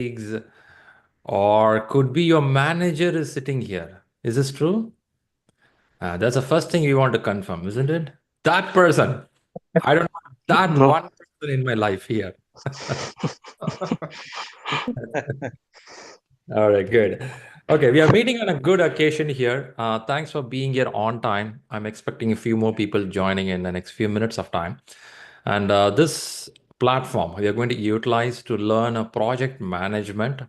colleagues, or could be your manager is sitting here. Is this true? That's the first thing we want to confirm, isn't it? That person. I don't have that No. one person in my life here. All right, good. Okay, we are meeting on a good occasion here. Thanks for being here on time. I'm expecting a few more people joining in the next few minutes of time. And this platform we are going to utilize to learn a project management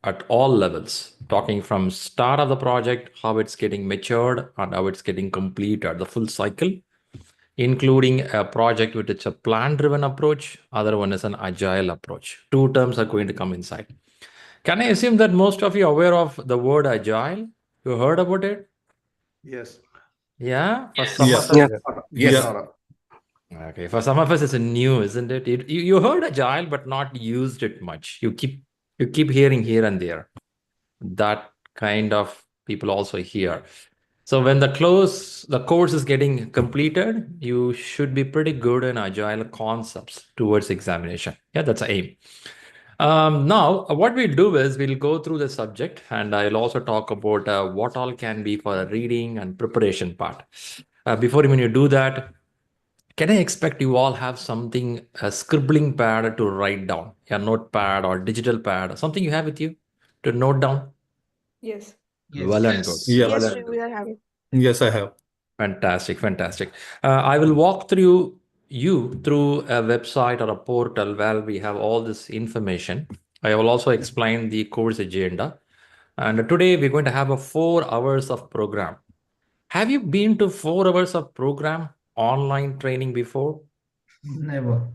at all levels, talking from start of the project, how it's getting matured, and how it's getting completed, the full cycle, including a project which is a plan-driven approach, other one is an agile approach. Two terms are going to come inside. Can I assume that most of you are aware of the word agile? You heard about it? Yes. Yeah, for some Yeah. of us. Yeah. Yes. Yeah. Okay, for some of us it's new, isn't it? You heard agile, but not used it much. You keep hearing here and there. That kind of people also hear. So when the course is getting completed, you should be pretty good in agile concepts towards examination. Yeah, that's the aim. Now, what we'll do is we'll go through the subject, and I'll also talk about what all can be for the reading and preparation part. Before even you do that, can I expect you all have something, a scribbling pad to write down, a notepad or digital pad, something you have with you to note down? Yes. Well and good. Yeah. Yes, Shri, we are having. Yes, I have. Fantastic, fantastic. I will walk you through a website or a portal where we have all this information. I will also explain the course agenda. And today we're going to have a 4 hours of program. Have you been to 4 hours of program online training before? Never.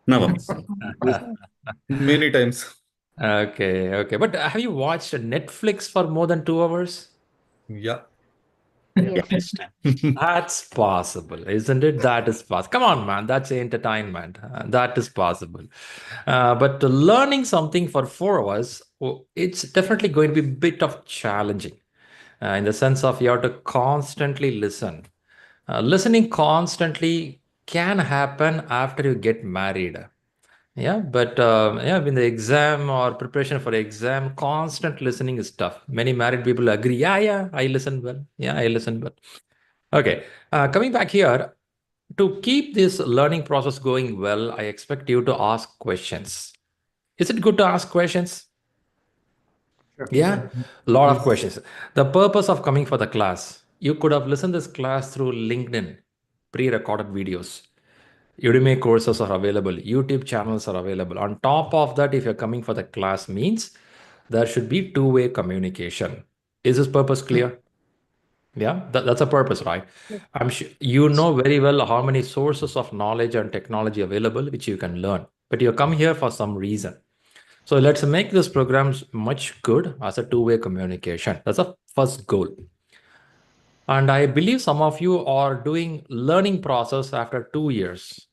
Never. Many times. Okay, okay. But have you watched Netflix for more than 2 hours? Yeah. Yes. That's possible, isn't it? That is possible. Come on, man. That's entertainment. That is possible. But learning something for 4 hours, it's definitely going to be a bit of challenging in the sense of you have to constantly listen. Listening constantly can happen after you get married. Yeah, but yeah, in the exam or preparation for exam, constant listening is tough. Many married people agree. Yeah, yeah, I listen well. Yeah, I listen well. Okay, coming back here, to keep this learning process going well, I expect you to ask questions. Is it good to ask questions? Yeah, a lot of questions. The purpose of coming for the class, you could have listened this class through LinkedIn, pre-recorded videos. Udemy courses are available, YouTube channels are available. On top of that, if you're coming for the class means there should be two-way communication. Is this purpose clear? Yeah, that's a purpose, right? I'm sure you know very well how many sources of knowledge and technology available which you can learn, but you come here for some reason. So let's make this programs much good as a two-way communication. That's a first goal. And I believe some of you are doing learning process after 2 years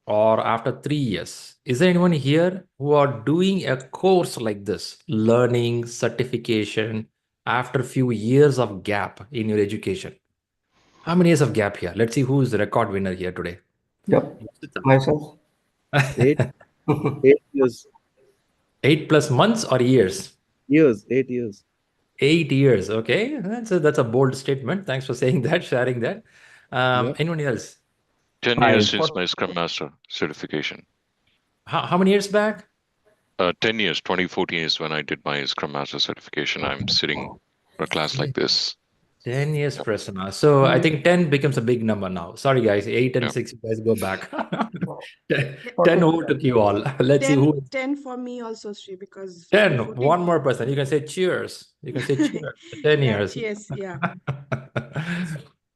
or after 3 years. Is there anyone here who are doing a course like this, learning certification after a few years of gap in your education? How many years of gap here? Let's see who is the record winner here today. Yep, myself. 8 years. 8+ months or years? 8 years. 8 years. Okay, that's a bold statement. Thanks for saying that, sharing that. Yeah. Anyone else? 10 years since my Scrum Master certification. How many years back? 10 years, 2014 is when I did my Scrum Master certification. I'm sitting for a class like this. 10 years, Prasanna. So I think 10 becomes a big number now. Sorry, guys. 8 and 6, you guys go back. 10 overtook you all. Let's see 10, who. 10 for me also, Shri, because 10. 14 One more person. You can say cheers. You can say cheers. 10 Yeah, years. cheers. Yeah.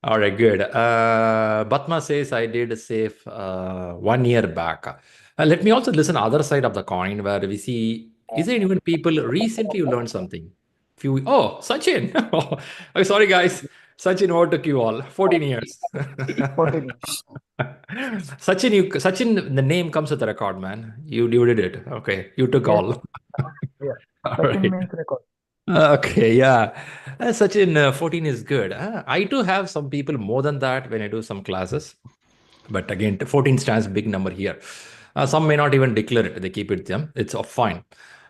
All right, good. Batma says I did save 1 year back. Let me also listen other side of the coin where we see, is there anyone people recently you learned something? Oh, Sachin. Oh, sorry, guys. Sachin overtook you all. 14 years. 14. Sachin, the name comes with the record, man. You did it. Okay, you took Yes. all. Yeah. All Sachin right. means record. Okay, yeah. Sachin, 14 is good. I do have some people more than that when I do some classes. But again, 14 stands big number here. Some may not even declare it. They keep it them. It's fine.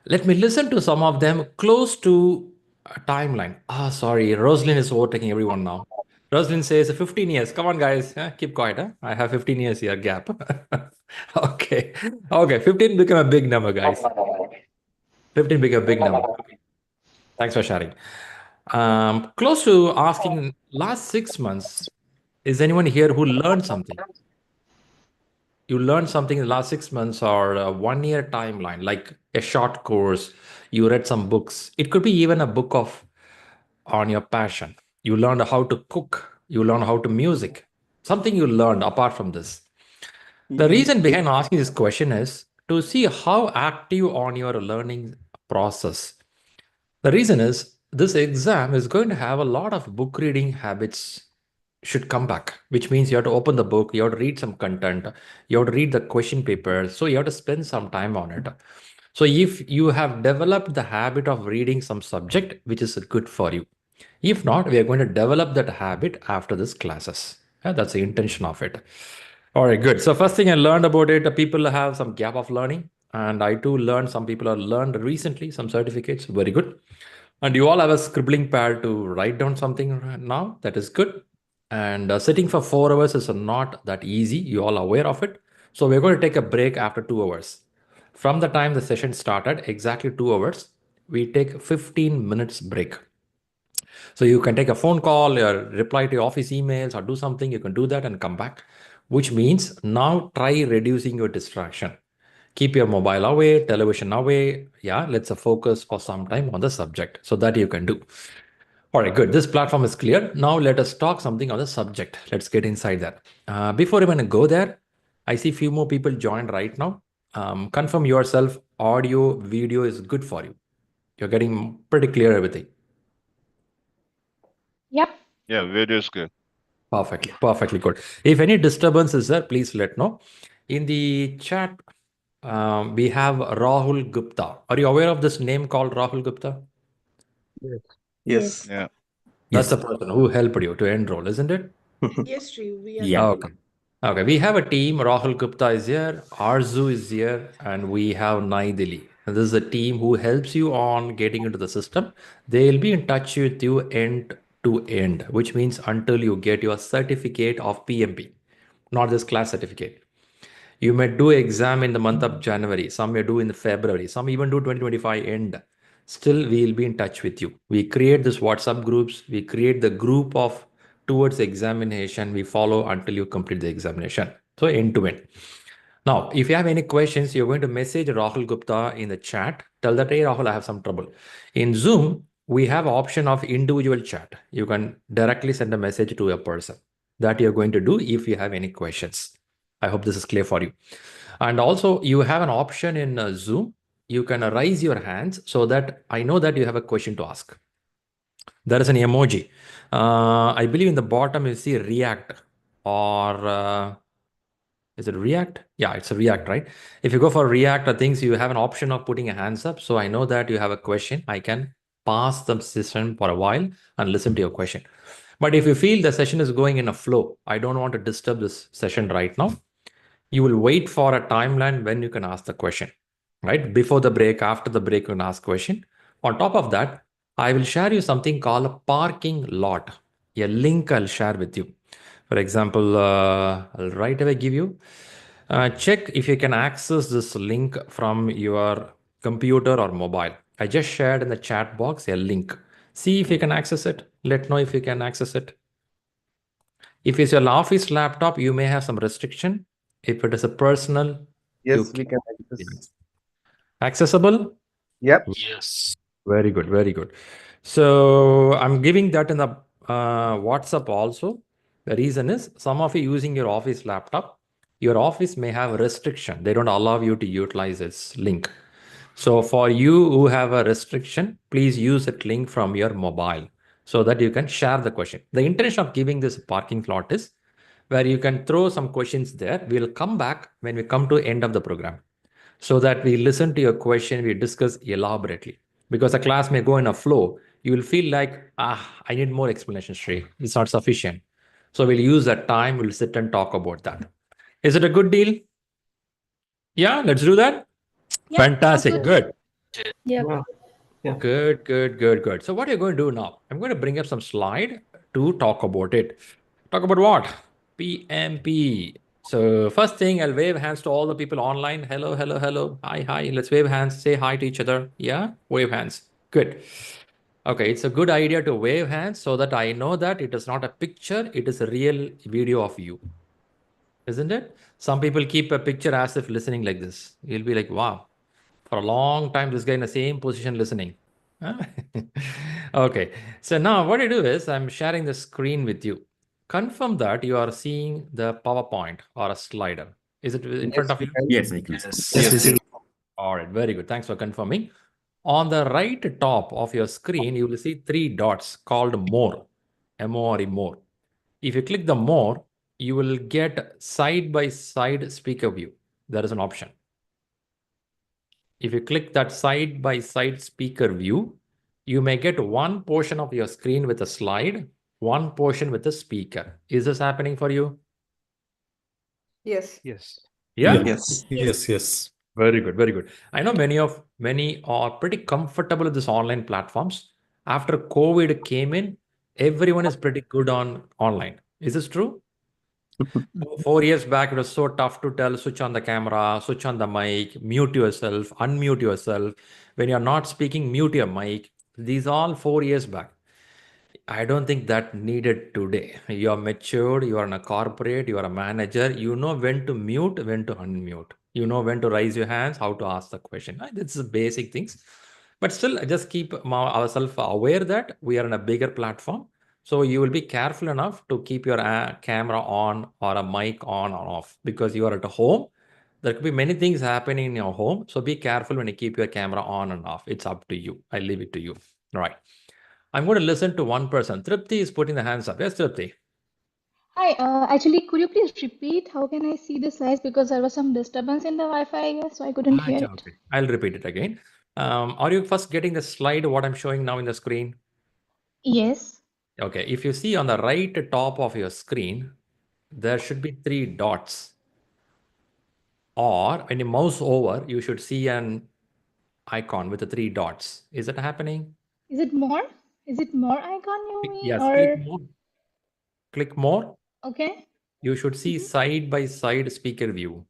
Let me listen to some of them close to a timeline. Sorry, Rosalind is overtaking everyone now. Rosalind says 15 years. Come on, guys. Keep quiet. Huh? I have 15 years here gap. Okay. Okay. 15 become a big number, guys. 15 became a big number. Thanks for sharing. Close to asking last 6 months, is anyone here who learned something? You learned something in the last 6 months or a 1 year timeline, like a short course, you read some books. It could be even a book of on your passion. You learned how to cook, you learned how to music, something you learned apart from this. The reason behind asking this question is to see how active on your learning process. The reason is this exam is going to have a lot of book reading habits should come back, which means you have to open the book, you have to read some content, you have to read the question paper, so you have to spend some time on it. So if you have developed the habit of reading some subject, which is good for you. If not, we are going to develop that habit after this classes. That's the intention of it. All right, good. So first thing I learned about it, people have some gap of learning, and I too learned. Some people have learned recently some certificates. Very good. And you all have a scribbling pad to write down something now. That is good. And sitting for 4 hours is not that easy. You all are aware of it. So we're going to take a break after 2 hours. From the time the session started, exactly 2 hours, we take 15 minutes break. So you can take a phone call or reply to your office emails or do something. You can do that and come back, which means now try reducing your distraction. Keep your mobile away, television away. Yeah, let's focus for some time on the subject. So that you can do. All right, good. This platform is clear. Now let us talk something on the subject. Let's get inside that. Before even go there, I see few more people joined right now. Confirm yourself. Audio, video is good for you. You're getting pretty clear everything. Yep. Yeah, video is good. Perfectly good. If any disturbance is there, please let know. In the chat, we have Rahul Gupta. Are you aware of this name called Rahul Gupta? Yes. Yeah. That's the person who helped you to enroll, isn't it? Yes, Shri, we are. Yeah. Okay. Okay. We have a team. Rahul Gupta is here. Arzu is here. And we have Naidili. And this is a team who helps you on getting into the system. They'll be in touch with you end to end, which means until you get your certificate of PMP, not this class certificate. You may do exam in the month of January. Some may do in February. Some even do 2025 end. Still, we'll be in touch with you. We create this WhatsApp groups. We create the group of towards examination. We follow until you complete the examination. So end to end. Now, if you have any questions, you're going to message Rahul Gupta in the chat. Tell that, hey, Rahul, I have some trouble. In Zoom, we have option of individual chat. You can directly send a message to a person. That you're going to do if you have any questions. I hope this is clear for you. And also, you have an option in Zoom. You can raise your hands so that I know that you have a question to ask. There is an emoji. I believe in the bottom you see React or is it React? Yeah, it's a React, right? If you go for React things, you have an option of putting a hands up. So I know that you have a question. I can pause the session for a while and listen to your question. But if you feel the session is going in a flow, I don't want to disturb this session right now. You will wait for a timeline when you can ask the question, right? Before the break, after the break, you can ask question. On top of that, I will share you something called a parking lot, a link I'll share with you. For example, I'll right away give you, check if you can access this link from your computer or mobile. I just shared in the chat box a link. See if you can access it. Let know if you can access it. If it's your office laptop, you may have some restriction. If it is a personal, Yes, we can access. accessible. Yep. Yes. Very good, very good. So I'm giving that in the WhatsApp also. The reason is some of you using your office laptop, your office may have a restriction. They don't allow you to utilize this link. So for you who have a restriction, please use that link from your mobile so that you can share the question. The intention of giving this parking lot is where you can throw some questions there. We'll come back when we come to end of the program so that we listen to your question, we discuss elaborately. Because the class may go in a flow, you will feel like, I need more explanation, Shri. It's not sufficient. So we'll use that time, we'll sit and talk about that. Is it a good deal? Yeah, let's do that. Yeah, Fantastic, sounds good. Yep. Wow. Yeah. Good, good, good, good. So what are you going to do now? I'm going to bring up some slide to talk about it. Talk about what? PMP. So first thing, I'll wave hands to all the people online. Hello, hello, hello. Hi, hi. Let's wave hands. Say hi to each other. Yeah, wave hands. Good. Okay, it's a good idea to wave hands so that I know that it is not a picture, it is a real video of you. Isn't it? Some people keep a picture as if listening like this. You'll be like, wow, for a long time, this guy in the same position listening. Huh? Okay, so now what I do is I'm sharing the screen with you. Confirm that you are seeing the PowerPoint or a slider. Is it in front of you? Yes, I can. Yes, we see. All right, very good. Thanks for confirming. On the right top of your screen, you will see three dots called more, M-O-R-E, more. If you click the more, you will get side-by-side speaker view. There is an option. If you click that side-by-side speaker view, you may get one portion of your screen with a slide, one portion with a speaker. Is this happening for you? Yes. Yes. Yeah? Yes. Yes. Yes. Very good, very good. I know many are pretty comfortable with these online platforms. After COVID came in, everyone is pretty good on online. Is this true? 4 years back, it was so tough to tell switch on the camera, switch on the mic, mute yourself, unmute yourself. When you're not speaking, mute your mic. These all 4 years back. I don't think that needed today. You are matured, you are in a corporate, you are a manager, you know when to mute, when to unmute. You know when to raise your hands, how to ask the question. This is basic things. But still, just keep ourselves aware that we are in a bigger platform. So you will be careful enough to keep your camera on or a mic on or off because you are at home. There could be many things happening in your home. So be careful when you keep your camera on and off. It's up to you. I leave it to you. All right. I'm going to listen to one person. Tripti is putting the hands up. Yes, Tripti. Hi, actually, could you please repeat how can I see the slides because there was some disturbance in the Wi-Fi, I guess, so I couldn't hear it. Okay. I'll repeat it again. Are you first getting the slide, what I'm showing now in the screen? Yes. Okay. If you see on the right top of your screen, there should be three dots. Or when you mouse over, you should see an icon with the three dots. Is it happening? Is it more? Is it more icon you mean Yes. or Click more. Click more. okay? You should see side by side speaker view.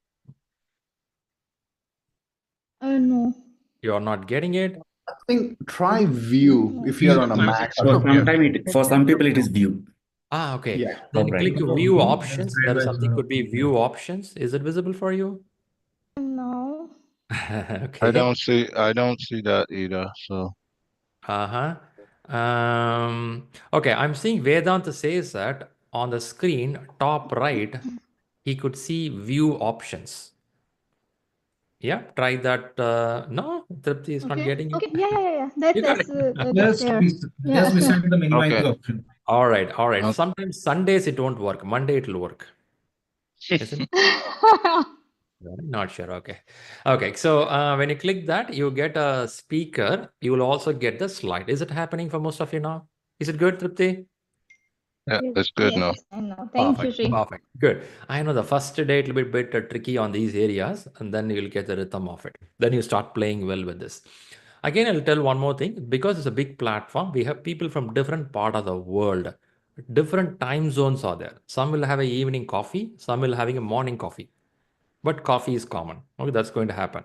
No. You're not getting it. I think try view if you're on a Mac. For some people, it is view. Okay. Yeah. Then Right. click view options. There is something could be view options. Is it visible for you? No. Okay. I don't see that either. So Uh-huh. Okay, I'm seeing Vedanta says that on the screen, top right, he could see view options. Yeah, try that. No, Tripti is not Okay. getting it. Okay. Yeah. You got That's it. that's there. Yeah. Just beside the minimize okay. option. All right, all right. Okay. Sometimes Sundays it won't work. Monday it will work. Isn't it? Not sure. Okay. Okay. So when you click that, you get a speaker. You will also get the slide. Is it happening for most of you now? Is it good, Tripti? Yeah, that's good Yes, now. it's fine now. Thank you, Perfect. Shri. Perfect. Good. I know the first day it will be a bit tricky on these areas, and then you'll get the rhythm of it. Then you start playing well with this. Again, I'll tell one more thing. Because it's a big platform, we have people from different part of the world. Different time zones are there. Some will have an evening coffee, some will having a morning coffee. But coffee is common. Okay, that's going to happen.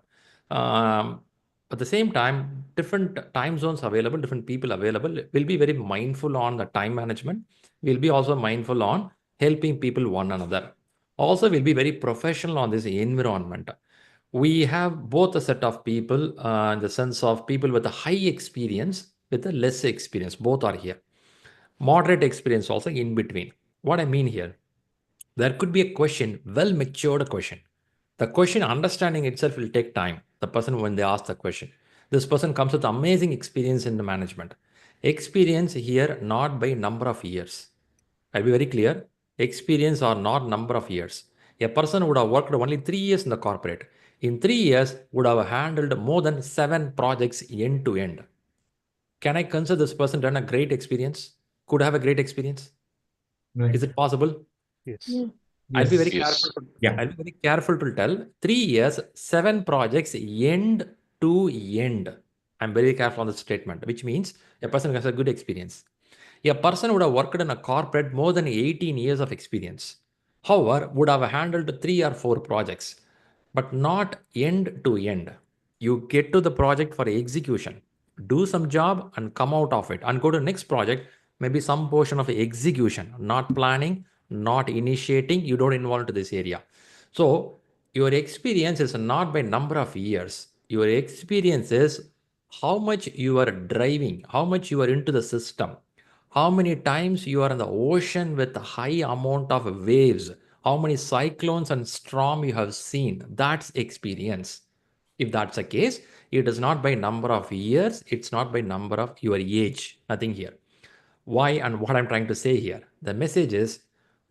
At the same time, different time zones available, different people available. We'll be very mindful on the time management. We'll be also mindful on helping people one another. Also, we'll be very professional on this environment. We have both a set of people, in the sense of people with a high experience, with a less experience. Both are here. Moderate experience also in between. What I mean here, there could be a question, well matured question. The question understanding itself will take time. The person, when they ask the question, this person comes with amazing experience in the management. Experience here, not by number of years. I'll be very clear. Experience or not number of years. A person would have worked only 3 years in the corporate. In 3 years, would have handled more than 7 projects end to end. Can I consider this person done a great experience? Could have a great experience? Right. Is it possible? Yes. Yeah. I'll be very Yes. careful. Yeah. I'll be very careful to tell. 3 years, 7 projects, end to end. I'm very careful on the statement, which means a person has a good experience. A person would have worked in a corporate more than 18 years of experience. However, would have handled 3 or 4 projects, but not end to end. You get to the project for execution, do some job and come out of it and go to next project, maybe some portion of execution, not planning, not initiating, you don't involve to this area. So your experience is not by number of years. Your experience is how much you are driving, how much you are into the system, how many times you are in the ocean with a high amount of waves, how many cyclones and storm you have seen. That's experience. If that's the case, it is not by number of years, it's not by number of your age, nothing here. Why and what I'm trying to say here? The message is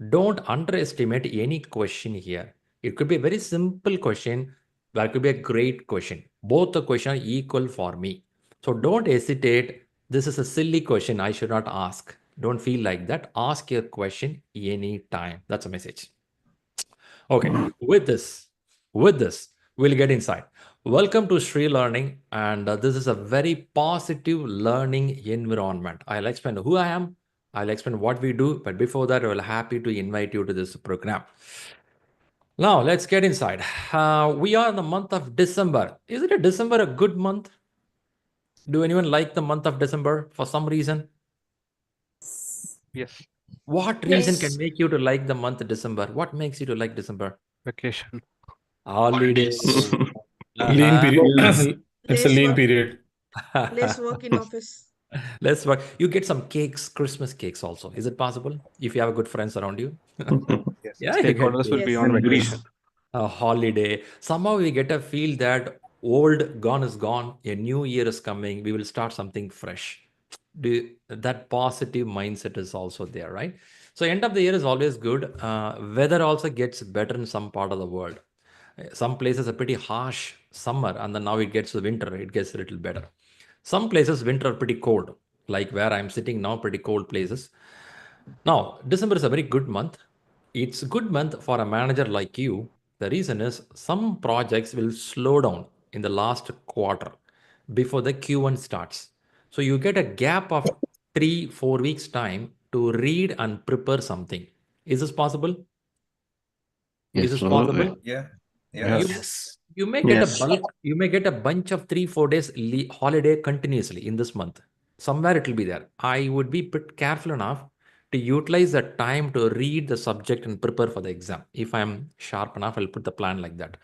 don't underestimate any question here. It could be a very simple question, that could be a great question. Both the questions are equal for me. So don't hesitate. This is a silly question I should not ask. Don't feel like that. Ask your question anytime. That's a message. Okay, with this, we'll get inside. Welcome to ShriLearning, and this is a very positive learning environment. I'll explain who I am, I'll explain what we do, but before that, I will happy to invite you to this program. Now, let's get inside. We are in the month of December. Isn't it December a good month? Do anyone like the month of December for some reason? Yes. What reason can make you to like the month of December? What makes you to like December? Vacation. Holidays. Lean period. It's a Less lean work. period. Less work in office. Let's work. You get some cakes, Christmas cakes also. Is it possible? If you have good friends around you? Yes. Yeah, you get Stakeholders will be Yes. on And vacation. goodies. a holiday. Somehow we get a feel that old gone is gone. A new year is coming. We will start something fresh. That positive mindset is also there, right? So end of the year is always good. Weather also gets better in some part of the world. Some places are pretty harsh summer, and then now it gets to winter. It gets a little better. Some places winter are pretty cold, like where I'm sitting now, pretty cold places. Now, December is a very good month. It's a good month for a manager like you. The reason is some projects will slow down in the last quarter before the Q1 starts. So you get a gap of 3-4 weeks time to read and prepare something. Is this possible? Is this Absolutely. possible? Yeah. Yes. You may get Yes. you may get a bunch of 3-4 days holiday continuously in this month. Somewhere it will be there. I would be careful enough to utilize the time to read the subject and prepare for the exam. If I'm sharp enough, I'll put the plan like that.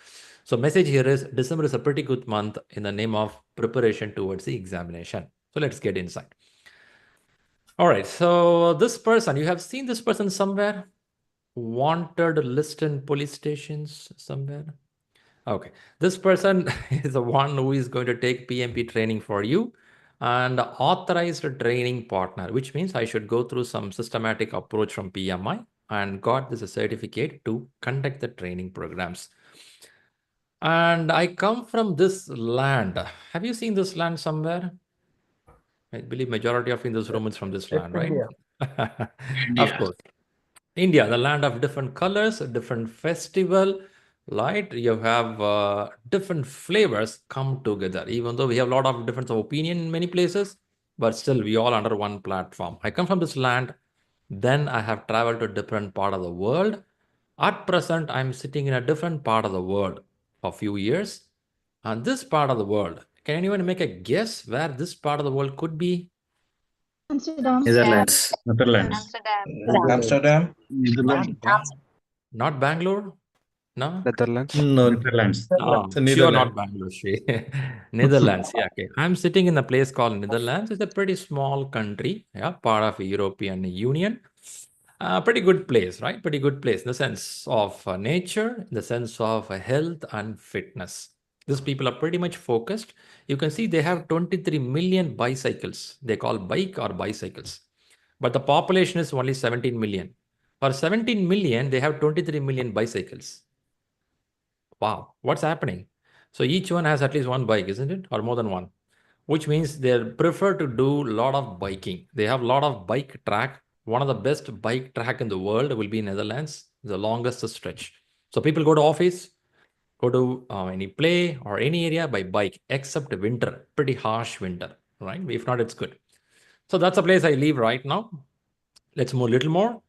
So message here is December is a pretty good month in the name of preparation towards the examination. So let's get inside. All right. So this person, you have seen this person somewhere? Wanted list in police stations somewhere? Okay, this person is the one who is going to take PMP training for you and authorized training partner, which means I should go through some systematic approach from PMI and got this certificate to conduct the training programs. And I come from this land. Have you seen this land somewhere? I believe majority of in this room is from this land, right? Of course. India, the land of different colors, different festival, right? You have different flavors come together, even though we have a lot of difference of opinion in many places, but still we all under one platform. I come from this land, then I have traveled to a different part of the world. At present, I'm sitting in a different part of the world for a few years. And this part of the world, can anyone make a guess where this part of the world could be? Amsterdam. Netherlands. Netherlands. Amsterdam. Not Bangalore? No? Netherlands. No. Netherlands. No, It's a sure not Netherlands. Bangalore, Shri. Netherlands. Yeah, okay. I'm sitting in a place called Netherlands. It's a pretty small country, yeah, part of the European Union. Pretty good place, right? Pretty good place in the sense of nature, in the sense of health and fitness. These people are pretty much focused. You can see they have 23 million bicycles. They call bike or bicycles. But the population is only 17 million. For 17 million, they have 23 million bicycles. Wow, what's happening? So each one has at least one bike, isn't it? Or more than one, which means they prefer to do a lot of biking. They have a lot of bike track. One of the best bike track in the world will be in Netherlands, the longest stretch. So people go to office, go to any play or any area by bike, except winter, pretty harsh winter, right? If not, it's good. So that's the place I live right now. Let's move a little more.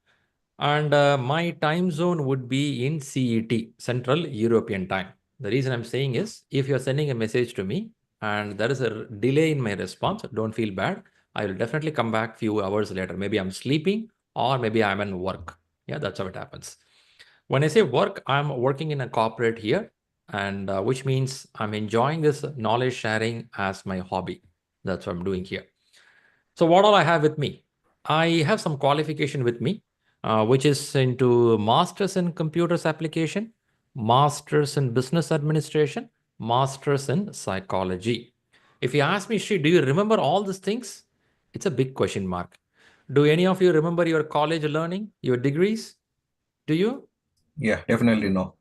And my time zone would be in CET, Central European Time. The reason I'm saying is, if you're sending a message to me and there is a delay in my response, don't feel bad. I will definitely come back few hours later. Maybe I'm sleeping or maybe I'm in work. Yeah, that's how it happens. When I say work, I'm working in a corporate here, and which means I'm enjoying this knowledge sharing as my hobby. That's what I'm doing here. So what all I have with me? I have some qualification with me, which is into Masters in Computers Application, Masters in Business Administration, Masters in Psychology. If you ask me, Shri, do you remember all these things? It's a big question mark. Do any of you remember your college learning, your degrees? Do you? Yeah, definitely no.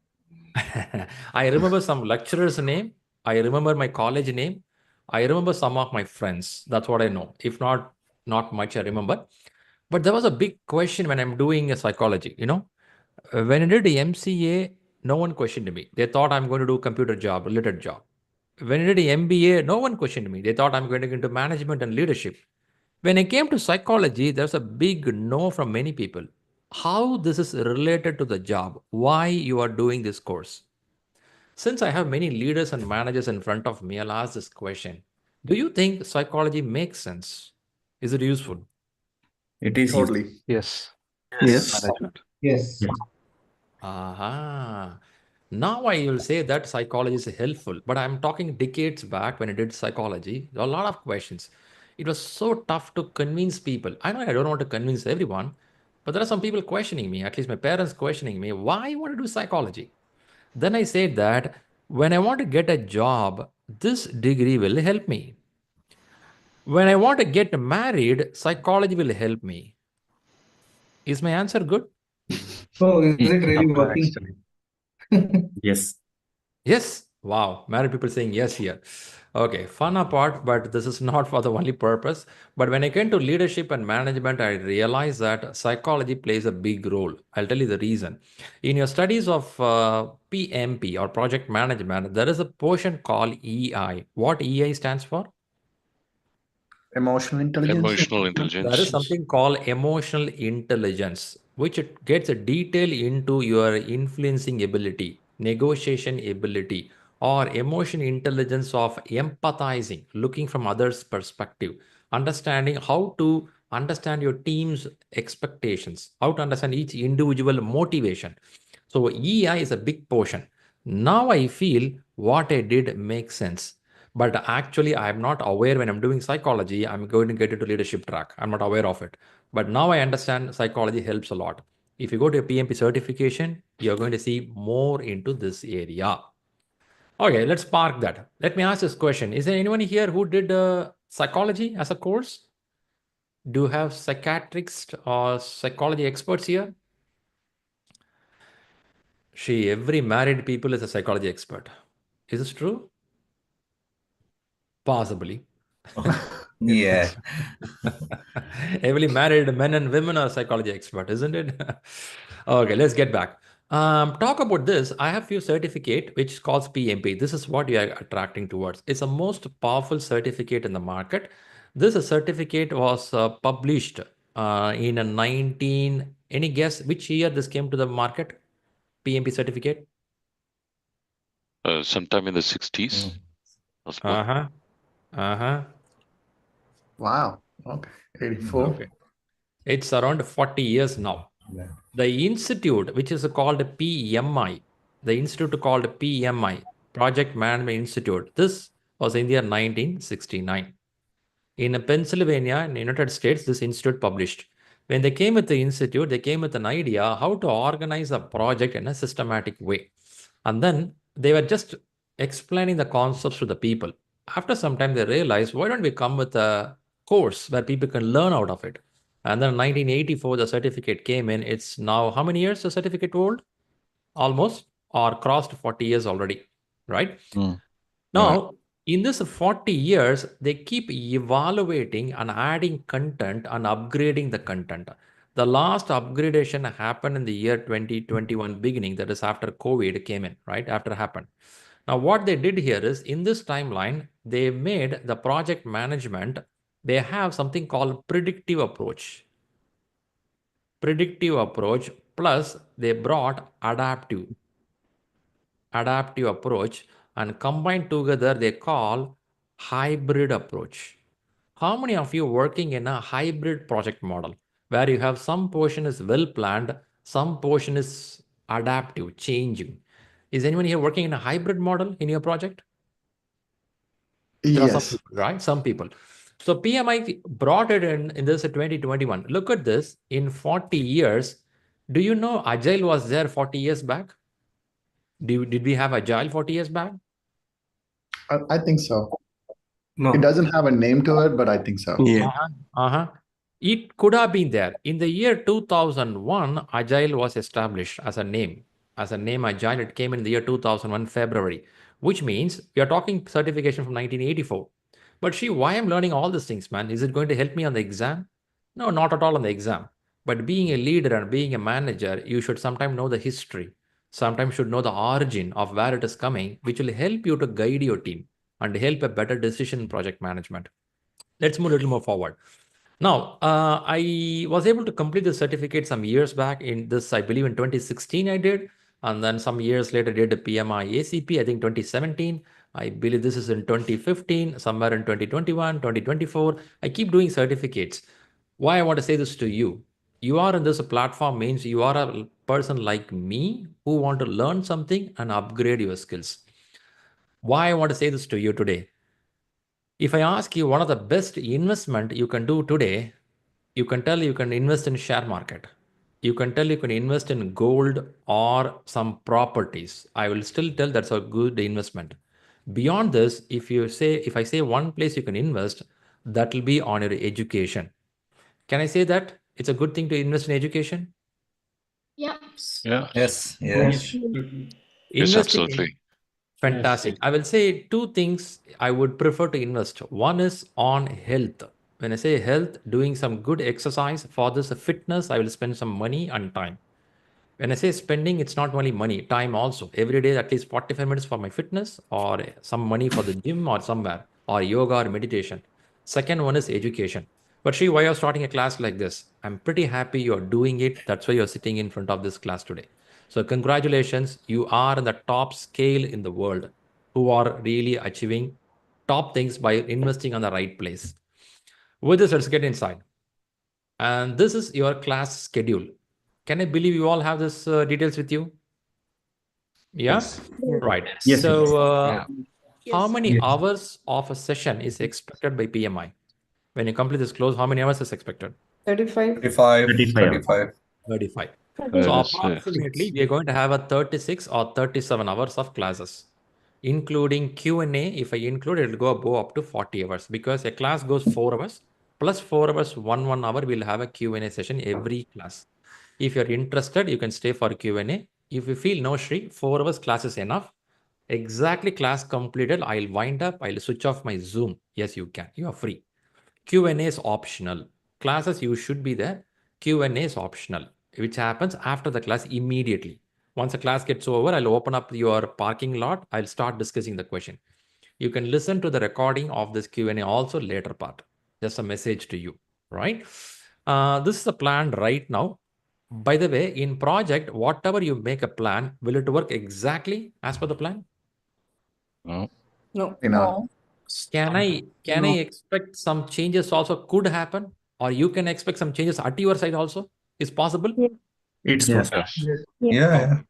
I remember some lecturer's name. I remember my college name. I remember some of my friends. That's what I know. If not, not much I remember. But there was a big question when I'm doing a psychology. When I did the MCA, no one questioned me. They thought I'm going to do computer job, related job. When I did the MBA, no one questioned me. They thought I'm going to get into management and leadership. When I came to psychology, there's a big no from many people. How this is related to the job? Why you are doing this course? Since I have many leaders and managers in front of me, I'll ask this question. Do you think psychology makes sense? Is it useful? It is Totally. Yes. Yes. Management. Yes. Aha. Now I will say that psychology is helpful, but I'm talking decades back when I did psychology. There were a lot of questions. It was so tough to convince people. I know I don't want to convince everyone, but there are some people questioning me, at least my parents questioning me, why you want to do psychology? Then I said that when I want to get a job, this degree will help me. When I want to get married, psychology will help me. Is my answer good? So is it really Not working? actually. Yes. Yes. Wow. Married people saying yes here. Okay. Fun apart, but this is not for the only purpose. But when I came to leadership and management, I realized that psychology plays a big role. I'll tell you the reason. In your studies of PMP or project management, there is a portion called EI. What EI stands for? Emotional intelligence. Emotional There is intelligence. something called emotional intelligence, which it gets a detail into your influencing ability, negotiation ability, or emotion intelligence of empathizing, looking from others' perspective, understanding how to understand your team's expectations, how to understand each individual motivation. So EI is a big portion. Now I feel what I did makes sense. But actually, I'm not aware when I'm doing psychology, I'm going to get into leadership track. I'm not aware of it. But now I understand psychology helps a lot. If you go to a PMP certification, you're going to see more into this area. Okay, let's park that. Let me ask this question. Is there anyone here who did psychology as a course? Do you have psychiatrists or psychology experts here? Every married people is a psychology expert. Is this true? Possibly. Yeah. Every married men and women are psychology expert, isn't it? Okay, let's get back. Talk about this. I have few certificate which calls PMP. This is what you are attracting towards. It's the most powerful certificate in the market. This certificate was published in a 19. Any guess which year this came to the market? PMP certificate. Sometime in the 60s. Possible. Uh-huh. Wow. Okay. 84. Okay. It's around 40 years now. The institute, which is called PMI, the institute called PMI, Project Management Institute, this was in the year 1969. In Pennsylvania, in the United States, this institute published. When they came with the institute, they came with an idea how to organize a project in a systematic way. And then they were just explaining the concepts to the people. After some time, they realized, why don't we come with a course where people can learn out of it? And then in 1984, the certificate came in. It's now how many years the certificate old? Almost or crossed 40 years already, right? Now, in this 40 years, they keep evaluating and adding content and upgrading the content. The last upgradation happened in the year 2021 beginning, that is after COVID came in, right? After happened. Now, what they did here is in this timeline, they made the project management, they have something called predictive approach. Predictive approach plus they brought adaptive approach, and combined together they call hybrid approach. How many of you working in a hybrid project model where you have some portion is well planned, some portion is adaptive, changing? Is anyone here working in a hybrid model in your project? There are some Yes. people, right? Some people. So PMI brought it in this 2021. Look at this. In 40 years, do you know Agile was there 40 years back? Did we have Agile 40 years back? I think so. No. It doesn't have a name to it, but I think so. Yeah. It could have been there. In the year 2001, Agile was established as a name. As a name Agile, it came in the year 2001, February, which means we are talking certification from 1984. But Shri, why I'm learning all these things, man? Is it going to help me on the exam? No, not at all on the exam. But being a leader and being a manager, you should sometimes know the history. Sometimes should know the origin of where it is coming, which will help you to guide your team and help a better decision in project management. Let's move a little more forward. Now, I was able to complete the certificate some years back in this, I believe in 2016 I did. And then some years later did the PMI-ACP, I think 2017. I believe this is in 2015, somewhere in 2021, 2024. I keep doing certificates. Why I want to say this to you? You are in this platform means you are a person like me who want to learn something and upgrade your skills. Why I want to say this to you today? If I ask you one of the best investment you can do today, you can tell you can invest in share market. You can tell you can invest in gold or some properties. I will still tell that's a good investment. Beyond this, if I say one place you can invest, that will be on your education. Can I say that it's a good thing to invest in education? Yeah. Yeah. Yes. Yes. Yes, Investing in absolutely. fantastic. I will say two things I would prefer to invest. One is on health. When I say health, doing some good exercise for this fitness, I will spend some money and time. When I say spending, it's not only money, time also. Every day, at least 45 minutes for my fitness or some money for the gym or somewhere or yoga or meditation. Second one is education. But Shri, why you're starting a class like this? I'm pretty happy you're doing it. That's why you're sitting in front of this class today. So congratulations. You are in the top scale in the world who are really achieving top things by investing on the right place. With this, let's get inside. And this is your class schedule. Can I believe you all have this details with you? Yeah? Yes. Right. Yes, So how Yes. many hours of a session is expected by PMI? When you complete this close, how many hours is expected? 35. 35. 35. 35. So 36. approximately, we are going to have a 36 or 37 hours of classes, including Q&A. If I include it, will go up to 40 hours because a class goes 4 hours plus 4 hours, 1 hour, we'll have a Q&A session every class. If you're interested, you can stay for Q&A. If you feel no, Shri, 4 hours class is enough. Exactly class completed, I'll wind up, I'll switch off my Zoom. Yes, you can. You are free. Q&A is optional. Classes, you should be there. Q&A is optional, which happens after the class immediately. Once the class gets over, I'll open up your parking lot. I'll start discussing the question. You can listen to the recording of this Q&A also later part. Just a message to you, right? This is the plan right now. By the way, in project, whatever you make a plan, will it work exactly as per the plan? No. No. No. Can I expect some changes also could happen, or you can expect some changes at your side also? Is possible? It's Yes. possible. Yes. Yeah.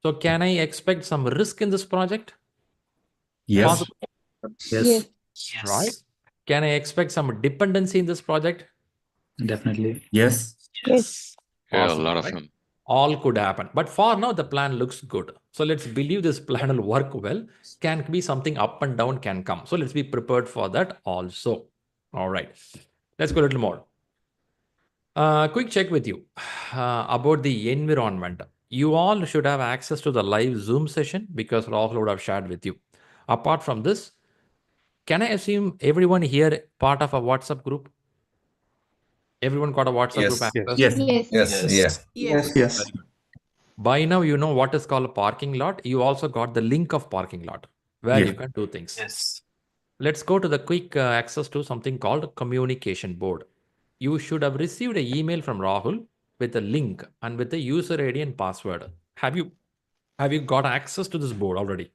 So can I expect some risk in this project? Yes. Possible, Yes. right? Can I expect some dependency in this project? Definitely. Yes. Yeah, a Possible, lot of right? them. All could happen. But for now, the plan looks good. So let's believe this plan will work well. Can be something up and down can come. So let's be prepared for that also. All right. Let's go a little more. Quick check with you about the environment. You all should have access to the live Zoom session because Rahul would have shared with you. Apart from this, can I assume everyone here part of a WhatsApp group? Everyone got a WhatsApp group Yes. access? Yes. Yes. Yes. Yeah. Yes. Yes. By now, you know what is called a parking lot. You also got the link of parking lot where Yes. you can do things. Yes. Let's go to the quick access to something called communication board. You should have received an email from Rahul with a link and with the user ID and password. Have you got access to this board already?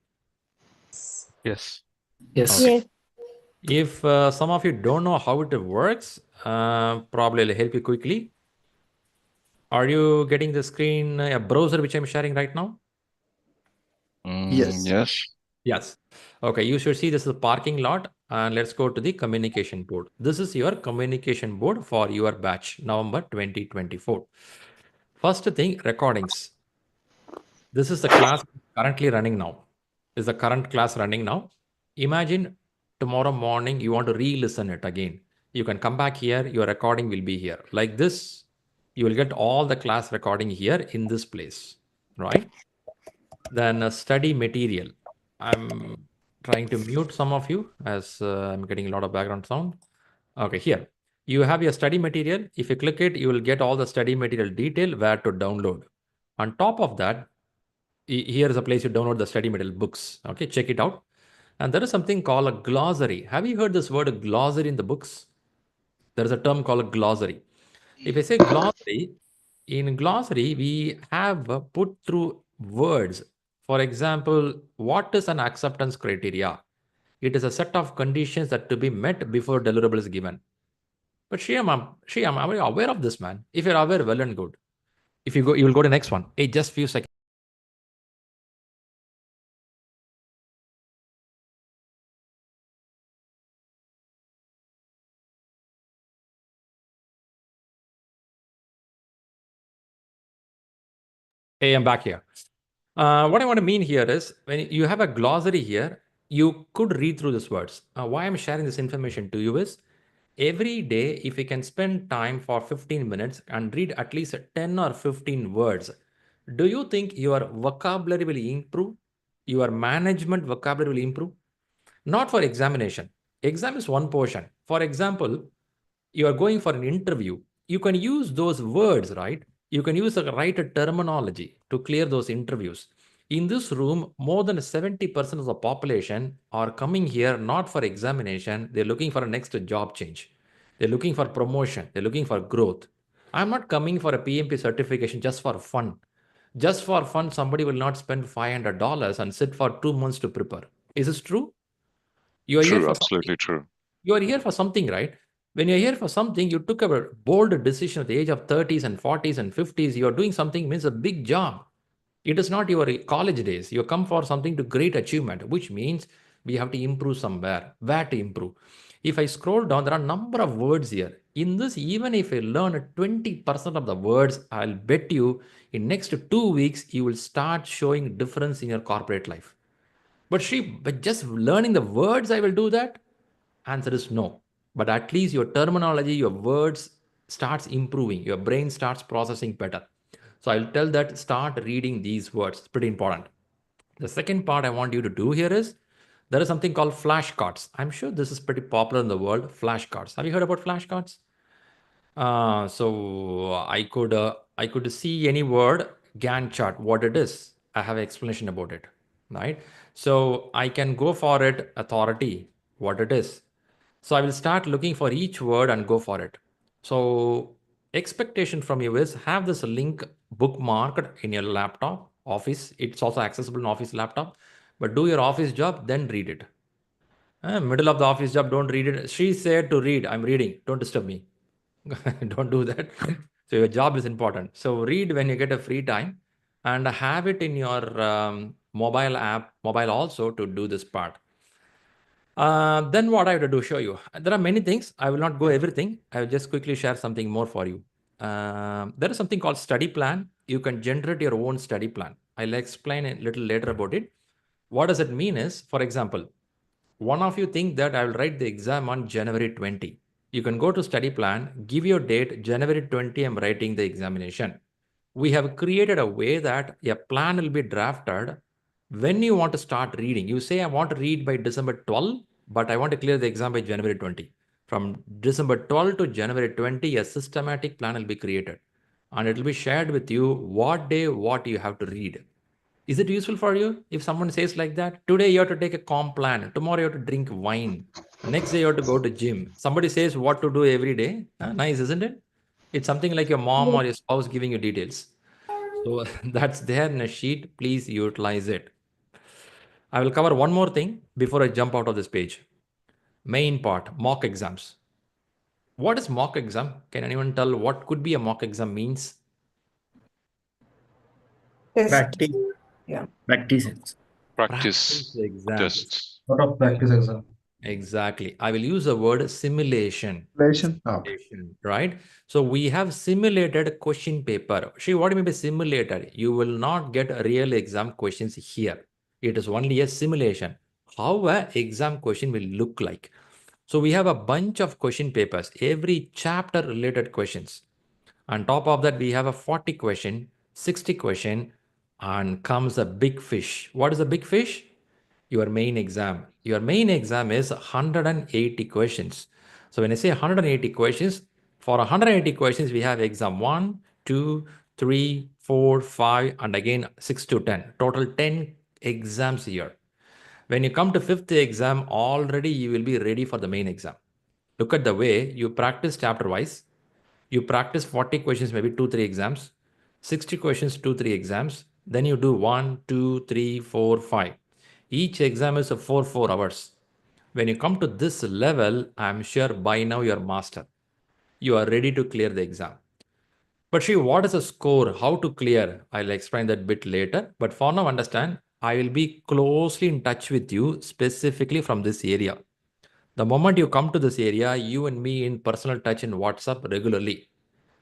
Yes. Yes. Okay. Yes. If some of you don't know how it works, probably I'll help you quickly. Are you getting the screen, a browser which I'm sharing right now? Yes. Yes. Yes. Okay, you should see this is a parking lot, and let's go to the communication board. This is your communication board for your batch, November 2024. First thing, recordings. This is the class currently running now. Is the current class running now? Imagine tomorrow morning you want to re-listen it again. You can come back here, your recording will be here. Like this, you will get all the class recording here in this place, right? Then study material. I'm trying to mute some of you as I'm getting a lot of background sound. Okay, here. You have your study material. If you click it, you will get all the study material detail where to download. On top of that, here is a place you download the study material books. Okay, check it out. And there is something called a glossary. Have you heard this word glossary in the books? There is a term called a glossary. If I say glossary, in glossary, we have put through words. For example, what is an acceptance criteria? It is a set of conditions that to be met before deliverable is given. But Shri, I'm aware of this, man. If you're aware, well and good. If you go, you will go to the next one. Hey, just few seconds. Hey, I'm back here. What I want to mean here is when you have a glossary here, you could read through these words. Why I'm sharing this information to you is every day, if you can spend time for 15 minutes and read at least 10 or 15 words, do you think your vocabulary will improve? Your management vocabulary will improve? Not for examination. Exam is one portion. For example, you are going for an interview. You can use those words, right? You can use the right terminology to clear those interviews. In this room, more than 70% of the population are coming here not for examination. They're looking for a next job change. They're looking for promotion. They're looking for growth. I'm not coming for a PMP certification just for fun. Just for fun, somebody will not spend $500 and sit for 2 months to prepare. Is this true? You are here True, for absolutely something. true. You are here for something, right? When you're here for something, you took a bold decision at the age of 30s and 40s and 50s. You're doing something means a big job. It is not your college days. You come for something to great achievement, which means we have to improve somewhere. Where to improve? If I scroll down, there are a number of words here. In this, even if I learn 20% of the words, I'll bet you in next 2 weeks, you will start showing difference in your corporate life. But just learning the words, I will do that? Answer is no. But at least your terminology, your words starts improving. Your brain starts processing better. So I'll tell that start reading these words. It's pretty important. The second part I want you to do here is there is something called flashcards. I'm sure this is pretty popular in the world. Flashcards. Have you heard about flashcards? So I could see any word Gantt chart, what it is. I have an explanation about it, right? So I can go for it, authority, what it is. So I will start looking for each word and go for it. So expectation from you is have this link bookmarked in your laptop, office. It's also accessible in office laptop, but do your office job, then read it. Middle of the office job, don't read it. She said to read. I'm reading. Don't disturb me. Don't do that. So your job is important. So read when you get a free time and have it in your mobile app, mobile also to do this part. Then what I have to do, show you. There are many things. I will not go everything. I will just quickly share something more for you. There is something called study plan. You can generate your own study plan. I'll explain a little later about it. What does it mean is, for example, one of you think that I will write the exam on January 20. You can go to study plan, give your date, January 20, I'm writing the examination. We have created a way that a plan will be drafted when you want to start reading. You say, I want to read by December 12, but I want to clear the exam by January 20. From December 12 to January 20, a systematic plan will be created. And it will be shared with you what day, what you have to read. Is it useful for you? If someone says like that, today you have to take a calm plan. Tomorrow you have to drink wine. Next day you have to go to gym. Somebody says what to do every day. Nice, isn't it? It's something like your mom or your spouse giving you details. So that's there in a sheet. Please utilize it. I will cover one more thing before I jump out of this page. Main part, mock exams. What is mock exam? Can anyone tell what could be a mock exam means? Practice. Yeah. Practice. Practice exams. tests. Lot of practice exam. Exactly. I will use the word simulation. Simulation? Okay. Right? So we have simulated question paper. Shri, what do you mean by simulated? You will not get real exam questions here. It is only a simulation. How an exam question will look like. So we have a bunch of question papers, every chapter related questions. On top of that, we have a 40 question, 60 question, and comes a big fish. What is a big fish? Your main exam. Your main exam is 180 questions. So when I say 180 questions, for 180 questions, we have exam 1, 2, 3, 4, 5, and again 6 to 10. Total 10 exams here. When you come to 5th exam, already you will be ready for the main exam. Look at the way you practice chapter wise. You practice 40 questions, maybe 2-3 exams, 60 questions, 2-3 exams. Then you do 1, 2, 3, 4, 5. Each exam is 4 hours. When you come to this level, I'm sure by now you're master. You are ready to clear the exam. But Shri, what is a score? How to clear? I'll explain that bit later. But for now, understand, I will be closely in touch with you specifically from this area. The moment you come to this area, you and me in personal touch in WhatsApp regularly.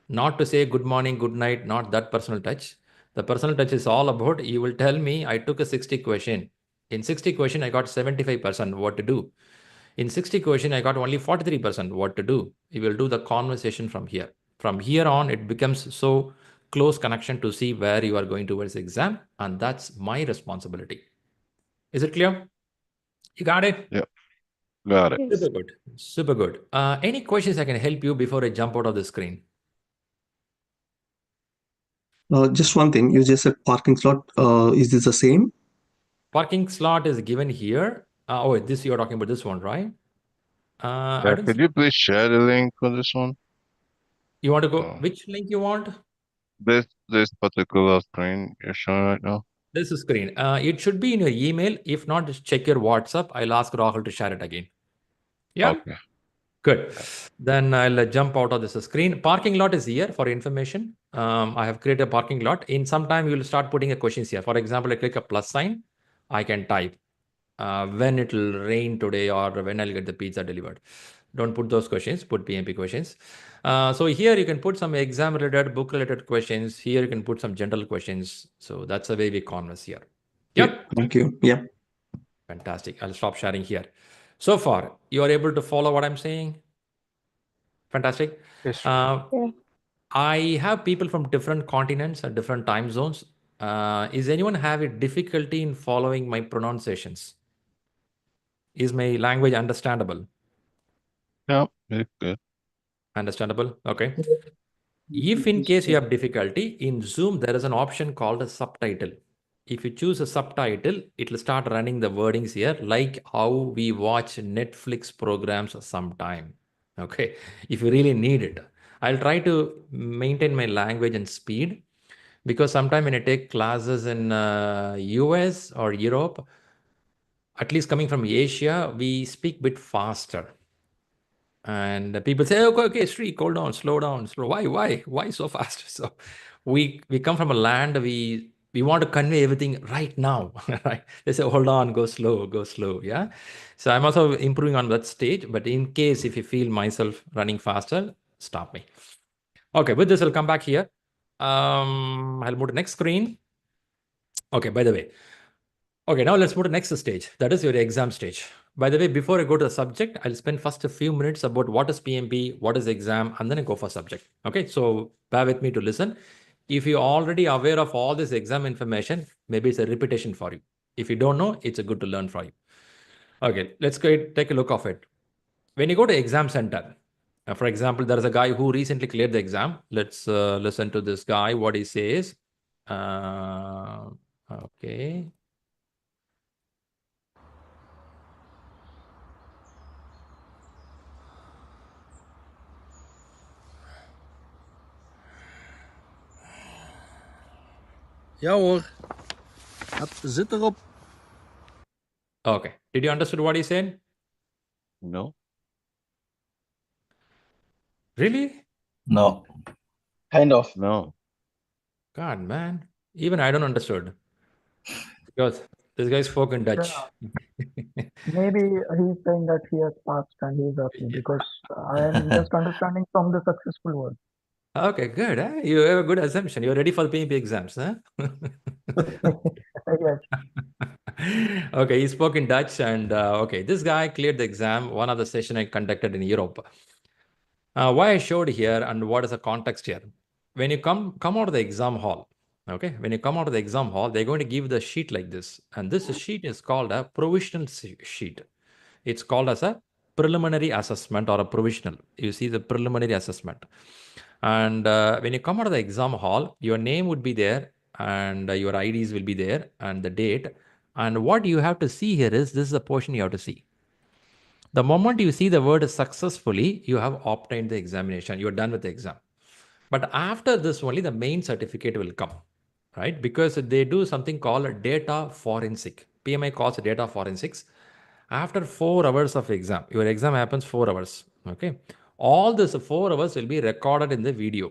Not to say good morning, good night, not that personal touch. The personal touch is all about, you will tell me, I took a 60 question. In 60 question, I got 75%. What to do? In 60 question, I got only 43%. What to do? We will do the conversation from here. From here on, it becomes so close connection to see where you are going towards the exam. And that's my responsibility. Is it clear? You got it? Yeah. Got it. Super good. Super good. Any questions I can help you before I jump out of the screen? Just one thing, you just said parking slot. Is this the same? Parking slot is given here. Oh, this you're talking about this one, right? Yeah, could you please share the link for this one? You want to go? Which link you want? This particular screen you're showing right now. This is screen. It should be in your email. If not, just check your WhatsApp. I'll ask Rahul to share it again. Yeah. Okay. Good. Then I'll jump out of this screen. Parking lot is here for information. I have created a parking lot. In some time, you will start putting a questions here. For example, I click a plus sign. I can type when it will rain today or when I'll get the pizza delivered. Don't put those questions. Put PMP questions. So here you can put some exam related, book related questions. Here you can put some general questions. So that's the way we converse here. Yep. Thank you. Yeah. Fantastic. I'll stop sharing here. So far, you are able to follow what I'm saying? Fantastic. Yes. I have people from different continents and different time zones. Is anyone having difficulty in following my pronunciations? Is my language understandable? Yeah, it's good. Understandable. Okay. If in case you have difficulty, in Zoom, there is an option called a subtitle. If you choose a subtitle, it will start running the wordings here, like how we watch Netflix programs sometime. Okay. If you really need it, I'll try to maintain my language and speed, because sometimes when I take classes in US or Europe, at least coming from Asia, we speak a bit faster. And people say, okay, Shri, cool down, slow down, slow. Why so fast? So we come from a land, we want to convey everything right now, right? They say, hold on, go slow, yeah? So I'm also improving on that stage, but in case if you feel myself running faster, stop me. Okay, with this, I'll come back here. I'll move to next screen. Okay, by the way. Okay, now let's move to next stage. That is your exam stage. By the way, before I go to the subject, I'll spend first a few minutes about what is PMP, what is exam, and then I go for subject. Okay, so bear with me to listen. If you're already aware of all this exam information, maybe it's a repetition for you. If you don't know, it's a good to learn for you. Okay, let's go take a look of it. when you go to exam center, for example, there is a guy who recently cleared the exam. Let's listen to this guy, what he says. Okay. Ja hoor, het zit erop. Okay. Did you understand what he said? No. Really? No. Kind of. No. God, man. Even I don't understood. Because this guy spoke in Dutch. Maybe he's saying that he has passed and he's happy because I am just understanding from the successful word. Okay, good. Huh? You have a good assumption. You're ready for the PMP exams, huh? Yes. Okay, he spoke in Dutch, and okay, this guy cleared the exam. One of the session I conducted in Europe. Why I showed here and what is the context here? When you come out of the exam hall, okay, when you come out of the exam hall, they're going to give the sheet like this, and this sheet is called a provisional sheet. It's called as a preliminary assessment or a provisional. You see the preliminary assessment. And when you come out of the exam hall, your name would be there and your IDs will be there and the date. And what you have to see here is this is the portion you have to see. The moment you see the word successfully, you have obtained the examination. You're done with the exam. But after this, only the main certificate will come, right? Because they do something called data forensic. PMI calls it data forensics. After 4 hours of exam, your exam happens 4 hours, okay? All this 4 hours will be recorded in the video,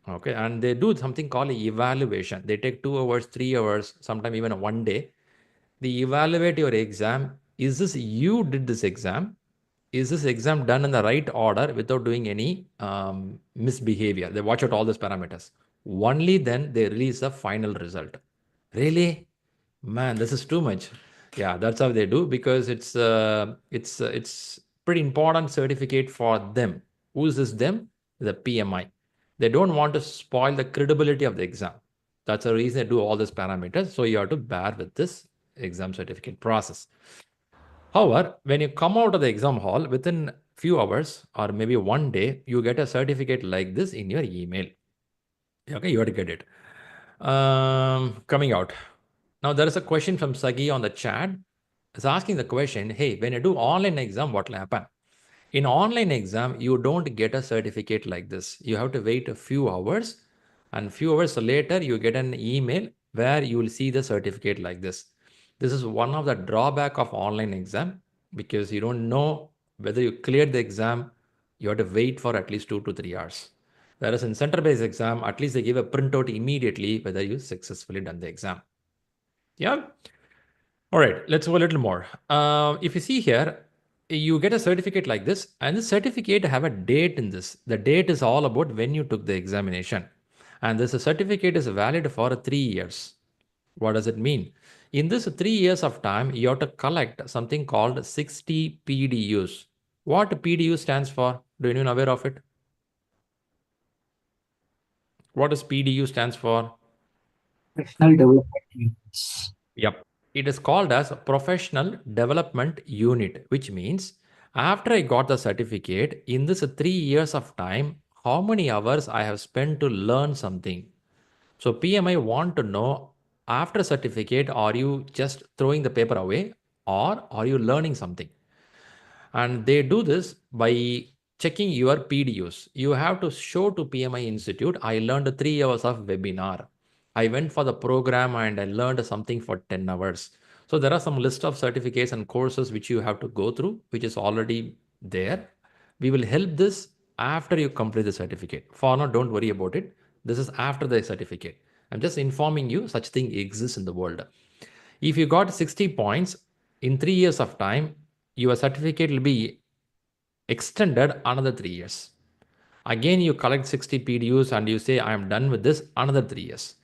okay? And they do something called evaluation. They take 2 hours, 3 hours, sometimes even 1 day. They evaluate your exam. Is this you did this exam? Is this exam done in the right order without doing any misbehavior? They watch out all these parameters. Only then they release the final result. Really? Man, this is too much. Yeah, that's how they do because it's pretty important certificate for them. Who is this them? The PMI. They don't want to spoil the credibility of the exam. That's the reason they do all these parameters. So you have to bear with this exam certificate process. However, when you come out of the exam hall within few hours or maybe 1 day, you get a certificate like this in your email. Okay, you have to get it. Coming out. Now there is a question from Sagi on the chat. It's asking the question, hey, when you do online exam, what will happen? In online exam, you don't get a certificate like this. You have to wait a few hours and few hours later, you get an email where you will see the certificate like this. This is one of the drawback of online exam because you don't know whether you cleared the exam. You have to wait for at least 2 to 3 hours. Whereas in center-based exam, at least they give a printout immediately whether you successfully done the exam. Yeah. All right, let's go a little more. If you see here, you get a certificate like this, and this certificate have a date in this. The date is all about when you took the examination. And this certificate is valid for 3 years. What does it mean? In this 3 years of time, you have to collect something called 60 PDUs. What PDU stands for? Do anyone aware of it? What does PDU stands for? Professional development units. Yep. It is called as a professional development unit, which means after I got the certificate, in this 3 years of time, how many hours I have spent to learn something. So PMI want to know after certificate, are you just throwing the paper away or are you learning something? And they do this by checking your PDUs. You have to show to PMI Institute, I learned 3 hours of webinar. I went for the program and I learned something for 10 hours. So there are some list of certificates and courses which you have to go through, which is already there. We will help this after you complete the certificate. For now, don't worry about it. This is after the certificate. I'm just informing you such thing exists in the world. If you got 60 points in 3 years of time, your certificate will be extended another 3 years. Again, you collect 60 PDUs and you say, I am done with this another 3 years.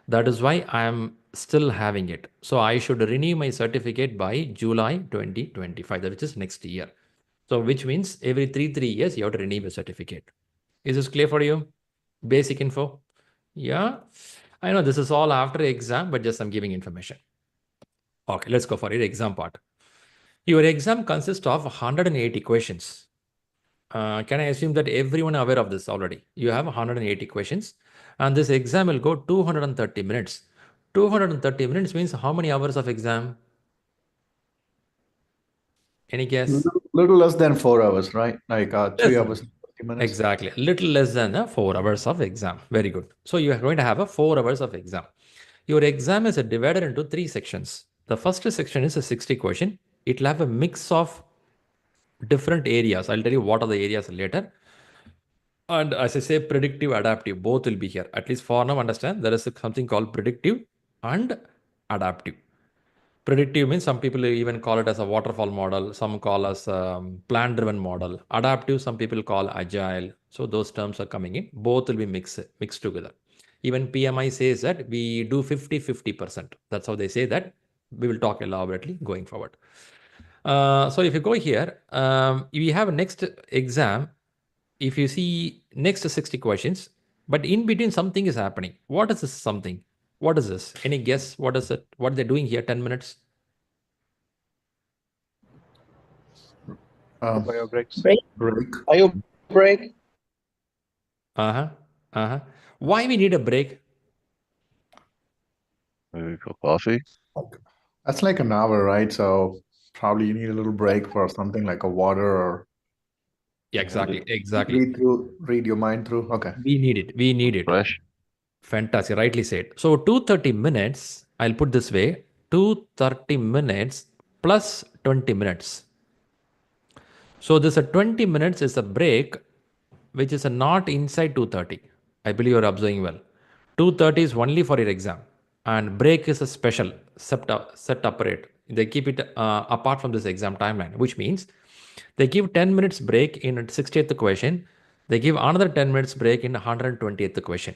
That is why I am still having it. So I should renew my certificate by July 2025, which is next year. So which means every 3 years, you have to renew your certificate. Is this clear for you? Basic info? Yeah. I know this is all after exam, but just I'm giving information. Okay, let's go for it. Exam part. Your exam consists of 180 questions. Can I assume that everyone aware of this already? You have 180 questions and this exam will go 230 minutes. 230 minutes means how many hours of exam? Any guess? Little less than 4 hours, right? Like 3 Less hours than. and 50 minutes. Exactly. Little less than 4 hours of exam. Very good. So you are going to have a 4 hours of exam. Your exam is divided into 3 sections. The first section is a 60 question. It will have a mix of different areas. I'll tell you what are the areas later. And as I say, predictive, adaptive, both will be here. At least for now, understand there is something called predictive and adaptive. Predictive means some people even call it as a waterfall model. Some call us plan-driven model. Adaptive, some people call agile. So those terms are coming in. Both will be mixed together. Even PMI says that we do 50-50%. That's how they say that. We will talk elaborately going forward. So if you go here, we have a next exam. If you see next 60 questions, but in between something is happening. What is this something? What is this? Any guess? What is it? What they're doing here? 10 minutes. Bio breaks. Break. Bio break. Why we need a break? Maybe for coffee. That's like an hour, right? So probably you need a little break for something like a water or Yeah, exactly. read your mind through. Okay. We need it. We need it. Fresh. Fantastic. Rightly said. So 230 minutes, I'll put this way, 230 minutes plus 20 minutes. So this 20 minutes is a break, which is not inside 230. I believe you're observing well. 230 is only for your exam and break is a special set separate. They keep it apart from this exam timeline, which means they give 10 minutes break in 60th question. They give another 10 minutes break in 120th question.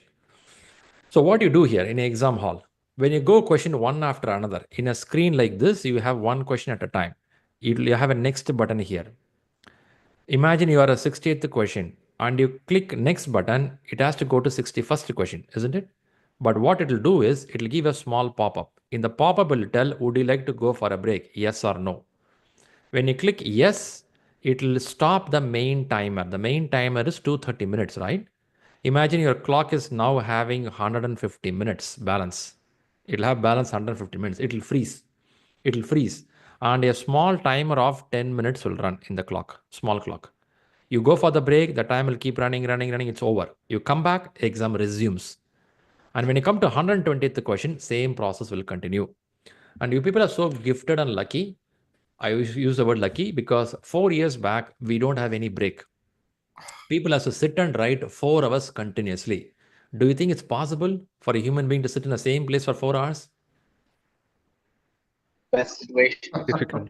So what you do here in an exam hall, when you go question one after another, in a screen like this, you have one question at a time. You have a next button here. Imagine you are a 60th question and you click next button, it has to go to 61st question, isn't it? But what it will do is it will give a small pop-up. In the pop-up will tell, would you like to go for a break? Yes or no. When you click yes, it will stop the main timer. The main timer is 230 minutes, right? Imagine your clock is now having 150 minutes balance. It'll have balance 150 minutes. It'll freeze. It'll freeze. And a small timer of 10 minutes will run in the clock, small clock. You go for the break, the time will keep running, it's over. You come back, exam resumes. And when you come to 120th question, same process will continue. And you people are so gifted and lucky. I use the word lucky because 4 years back, we don't have any break. People have to sit and write 4 hours continuously. Do you think it's possible for a human being to sit in the same place for 4 hours? Best situation. Difficult.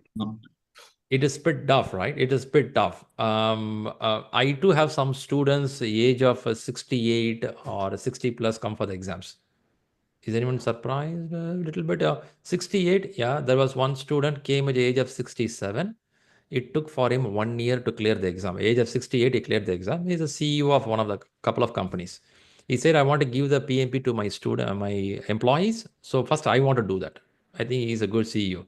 It is bit tough, right? It is bit tough. I too have some students age of 68 or 60 plus come for the exams. Is anyone surprised a little bit? 68, yeah, there was one student came at the age of 67. It took for him 1 year to clear the exam. Age of 68, he cleared the exam. He's a CEO of one of the couple of companies. He said, I want to give the PMP to my my employees. So first I want to do that. I think he's a good CEO.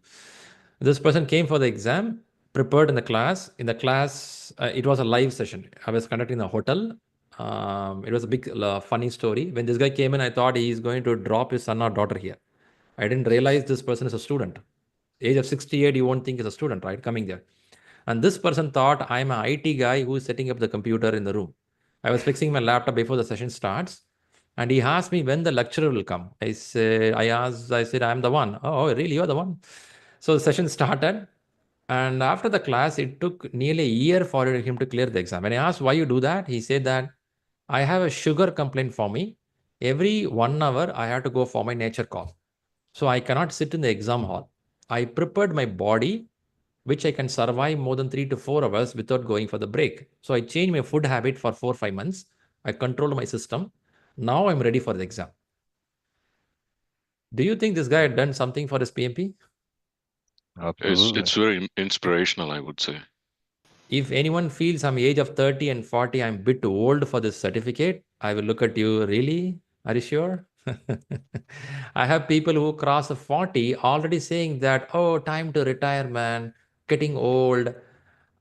This person came for the exam, prepared in the class. In the class, it was a live session. I was conducting in a hotel. It was a big funny story. When this guy came in, I thought he's going to drop his son or daughter here. I didn't realize this person is a student. Age of 68, you won't think is a student, right? Coming there. And this person thought I'm an IT guy who's setting up the computer in the room. I was fixing my laptop before the session starts. And he asked me when the lecturer will come. I said, I'm the one. Oh, really? You're the one? So the session started. And after the class, it took nearly a year for him to clear the exam. When I asked why you do that, he said that I have a sugar complaint for me. Every 1 hour, I have to go for my nature call. So I cannot sit in the exam hall. I prepared my body, which I can survive more than 3 to 4 hours without going for the break. So I changed my food habit for 4-5 months. I controlled my system. Now I'm ready for the exam. Do you think this guy had done something for his PMP? It's very inspirational, I would say. If anyone feels I'm age of 30 and 40, I'm a bit too old for this certificate, I will look at you, really? Are you sure? I have people who cross 40 already saying that, oh, time to retire, man. getting old.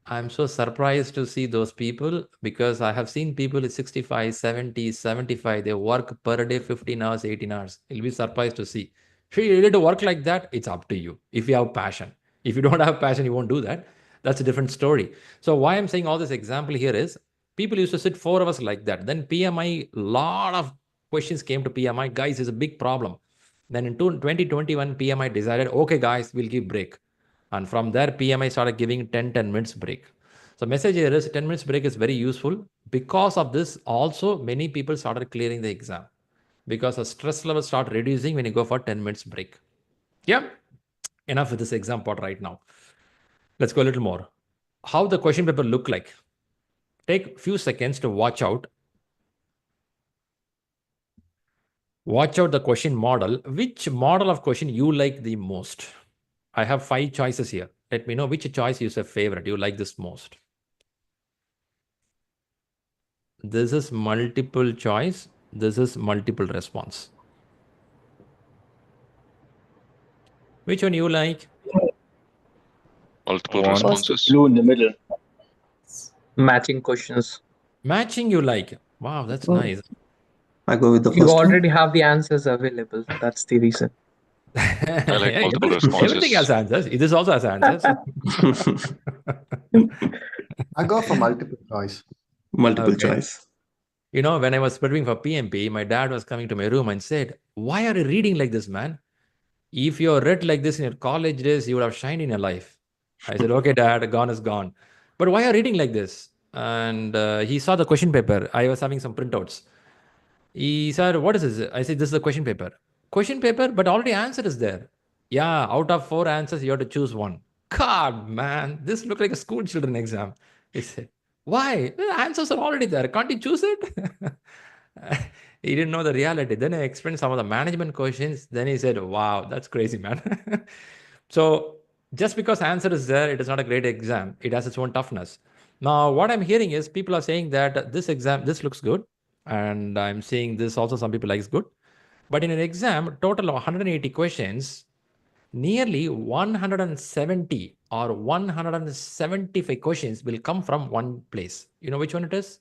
I'm so surprised to see those people because I have seen people at 65, 70, 75. They work per day 15 hours, 18 hours. You'll be surprised to see. If you need to work like that, it's up to you. If you have passion. If you don't have passion, you won't do that. That's a different story. So why I'm saying all this example here is people used to sit 4 hours like that. Then PMI, lot of questions came to PMI. Guys, it's a big problem. Then in 2021, PMI decided, okay, guys, we'll give break. And from there, PMI started giving 10 minutes break. So message here is 10 minutes break is very useful. Because of this, also many people started clearing the exam because the stress level start reducing when you go for 10 minutes break. Yeah, enough with this exam part right now. Let's go a little more. How the question paper look like? Take a few seconds to watch out. Watch out the question model. Which model of question you like the most? I have 5 choices here. Let me know which choice is your favorite. You like this most. This is multiple choice. This is multiple response. Which one you like? Multiple responses. Blue in the middle. Matching questions. Matching you like. Wow, that's nice. I go with the You first one. already have the answers available. That's the reason. I like Yeah, multiple responses. everything has answers. This also has answers. I go for multiple choice. Multiple Okay. choice. You know, when I was preparing for PMP, my dad was coming to my room and said, "Why are you reading like this, man? If you read like this in your college days, you would have shined in your life." I said, "Okay, Dad, gone is gone. But why are you reading like this?" And he saw the question paper. I was having some printouts. He said, "What is this?" I said, "This is the question paper." Question paper, but already answer is there. Yeah, out of 4 answers, you have to choose one. God, man, this looked like a school children exam. He said, "Why? The answers are already there. Can't you choose it?" He didn't know the reality. Then I explained some of the management questions. Then he said, "Wow, that's crazy, man." So just because answer is there, it is not a great exam. It has its own toughness. Now, what I'm hearing is people are saying that this exam, this looks good. And I'm seeing this also some people likes good. But in an exam, total of 180 questions, nearly 170 or 175 questions will come from one place. You know which one it is?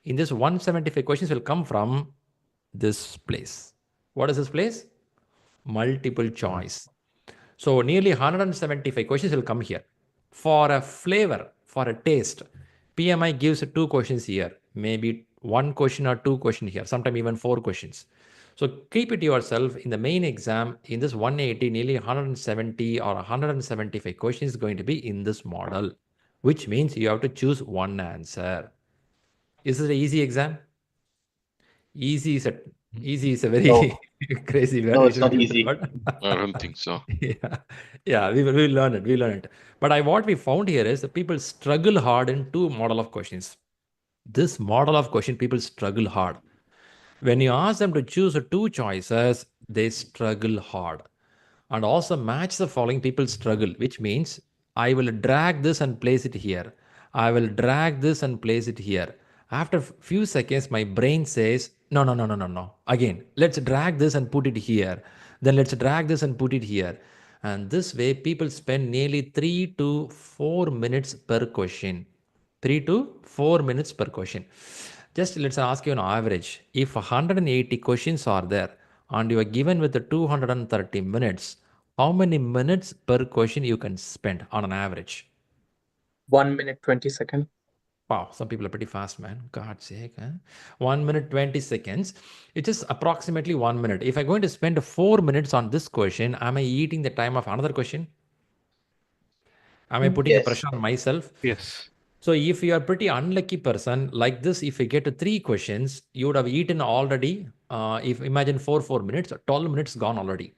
In this 175 questions will come from this place. What is this place? Multiple choice. So nearly 175 questions will come here. For a flavor, for a taste, PMI gives 2 questions here, maybe 1 question or 2 questions here, sometimes even 4 questions. So keep it yourself in the main exam, in this 180, nearly 170 or 175 questions is going to be in this model, which means you have to choose one answer. Is it an easy exam? Easy is a very No. crazy word. No, We it's shouldn't not use that easy. word. I don't think so. Yeah, we will learn it. We learn it. But what we found here is that people struggle hard in 2 model of questions. This model of question, people struggle hard. When you ask them to choose 2 choices, they struggle hard. And also match the following, people struggle, which means I will drag this and place it here. I will drag this and place it here. After few seconds, my brain says, no, no, no, no, no, no. Again, let's drag this and put it here. Then let's drag this and put it here. And this way, people spend nearly 3 to 4 minutes per question. 3 to 4 minutes per question. Just let's ask you on average, if 180 questions are there and you are given with the 230 minutes, how many minutes per question you can spend on an average? 1 minute, 20 seconds. Wow, some people are pretty fast, man. God's sake. 1 minute, 20 seconds. It is approximately 1 minute. If I'm going to spend 4 minutes on this question, am I eating the time of another question? Am I putting a pressure on myself? Yes. So if you are pretty unlucky person like this, if you get 3 questions, you would have eaten already. If imagine 4 minutes, 12 minutes gone already.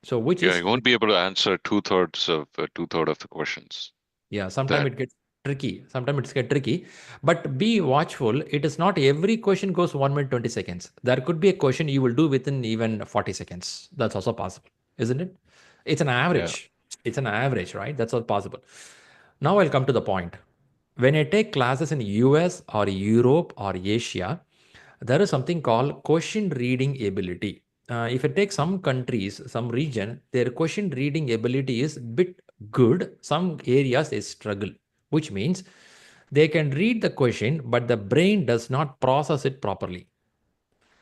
So which is you won't be able to answer two-thirds of the questions. Yeah, sometimes it gets tricky. Sometimes it's get tricky. But be watchful. It is not every question goes 1 minute 20 seconds. There could be a question you will do within even 40 seconds. That's also possible, isn't it? It's an average. It's an average, right? That's all possible. Now I'll come to the point. When I take classes in US or Europe or Asia, there is something called question reading ability. If I take some countries, some region, their question reading ability is bit good. Some areas they struggle, which means they can read the question, but the brain does not process it properly.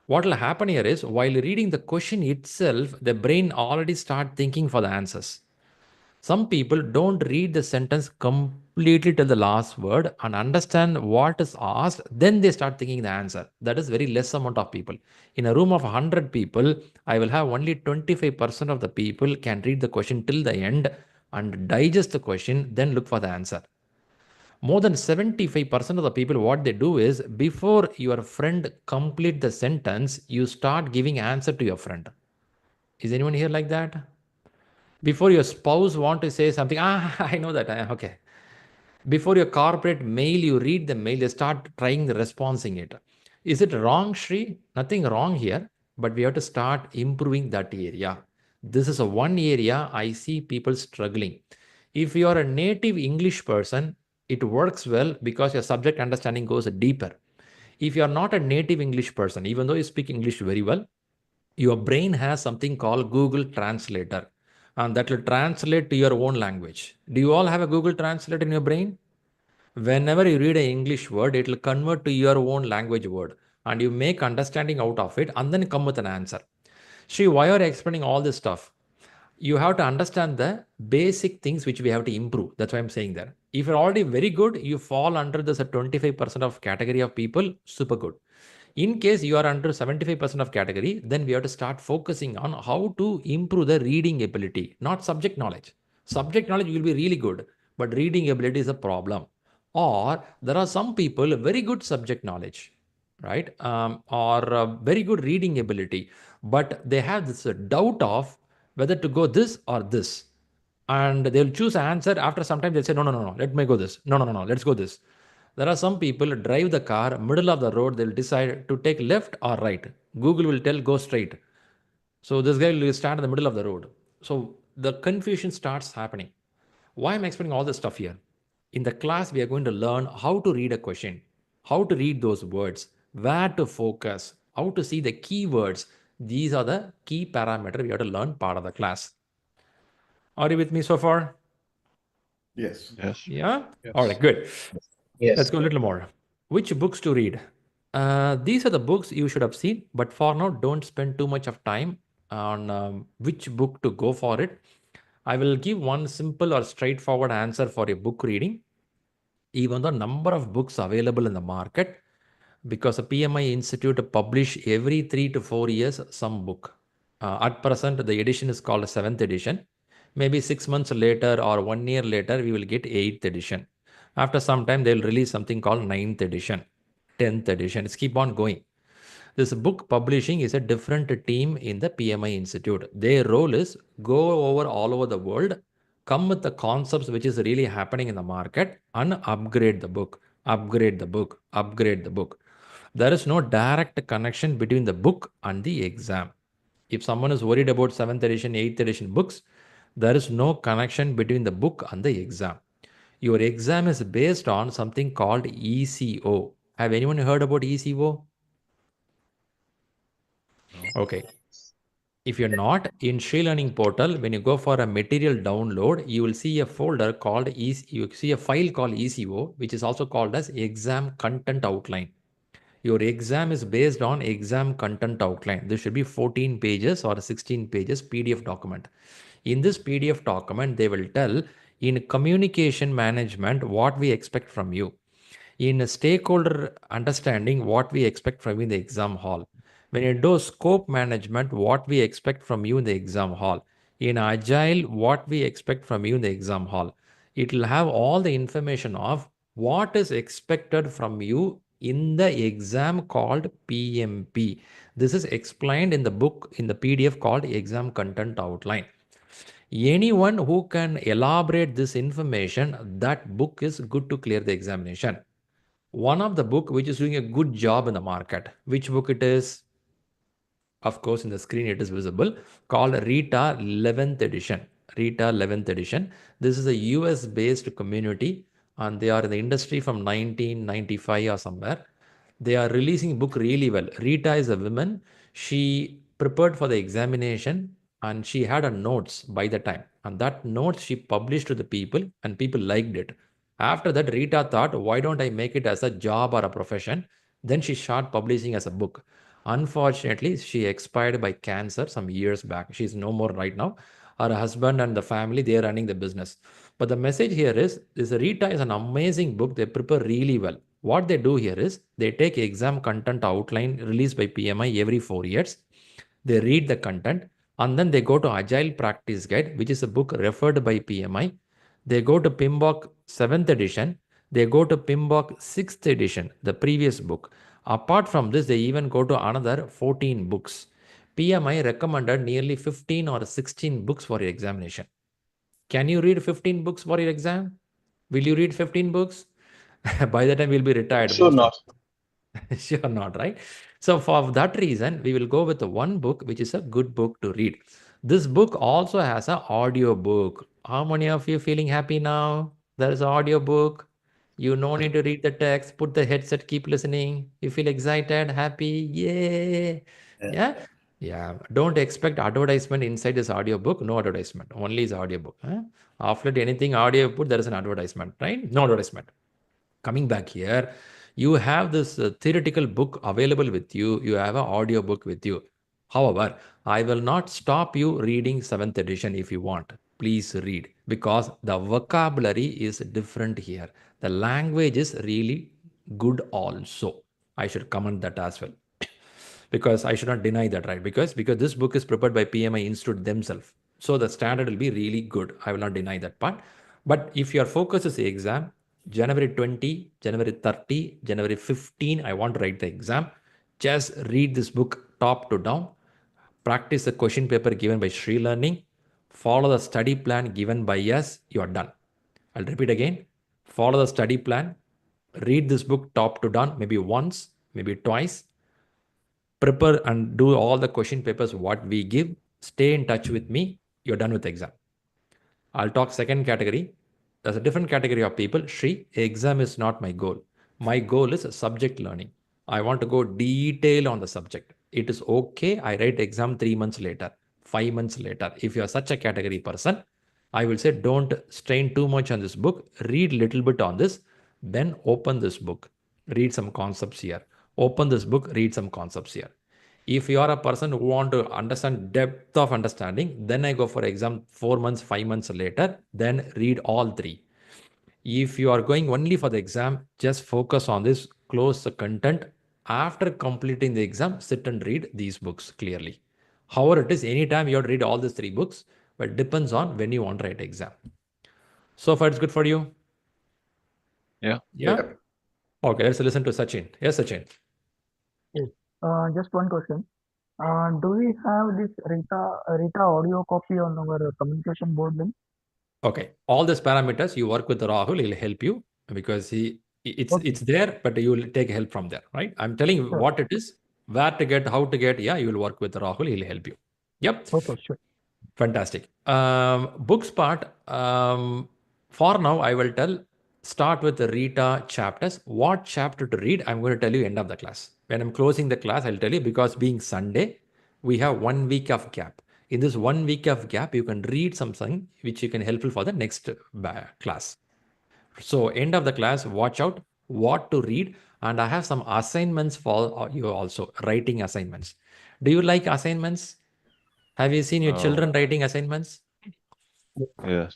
What will happen here is while reading the question itself, the brain already start thinking for the answers. Some people don't read the sentence completely till the last word and understand what is asked, then they start thinking the answer. That is very less amount of people. In a room of 100 people, I will have only 25% of the people can read the question till the end and digest the question, then look for the answer. More than 75% of the people, what they do is before your friend complete the sentence, you start giving answer to your friend. Is anyone here like that? Before your spouse want to say something, I know that, okay. Before your corporate mail, you read the mail, you start trying the responding it. Is it wrong, Shri? Nothing wrong here, but we have to start improving that area. This is a one area I see people struggling. If you are a native English person, it works well because your subject understanding goes deeper. If you are not a native English person, even though you speak English very well, your brain has something called Google Translator, and that will translate to your own language. Do you all have a Google Translator in your brain? Whenever you read an English word, it will convert to your own language word, and you make understanding out of it and then come with an answer. Shri, why are you explaining all this stuff? You have to understand the basic things which we have to improve. That's why I'm saying that. If you're already very good, you fall under this 25% of category of people, super good. In case you are under 75% of category, then we have to start focusing on how to improve the reading ability, not subject knowledge. Subject knowledge will be really good, but reading ability is a problem. Or there are some people very good subject knowledge, right? Or very good reading ability, but they have this doubt of whether to go this or this. And they'll choose an answer. After some time, they'll say, no, let me go this. No, let's go this. There are some people drive the car, middle of the road, they'll decide to take left or right. Google will tell, go straight. So this guy will stand in the middle of the road. So the confusion starts happening. Why am I explaining all this stuff here? In the class, we are going to learn how to read a question, how to read those words, where to focus, how to see the keywords. These are the key parameters we have to learn part of the class. Are you with me so far? Yes. Yes. Yeah? Yes. All right, good. Yes. Let's go a little more. Which books to read? These are the books you should have seen, but for now, don't spend too much of time on which book to go for it. I will give one simple or straightforward answer for a book reading. Even the number of books available in the market, because the PMI Institute publish every 3 to 4 years some book. At present, the edition is called 7th edition. Maybe 6 months later or 1 year later, we will get 8th edition. After some time, they will release something called 9th edition, 10th edition. It's keep on going. This book publishing is a different team in the PMI Institute. Their role is go over all over the world, come with the concepts which is really happening in the market and upgrade the book, upgrade the book, upgrade the book. There is no direct connection between the book and the exam. If someone is worried about 7th edition, 8th edition books, there is no connection between the book and the exam. Your exam is based on something called ECO. Have anyone heard about ECO? Okay. If you're not in ShriLearning portal, when you go for a material download, you will see a folder called you see a file called ECO, which is also called as exam content outline. Your exam is based on exam content outline. This should be 14 pages or 16 pages PDF document. In this PDF document, they will tell in communication management what we expect from you. In stakeholder understanding, what we expect from you in the exam hall. When you do scope management, what we expect from you in the exam hall. In Agile, what we expect from you in the exam hall. It will have all the information of what is expected from you in the exam called PMP. This is explained in the book, in the PDF called Exam Content Outline. Anyone who can elaborate this information, that book is good to clear the examination. One of the book which is doing a good job in the market, which book it is? Of course, in the screen it is visible, called Rita 11th edition. Rita 11th edition. This is a US based community and they are in the industry from 1995 or somewhere. They are releasing book really well. Rita is a woman. She prepared for the examination and she had a notes by the time, and that notes she published to the people, and people liked it. After that, Rita thought, why don't I make it as a job or a profession? Then she started publishing as a book. Unfortunately, she expired by cancer some years back. She's no more right now. Her husband and the family, they are running the business. But the message here is this: Rita is an amazing book. They prepare really well. What they do here is they take exam content outline released by PMI every 4 years. They read the content, and then they go to Agile Practice Guide, which is a book referred by PMI. They go to PMBOK 7th edition. They go to PMBOK 6th edition, the previous book. Apart from this, they even go to another 14 books. PMI recommended nearly 15 or 16 books for your examination. Can you read 15 books for your exam? Will you read 15 books? By the time we'll be retired. Sure not. Sure not, right? So for that reason, we will go with the one book, which is a good book to read. This book also has an audio book. How many of you feeling happy now? There is an audio book. You no need to read the text. Put the headset, keep listening. You feel excited, happy, yay. Yeah. Yeah. Don't expect advertisement inside this audio book. No advertisement. Only is audio book. Huh? After anything audio put, there is an advertisement, right? No advertisement. Coming back here, you have this theoretical book available with you. You have an audio book with you. However, I will not stop you reading 7th edition if you want. Please read, because the vocabulary is different here. The language is really good also. I should comment that as well. Because I should not deny that, right? Because this book is prepared by PMI Institute themselves. So the standard will be really good. I will not deny that part. But if your focus is the exam, January 20, January 30, January 15, I want to write the exam. Just read this book top to down. Practice the question paper given by ShriLearning. Follow the study plan given by us. You are done. I'll repeat again. Follow the study plan. Read this book top to down, maybe once, maybe twice. Prepare and do all the question papers what we give. Stay in touch with me. You're done with the exam. I'll talk second category. There's a different category of people. Shri, exam is not my goal. My goal is subject learning. I want to go detail on the subject. It is okay. I write exam 3 months later, 5 months later. If you are such a category person, I will say don't strain too much on this book. Read little bit on this. Then open this book. Read some concepts here. Open this book. Read some concepts here. If you are a person who want to understand depth of understanding, then I go for exam 4 months, 5 months later, then read all three. If you are going only for the exam, just focus on this, close the content. After completing the exam, sit and read these books clearly. However, it is anytime you have to read all these 3 books, but it depends on when you want to write exam. So far, it's good for you? Yeah. Yeah? Okay, let's listen to Sachin. Yes, Sachin. Yes. Just one question. Do we have this Rita audio copy on our communication board link? Okay, all these parameters you work with Rahul, he'll help you because it's there, but you will take help from there, right? I'm telling you what it is, where to get, how to get. Yeah, you will work with Rahul, he'll help you. Yep. Okay, sure. Fantastic. Books part. For now, I will start with the Rita chapters. What chapter to read? I'm going to tell you end of the class. When I'm closing the class, I'll tell you, because being Sunday, we have 1 week of gap. In this 1 week of gap, you can read something which you can helpful for the next class. So end of the class, watch out what to read. And I have some assignments for you also, writing assignments. Do you like assignments? Have you seen your children writing assignments? Yes.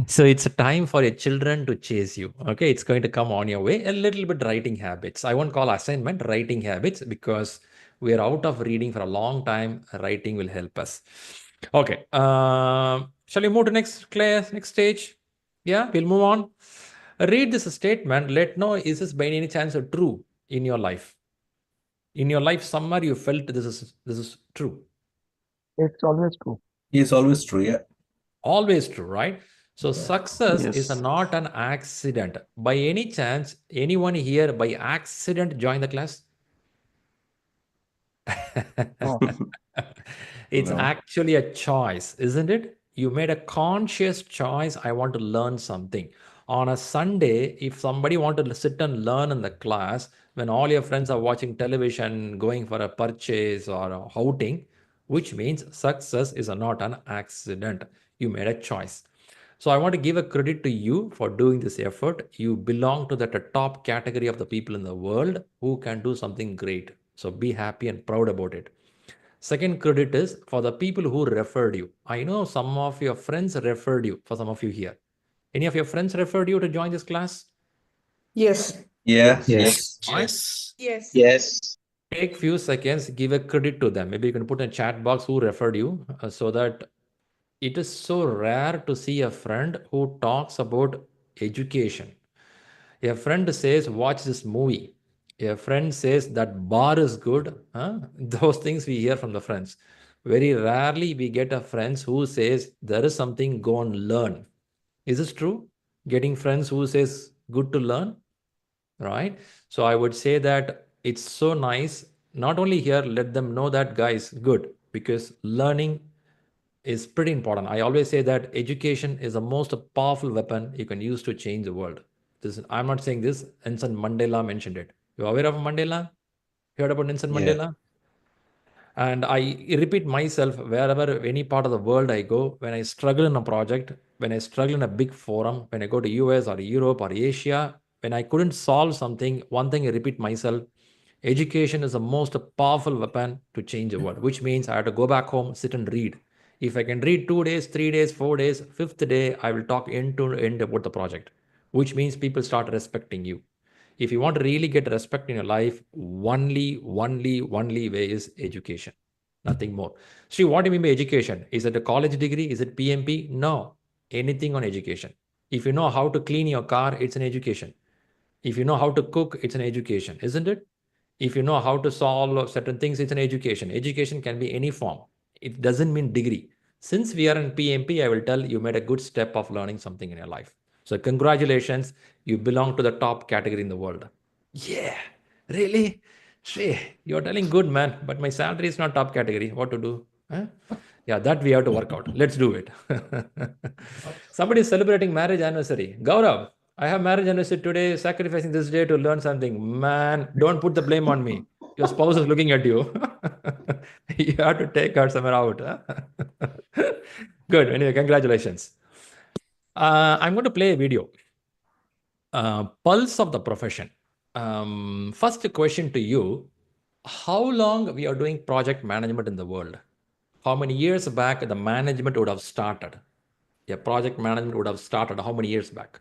So it's a time for your children to chase you. Okay, it's going to come on your way. A little bit writing habits. I won't call assignment writing habits, because we are out of reading for a long time. Writing will help us. Okay. Shall we move to next class, next stage? Yeah, we'll move on. Read this statement. Let know, is this by any chance true in your life? In your life, somewhere you felt this is true. It's always true. It's always true, yeah. Always true, right? So success is not an accident. By any chance, anyone here by accident join the class? It's actually a choice, isn't it? You made a conscious choice. I want to learn something. On a Sunday, if somebody wanted to sit and learn in the class, when all your friends are watching television, going for a purchase or a outing, which means success is not an accident. You made a choice. So I want to give a credit to you for doing this effort. You belong to that top category of the people in the world who can do something great. So be happy and proud about it. Second credit is for the people who referred you. I know some of your friends referred you, for some of you here. Any of your friends referred you to join this class? Yes. Yeah. Yes. Yes. Yes. Yes. Take few seconds, give a credit to them. Maybe you can put in a chat box who referred you so that it is so rare to see a friend who talks about education. A friend says, watch this movie. A friend says that bar is good. Huh? Those things we hear from the friends. Very rarely we get a friends who says there is something, go and learn. Is this true? Getting friends who says good to learn, right? So I would say that it's so nice. Not only here, let them know that guys, good, because learning is pretty important. I always say that education is the most powerful weapon you can use to change the world. I'm not saying this. Nelson Mandela mentioned it. You aware of Mandela? Heard about Nelson Mandela? And I repeat myself wherever, any part of the world I go, when I struggle in a project, when I struggle in a big forum, when I go to US or Europe or Asia, when I couldn't solve something, one thing I repeat myself, education is the most powerful weapon to change the world, which means I have to go back home, sit and read. If I can read 2 days, 3 days, 4 days, fifth day, I will talk end to end about the project, which means people start respecting you. If you want to really get respect in your life, only way is education, nothing more. See, what do you mean by education? Is it a college degree? Is it PMP? No, anything on education. If you know how to clean your car, it's an education. If you know how to cook, it's an education, isn't it? If you know how to solve certain things, it's an education. Education can be any form. It doesn't mean degree. Since we are in PMP, I will tell you made a good step of learning something in your life. So congratulations, you belong to the top category in the world. Yeah, really? Shri, you're telling good, man, but my salary is not top category. What to do? Huh? Yeah, that we have to work out. Let's do it. Somebody is celebrating marriage anniversary. Gaurav, I have marriage anniversary today, sacrificing this day to learn something. Man, don't put the blame on me. Your spouse is looking at you. You have to take her somewhere out. Huh? Good. Anyway, congratulations. I'm going to play a video. Pulse of the profession. First question to you. How long we are doing project management in the world? How many years back the management would have started? Yeah, project management would have started how many years back?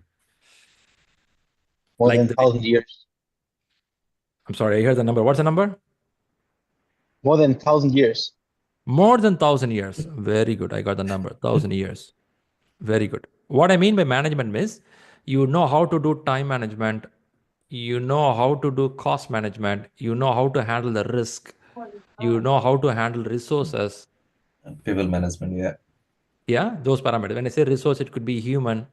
More Like than the, 1,000 years. I'm sorry, I heard the number. What's the number? More than 1,000 years. More than 1,000 years. Very good. I got the number. 1,000 years. Very good. What I mean by management is you know how to do time management. You know how to do cost management. You know how to handle the risk. You know how to handle resources. People management, yeah. Yeah, those parameters. When I say resource, it could be human,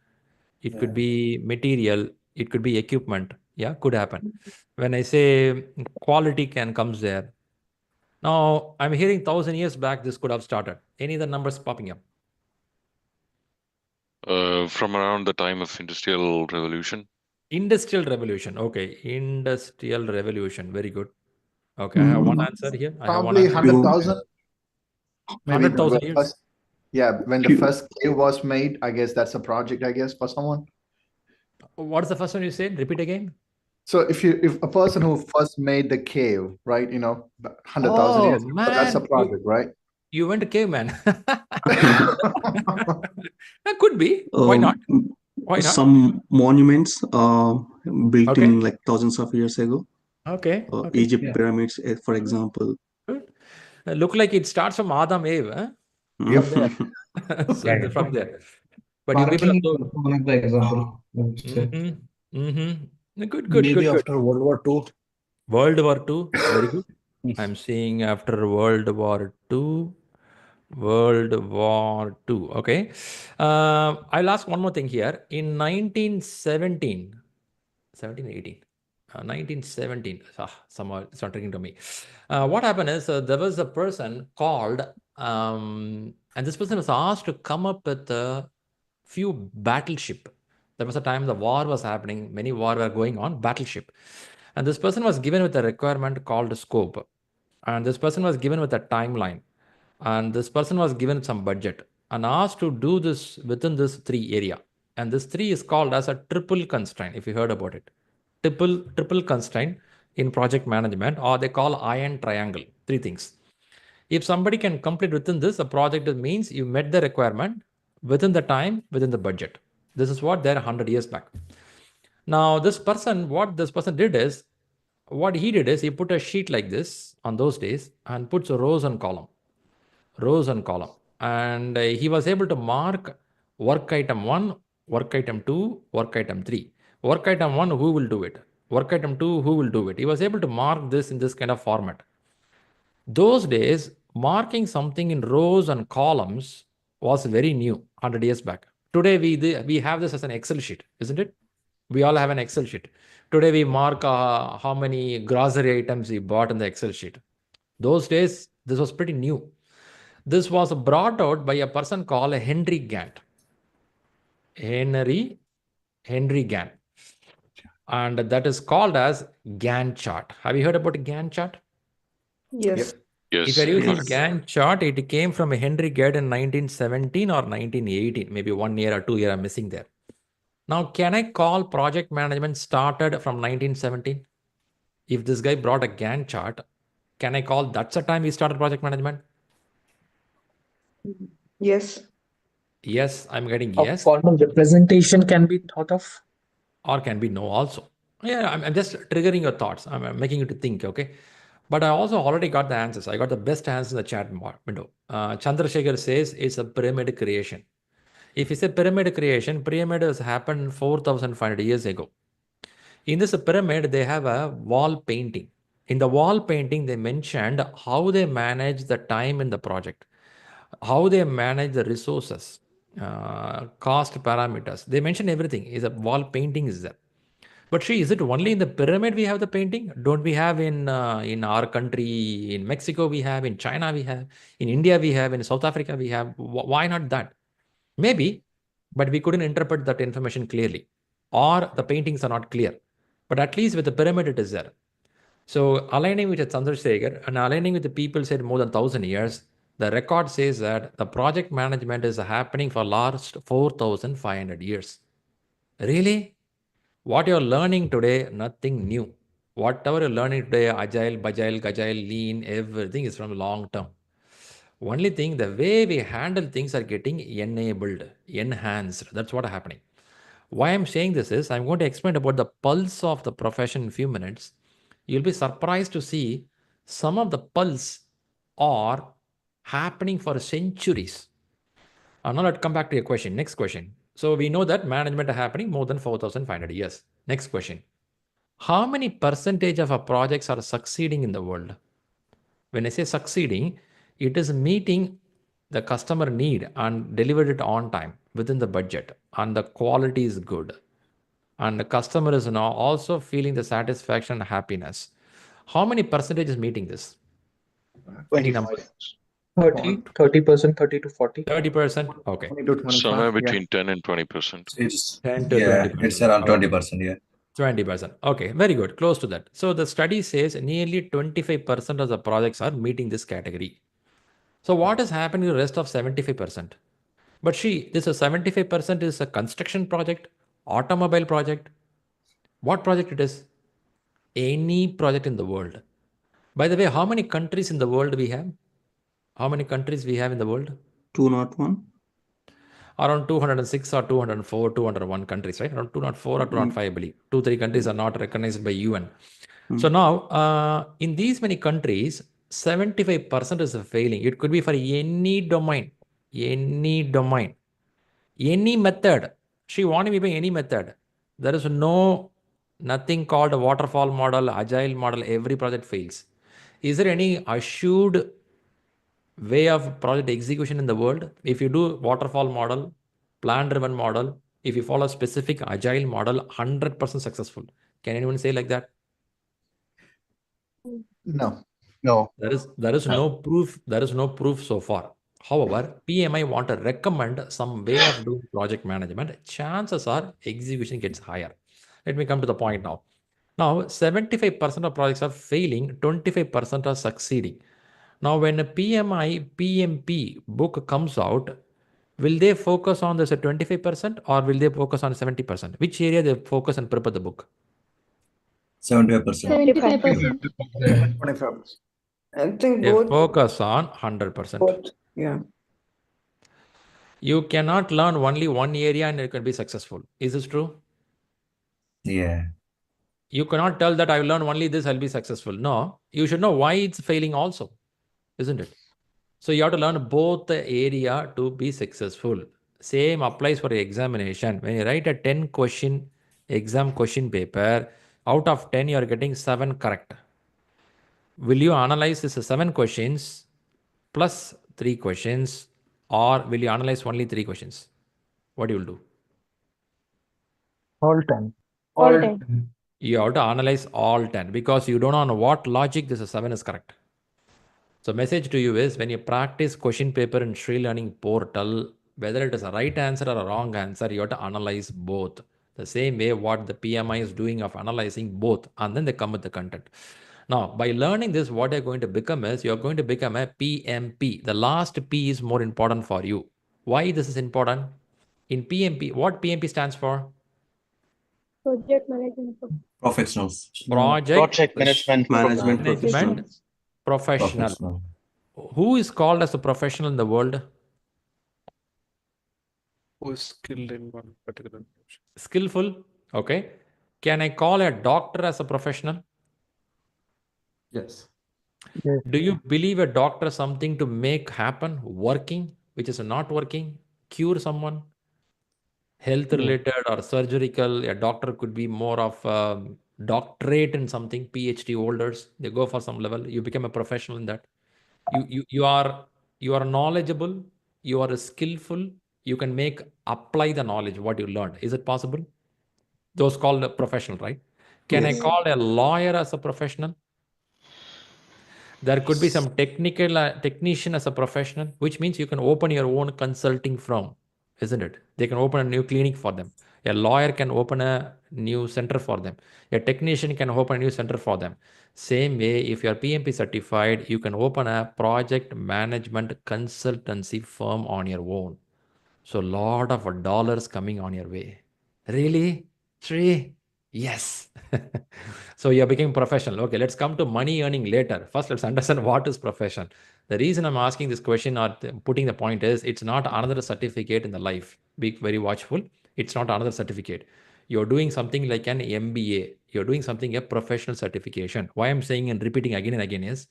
it could be material, it could be equipment. Yeah, could happen. When I say quality can comes there. Now I'm hearing 1,000 years back this could have started. Any other numbers popping up? From around the time of Industrial Revolution. Industrial Revolution. Okay, Industrial Revolution. Very good. Okay, I have one answer here. I have one Probably answer. 100,000. Maybe 100,000 the years. first, yeah, when the first cave was made, I guess that's a project, I guess, for someone. What's the first one you said? Repeat again. So if a person who first made the cave, right, 100,000 Oh years, so that's a man, project, right? you went to caveman. That could be. Why not? Why not? Some monuments built Okay. in like thousands of years ago. Okay. Okay. Egypt Yeah. pyramids, for example. Good. Look like it starts from Adam Eve, huh? Yep. From there. So from there. But you people Parking are is one of the example. Good. Maybe after World War II. World War II. Very good. I'm seeing after World War II. World War II. Okay. I'll ask one more thing here. In 1917, 1917. Somehow it's not ringing to me. What happened is there was a person called, and this person was asked to come up with a few battleship. There was a time the war was happening, many wars were going on, battleship. And this person was given with a requirement called scope. And this person was given with a timeline. And this person was given some budget and asked to do this within this 3 area. And this 3 is called as a triple constraint, if you heard about it. Triple constraint in project management, or they call iron triangle, 3 things. If somebody can complete within this, a project means you met the requirement within the time, within the budget. This is what they're 100 years back. Now, what this person did is, what he did is he put a sheet like this on those days and puts rows and column. And he was able to mark work item 1, work item 2, work item 3. Work item 1, who will do it? Work item 2, who will do it? He was able to mark this in this kind of format. Those days, marking something in rows and columns was very new 100 years back. Today, we have this as an Excel sheet, isn't it? We all have an Excel sheet. Today, we mark how many grocery items we bought in the Excel sheet. Those days, this was pretty new. This was brought out by a person called Henry Gantt. Henry Gantt. And that is called as Gantt chart. Have you heard about Gantt chart? Yes. Yes. If you're using Gantt chart, it came from Henry Gantt in 1917 or 1918, maybe 1 year or 2 year I'm missing there. Now, can I call project management started from 1917? If this guy brought a Gantt chart, can I call that's the time he started project management? Yes. Yes, I'm getting A yes. formal representation can be thought of. Or can be no also. Yeah, I'm just triggering your thoughts. I'm making you to think, okay? But I also already got the answers. I got the best answers in the chat window. Chandrasekhar says it's a pyramid creation. If it's a pyramid creation, pyramid has happened 4,500 years ago. In this pyramid, they have a wall painting. In the wall painting, they mentioned how they manage the time in the project, how they manage the resources, cost parameters. They mention everything. Is a wall painting is there. But Shri, is it only in the pyramid we have the painting? Don't we have in our country, in Mexico we have, in China we have, in India we have, in South Africa we have? Why not that? Maybe, but we couldn't interpret that information clearly, or the paintings are not clear. But at least with the pyramid it is there. So aligning with Chandrasekhar and aligning with the people said more than 1,000 years, the record says that the project management is happening for last 4,500 years. Really? What you're learning today, nothing new. Whatever you're learning today, Agile, Bagile, Gagile, Lean, everything is from long term. Only thing, the way we handle things are getting enabled, enhanced. That's what is happening. Why I'm saying this is, I'm going to explain about the pulse of the profession in a few minutes. You'll be surprised to see some of the pulse are happening for centuries. Now let's come back to your question. Next question. So we know that management is happening more than 4,500 years. Next question. How many percentage of our projects are succeeding in the world? When I say succeeding, it is meeting the customer need and delivered it on time within the budget, and the quality is good. And the customer is now also feeling the satisfaction and happiness. How many percentage is meeting this? Any number? 30%, 30 to 40. 30%? Okay. 20 to 25, Somewhere yeah. between 10 and 20%. It's 10 to yeah, 20%. it's around Okay. 20%. Yeah. 20%. Okay, very good. Close to that. So the study says nearly 25% of the projects are meeting this category. So what is happening to the rest of 75%? But this is 75% is a construction project, automobile project. What project it is? Any project in the world. By the way, how many countries in the world we have? How many countries we have in the world? 201. Around 206 or 204, 201 countries, right? Around 204 or 205, I believe. 2-3 countries are not recognized by UN. So now, in these many countries, 75% is failing. It could be for any domain, any method. She wanted me by any method. There is nothing called a waterfall model, agile model. Every project fails. Is there any assured way of project execution in the world? If you do waterfall model, plan driven model, if you follow specific agile model, 100% successful. Can anyone say like that? No. There is no proof. There is no proof so far. However, PMI want to recommend some way of doing project management. Chances are execution gets higher. Let me come to the point now. Now, 75% of projects are failing, 25% are succeeding. Now, when a PMI, PMP book comes out, will they focus on this at 25% or will they focus on 70%? Which area they focus and prepare the book? 75%. 75%. 25%. I think They both. focus on 100%. Both. Yeah. You cannot learn only one area and you can be successful. Is this true? Yeah. You cannot tell that I will learn only this, I'll be successful. No, you should know why it's failing also, isn't it? So you have to learn both the area to be successful. Same applies for examination. When you write a 10 question exam question paper, out of 10 you are getting 7 correct. Will you analyze this 7 questions plus 3 questions, or will you analyze only 3 questions? What you will do? All 10. All 10. You have to analyze all 10 because you don't know on what logic this 7 is correct. So message to you is when you practice question paper in ShriLearning portal, whether it is a right answer or a wrong answer, you have to analyze both. The same way what the PMI is doing of analyzing both, and then they come with the content. Now, by learning this, what you're going to become is you're going to become a PMP. The last P is more important for you. Why this is important? In PMP, what PMP stands for? Project management. Professionals. Project management professional. Who is called as a professional in the world? Who is skilled in one particular profession? Skillful. Okay. Can I call a doctor as a professional? Yes. Yes. Do you believe a doctor something to make happen, working, which is not working, cure someone? Health related or surgical, a doctor could be more of doctorate in something, PhD holders, they go for some level, you become a professional in that. You are knowledgeable, you are skillful, you can apply the knowledge, what you learned. Is it possible? Those called a professional, right? Can I call a lawyer as a professional? There could be some technician as a professional, which means you can open your own consulting firm, isn't it? They can open a new clinic for them. A lawyer can open a new center for them. A technician can open a new center for them. Same way, if you are PMP certified, you can open a project management consultancy firm on your own. So a lot of dollars coming on your way. Really? Shri? Yes. So you're becoming professional. Okay, let's come to money earning later. First, let's understand what is profession. The reason I'm asking this question or putting the point is it's not another certificate in the life. Be very watchful. It's not another certificate. You're doing something like an MBA. You're doing something a professional certification. Why I'm saying and repeating again and again is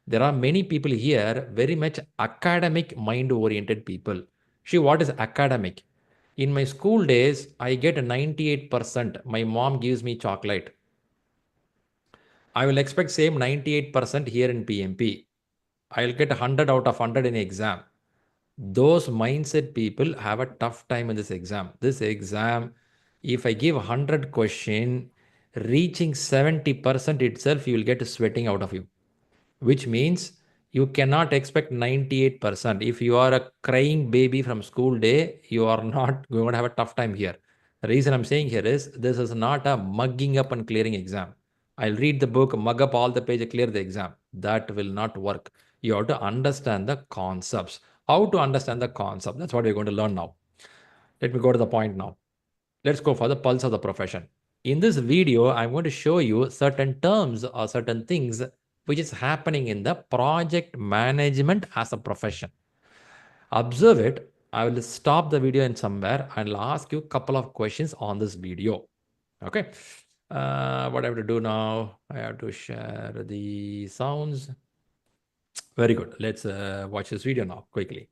there are many people here very much academic mind oriented people. See, what is academic? In my school days, I get 98%. My mom gives me chocolate. I will expect same 98% here in PMP. I'll get 100 out of 100 in exam. Those mindset people have a tough time in this exam. This exam, if I give 100 question, reaching 70% itself, you will get sweating out of you, which means you cannot expect 98%. If you are a crying baby from school day, you are not going to have a tough time here. The reason I'm saying here is this is not a mugging up and clearing exam. I'll read the book, mug up all the page, clear the exam. That will not work. You have to understand the concepts. How to understand the concept? That's what we're going to learn now. Let me go to the point now. Let's go for the pulse of the profession. In this video, I'm going to show you certain terms or certain things which is happening in the project management as a profession. Observe it. I will stop the video in somewhere and I'll ask you a couple of questions on this video. Okay. What I have to do now, I have to share the sounds. Very good. Let's watch this video now quickly.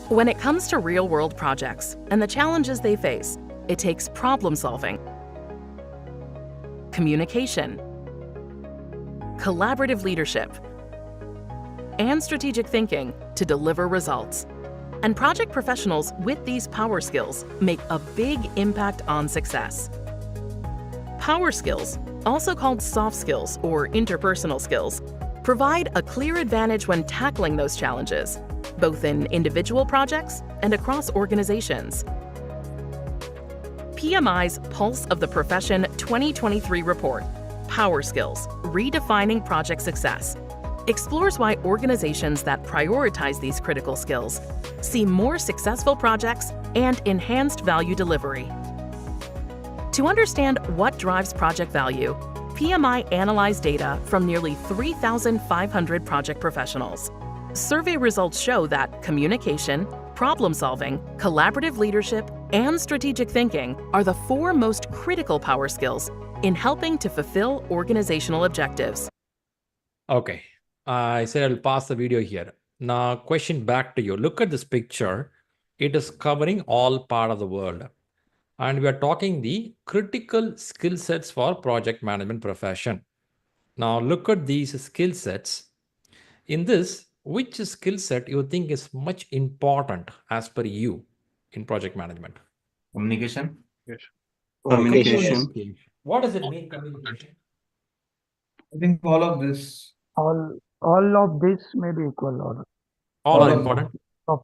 When it comes to real-world projects and the challenges they face, it takes problem solving, communication, collaborative leadership, and strategic thinking to deliver results. And project professionals with these power skills make a big impact on success. Power skills, also called soft skills or interpersonal skills, provide a clear advantage when tackling those challenges, both in individual projects and across organizations. PMI's Pulse of the Profession 2023 report, Power Skills, Redefining Project Success, explores why organizations that prioritize these critical skills see more successful projects and enhanced value delivery. To understand what drives project value, PMI analyzed data from nearly 3,500 project professionals. Survey results show that communication, problem solving, collaborative leadership, and strategic thinking are the 4 most critical power skills in helping to fulfill organizational objectives. Okay, I said I'll pause the video here. Now, question back to you. Look at this picture. It is covering all part of the world. And we are talking the critical skill sets for project management profession. Now, look at these skill sets. In this, which skill set you think is much important as per you in project management? Communication. Yes. Communication. What does it mean, communication? I think all of this. All of this may be equal or All are important.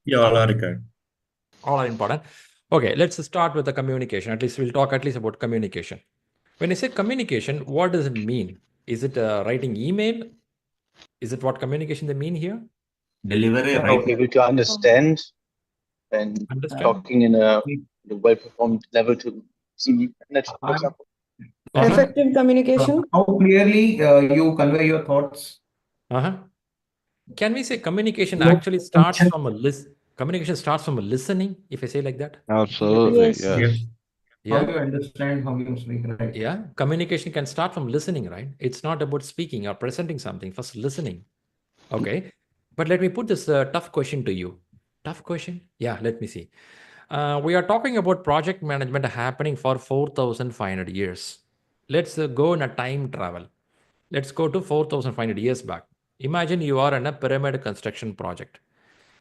Yeah, all are required. All are important. Okay, let's start with the communication. At least we'll talk at least about communication. When I say communication, what does it mean? Is it writing email? Is it what communication they mean here? Delivery, Are right? able to understand and talking in a well-performed level to see network, for example. Effective communication. How clearly you convey your thoughts. Can we say communication actually starts from a list? Communication starts from a listening, if I say like that. Absolutely, Yes. yes. Yeah. How you understand, how you speak, right? Yeah, communication can start from listening, right? It's not about speaking or presenting something, first listening. Okay, but let me put this tough question to you. Tough question? Yeah, let me see. We are talking about project management happening for 4,500 years. Let's go in a time travel. Let's go to 4,500 years back. Imagine you are in a pyramid construction project.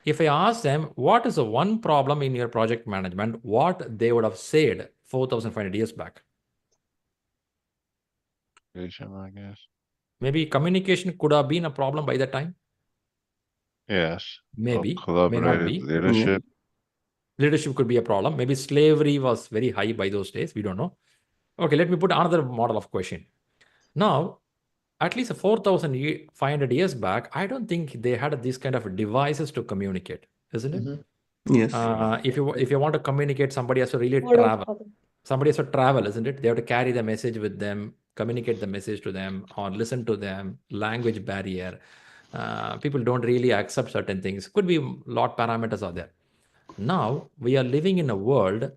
If I ask them, what is the one problem in your project management, what they would have said 4,500 years back? I guess. Maybe communication could have been a problem by that time. Yes. Maybe. Collaborative May not be. leadership. Leadership could be a problem. Maybe slavery was very high by those days. We don't know. Okay, let me put another model of question. Now, at least 4,500 years back, I don't think they had these kind of devices to communicate, isn't it? Yes. If you want to communicate, somebody has to really travel. Somebody has to travel, isn't it? They have to carry the message with them, communicate the message to them, or listen to them. Language barrier. People don't really accept certain things. Could be a lot parameters are there. Now we are living in a world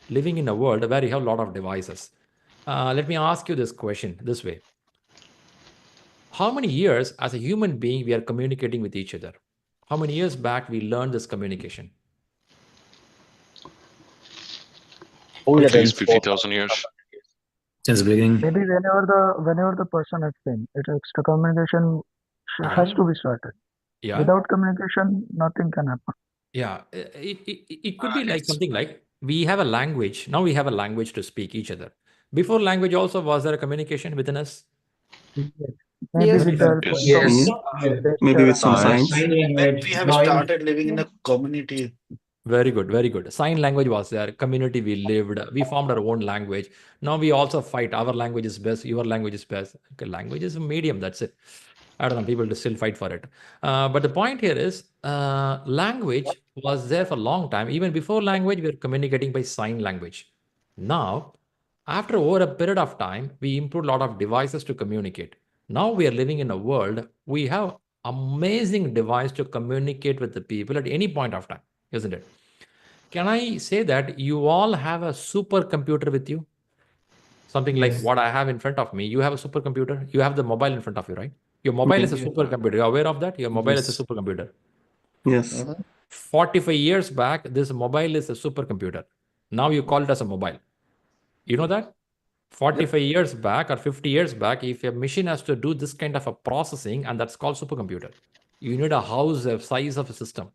where you have a lot of devices. Let me ask you this question this way. How many years as a human being we are communicating with each other? How many years back we learned this communication? At least 50,000 years. Since beginning. maybe whenever the person is saying it, extra communication has to be started. Yeah. Without communication, nothing can happen. Yeah. It could be like something like we have a language. Now we have a language to speak each other. Before language also, was there a communication within us? Maybe Yes. with the help of Yes. some Maybe with some gesture. signs. When we have started living in a community. Very good, very good. Sign language was there. Community we lived. We formed our own language. Now we also fight. Our language is best. Your language is best. Okay, language is a medium. That's it. I don't know. People still fight for it. But the point here is, language was there for a long time. Even before language, we were communicating by sign language. Now, after over a period of time, we improved a lot of devices to communicate. Now we are living in a world, we have amazing device to communicate with the people at any point of time, isn't it? Can I say that you all have a supercomputer with you? Something like what I have in front of me. You have a supercomputer. You have the mobile in front of you, right? Your mobile is a supercomputer. You're aware of that? Your mobile is a supercomputer. Yes. 45 years back, this mobile is a supercomputer. Now you call it as a mobile. You know that? 45 years back or 50 years back, if a machine has to do this kind of a processing, and that's called supercomputer, you need a house of size of a system,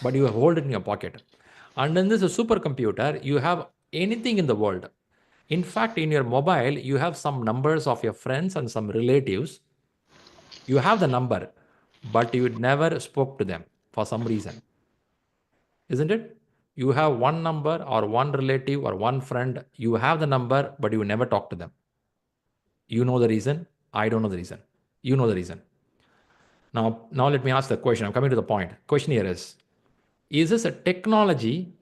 but you hold it in your pocket. And in this supercomputer, you have anything in the world. In fact, in your mobile, you have some numbers of your friends and some relatives. You have the number, but you never spoke to them for some reason. Isn't it? You have one number or one relative or one friend, you have the number, but you never talk to them. You know the reason. I don't know the reason. You know the reason. Now let me ask the question. I'm coming to the point. Question here is this a technology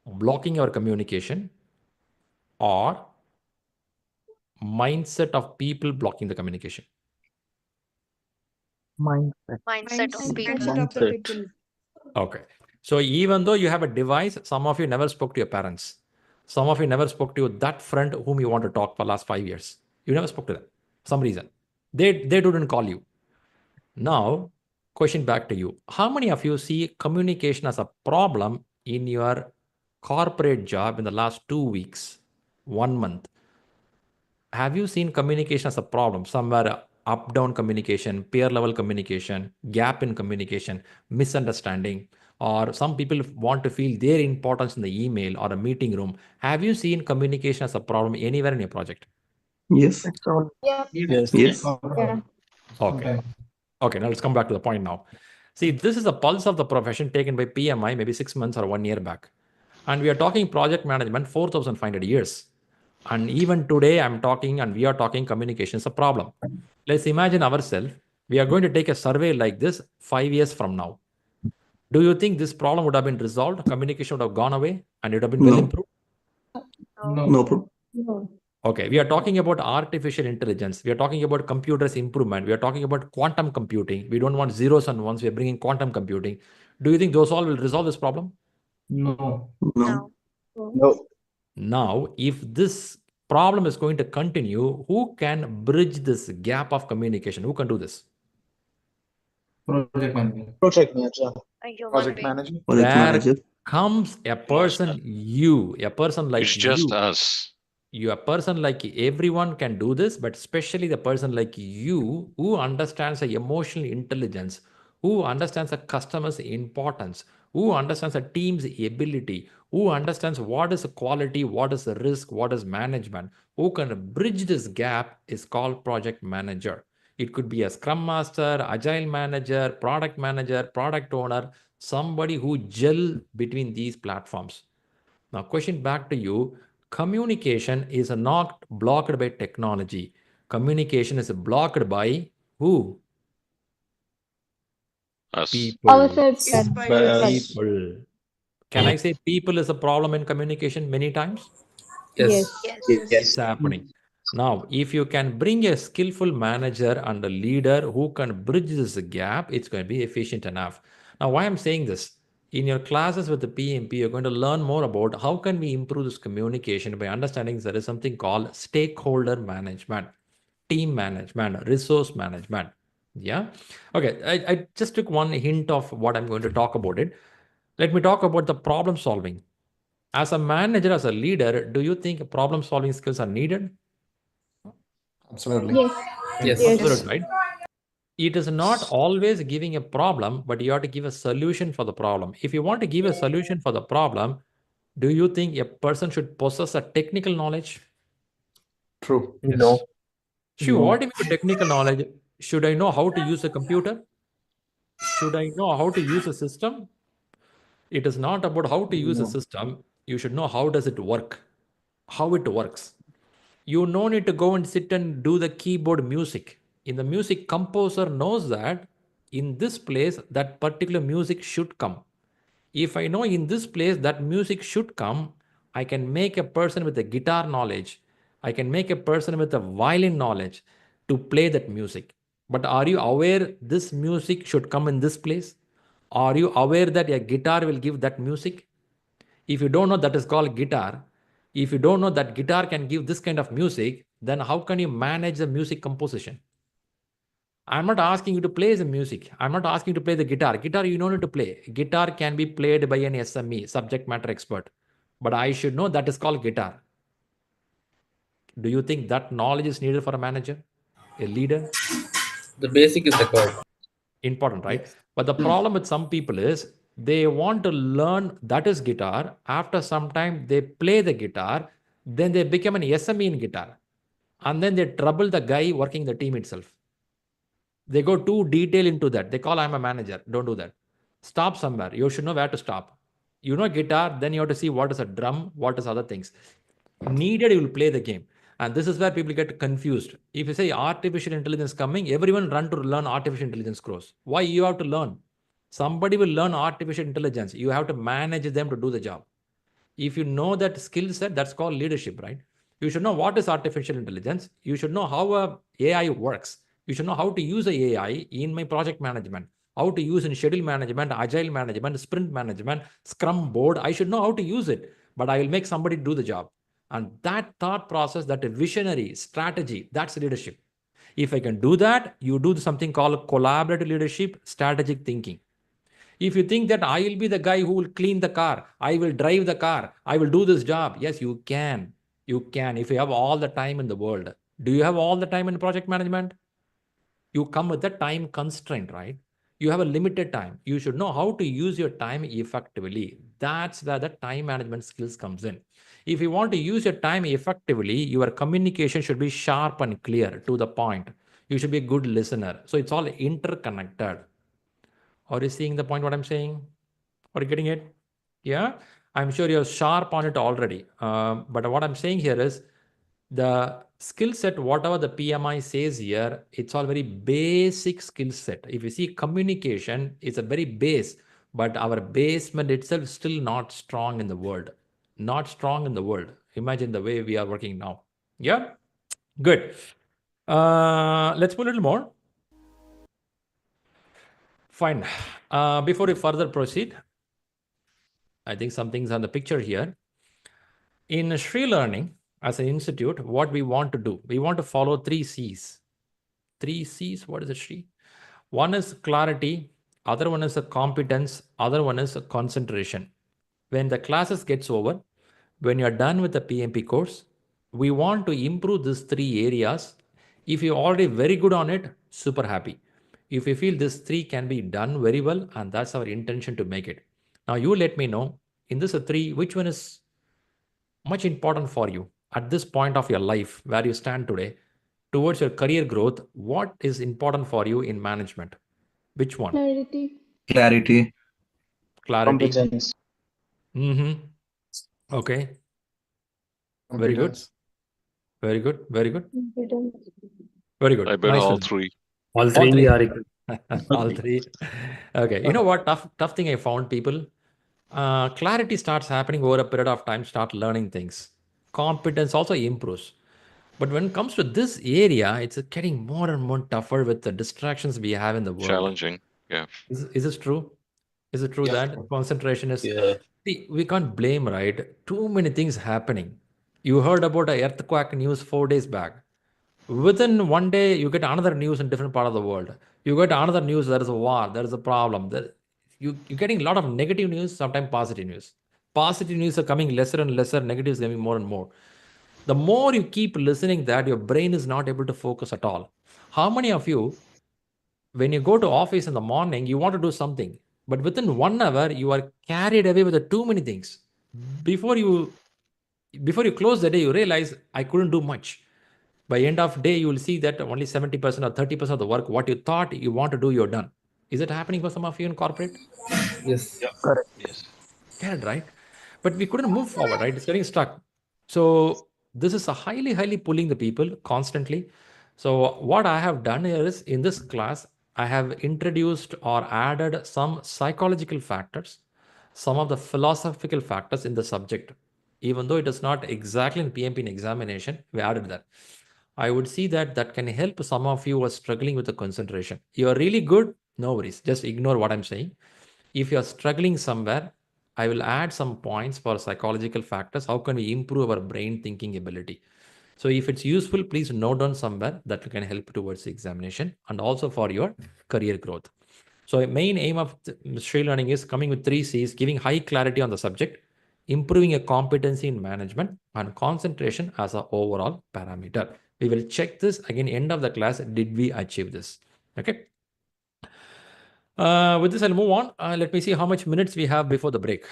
blocking your communication or mindset of people blocking the communication? Mindset. Mindset of the people. Okay. So even though you have a device, some of you never spoke to your parents. Some of you never spoke to that friend whom you want to talk for the last 5 years. You never spoke to them. For some reason. They didn't call you. Now, question back to you. How many of you see communication as a problem in your corporate job in the last 2 weeks, 1 month? Have you seen communication as a problem? Somewhere up-down communication, peer-level communication, gap in communication, misunderstanding, or some people want to feel their importance in the email or a meeting room. Have you seen communication as a problem anywhere in your project? Yes. It's all. Yeah. Yes. Yeah. Okay. Okay, now let's come back to the point now. See, this is a pulse of the profession taken by PMI maybe 6 months or 1 year back. And we are talking project management 4,500 years. And even today, I'm talking and we are talking communication is a problem. Let's imagine ourselves. We are going to take a survey like this 5 years from now. Do you think this problem would have been resolved? Communication would have gone away and it would have been well improved? No problem. No. Okay, we are talking about artificial intelligence. We are talking about computers improvement. We are talking about quantum computing. We don't want zeros and ones. We are bringing quantum computing. Do you think those all will resolve this problem? No. No. No. Now, if this problem is going to continue, who can bridge this gap of communication? Who can do this? Project manager. Project manager. Project manager. Project manager. Comes a person, a person like It's just you. us. A person like everyone can do this, but especially the person like you who understands the emotional intelligence, who understands the customer's importance, who understands the team's ability, who understands what is the quality, what is the risk, what is management, who can bridge this gap is called project manager. It could be a scrum master, agile manager, product owner, somebody who gel between these platforms. Now, question back to you. Communication is not blocked by technology. Communication is blocked by who? Us. People. Ourselves. People. Can I say people is a problem in communication many times? Yes. It's happening. Now, if you can bring a skillful manager and a leader who can bridge this gap, it's going to be efficient enough. Now, why I'm saying this? In your classes with the PMP, you're going to learn more about how can we improve this communication by understanding there is something called stakeholder management, team management, resource management. Yeah. Okay. I just took one hint of what I'm going to talk about it. Let me talk about the problem solving. As a manager, as a leader, do you think problem solving skills are needed? Absolutely. Yes. Absolutely, right? It is not always giving a problem, but you have to give a solution for the problem. If you want to give a solution for the problem, do you think a person should possess a technical knowledge? True. No. Sure. What do you mean by technical knowledge? Should I know how to use a computer? Should I know how to use a system? It is not about how to use a system. You should know how does it work, how it works. You no need to go and sit and do the keyboard music. In the music, composer knows that in this place, that particular music should come. If I know in this place that music should come, I can make a person with a guitar knowledge, I can make a person with a violin knowledge to play that music. But are you aware this music should come in this place? Are you aware that a guitar will give that music? If you don't know that is called guitar, if you don't know that guitar can give this kind of music, then how can you manage the music composition? I'm not asking you to play the music. I'm not asking you to play the guitar. Guitar, you don't need to play. Guitar can be played by an SME, subject matter expert. But I should know that is called guitar. Do you think that knowledge is needed for a manager, a leader? The basic is required. Important, right? But the problem with some people is they want to learn that is guitar. After some time, they play the guitar. Then they become an SME in guitar. And then they trouble the guy working the team itself. They go too detailed into that. They call, I'm a manager. Don't do that. Stop somewhere. You should know where to stop. You know guitar, then you have to see what is a drum, what is other things. Needed, you will play the game. And this is where people get confused. If you say artificial intelligence coming, everyone run to learn artificial intelligence course. Why you have to learn? Somebody will learn artificial intelligence. You have to manage them to do the job. If you know that skill set, that's called leadership, right? You should know what is artificial intelligence. You should know how a AI works. You should know how to use the AI in my project management, how to use in schedule management, agile management, sprint management, scrum board. I should know how to use it, but I will make somebody do the job. And that thought process, that visionary strategy, that's leadership. If I can do that, you do something called collaborative leadership, strategic thinking. If you think that I will be the guy who will clean the car, I will drive the car, I will do this job. Yes, you can. You can if you have all the time in the world. Do you have all the time in project management? You come with a time constraint, right? You have a limited time. You should know how to use your time effectively. That's where the time management skills comes in. If you want to use your time effectively, your communication should be sharp and clear, to the point. You should be a good listener. So it's all interconnected. Are you seeing the point what I'm saying? Are you getting it? Yeah, I'm sure you're sharp on it already. But what I'm saying here is the skill set, whatever the PMI says here, it's all very basic skill set. If you see communication, it's a very base, but our basement itself is still not strong in the world. Not strong in the world. Imagine the way we are working now. Yeah, good. Let's move a little more. Fine. Before we further proceed, I think some things on the picture here. In ShriLearning, as an institute, what we want to do, we want to follow 3 C's. 3 C's, what is it, Shri? One is clarity, other one is a competence, other one is a concentration. When the classes gets over, when you're done with the PMP course, we want to improve these 3 areas. If you're already very good on it, super happy. If you feel this 3 can be done very well, and that's our intention to make it. Now you let me know, in this 3, which one is much important for you at this point of your life, where you stand today, towards your career growth. What is important for you in management? Which one? Clarity. Clarity. Clarity. Competence. Okay. Very good. Very good. Very good. Competence. Very good. I bet Nice all to know. 3. All three are equal. All 3. Okay. You know what? Tough thing I found, people. Clarity starts happening over a period of time, start learning things. Competence also improves. But when it comes to this area, it's getting more and more tougher with the distractions we have in the world. Challenging. Yeah. Is this true? Is it true that concentration is... Yeah. See, we can't blame, right? Too many things happening. You heard about an earthquake news 4 days back. Within one day, you get another news in different part of the world. You get another news, there is a war, there is a problem. You're getting a lot of negative news, sometimes positive news. Positive news are coming lesser and lesser, negative is coming more and more. The more you keep listening that, your brain is not able to focus at all. How many of you, when you go to office in the morning, you want to do something, but within 1 hour, you are carried away with the too many things. Before you close the day, you realize I couldn't do much. By end of day, you will see that only 70% or 30% of the work, what you thought you want to do, you're done. Is it happening for some of you in corporate? Yes. Correct. Yes. Correct, right? But we couldn't move forward, right? It's getting stuck. So this is a highly pulling the people constantly. So what I have done here is, in this class, I have introduced or added some psychological factors, some of the philosophical factors in the subject. Even though it is not exactly in PMP in examination, we added that. I would see that can help some of you who are struggling with the concentration. You are really good, no worries. Just ignore what I'm saying. If you are struggling somewhere, I will add some points for psychological factors. How can we improve our brain thinking ability? So if it's useful, please note down somewhere that can help towards the examination and also for your career growth. So main aim of ShriLearning is coming with 3 C's, giving high clarity on the subject, improving a competency in management, and concentration as an overall parameter. We will check this again end of the class. Did we achieve this? Okay. With this, I'll move on. Let me see how much minutes we have before the break.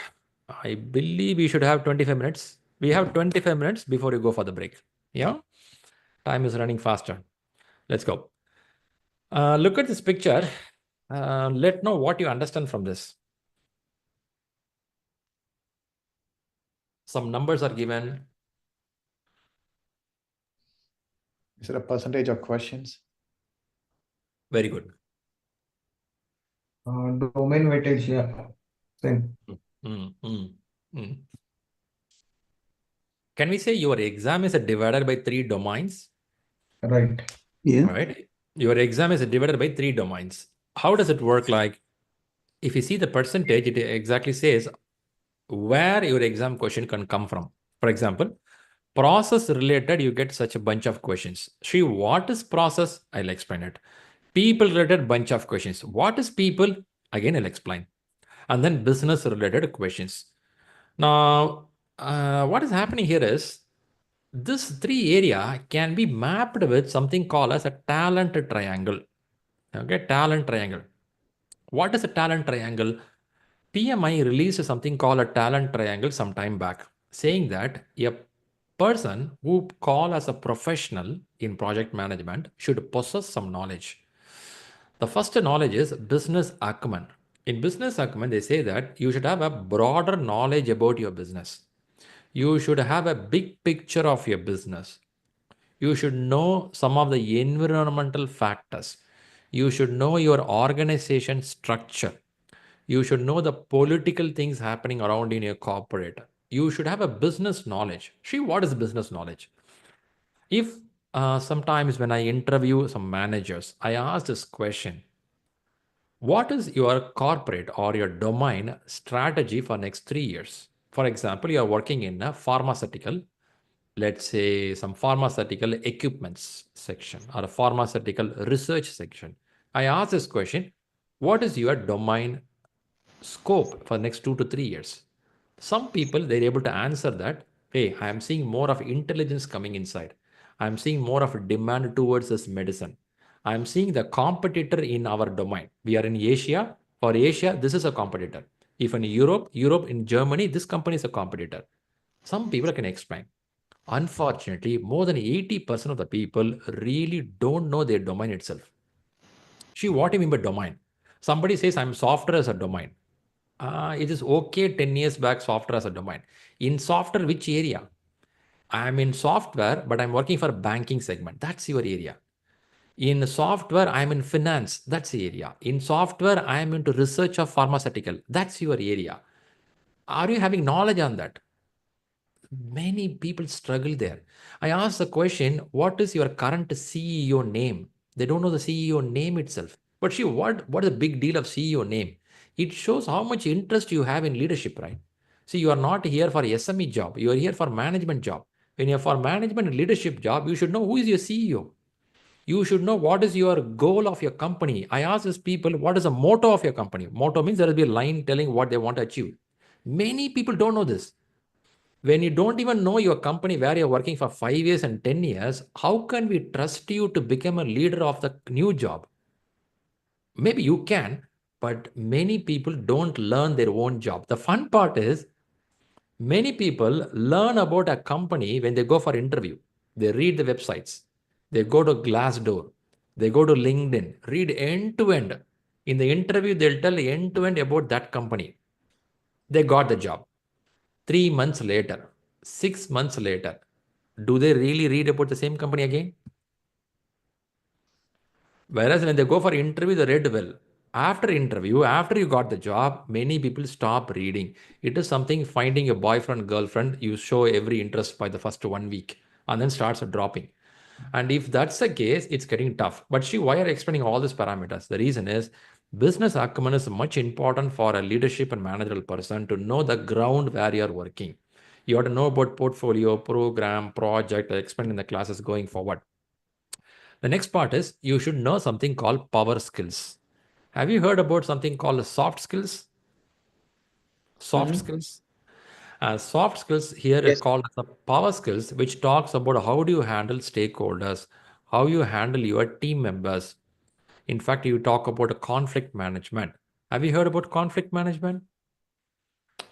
I believe we should have 25 minutes. We have 25 minutes before you go for the break. Yeah. Time is running faster. Let's go. Look at this picture. Let know what you understand from this. Some numbers are given. Is it a percentage of questions? Very good. Domain weightage, yeah. Same. Can we say your exam is divided by 3 domains? Right. Yeah. Right. Your exam is divided by 3 domains. How does it work? Like, if you see the percentage, it exactly says where your exam question can come from. For example, process related, you get such a bunch of questions. Shri, what is process? I'll explain it. People related, bunch of questions. What is people? Again, I'll explain. And then business related questions. Now, what is happening here is this 3 area can be mapped with something called as a talent triangle. Okay, talent triangle. What is a talent triangle? PMI released something called a talent triangle some time back, saying that a person who call as a professional in project management should possess some knowledge. The first knowledge is business acumen. In business acumen, they say that you should have a broader knowledge about your business. You should have a big picture of your business. You should know some of the environmental factors. You should know your organization structure. You should know the political things happening around in your corporate. You should have a business knowledge. See, what is business knowledge? If sometimes when I interview some managers, I ask this question: what is your corporate or your domain strategy for next 3 years? For example, you are working in a pharmaceutical, let's say some pharmaceutical equipments section or a pharmaceutical research section. I ask this question: what is your domain scope for next 2 to 3 years? Some people, they're able to answer that, hey, I am seeing more of intelligence coming inside. I'm seeing more of a demand towards this medicine. I'm seeing the competitor in our domain. We are in Asia. For Asia, this is a competitor. If in Europe, in Germany, this company is a competitor. Some people can explain. Unfortunately, more than 80% of the people really don't know their domain itself. See, what do you mean by domain? Somebody says, I'm software as a domain. It is okay 10 years back, software as a domain. In software, which area? I'm in software, but I'm working for a banking segment. That's your area. In software, I'm in finance. That's the area. In software, I'm into research of pharmaceutical. That's your area. Are you having knowledge on that? Many people struggle there. I asked the question, what is your current CEO name? They don't know the CEO name itself. But see, what is the big deal of CEO name? It shows how much interest you have in leadership, right? See, you are not here for SME job. You are here for management job. When you're for management and leadership job, you should know who is your CEO. You should know what is your goal of your company. I ask these people, what is the motto of your company? Motto means there will be a line telling what they want to achieve. Many people don't know this. When you don't even know your company where you're working for 5 years and 10 years, how can we trust you to become a leader of the new job? Maybe you can, but many people don't learn their own job. The fun part is many people learn about a company when they go for interview. They read the websites. They go to Glassdoor. They go to LinkedIn, read end to end. In the interview, they'll tell end to end about that company. They got the job. 3 months later, 6 months later, do they really read about the same company again? Whereas when they go for interview, they read well. After interview, after you got the job, many people stop reading. It is something finding a boyfriend, girlfriend, you show every interest by the first 1 week and then starts dropping. And if that's the case, it's getting tough. But see, why are you explaining all these parameters? The reason is business acumen is much important for a leadership and managerial person to know the ground where you're working. You have to know about portfolio, program, project. I explained in the classes going forward. The next part is you should know something called power skills. Have you heard about something called soft skills? Soft skills? Soft skills here is called the power skills, which talks about how do you handle stakeholders, how you handle your team members. In fact, you talk about a conflict management. Have you heard about conflict management?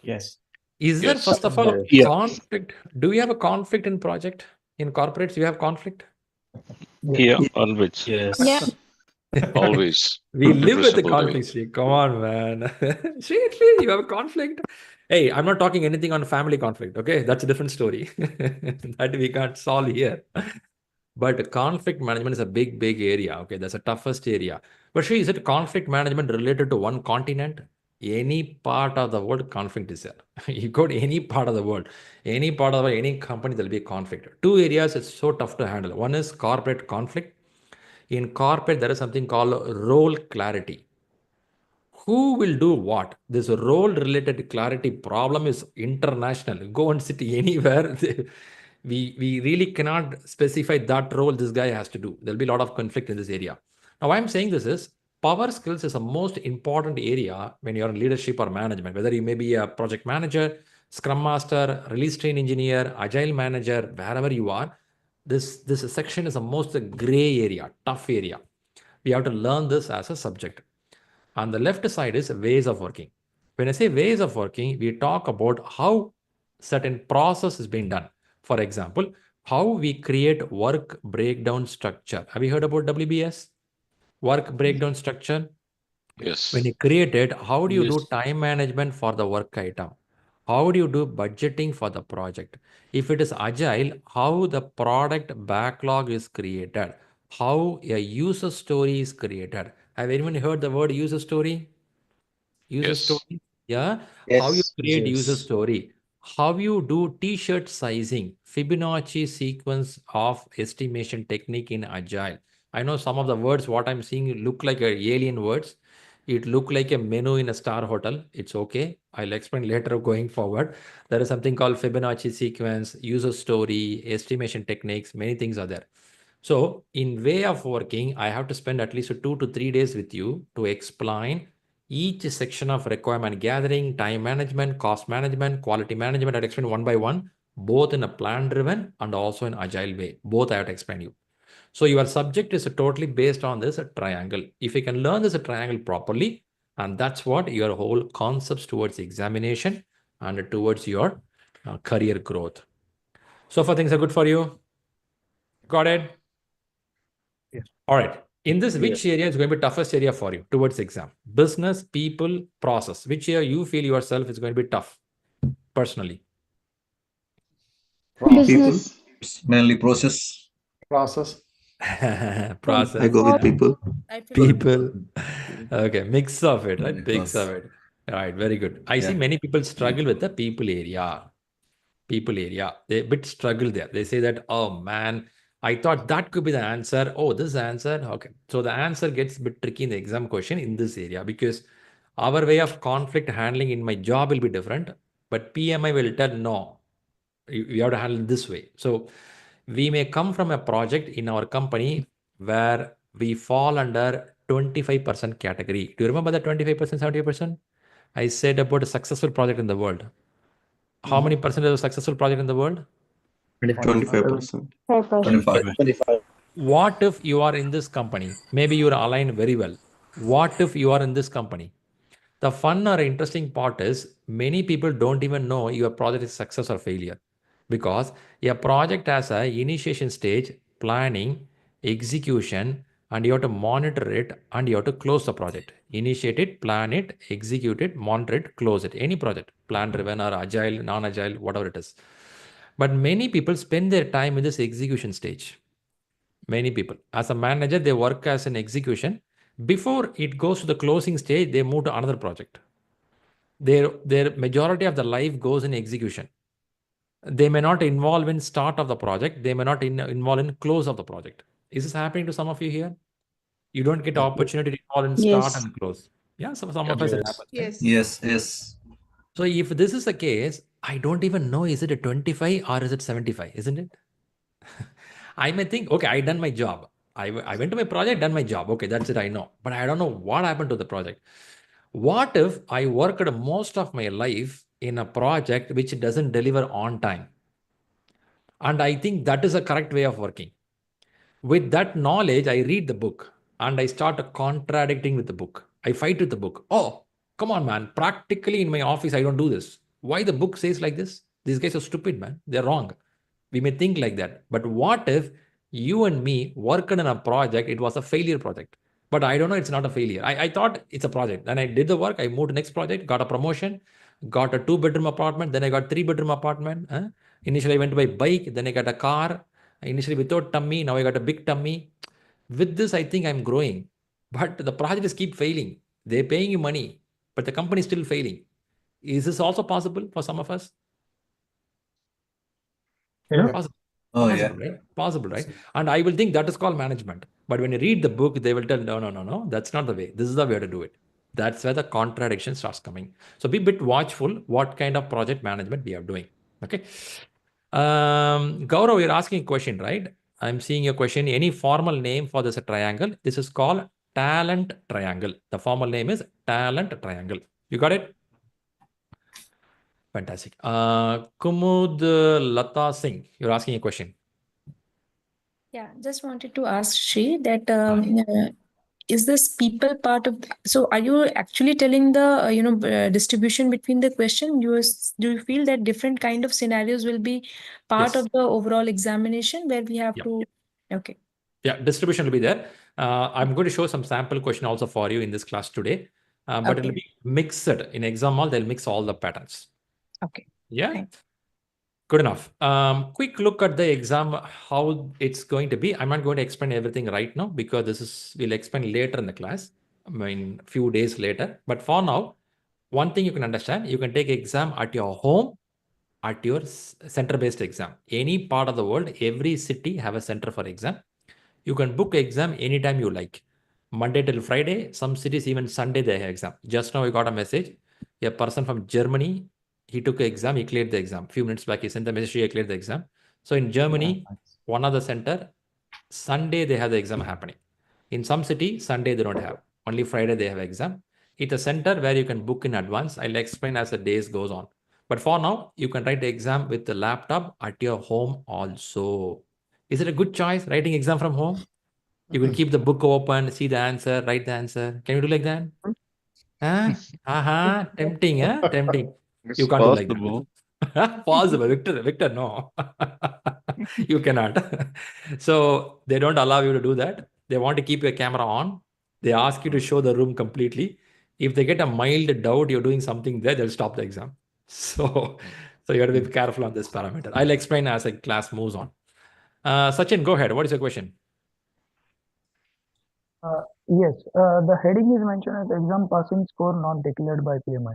Yes. Is there, first of all, conflict? Do you have a conflict in project? In corporates, you have conflict? Yeah, always. Yes. Yeah. Always. We live with the Invisible to me. conflict, Shri. Come on, man. Shri, you have a conflict. Hey, I'm not talking anything on family conflict, okay? That's a different story that we can't solve here. But conflict management is a big, big area, okay? That's the toughest area. But Shri, is it conflict management related to one continent? Any part of the world, conflict is there. You go to any part of the world, any part of any company, there'll be a conflict. Two areas it's so tough to handle. One is corporate conflict. In corporate, there is something called role clarity. Who will do what? This role related clarity problem is international. Go and sit anywhere. We really cannot specify that role this guy has to do. There'll be a lot of conflict in this area. Now, why I'm saying this is power skills is the most important area when you're in leadership or management, whether you may be a project manager, scrum master, release train engineer, agile manager, wherever you are. This section is the most gray area, tough area. We have to learn this as a subject. On the left side is ways of working. When I say ways of working, we talk about how certain process is being done. For example, how we create work breakdown structure. Have you heard about WBS? Work breakdown structure? Yes. When you create it, how do you do time management for the work item? How do you do budgeting for the project? If it is agile, how the product backlog is created? How a user story is created? Have anyone heard the word user story? User story? Yeah. How you create user story? How you do t-shirt sizing, Fibonacci sequence of estimation technique in Agile. I know some of the words, what I'm seeing look like alien words. It look like a menu in a star hotel. It's okay. I'll explain later going forward. There is something called Fibonacci sequence, user story, estimation techniques, many things are there. So in way of working, I have to spend at least 2 to 3 days with you to explain each section of requirement gathering, time management, cost management, quality management. I'll explain one by one, both in a plan-driven and also in agile way. Both I have to explain you. So your subject is totally based on this triangle. If you can learn this triangle properly, and that's what your whole concepts towards examination and towards your career growth. So far things are good for you? Got it? Yes. All right. In this, which area is going to be toughest area for you towards exam? Business, people, process. Which area you feel yourself is going to be tough personally? Business. Mainly process. Process. Process. I go with people. People. Okay, mix of it, right? Mix of it. All right, very good. I see many people struggle with the people area. People area. They a bit struggle there. They say that, oh man, I thought that could be the answer. Oh, this answer. Okay. So the answer gets a bit tricky in the exam question in this area because our way of conflict handling in my job will be different. But PMI will tell, no, you have to handle it this way. So we may come from a project in our company where we fall under 25% category. Do you remember the 25%, 70%? I said about a successful project in the world. How many percent is a successful project in the world? 25%. 25. What if you are in this company? Maybe you are aligned very well. What if you are in this company? The fun or interesting part is many people don't even know your project is success or failure because a project has a initiation stage, planning, execution, and you have to monitor it and you have to close the project. Initiate it, plan it, execute it, monitor it, close it. Any project, plan driven or agile, non-agile, whatever it is. But many people spend their time in this execution stage. Many people, as a manager, they work as an execution. Before it goes to the closing stage, they move to another project. Their majority of the life goes in execution. They may not involve in start of the project. They may not involve in close of the project. Is this happening to some of you here? You don't get the opportunity to involve in start and close. Yeah, some of us it happens. Yes. Yes. So if this is the case, I don't even know, is it a 25 or is it 75, isn't it? I may think, okay, I done my job. I went to my project, done my job. Okay, that's it, I know. But I don't know what happened to the project. What if I worked most of my life in a project which doesn't deliver on time? And I think that is a correct way of working. With that knowledge, I read the book and I start contradicting with the book. I fight with the book. Oh, come on, man. Practically in my office, I don't do this. Why the book says like this? These guys are stupid, man. They're wrong. We may think like that. But what if you and me worked in a project, it was a failure project. But I don't know, it's not a failure. I thought it's a project. Then I did the work. I moved to next project, got a promotion, got a 2-bedroom apartment. Then I got 3-bedroom apartment. Initially, I went to buy bike. Then I got a car. Initially without tummy. Now I got a big tummy. With this, I think I'm growing. But the projects keep failing. They're paying you money, but the company is still failing. Is this also possible for some of us? Yeah. Possible. Oh, Possible, yeah. right? Possible, right? And I will think that is called management. But when you read the book, they will tell, no, that's not the way. This is the way to do it. That's where the contradiction starts coming. So be a bit watchful what kind of project management we are doing. Okay. Gaurav, you're asking a question, right? I'm seeing your question. Any formal name for this triangle? This is called talent triangle. The formal name is talent triangle. You got it? Fantastic. Kumud Lata Singh, you're asking a question. Yeah, just wanted to ask Shri that is this people part of? So, are you actually telling the distribution between the question? Do you feel that different kind of scenarios will be part Yes. of the overall examination where we have to? Okay. Yeah, distribution will be there. I'm going to show some sample question also for you in this class today, but it'll be mixed. In exam hall, they'll mix all the patterns. Okay. Yeah. Thanks. Good enough. Quick look at the exam, how it's going to be. I'm not going to explain everything right now because we'll explain later in the class. I mean, few days later. But for now, one thing you can understand, you can take exam at your home, at your center-based exam. Any part of the world, every city have a center for exam. You can book exam anytime you like. Monday till Friday, some cities even Sunday they have exam. Just now I got a message. A person from Germany, he took an exam, he cleared the exam. Few minutes back, he sent the message, he cleared the exam. So in Germany, one other center, Sunday they have the exam happening. In some city, Sunday they don't have. Only Friday they have exam. It's a center where you can book in advance. I'll explain as the days goes on. But for now, you can write the exam with the laptop at your home also. Is it a good choice, writing exam from home? You can keep the book open, see the answer, write the answer. Can you do like that? Tempting, huh? Tempting. You can't do like that. Possible, Victor, no. You cannot. So they don't allow you to do that. They want to keep your camera on. They ask you to show the room completely. If they get a mild doubt you're doing something there, they'll stop the exam. So you got to be careful on this parameter. I'll explain as the class moves on. Sachin, go ahead. What is your question? Yes, the heading is mentioned as exam passing score not declared by PMI.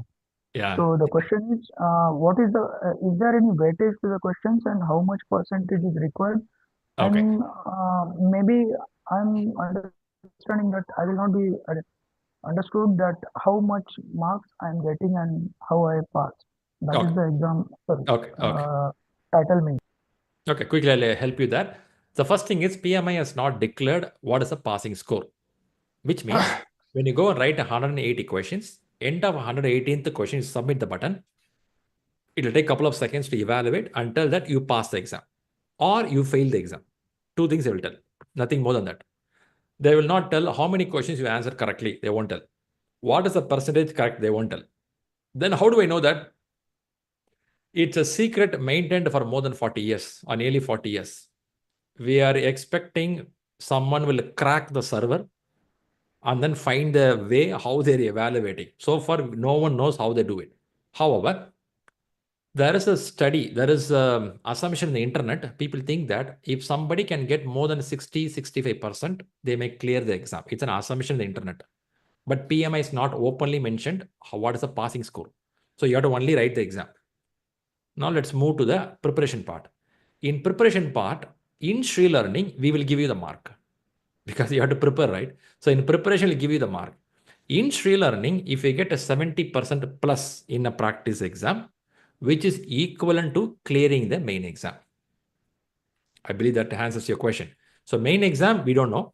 Yeah. So the question is, is there any weightage to the questions and how much percentage is required? Okay. And maybe I'm understanding that I will not be understood that how much marks I'm getting and how I pass. That is the exam. Title means. Okay, quickly I'll help you there. The first thing is PMI has not declared what is a passing score, which means when you go and write 180 questions, end of 118th question, you submit the button. It will take a couple of seconds to evaluate until that you pass the exam or you fail the exam. Two things they will tell, nothing more than that. They will not tell how many questions you answered correctly. They won't tell. What is the percentage correct? They won't tell. Then how do I know that? It's a secret maintained for more than 40 years or nearly 40 years. We are expecting someone will crack the server and then find the way how they're evaluating. So far, no one knows how they do it. However, there is a study, there is an assumption in the internet. People think that if somebody can get more than 60-65%, they may clear the exam. It's an assumption in the internet. But PMI is not openly mentioned what is the passing score. So you have to only write the exam. Now let's move to the preparation part. In preparation part, in ShriLearning, we will give you the mark because you have to prepare, right? So in preparation, we'll give you the mark. In ShriLearning, if you get a 70% plus in a practice exam, which is equivalent to clearing the main exam. I believe that answers your question. So main exam, we don't know.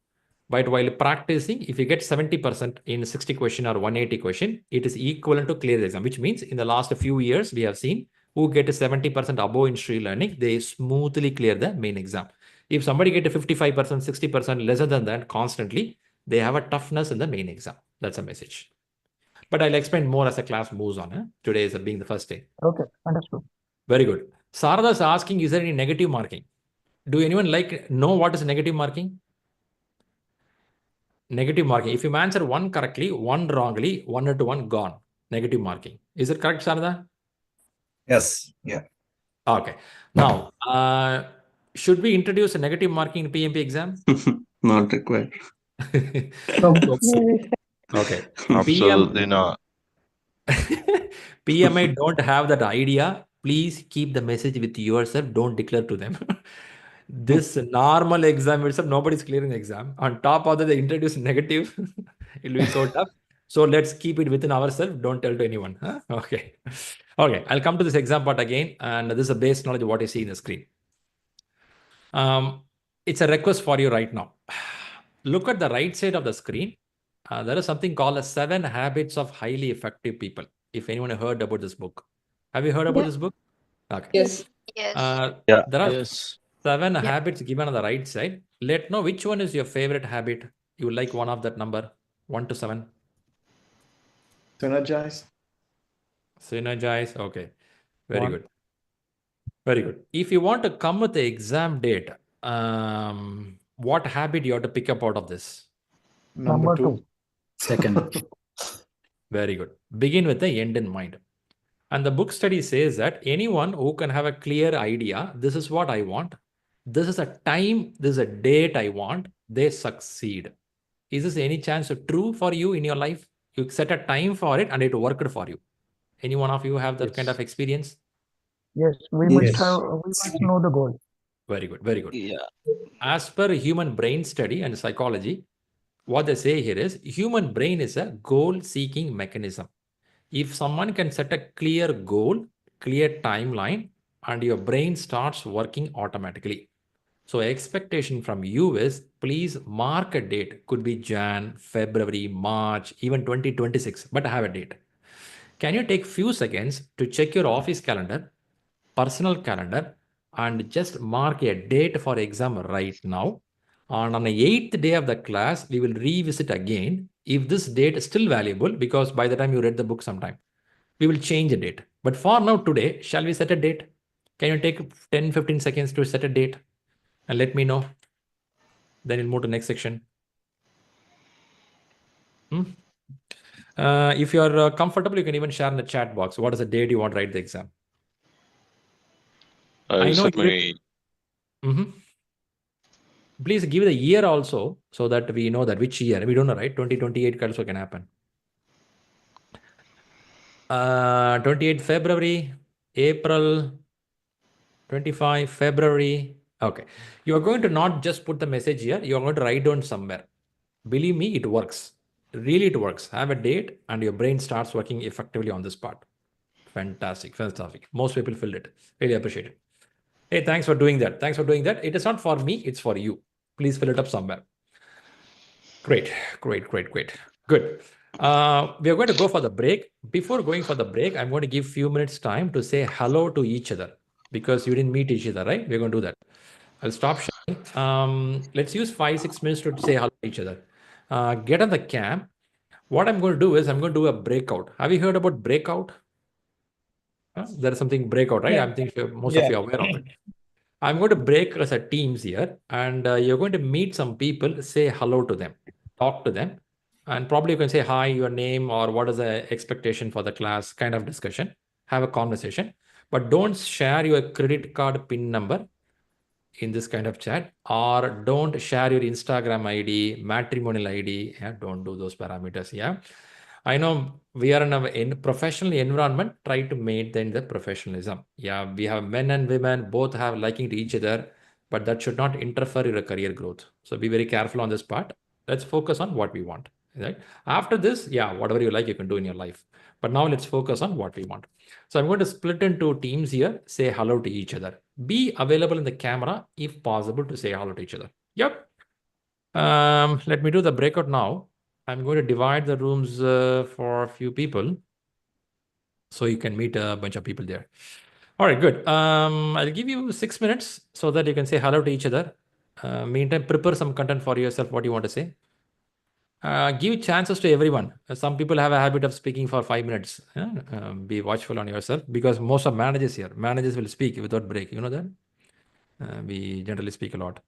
But while practicing, if you get 70% in 60 question or 180 question, it is equivalent to clear the exam, which means in the last few years, we have seen who get a 70% above in ShriLearning, they smoothly clear the main exam. If somebody get a 55%, 60% lesser than that constantly, they have a toughness in the main exam. That's a message. But I'll explain more as the class moves on. Today is being the first day. Okay, understood. Very good. Sarada is asking, is there any negative marking? Do anyone know what is negative marking? Negative marking. If you answer one correctly, one wrongly, 1 to 1 gone. Negative marking. Is it correct, Sarada? Yes. Yeah. Okay. Now, should we introduce a negative marking in PMP exam? Not required. Okay. Absolutely not. PMI don't have that idea. Please keep the message with yourself. Don't declare to them. This normal exam itself, nobody's clearing the exam. On top of that, they introduce negative. It will be so tough. So let's keep it within ourselves. Don't tell to anyone. Huh? Okay. Okay. I'll come to this exam part again. And this is a base knowledge of what you see in the screen. It's a request for you right now. Look at the right side of the screen. There is something called as 7 Habits of Highly Effective People. If anyone heard about this book. Have you heard about this book? Okay. Yes. There are 7 habits given on the right side. Let know which one is your favorite habit. You would like one of that number, 1 to 7. Synergize. Synergize. Okay. Very 1. good. Very good. If you want to come with the exam date, what habit you have to pick up out of this? Number 2. Second. Very good. Begin with the end in mind. And the book study says that anyone who can have a clear idea, this is what I want, this is a time, this is a date I want, they succeed. Is this any chance true for you in your life? You set a time for it and it worked for you. Any one of you have that kind of experience? Yes, we must know the goal. Very good, very good. Yeah. As per human brain study and psychology, what they say here is human brain is a goal-seeking mechanism. If someone can set a clear goal, clear timeline, and your brain starts working automatically. So expectation from you is please mark a date. Could be Jan, February, March, even 2026, but have a date. Can you take few seconds to check your office calendar, personal calendar, and just mark a date for exam right now? And on the 8th day of the class, we will revisit again. If this date is still valuable, because by the time you read the book sometime, we will change a date. But for now, today, shall we set a date? Can you take 10-15 seconds to set a date and let me know? Then we'll move to the next section. If you are comfortable, you can even share in the chat box. What is the date you want to write the exam? I know. Please give the year also so that we know that which year. We don't know, right? 2028 also can happen. 28 February, April, 25 February. Okay. You are going to not just put the message here. You are going to write down somewhere. Believe me, it works. Really, it works. Have a date and your brain starts working effectively on this part. Fantastic. Fantastic. Most people filled it. Really appreciate it. Hey, thanks for doing that. Thanks for doing that. It is not for me. It's for you. Please fill it up somewhere. Great. Great, great, great. Good. We are going to go for the break. Before going for the break, I'm going to give few minutes time to say hello to each other because you didn't meet each other, right? We're going to do that. I'll stop sharing. Let's use 5-6 minutes to say hello to each other. Get on the cam. What I'm going to do is I'm going to do a breakout. Have you heard about breakout? There is something breakout, right? I'm thinking most of you are aware of it. I'm going to break as a teams here, and you're going to meet some people, say hello to them, talk to them, and probably you can say hi, your name, or what is the expectation for the class, kind of discussion. Have a conversation, but don't share your credit card PIN number in this kind of chat, or don't share your Instagram ID, matrimonial ID. Yeah, don't do those parameters. Yeah. I know we are in a professional environment, try to maintain the professionalism. Yeah, we have men and women, both have liking to each other, but that should not interfere your career growth. So be very careful on this part. Let's focus on what we want. Right? After this, yeah, whatever you like, you can do in your life. But now let's focus on what we want. So I'm going to split into teams here, say hello to each other. Be available in the camera if possible to say hello to each other. Yep. Let me do the breakout now. I'm going to divide the rooms for a few people so you can meet a bunch of people there. All right, good. I'll give you 6 minutes so that you can say hello to each other. Meantime, prepare some content for yourself, what you want to say. Give chances to everyone. Some people have a habit of speaking for 5 minutes. Be watchful on yourself because most of managers here, managers will speak without break. You know that? We generally speak a lot.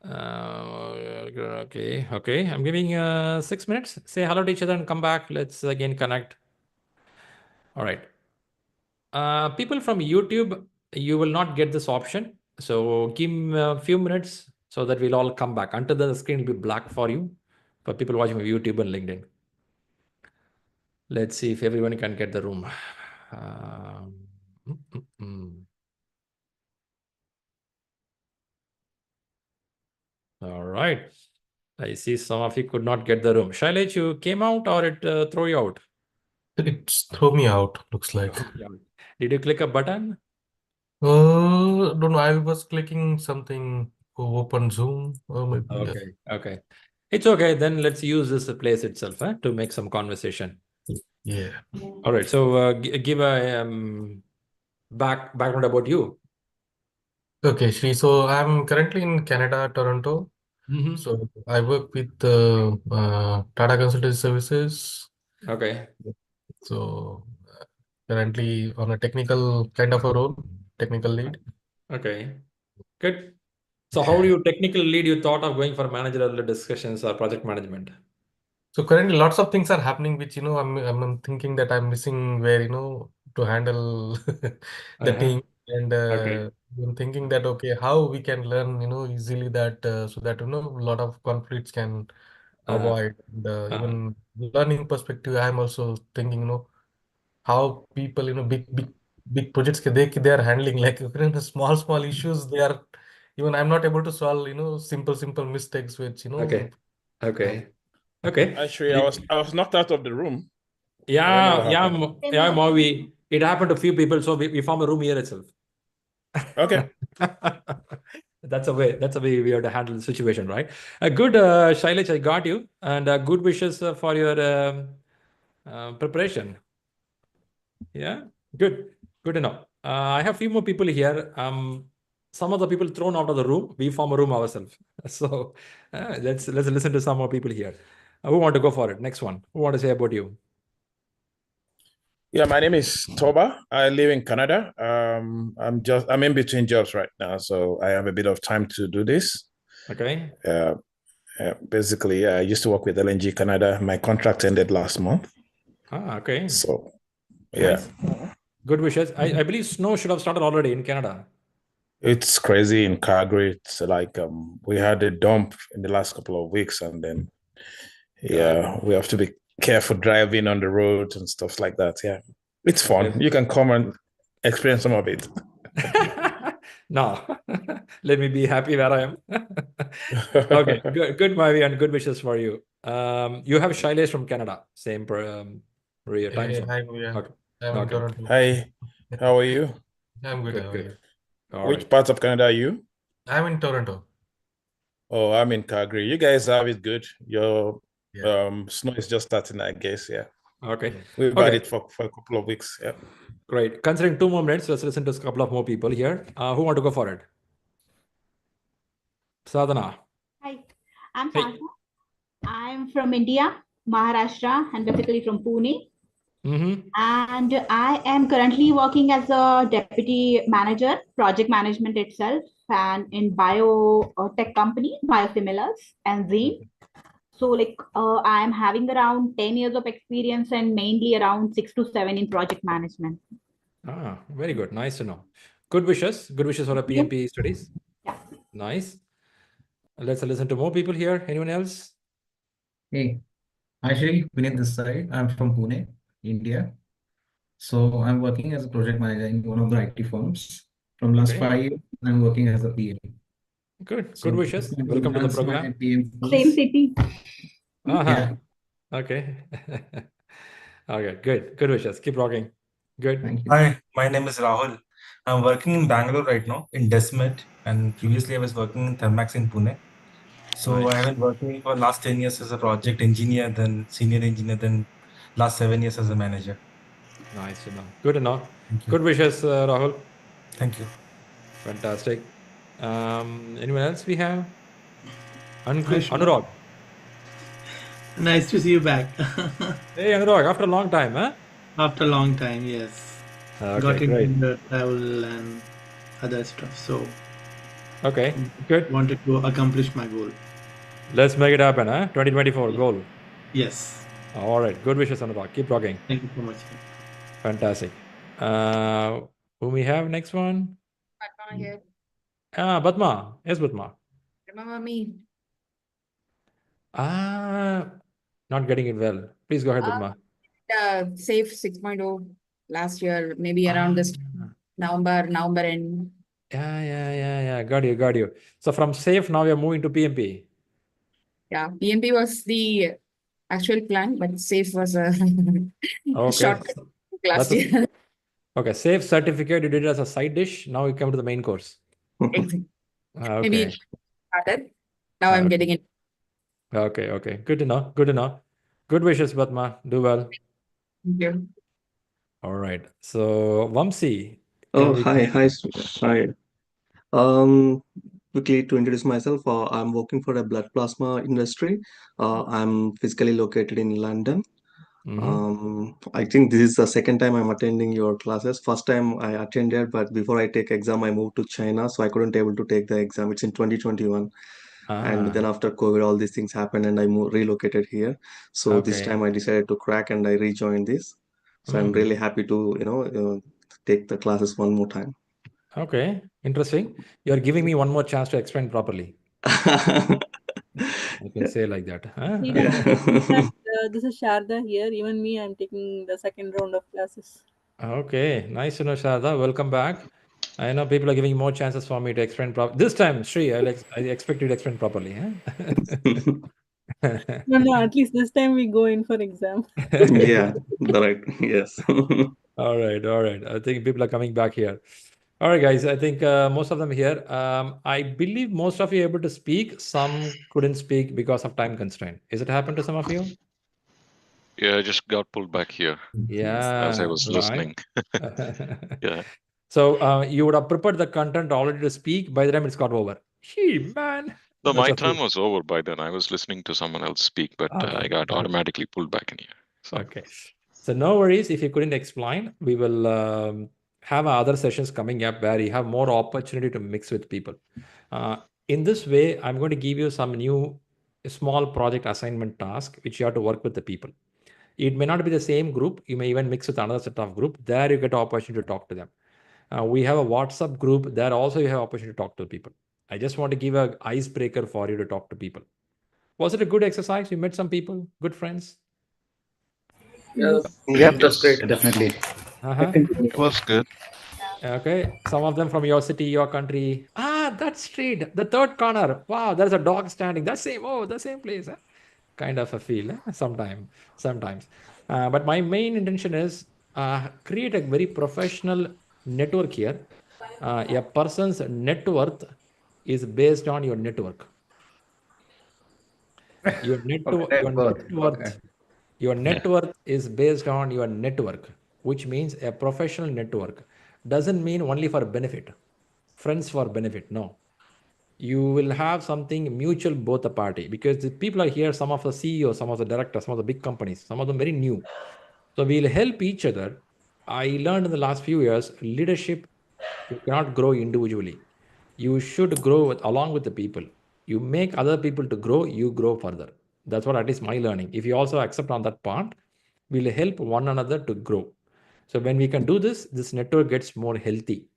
Okay. I'm giving 6 minutes. Say hello to each other and come back. Let's again connect. All right. People from YouTube, you will not get this option. So give me a few minutes so that we'll all come back. Until then, the screen will be black for you, for people watching on YouTube and LinkedIn. Let's see if everyone can get the room. All right. I see some of you could not get the room. Shailesh, you came out or it throw you out? It's throw me out, looks like. Did you click a button? Don't know. I was clicking something to open Zoom. Maybe. Okay. It's okay. Then let's use this place itself to make some conversation. Yeah. All right. So give a background about you. Okay, Shri. So I'm currently in Canada, Toronto. So I work with Tata Consultancy Services. Okay. So currently on a technical kind of a role, technical lead. Okay. Good. So how do you technical lead? You thought of going for managerial discussions or project management? So currently lots of things are happening, which, I'm thinking that I'm missing where, to handle the team. And I'm thinking that, okay, how we can learn, easily that, so that, a lot of conflicts can avoid. And even learning perspective, I'm also thinking, how people, big projects, they are handling, like, small issues, even I'm not able to solve, simple mistakes, which, Okay. Hi, Shri, I was knocked out of the room. Yeah, Mavi. It happened to a few people, so we form a room here itself. Okay. That's a way we have to handle the situation, right? Good, Shailesh, I got you, and good wishes for your preparation. Yeah, good enough. I have a few more people here. Some of the people thrown out of the room. We form a room ourselves. So let's listen to some more people here. Who want to go for it? Next one. Who want to say about you? Yeah, my name is Toba. I live in Canada. I'm in between jobs right now, so I have a bit of time to do this. Okay. Basically, I used to work with LNG Canada. My contract ended last month. Okay. So, yeah. Nice. Good wishes. I believe snow should have started already in Canada. It's crazy in Calgary. It's like we had a dump in the last couple of weeks, and then we have to be careful driving on the roads and stuff like that. Yeah, it's fun. You can come and experience some of it. No, let me be happy where I am. Okay, good, Mavi, and good wishes for you. You have Shailesh from Canada, same time zone. Hi, Okay. Hi, how are you? I'm good. How are you? Which part of Canada are you? I'm in Toronto. Oh, I'm in Calgary. You guys have it good. Your snow is just starting, I guess. Yeah. Okay. We've had it for a couple of weeks. Yeah. Great. Considering 2 more minutes, let's listen to a couple of more people here. Who want to go for it? Sadhana. Hi, I'm Sadhana. I'm from India, Maharashtra, and basically from Pune. And I am currently working as a deputy manager, project management itself, and in biotech company, biosimilars, enzyme. So I am having around 10 years of experience and mainly around 6 to 7 in project management. Very good. Nice to know. Good wishes. Good wishes for the PMP studies. Yeah. Nice. Let's listen to more people here. Anyone else? Hey, hi Shri, Vinit this side. I'm from Pune, India. So I'm working as a project manager in one of the IT firms. From last 5 years, I'm working as a PM. Good. Good wishes. Welcome to the program. Same city. Yeah. Okay. Okay. Good. Good wishes. Keep rocking. Good. Thank you. Hi, my name is Rahul. I'm working in Bangalore right now in Desmet, and previously I was working in Thermax in Pune. So I have been working for last 10 years as a project engineer, then senior engineer, then last 7 years as a manager. Nice to know. Good to know. Good wishes, Rahul. Thank you. Fantastic. Anyone else we have? Anurag. Nice to see you back. Hey, Anurag, after a long time, huh? After a long time, yes. Okay, Got into great. the travel and other stuff. So Okay, good. Wanted to accomplish my goal. Let's make it happen, huh? 2024 goal. Yes. All right. Good wishes, Anubhav. Keep rocking. Thank you so much. Fantastic. Who we have next one? Padma here. Padma. Yes, Padma. Remember me? Not getting it well. Please go ahead, Padma. Safe 6.0 last year, maybe around this November end. Yeah. Got you. So from safe, now we are moving to PMP. Yeah, PMP was the actual plan, but safe was a shortcut last year. Okay, safe certificate, you did it as a side dish. Now you come to the main course. Exactly. Okay. Maybe it started. Now I'm getting it. Okay. Good to know. Good wishes, Padma. Do well. Thank you. All right. So, Vamsi. Oh, hi. Quickly to introduce myself, I'm working for a blood plasma industry. I'm physically located in London. I think this is the second time I'm attending your classes. First time I attended, but before I take exam, I moved to China, so I couldn't able to take the exam. It's in 2021. And then after COVID, all these things happened and I relocated here. So this time I decided to crack and I rejoined this. So I'm really happy to, take the classes one more time. Okay, interesting. You're giving me one more chance to explain properly. I can say like that. Huh? This is Sharda here. Even me, I'm taking the second round of classes. Okay, nice to know, Sharda. Welcome back. I know people are giving more chances for me to explain properly. This time, Shri, I expect you to explain properly. Huh? No, at least this time we go in for exam. Yeah, right. Yes. All right. I think people are coming back here. All right, guys. I think most of them here. I believe most of you are able to speak. Some couldn't speak because of time constraint. Is it happened to some of you? Yeah, I just got pulled back here. Yeah. As I was listening. Yeah. So you would have prepared the content already to speak. By the time it's got over. Gee, man. No, my turn was over by then. I was listening to someone else speak, but I got automatically pulled back in here. So. Okay. So no worries if you couldn't explain. We will have other sessions coming up where you have more opportunity to mix with people. In this way, I'm going to give you some new small project assignment task, which you have to work with the people. It may not be the same group. You may even mix with another set of group. There you get an opportunity to talk to them. We have a WhatsApp group. There also you have opportunity to talk to people. I just want to give an icebreaker for you to talk to people. Was it a good exercise? You met some people, good friends? Yeah, it was great, definitely. It was good. Okay, some of them from your city, your country. That street, the third corner. Wow, there's a dog standing. The same place. Kind of a feel sometimes. But my main intention is create a very professional network here. A person's net worth is based on your network. Your net worth is based on your network, which means a professional network doesn't mean only for benefit, friends for benefit. No, you will have something mutual both the party, because the people are here, some of the CEOs, some of the directors, some of the big companies, some of them very new. So we'll help each other. I learned in the last few years, leadership, you cannot grow individually. You should grow along with the people. You make other people to grow, you grow further. That's what at least my learning. If you also accept on that part, we'll help one another to grow. So when we can do this, this network gets more healthy.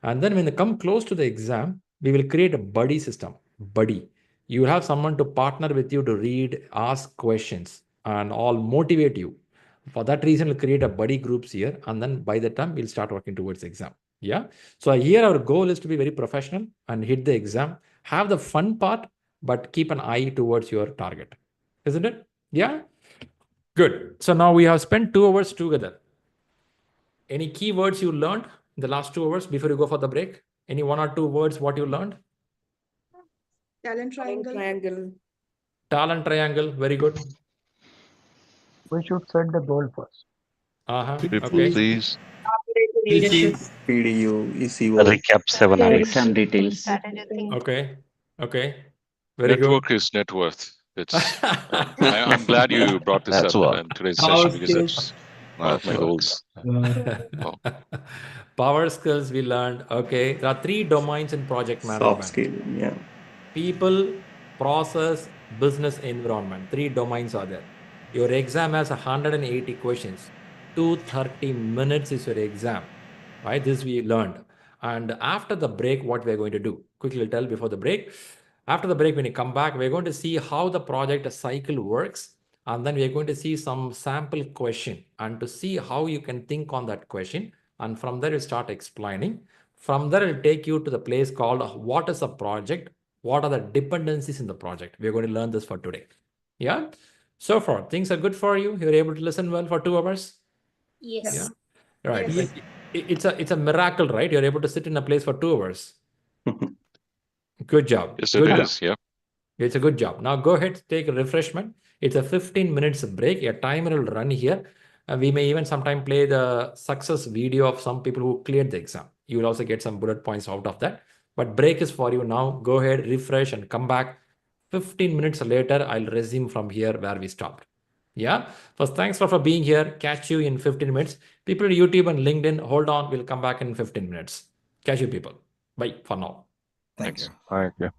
And then when they come close to the exam, we will create a buddy system. Buddy. You have someone to partner with you to read, ask questions, and all motivate you. For that reason, we'll create a buddy groups here. And then by the time we'll start working towards exam. Yeah. So here our goal is to be very professional and hit the exam. Have the fun part, but keep an eye towards your target. Isn't it? Yeah. Good. So now we have spent 2 hours together. Any key words you learned in the last 2 hours before you go for the break? Any 1 or 2 words what you learned? Talent triangle. Talent triangle. Very good. We should set the goal first. Okay. Please. PDU, ECO. Recap 7 exam details. Okay. Network is net worth. It's. I'm glad you brought this up in today's session because My goals. Power skills we learned. Okay, there are 3 domains in project management. Soft skill, yeah. People, process, business environment. 3 domains are there. Your exam has 180 questions. 230 minutes is your exam. Right? This we learned. And after the break, what we're going to do? Quickly tell before the break. After the break, when you come back, we're going to see how the project cycle works. And then we're going to see some sample question and to see how you can think on that question. And from there, you start explaining. From there, it'll take you to the place called what is a project? What are the dependencies in the project? We're going to learn this for today. Yeah. So far, things are good for you. You're able to listen well for 2 hours. Yes. Yeah. Right. Yes. It's a miracle, right? You're able to sit in a place for 2 hours. Good job. Yes, Good it job. is. Yeah. It's a good job. Now go ahead, take a refreshment. It's a 15 minutes break. A timer will run here. We may even sometime play the success video of some people who cleared the exam. You will also get some bullet points out of that. But break is for you now. Go ahead, refresh and come back. 15 minutes later, I'll resume from here where we stopped. Yeah. First, thanks for being here. Catch you in 15 minutes. People on YouTube and LinkedIn, hold on. We'll come back in 15 minutes. Catch you people. Bye for now. Thanks. Thank you.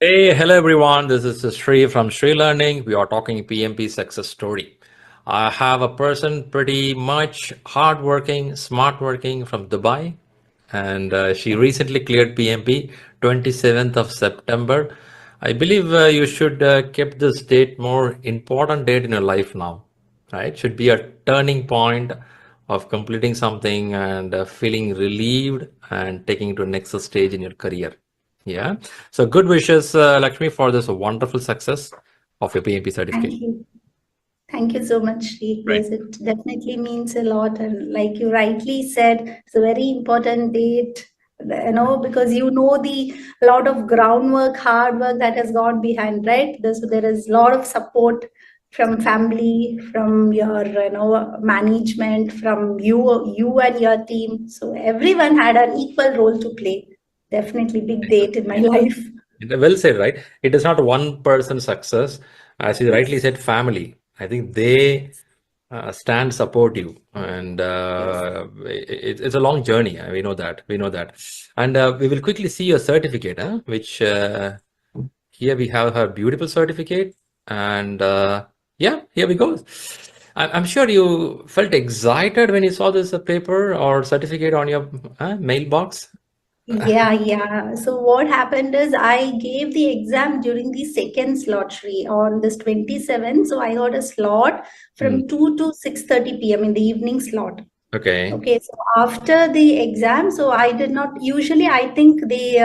Hey, hello everyone. This is Shri from ShriLearning. We are talking PMP success story. I have a person pretty much hardworking, smart working from Dubai, and she recently cleared PMP 27th of September. I believe you should keep this date more important date in your life now, right? Should be a turning point of completing something and feeling relieved and taking it to the next stage in your career. Yeah. So good wishes, Lakshmi, for this wonderful success of your PMP certification. Thank you. Thank you so much, Shri. Right. Yes, it definitely means a lot. And like you rightly said, it's a very important date, because you know the lot of groundwork, hard work that has gone behind, right? So there is a lot of support from family, from your management, from you and your team. So everyone had an equal role to play. Definitely big date in my life. Well said, right? It is not one person's success. As you rightly said, family. I think they stand support you, and it's a long journey. We know that. We know that, and we will quickly see your certificate, which here we have her beautiful certificate, and yeah, here we go. I'm sure you felt excited when you saw this paper or certificate on your mailbox. Yeah. So what happened is I gave the exam during the second slot, Shri, on this 27th. So I got a slot from 2 to 6:30 p.m. in the evening slot. Okay. Okay. So after the exam, so I did not, usually I think they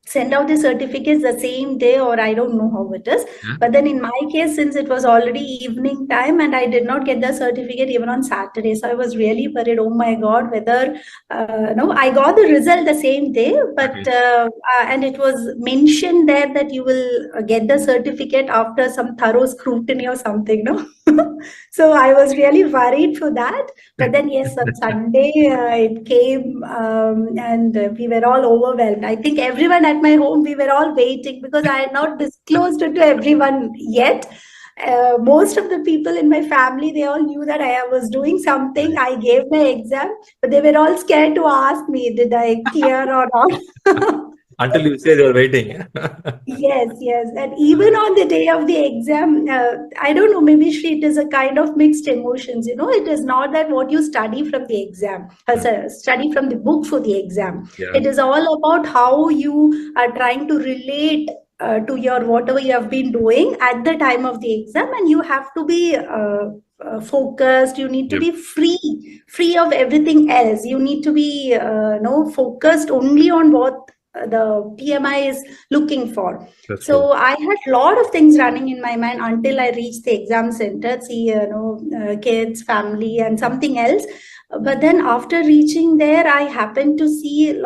send out the certificates the same day, or I don't know how it is. But then in my case, since it was already evening time and I did not get the certificate even on Saturday, so I was really worried, oh my God, whether, I got the result the same day, but, and it was mentioned there that you will get the certificate after some thorough scrutiny or something, no? So I was really worried for that. But then, yes, on Sunday it came and we were all overwhelmed. I think everyone at my home, we were all waiting because I had not disclosed it to everyone yet. Most of the people in my family, they all knew that I was doing something. I gave my exam, but they were all scared to ask me, did I clear or not? Until you say they're waiting. Yes. And even on the day of the exam, I don't know, maybe Shri, it is a kind of mixed emotions. It is not that what you study from the exam, study from the book for the exam. Yeah. It is all about how you are trying to relate to your whatever you have been doing at the time of the exam, and you have to be focused. You need to be free of everything else. You need to be focused only on what the PMI is looking for. That's so true. I had a lot of things running in my mind until I reached the exam center, see kids, family, and something else. But then after reaching there, I happened to see there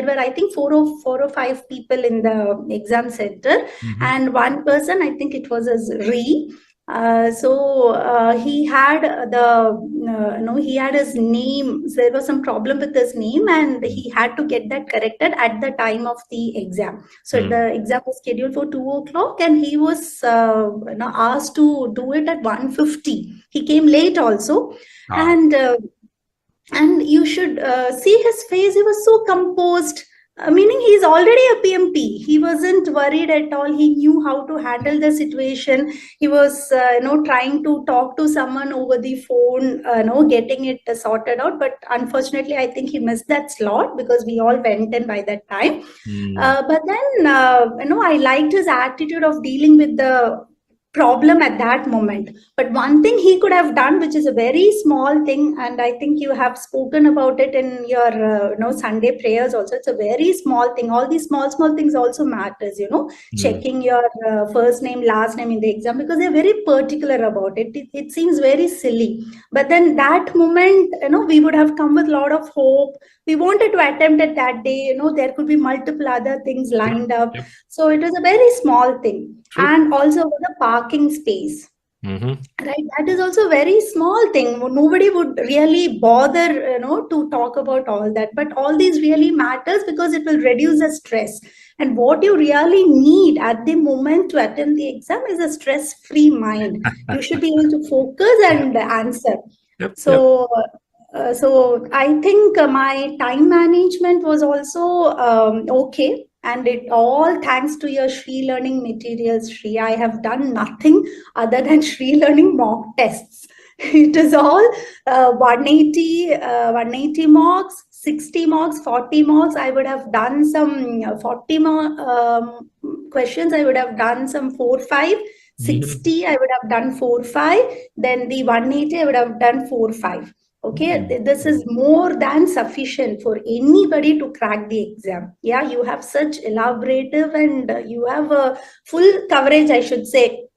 were, I think, four or five people in the exam center, and one person, I think it was a Shri. He had he had his name. There was some problem with his name, and he had to get that corrected at the time of the exam. So the exam was scheduled for 2 o'clock, and he was asked to do it at 1:50. He came late also, and you should see his face. He was so composed, meaning he's already a PMP. He wasn't worried at all. He knew how to handle the situation. He was trying to talk to someone over the phone, getting it sorted out. But unfortunately, I think he missed that slot because we all went in by that time. But then I liked his attitude of dealing with the problem at that moment. But one thing he could have done, which is a very small thing, and I think you have spoken about it in your Sunday prayers also. It's a very small thing. All these small things also matters, checking your first name, last name in the exam, because they're very particular about it. It seems very silly, but then that moment, we would have come with a lot of hope. We wanted to attempt it that day. There could be multiple other things lined up. So it was a very small thing. And also the parking space. Right, that is also a very small thing. Nobody would really bother, to talk about all that. But all these really matters because it will reduce the stress. And what you really need at the moment to attempt the exam is a stress-free mind. You should be able to focus and answer. So I think my time management was also okay. And it all thanks to your ShriLearning materials, Shri. I have done nothing other than ShriLearning mock tests. It is all 180 marks, 60 marks, 40 marks. I would have done some 40 questions. I would have done some 4-5. 60, I would have done 4-5. Then the 180, I would have done 4-5. Okay, this is more than sufficient for anybody to crack the exam. Yeah, you have such elaborative and you have a full coverage, I should say.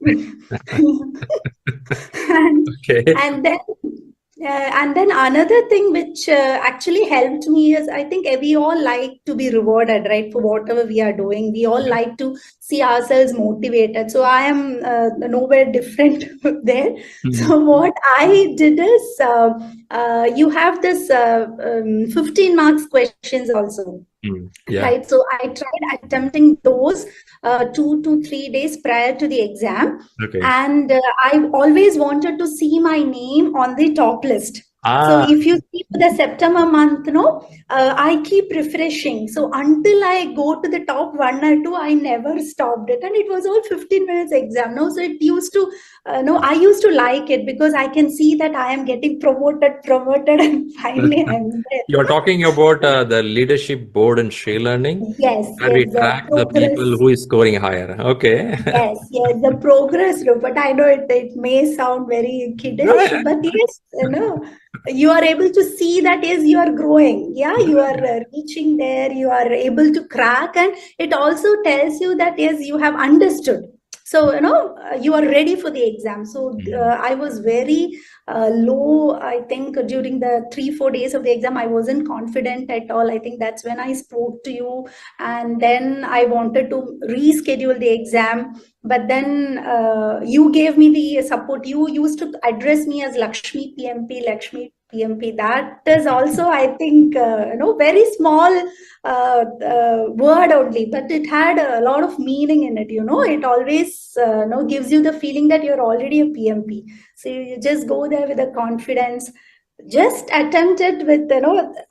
And then another thing which actually helped me is, I think we all like to be rewarded, right, for whatever we are doing. We all like to see ourselves motivated. So I am nowhere different there. So what I did is, you have this 15 marks questions also. Right, so I tried attempting those 2 to 3 days prior to the exam, and I always wanted to see my name on the top list. So if you see the September month, I keep refreshing. So until I go to the top 1 or 2, I never stopped it, and it was all 15 minutes exam. So it used to, I used to like it because I can see that I am getting promoted, and finally I'm there. You're talking about the leadership board in ShriLearning? Yes. And we track the people who is scoring higher. Okay. Yes, the progress, but I know it may sound very kiddish, but yes, you are able to see that yes, you are growing. Yeah, you are reaching there, you are able to crack, and it also tells you that yes, you have understood. So, you are ready for the exam. So I was very low, I think, during the 3-4 days of the exam. I wasn't confident at all. I think that's when I spoke to you. And then I wanted to reschedule the exam. But then you gave me the support. You used to address me as Lakshmi PMP, Lakshmi PMP. That is also, I think, very small word only, but it had a lot of meaning in it. It always gives you the feeling that you're already a PMP. So you just go there with a confidence. Just attempt it with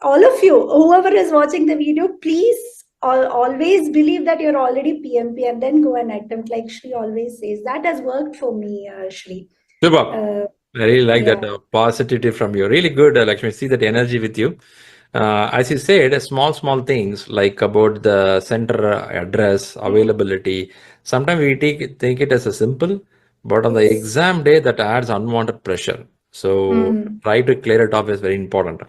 all of you, whoever is watching the video. Please always believe that you're already PMP, and then go and attempt, like Shri always says. That has worked for me, Shri. Super. I really like that positivity from you. Really good, Lakshmi. See that energy with you. As you said, small things like about the center address, availability. Sometimes we think it as a simple, but on the exam day that adds unwanted pressure. So try to clear it off is very important.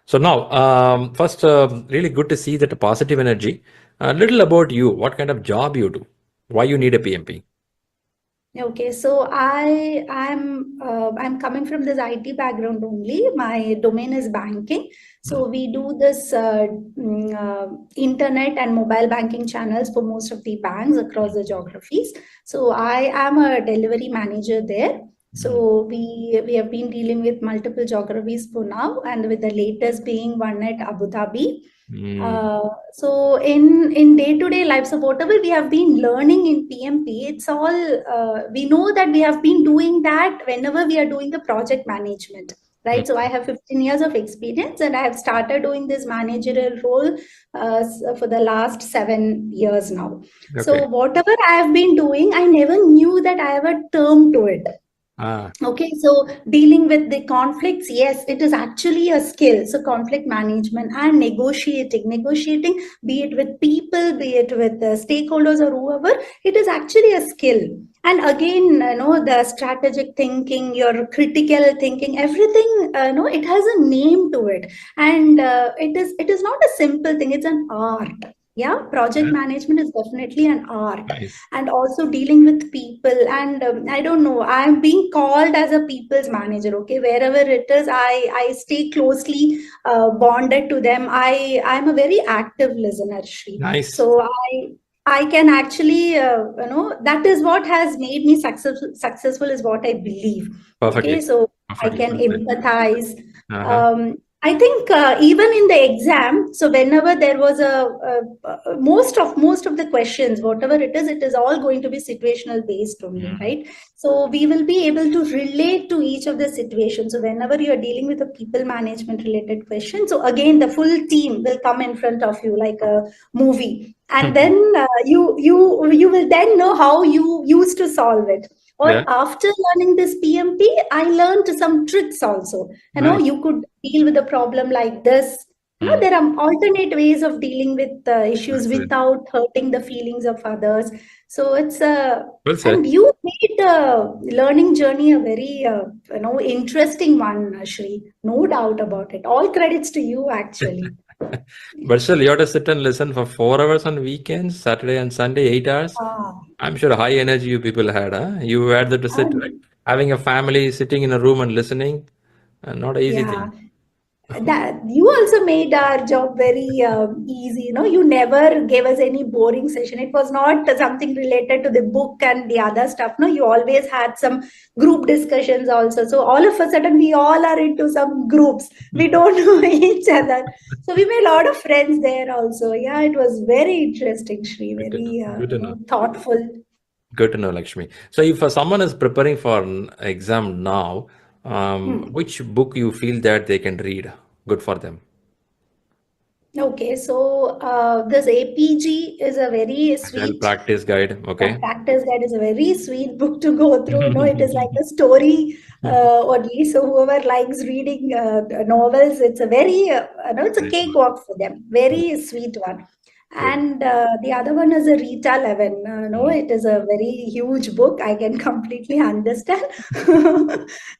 So now, first, really good to see that positive energy. A little about you. What kind of job you do? Why you need a PMP? Okay, so I'm coming from this IT background only. My domain is banking. So we do this internet and mobile banking channels for most of the banks across the geographies. So I am a delivery manager there. So we have been dealing with multiple geographies for now, and with the latest being one at Abu Dhabi. So in day-to-day life, so whatever we have been learning in PMP, it's all we know that we have been doing that whenever we are doing the project management, right? So I have 15 years of experience, and I have started doing this managerial role for the last 7 years now. So whatever I have been doing, I never knew that I have a term to it. Okay, so dealing with the conflicts, yes, it is actually a skill. So conflict management and negotiating, be it with people, be it with stakeholders or whoever, it is actually a skill. And again, the strategic thinking, your critical thinking, everything, it has a name to it. And it is not a simple thing, it's an art. Yeah, project management is definitely an art. And also dealing with people. And I don't know, I'm being called as a people's manager. Okay, wherever it is, I stay closely bonded to them. I'm a very active listener, Shri. So I can actually, that is what has made me successful is what I believe. Okay, so I can empathize. I think even in the exam, so whenever there was most of the questions, whatever it is all going to be situational based only, right? So we will be able to relate to each of the situations. So whenever you are dealing with a people management related question, so again the full team will come in front of you like a movie, and then you will then know how you used to solve it. Or after learning this PMP, I learned some tricks also. You could deal with a problem like this. There are alternate ways of dealing with issues without hurting the feelings of others. So it's and you made the learning journey a very interesting one, Shri. No doubt about it. All credits to you, actually. But still, you have to sit and listen for 4 hours on weekends, Saturday and Sunday, 8 hours. I'm sure high energy you people had, huh? You had to sit, like, having a family sitting in a room and listening, not an easy thing. That you also made our job very easy. You never gave us any boring session. It was not something related to the book and the other stuff. No, you always had some group discussions also. So all of a sudden we all are into some groups. We don't know each other. So we made a lot of friends there also. Yeah, it was very interesting, Shri. Very thoughtful. Good to know, Lakshmi. So if someone is preparing for an exam now, which book you feel that they can read? Good for them. Okay, so this APG is a very sweet Agile practice guide. Okay. Practice guide is a very sweet book to go through. It is like a story only. So whoever likes reading novels, it's a very it's a cakewalk for them. Very sweet one. And the other one is a Rita 11. It is a very huge book. I can completely understand.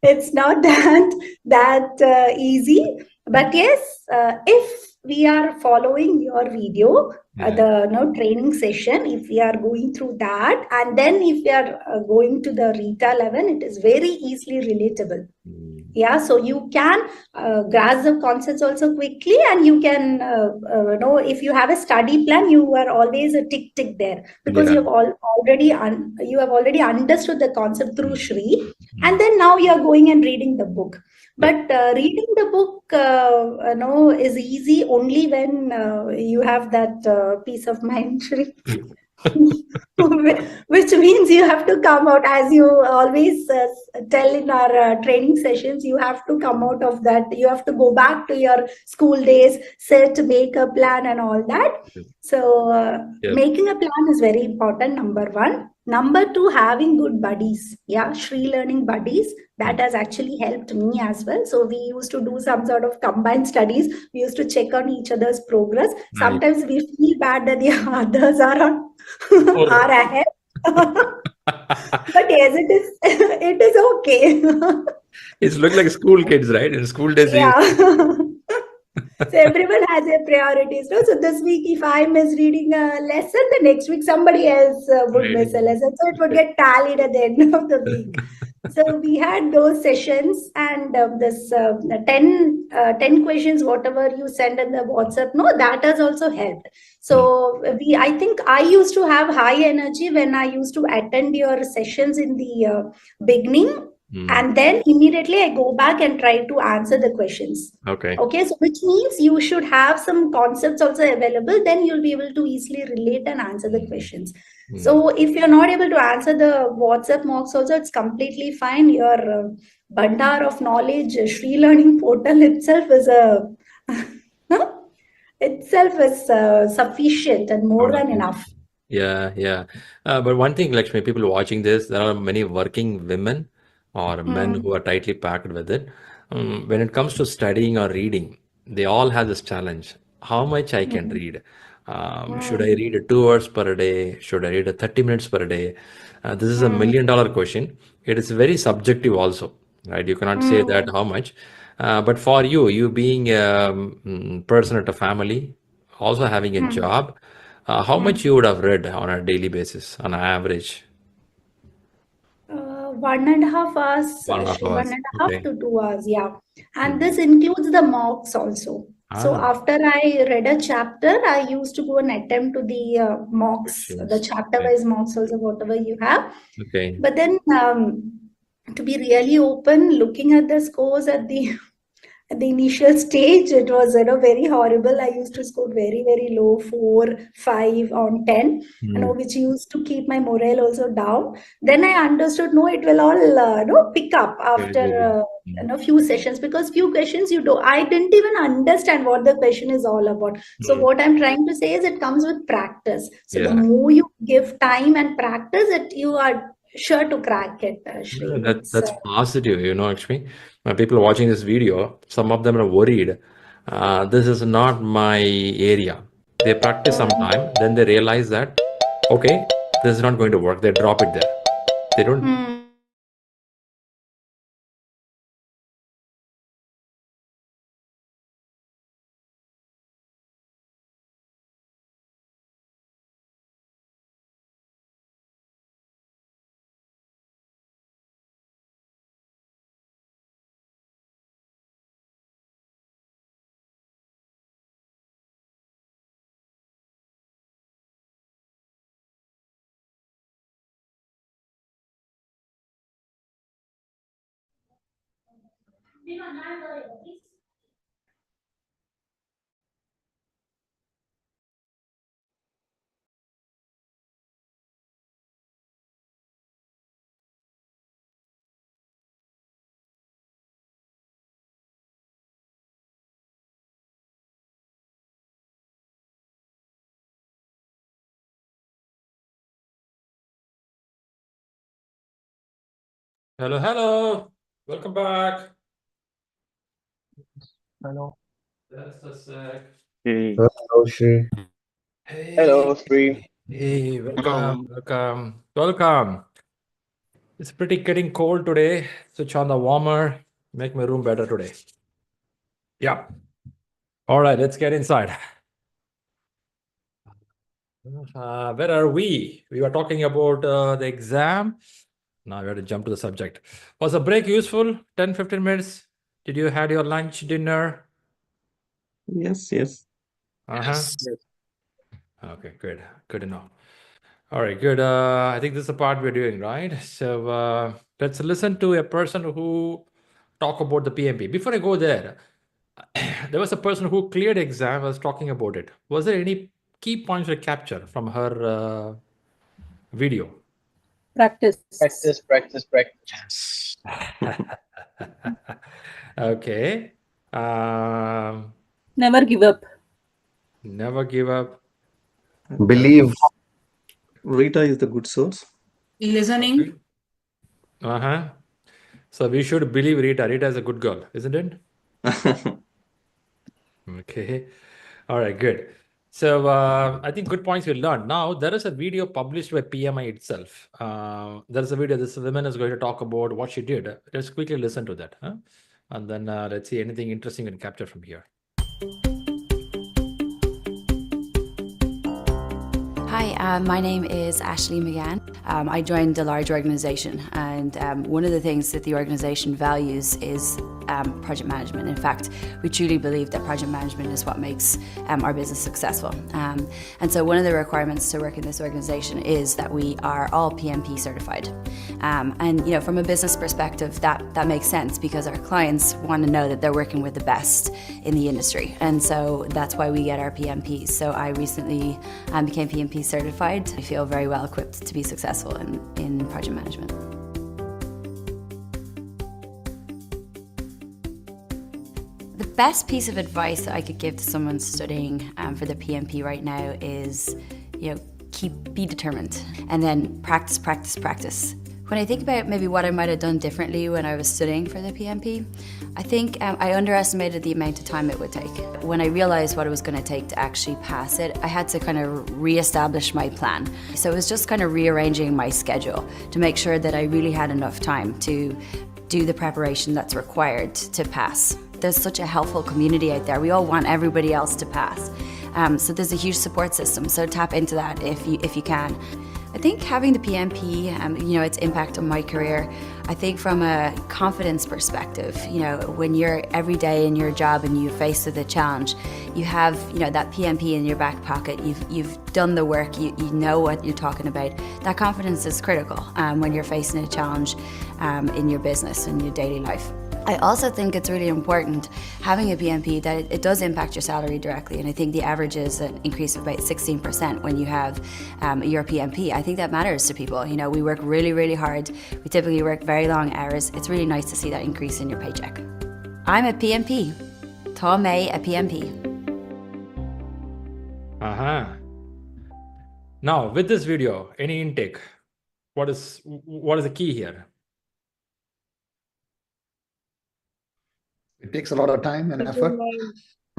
It's not that easy. But yes, if we are following your video, the training session, if we are going through that, and then if we are going to the Rita 11, it is very easily relatable. Yeah, so you can grasp the concepts also quickly, and you can, if you have a study plan, you are always a tick there, because you have already understood the concept through Shri, and then now you are going and reading the book. But reading the book, is easy only when you have that peace of mind, Shri. Which means you have to come out, as you always tell in our training sessions, you have to come out of that. You have to go back to your school days, make a plan and all that. So making a plan is very important, number one. Number two, having good buddies. Yeah, ShriLearning buddies. That has actually helped me as well. So we used to do some sort of combined studies. We used to check on each other's progress. Sometimes we feel bad that the others are ahead. But yes, it is okay. It's look like school kids, right? In school days, So everyone has their priorities. No? So this week, if I miss reading a lesson, the next week somebody else would miss a lesson. So it would get tallied at the end of the week. So we had those sessions, and this 10 questions, whatever you send in the WhatsApp, no, that has also helped. So I think I used to have high energy when I used to attend your sessions in the beginning. And then immediately I go back and try to answer the questions. Okay. Okay, so which means you should have some concepts also available, then you'll be able to easily relate and answer the questions. So if you're not able to answer the WhatsApp mocks also, it's completely fine. Your Bandar of knowledge, ShriLearning portal itself is sufficient and more than enough. Yeah. But one thing, Lakshmi, people watching this, there are many working women or men who are tightly packed with it. When it comes to studying or reading, they all have this challenge. How much I can read? Should I read 2 hours per day? Should I read 30 minutes per day? This is $1 million question. It is very subjective also, right? You cannot say that how much. But for you being a person at a family, also having a job, how much you would have read on a daily basis, on an average? 1.5 hours, 1.5 Shri, hours. 1.5 Okay. to 2 hours, yeah. And this includes the mocks also. So after I read a chapter, I used to go and attempt to the mocks, the chapter-wise mocks also, whatever you have. Okay. But then, to be really open, looking at the scores at the initial stage, it was very horrible. I used to score very, very low, 4, 5 on 10, which used to keep my morale also down. Then I understood, no, it will all pick up after few sessions, because few questions I didn't even understand what the question is all about. So what I'm trying to say is it comes with practice. So the more you give time and practice it, you are sure to crack it, Shri. That's positive, Lakshmi. People watching this video, some of them are worried. This is not my area. They practice sometime, then they realize that, okay, this is not going to work. They drop it there. They don't. Hello. Welcome back. Hello. Just a sec. Hey. Hello, Shri. Hello, Shri. Hey, welcome. It's pretty getting cold today. Switch on the warmer. Make my room better today. Yeah. All right, let's get inside. Where are we? We were talking about the exam. Now we have to jump to the subject. Was the break useful? 10, 15 minutes? Did you had your lunch, dinner? Yes. Okay, good enough. All right, good. I think this is the part we're doing, right? So let's listen to a person who talk about the PMP. Before I go there, there was a person who cleared exam, was talking about it. Was there any key points to capture from her video? Practice. Yes. Okay. Never give up. Never give up. Believe. Rita is the good source. Listening. So we should believe Rita. Rita is a good girl, isn't it? Okay. All right, good. So I think good points we learned. Now there is a video published by PMI itself. There is a video this woman is going to talk about what she did. Let's quickly listen to that. And then let's see anything interesting we can capture from here. Hi, my name is Ashley McGann. I joined a large organisation, and one of the things that the organisation values is project management. In fact, we truly believe that project management is what makes our business successful. And so one of the requirements to work in this organisation is that we are all PMP certified. And from a business perspective, that makes sense because our clients want to know that they're working with the best in the industry. And so that's why we get our PMPs. So I recently became PMP certified. I feel very well equipped to be successful in project management. The best piece of advice that I could give to someone studying for the PMP right now is, be determined, and then practice, practice, practice. When I think about maybe what I might have done differently when I was studying for the PMP, I think I underestimated the amount of time it would take. When I realized what it was going to take to actually pass it, I had to kind of re-establish my plan. So it was just kind of rearranging my schedule to make sure that I really had enough time to do the preparation that's required to pass. There's such a helpful community out there. We all want everybody else to pass. So there's a huge support system, so tap into that if you can. I think having the PMP, its impact on my career, I think from a confidence perspective, when you're every day in your job and you're faced with a challenge, you have, that PMP in your back pocket, you've done the work, you know what you're talking about. That confidence is critical when you're facing a challenge in your business, in your daily life. I also think it's really important having a PMP that it does impact your salary directly, and I think the average is an increase of about 16% when you have your PMP. I think that matters to people. We work really, really hard. We typically work very long hours. It's really nice to see that increase in your paycheck. I'm a PMP. Tom May, a PMP. Now, with this video, any intake? What is the key here? It takes a lot of time and effort.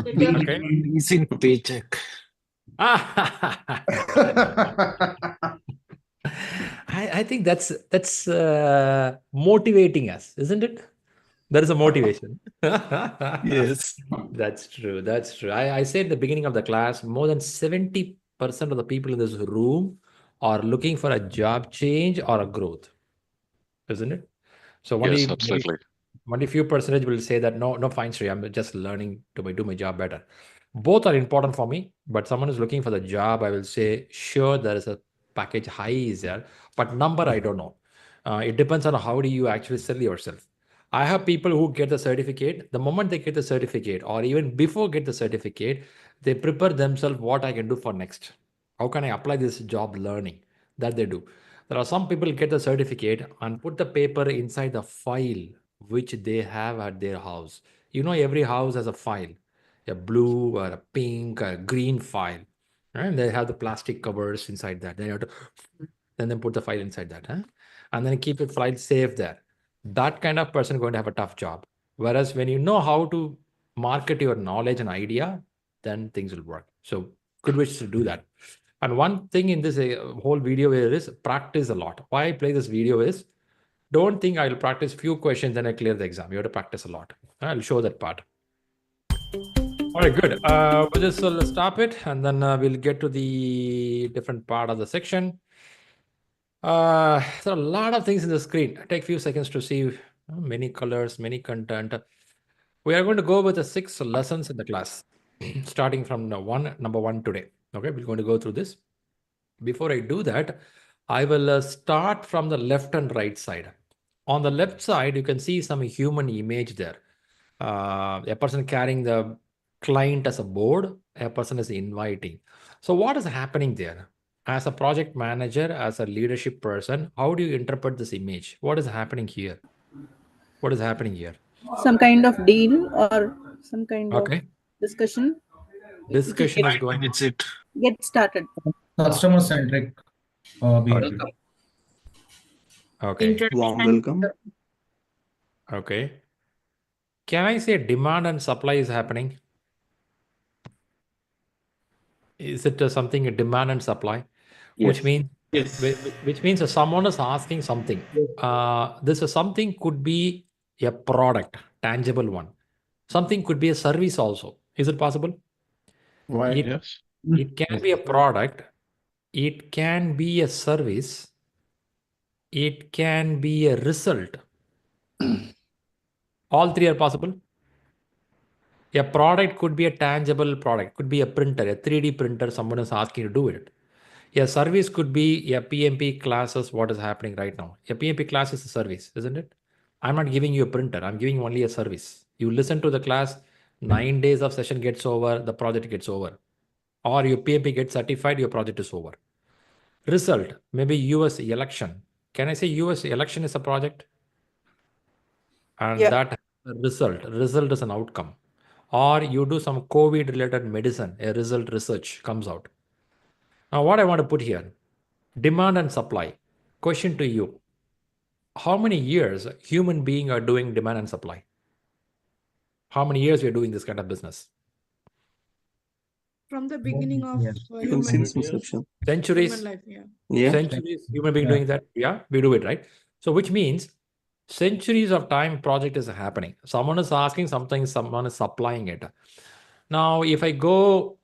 Okay. Increasing paycheck. I think that's motivating us, isn't it? There is a motivation. Yes. That's true. That's true. I said at the beginning of the class, more than 70% of the people in this room are looking for a job change or a growth, isn't it? So Yes, absolutely. Only few percentage will say that no, fine, Shri, I'm just learning to do my job better. Both are important for me, but someone who's looking for the job, I will say, sure, there is a package high is there, but number, I don't know. It depends on how do you actually sell yourself. I have people who get the certificate. The moment they get the certificate, or even before get the certificate, they prepare themselves what I can do for next. How can I apply this job learning? That they do. There are some people get the certificate and put the paper inside the file which they have at their house. Every house has a file, a blue or a pink or a green file, right? And they have the plastic covers inside that. Then you have to then put the file inside that, and then keep the file safe there. That kind of person is going to have a tough job. Whereas when you know how to market your knowledge and idea, then things will work. So good ways to do that. And one thing in this whole video is practice a lot. Why I play this video is, don't think I'll practice few questions and I clear the exam. You have to practice a lot. I'll show that part. All right, good. We'll stop it, and then we'll get to the different part of the section. There are a lot of things in the screen. Take a few seconds to see many colors, many content. We are going to go with the 6 lessons in the class, starting from number one today. Okay, we're going to go through this. Before I do that, I will start from the left and right side. On the left side, you can see some human image there. A person carrying the client as a board, a person is inviting. So what is happening there? As a project manager, as a leadership person, how do you interpret this image? What is happening here? What is happening here? Some kind of deal or some kind of discussion. Discussion is going. Get started. Customer centric behavior. Okay. Warm welcome. Okay. Can I say demand and supply is happening? Is it something a demand and supply? Yes. Which means that someone is asking something. This is something could be a product, tangible one. Something could be a service also. Is it possible? Why? It can be a product. It can be a service. It can be a result. All three are possible. A product could be a tangible product, could be a printer, a 3D printer, someone is asking you to do it. A service could be a PMP classes, what is happening right now. A PMP class is a service, isn't it? I'm not giving you a printer, I'm giving you only a service. You listen to the class, 9 days of session gets over, the project gets over. Or your PMP gets certified, your project is over. Result, maybe US election. Can I say US election is a project? And that result is an outcome. Or you do some COVID related medicine, a result research comes out. Now what I want to put here, demand and supply. Question to you, how many years human beings are doing demand and supply? How many years we are doing this kind of business? From the beginning of Since inception. Centuries. Human life, Centuries human being doing that. Yeah, we do it, right? So which means centuries of time project is happening. Someone is asking something, someone is supplying it. Now, if I go,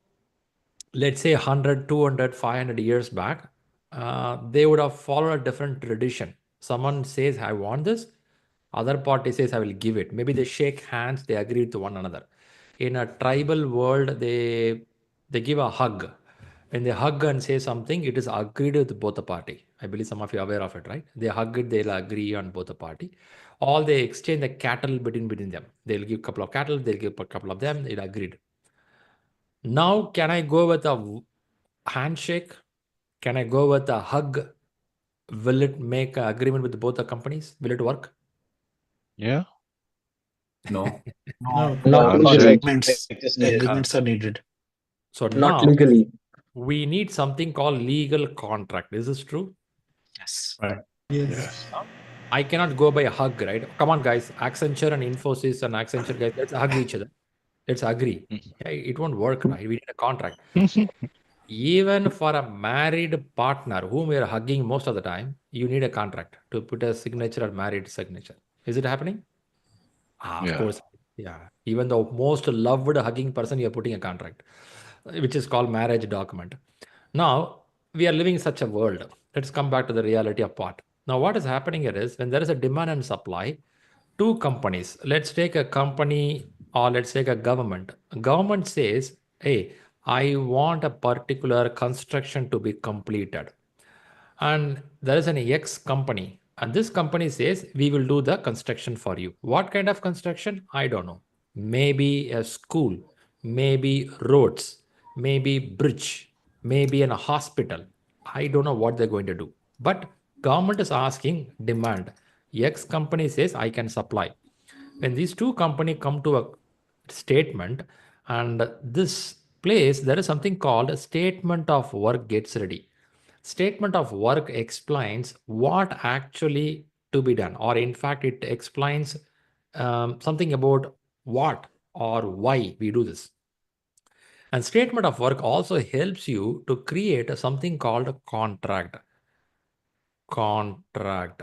let's say 100, 200, 500 years back, they would have followed a different tradition. Someone says, I want this. Other party says, I will give it. Maybe they shake hands, they agree to one another. In a tribal world, they give a hug. When they hug and say something, it is agreed with both the party. I believe some of you are aware of it, right? They hug it, they'll agree on both the party. Or they exchange the cattle between them. They'll give a couple of cattle, they'll give a couple of them, it agreed. Now, can I go with a handshake? Can I go with a hug? Will it make an agreement with both the companies? Will it work? Yeah. No. Not Agreements are needed. So Not now legally. we need something called legal contract. Is this true? Yes. Right. Yes. I cannot go by a hug, right? Come on, guys. Accenture and Infosys and Accenture guys, let's hug each other. Let's agree. It won't work, right? We need a contract. Even for a married partner whom we are hugging most of the time, you need a contract to put a signature or married signature. Is it happening? Of course. Yeah. Even the most loved hugging person, you're putting a contract, which is called marriage document. Now, we are living in such a world. Let's come back to the reality of part. Now, what is happening here is when there is a demand and supply, two companies, let's take a company or let's take a government. Government says, hey, I want a particular construction to be completed. And there is an X company. And this company says, we will do the construction for you. What kind of construction? I don't know. Maybe a school, maybe roads, maybe bridge, maybe in a hospital. I don't know what they're going to do. But government is asking demand. X company says, I can supply. When these two companies come to a statement and this place, there is something called a statement of work gets ready. Statement of work explains what actually to be done, or in fact, it explains something about what or why we do this. And statement of work also helps you to create something called a contract. Contract.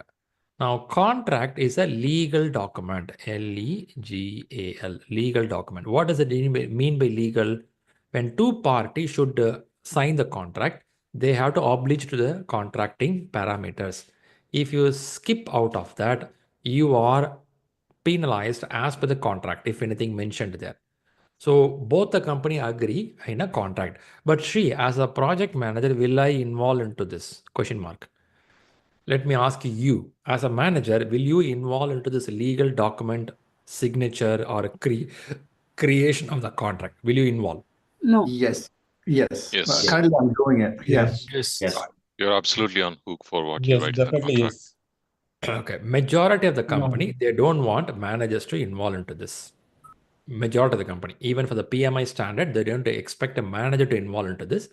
Now, contract is a legal document, Legal, legal document. What does it mean by legal? When two parties should sign the contract, they have to oblige to the contracting parameters. If you skip out of that, you are penalized as per the contract, if anything mentioned there. So both the company agree in a contract. But Shri, as a project manager, will I involve into this? Question mark. Let me ask you, as a manager, will you involve into this legal document signature or creation of the contract? Will you involve? No. Yes. Yes. Yes. Currently, I'm doing it. Yes. You're absolutely on hook for what you Yes, write in that definitely contract. yes. Okay. Majority of the company, they don't want managers to involve into this. Majority of the company, even for the PMI standard, they don't expect a manager to involve into this.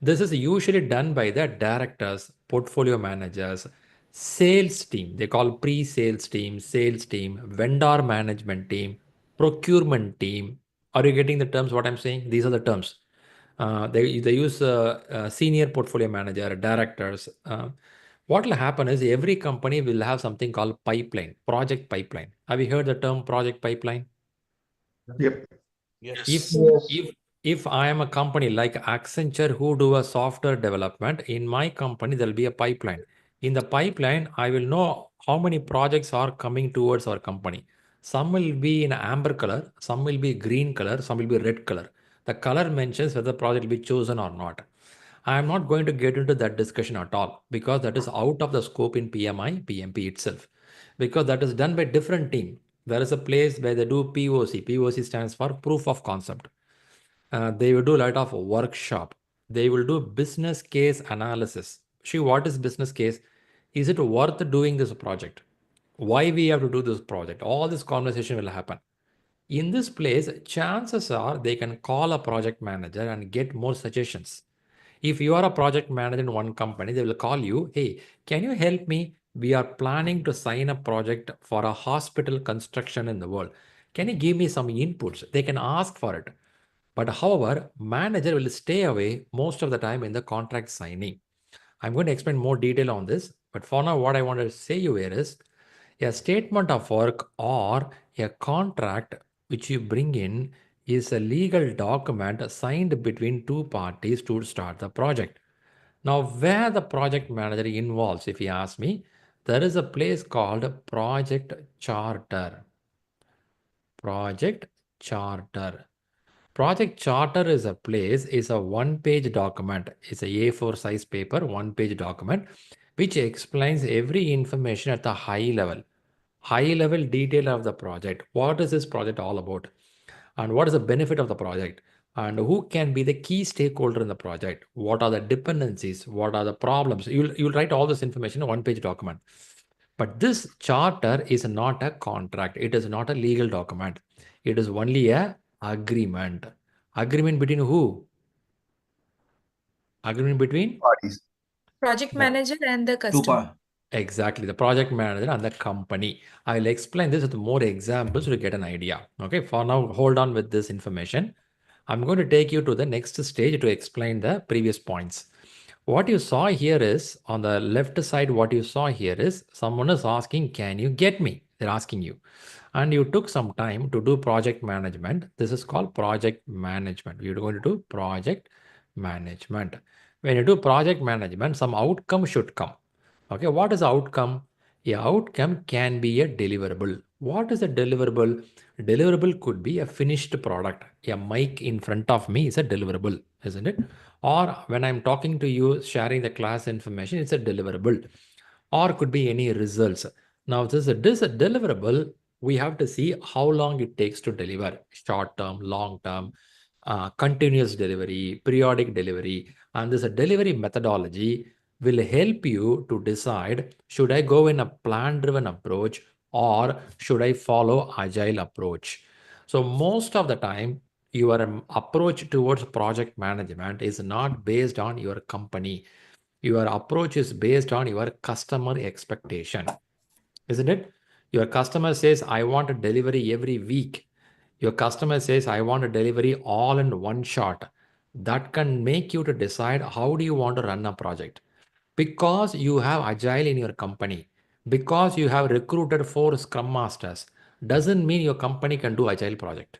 This is usually done by the directors, portfolio managers, sales team. They call pre-sales team, sales team, vendor management team, procurement team. Are you getting the terms what I'm saying? These are the terms. They use senior portfolio manager, directors. What will happen is every company will have something called pipeline, project pipeline. Have you heard the term project pipeline? Yep. If I am a company like Accenture who do a software development, in my company there'll be a pipeline. In the pipeline, I will know how many projects are coming towards our company. Some will be in amber color, some will be green color, some will be red color. The color mentions whether the project will be chosen or not. I am not going to get into that discussion at all because that is out of the scope in PMI, PMP itself. Because that is done by different team. There is a place where they do POC. POC stands for proof of concept. They will do a lot of workshop. They will do business case analysis. See, what is business case? Is it worth doing this project? Why we have to do this project? All this conversation will happen. In this place, chances are they can call a project manager and get more suggestions. If you are a project manager in one company, they will call you, hey, can you help me? We are planning to sign a project for a hospital construction in the world. Can you give me some inputs? They can ask for it. But however, manager will stay away most of the time in the contract signing. I'm going to explain more detail on this. But for now, what I want to say you here is a statement of work or a contract which you bring in is a legal document signed between two parties to start the project. Now, where the project manager involves, if you ask me, there is a place called project charter. Project charter. Project charter is a one-page document. It's a A4 size paper, one-page document, which explains every information at the high level detail of the project. What is this project all about? And what is the benefit of the project? And who can be the key stakeholder in the project? What are the dependencies? What are the problems? You'll write all this information in a one-page document. But this charter is not a contract. It is not a legal document. It is only a agreement. Agreement between who? Agreement between parties. Project manager and the customer. Exactly, the project manager and the company. I'll explain this with more examples to get an idea. Okay, for now, hold on with this information. I'm going to take you to the next stage to explain the previous points. What you saw here is, on the left side, what you saw here is someone is asking, can you get me? They're asking you. And you took some time to do project management. This is called project management. You're going to do project management. When you do project management, some outcome should come. Okay, what is the outcome? A outcome can be a deliverable. What is a deliverable? Deliverable could be a finished product. A mic in front of me is a deliverable, isn't it? Or when I'm talking to you, sharing the class information, it's a deliverable. Or could be any results. Now, this is a deliverable. We have to see how long it takes to deliver. Short term, long term, continuous delivery, periodic delivery. And this delivery methodology will help you to decide, should I go in a plan-driven approach or should I follow agile approach? So most of the time, your approach towards project management is not based on your company. Your approach is based on your customer expectation, isn't it? Your customer says, I want a delivery every week. Your customer says, I want a delivery all in one shot. That can make you to decide how do you want to run a project. Because you have agile in your company, because you have recruited 4 scrum masters, doesn't mean your company can do agile project.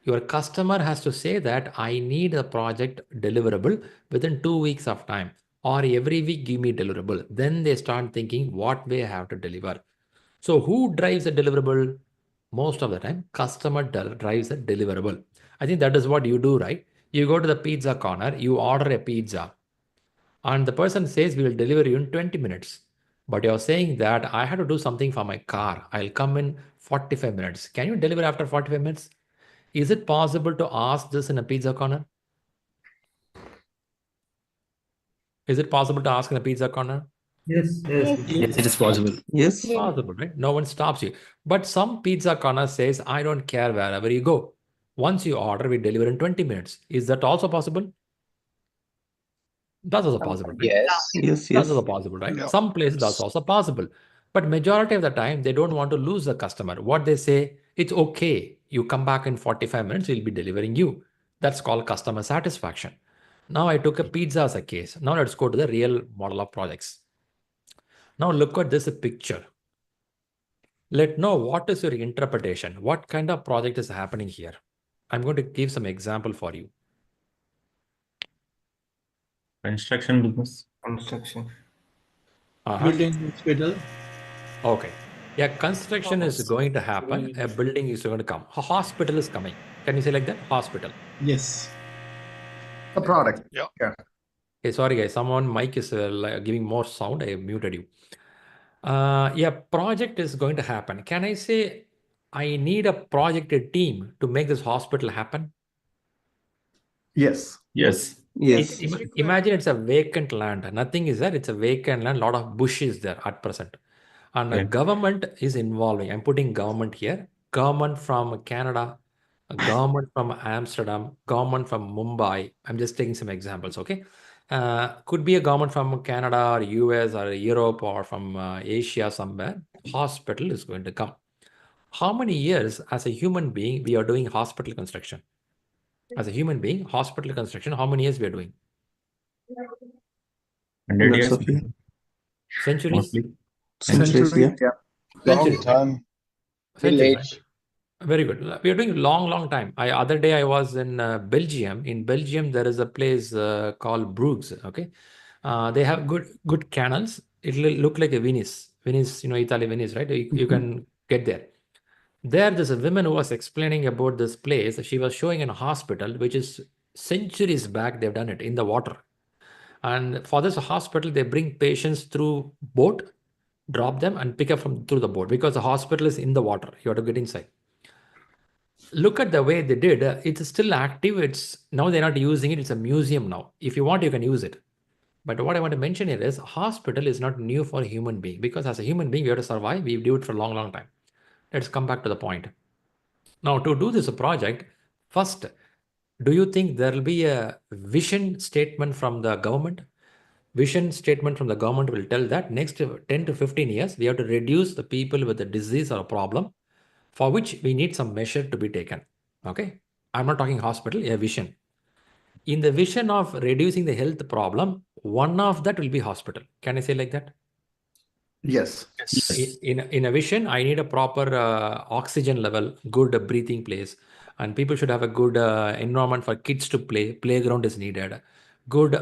Your customer has to say that I need a project deliverable within 2 weeks of time, or every week give me deliverable. Then they start thinking what way I have to deliver. So who drives a deliverable? Most of the time, customer drives a deliverable. I think that is what you do, right? You go to the pizza corner, you order a pizza, and the person says we will deliver you in 20 minutes. But you're saying that I have to do something for my car. I'll come in 45 minutes. Can you deliver after 45 minutes? Is it possible to ask this in a pizza corner? Is it possible to ask in a pizza corner? Yes, Yes, it is possible. Yes. It's possible, right? No one stops you. But some pizza corner says, I don't care wherever you go. Once you order, we deliver in 20 minutes. Is that also possible? That's also possible, right? Yes. That's also possible, right? Yeah. Some places that's also possible. But majority of the time, they don't want to lose the customer. What they say, it's okay. You come back in 45 minutes, we'll be delivering you. That's called customer satisfaction. Now I took a pizza as a case. Now let's go to the real model of projects. Now look at this picture. Let know what is your interpretation. What kind of project is happening here? I'm going to give some example for you. Construction business. Construction. Building hospital. Okay. Yeah, construction is going to happen. A building is going to come. A hospital is coming. Can you say like that? Hospital. Yes. A product. Yeah. Okay, sorry guys. Someone mic is giving more sound. I muted you. Yeah, project is going to happen. Can I say I need a project team to make this hospital happen? Yes. Yes. Yes. Imagine it's a vacant land. Nothing is there. It's a vacant land. A lot of bush is there at present. And the government is involving. I'm putting government here. Government from Canada, a government from Amsterdam, government from Mumbai. I'm just taking some examples, okay? Could be a government from Canada or US or Europe or from Asia somewhere. Hospital is going to come. How many years as a human being we are doing hospital construction? As a human being, hospital construction, how many years we are doing? 100 Lots years. of years. Centuries? Mostly. Centuries, yeah. Long Centuries, right? time. Centuries, right? Village. Very good. We are doing long time. Other day I was in Belgium. In Belgium, there is a place called Bruges. Okay, they have good canals. It will look like a Venice. Venice, Italy, Venice, right? You can get there. There's a woman who was explaining about this place. She was showing in a hospital, which is centuries back. They've done it in the water. And for this hospital, they bring patients through boat, drop them, and pick up through the boat because the hospital is in the water. You have to get inside. Look at the way they did. It's still active. Now they're not using it. It's a museum now. If you want, you can use it. But what I want to mention here is hospital is not new for a human being because as a human being, we have to survive. We do it for a long time. Let's come back to the point. Now, to do this project, first, do you think there will be a vision statement from the government? Vision statement from the government will tell that next 10 to 15 years, we have to reduce the people with a disease or a problem for which we need some measure to be taken. Okay. I'm not talking hospital, a vision. In the vision of reducing the health problem, one of that will be hospital. Can I say like that? Yes. In a vision, I need a proper oxygen level, good breathing place, and people should have a good environment for kids to play. Playground is needed. Good,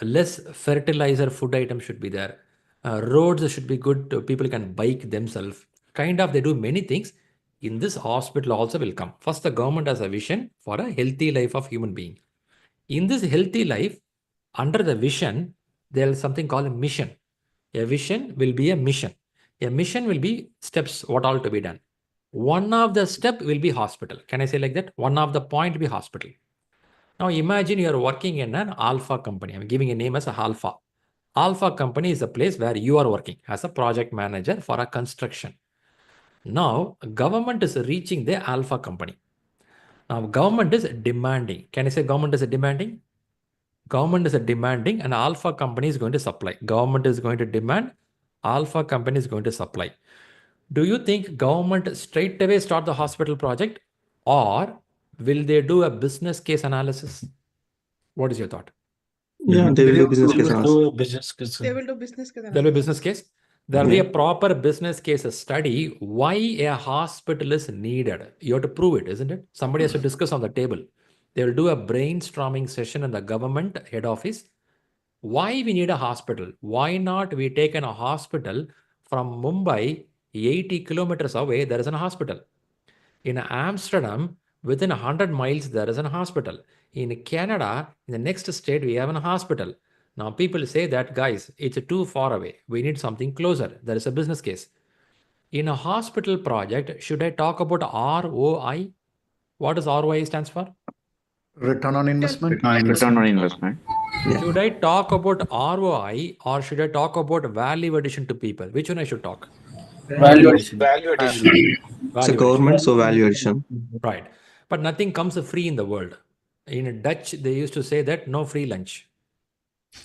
less fertilizer food items should be there. Roads should be good. People can bike themselves. Kind of, they do many things. In this hospital also will come. First, the government has a vision for a healthy life of human being. In this healthy life, under the vision, there is something called a mission. A vision will be a mission. A mission will be steps, what all to be done. One of the step will be hospital. Can I say like that? One of the point will be hospital. Now imagine you are working in an alpha company. I'm giving a name as a alpha. Alpha company is a place where you are working as a project manager for a construction. Now government is reaching the alpha company. Now government is demanding. Can I say government is demanding? Government is demanding and alpha company is going to supply. Government is going to demand, alpha company is going to supply. Do you think government straight away start the hospital project or will they do a business case analysis? What is your thought? Yeah, they will do business case analysis. They will do business case. There will be business case. There will be a proper business case study why a hospital is needed. You have to prove it, isn't it? Somebody has to discuss on the table. They will do a brainstorming session in the government head office. Why we need a hospital? Why not we take a hospital from Mumbai, 80 kilometers away, there is a hospital. In Amsterdam, within 100 miles, there is a hospital. In Canada, in the next state, we have a hospital. Now people say that, guys, it's too far away. We need something closer. There is a business case. In a hospital project, should I talk about ROI? What does ROI stands for? Return on investment. Return on investment. Should I talk about ROI or should I talk about value addition to people? Which one I should talk? Value addition. It's a government, so value addition. Right. But nothing comes free in the world. In Dutch, they used to say that no free lunch.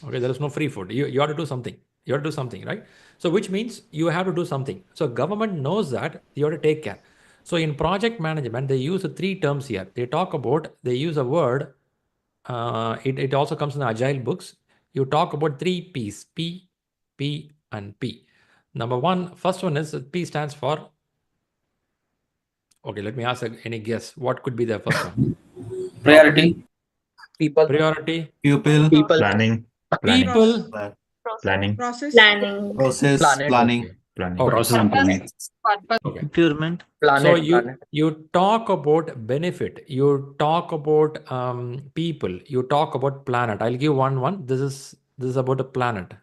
Okay, there is no free food. You have to do something. You have to do something, right? So which means you have to do something. So government knows that you have to take care. So in project management, they use 3 terms here. They use a word. It also comes in the Agile books. You talk about 3 P's, P, P, and P. Number one, first one is P stands for Okay, let me ask any guess. What could be the first one? Priority. People. Priority. Pupil. People. Planning. People. Planning. Process. Planning. Process. Planet. Planning. Okay. Planning. Okay. Process and planning. Okay. Procurement. So Planet. you Planet. you talk about benefit. You talk about people. You talk about planet. I'll give one. This is about a planet.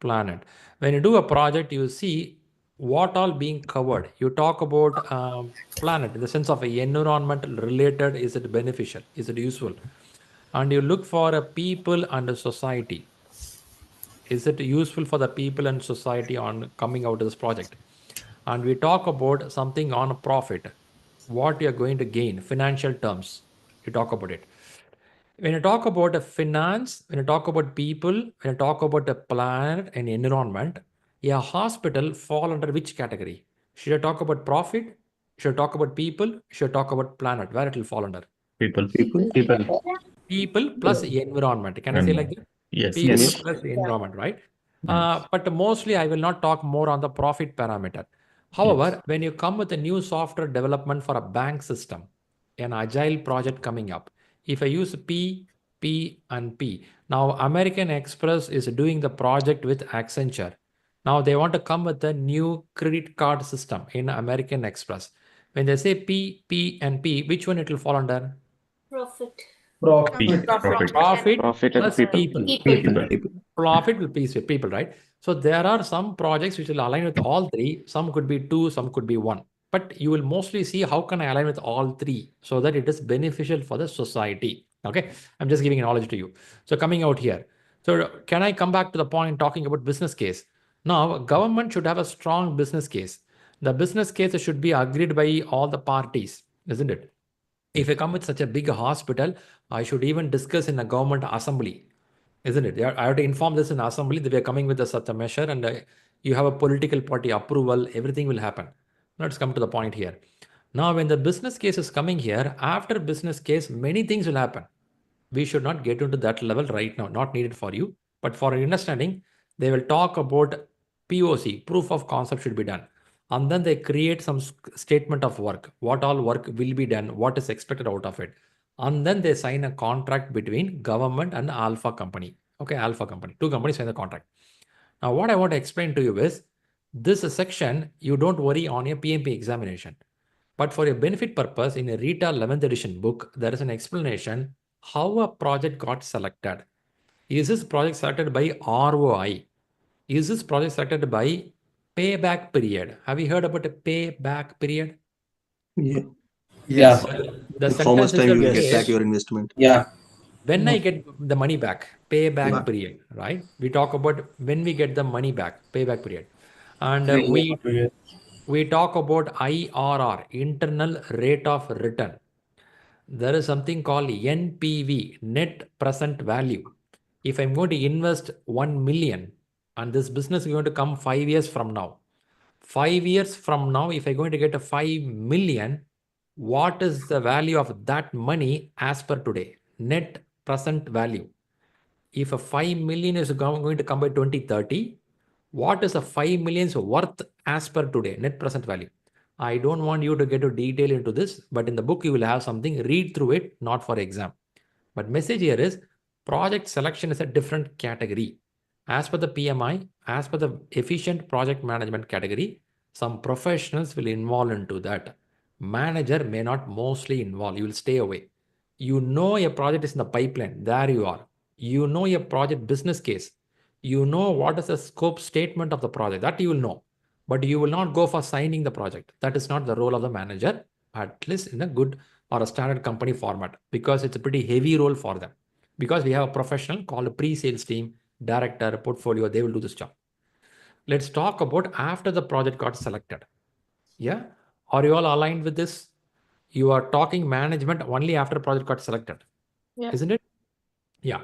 Planet. When you do a project, you see what all being covered. You talk about planet in the sense of environmental related. Is it beneficial? Is it useful? And you look for a people and a society. Is it useful for the people and society on coming out of this project? And we talk about something on a profit, what you're going to gain, financial terms. You talk about it. When you talk about a finance, when you talk about people, when you talk about the planet and environment, a hospital fall under which category? Should I talk about profit? Should I talk about people? Should I talk about planet? Where it will fall under? People. People. People plus environment. Can I say like that? Yes. People Yes. plus environment, right? Yes. But mostly I will not talk more on the profit parameter. However, when you come with a new software development for a bank system, an agile project coming up, if I use P, P, and P, now American Express is doing the project with Accenture. Now they want to come with a new credit card system in American Express. When they say P, P, and P, which one it will fall under? Profit. Profit. Profit Profit and plus people. people. Profit will be with people, right? So there are some projects which will align with all three. Some could be two, some could be one. But you will mostly see how can I align with all three so that it is beneficial for the society. Okay, I'm just giving knowledge to you. So coming out here. So can I come back to the point talking about business case? Now, government should have a strong business case. The business case should be agreed by all the parties, isn't it? If I come with such a big hospital, I should even discuss in a government assembly, isn't it? I have to inform this in assembly that we are coming with such a measure and you have a political party approval, everything will happen. Let's come to the point here. Now, when the business case is coming here, after business case, many things will happen. We should not get into that level right now, not needed for you. But for understanding, they will talk about POC, proof of concept should be done. And then they create some statement of work, what all work will be done, what is expected out of it. And then they sign a contract between government and Alpha company. Okay, Alpha company, two companies sign the contract. Now, what I want to explain to you is this section, you don't worry on your PMP examination. But for your benefit purpose, in a Rita 11th edition book, there is an explanation how a project got selected. Is this project selected by ROI? Is this project selected by payback period? Have you heard about a payback period? Yeah. Yes. The Like how much sentence time you will itself get back says, your investment? Yeah. when I get the money back, payback Yeah. period, right? We talk about when we get the money back, payback period. And 3 years, 2 years. we talk about IRR, internal rate of return. There is something called NPV, net present value. If I'm going to invest 1 million and this business is going to come 5 years from now, 5 years from now, if I'm going to get a 5 million, what is the value of that money as per today? Net present value. If a 5 million is going to come by 2030, what is a 5 millions worth as per today? Net present value. I don't want you to get a detail into this, but in the book you will have something, read through it, not for exam. But message here is project selection is a different category. As per the PMI, as per the efficient project management category, some professionals will involve into that. Manager may not mostly involve, you will stay away. You know a project is in the pipeline, there you are. You know a project business case. You know what is the scope statement of the project, that you will know. But you will not go for signing the project. That is not the role of the manager, at least in a good or a standard company format, because it's a pretty heavy role for them. Because we have a professional called a pre-sales team, director, portfolio, they will do this job. Let's talk about after the project got selected. Yeah. Are you all aligned with this? You are talking management only after project got selected. Yeah. Isn't it? Yeah.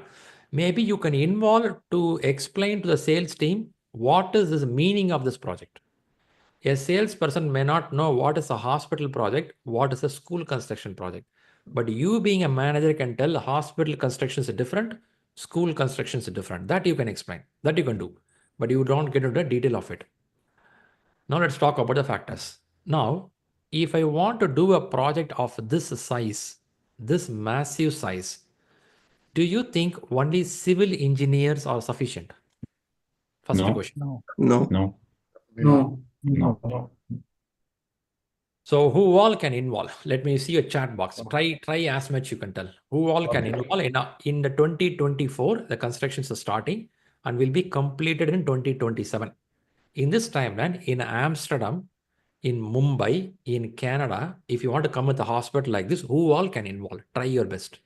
Maybe you can involve to explain to the sales team what is the meaning of this project. A salesperson may not know what is a hospital project, what is a school construction project. But you being a manager can tell hospital construction is different, school construction is different. That you can explain, that you can do. But you don't get into the detail of it. Now let's talk about the factors. Now, if I want to do a project of this size, this massive size, do you think only civil engineers are sufficient? First question. No. So who all can involve? Let me see a chat box. Try as much you can tell. Who all can involve? In the 2024, the constructions are starting and will be completed in 2027. In this timeline, in Amsterdam, in Mumbai, in Canada, if you want to come with a hospital like this, who all can involve? Try your best.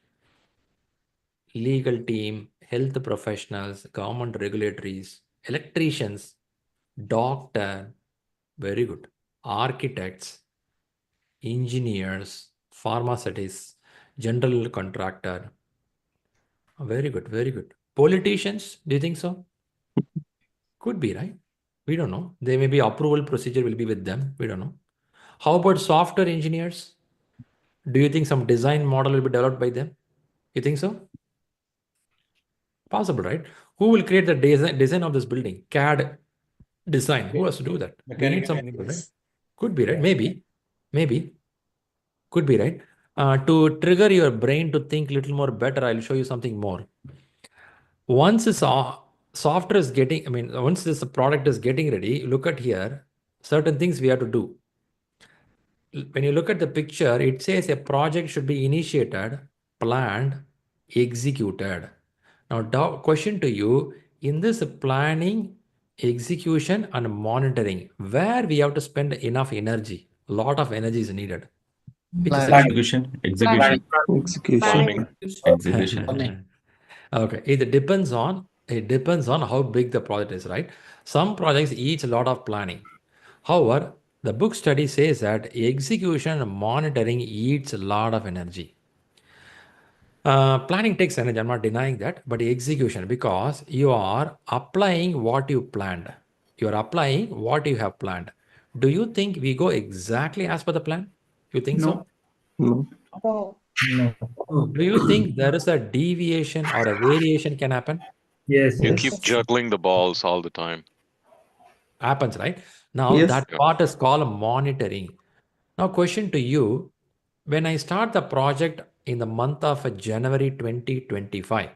Legal team, health professionals, government regulatories, electricians, doctor, very good, architects, engineers, pharmaceutists, general contractor. Very good, very good. Politicians, do you think so? Could be, right? We don't know. There may be approval procedure will be with them. We don't know. How about software engineers? Do you think some design model will be developed by them? You think so? Possible, right? Who will create the design of this building? CAD design. Who has to do that? We need some people, right? Could be, right? Maybe. Could be, right? To trigger your brain to think a little more better, I'll show you something more. Once this software is getting, once this product is getting ready, look at here, certain things we have to do. When you look at the picture, it says a project should be initiated, planned, executed. Now, question to you, in this planning, execution, and monitoring, where we have to spend enough energy, a lot of energy is needed. Execution. Okay, it depends on how big the project is, right? Some projects each a lot of planning. However, the book study says that execution and monitoring eats a lot of energy. Planning takes energy, I'm not denying that, but execution, because you are applying what you planned. You are applying what you have planned. Do you think we go exactly as per the plan? You think so? No. Do you think there is a deviation or a variation can happen? Yes. You keep juggling the balls all the time. Happens, right? Now that part is called monitoring. Now, question to you, when I start the project in the month of January 2025,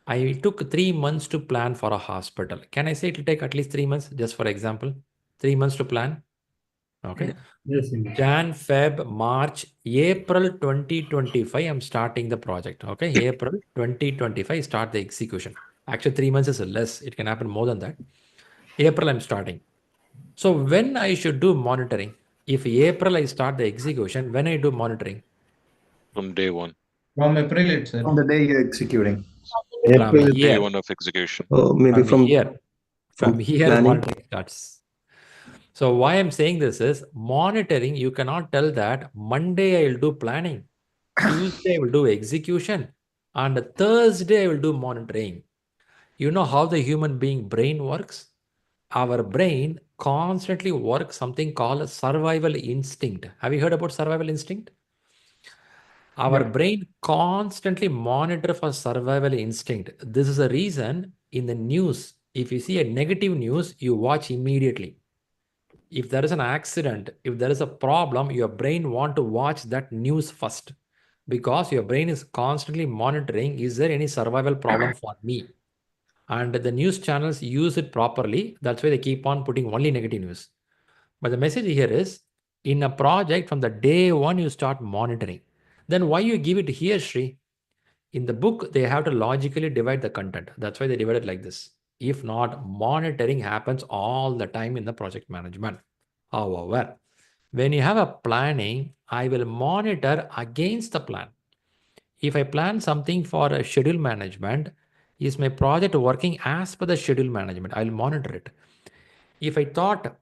I took 3 months to plan for a hospital. Can I say it will take at least 3 months, just for example? 3 months to plan? Okay. Yes. Jan, Feb, March, April 2025, I'm starting the project. Okay. April 2025, start the execution. Actually, 3 months is less. It can happen more than that. April, I'm starting. So when I should do monitoring? If April I start the execution, when I do monitoring? From day one. From April itself. On the day you're executing. April is day one of execution. Maybe from here planning. monitoring starts. So why I'm saying this is monitoring, you cannot tell that Monday I will do planning, Tuesday I will do execution, and Thursday I will do monitoring. You know how the human being brain works? Our brain constantly works something called survival instinct. Have you heard about survival instinct? Our brain constantly monitor for survival instinct. This is a reason in the news, if you see a negative news, you watch immediately. If there is an accident, if there is a problem, your brain want to watch that news first, because your brain is constantly monitoring, is there any survival problem for me? And the news channels use it properly. That's why they keep on putting only negative news. But the message here is, in a project, from the day one, you start monitoring. Then why you give it here, Shri? In the book, they have to logically divide the content. That's why they divide it like this. If not, monitoring happens all the time in the project management. However, when you have a planning, I will monitor against the plan. If I plan something for a schedule management, is my project working as per the schedule management? I'll monitor it. If I thought,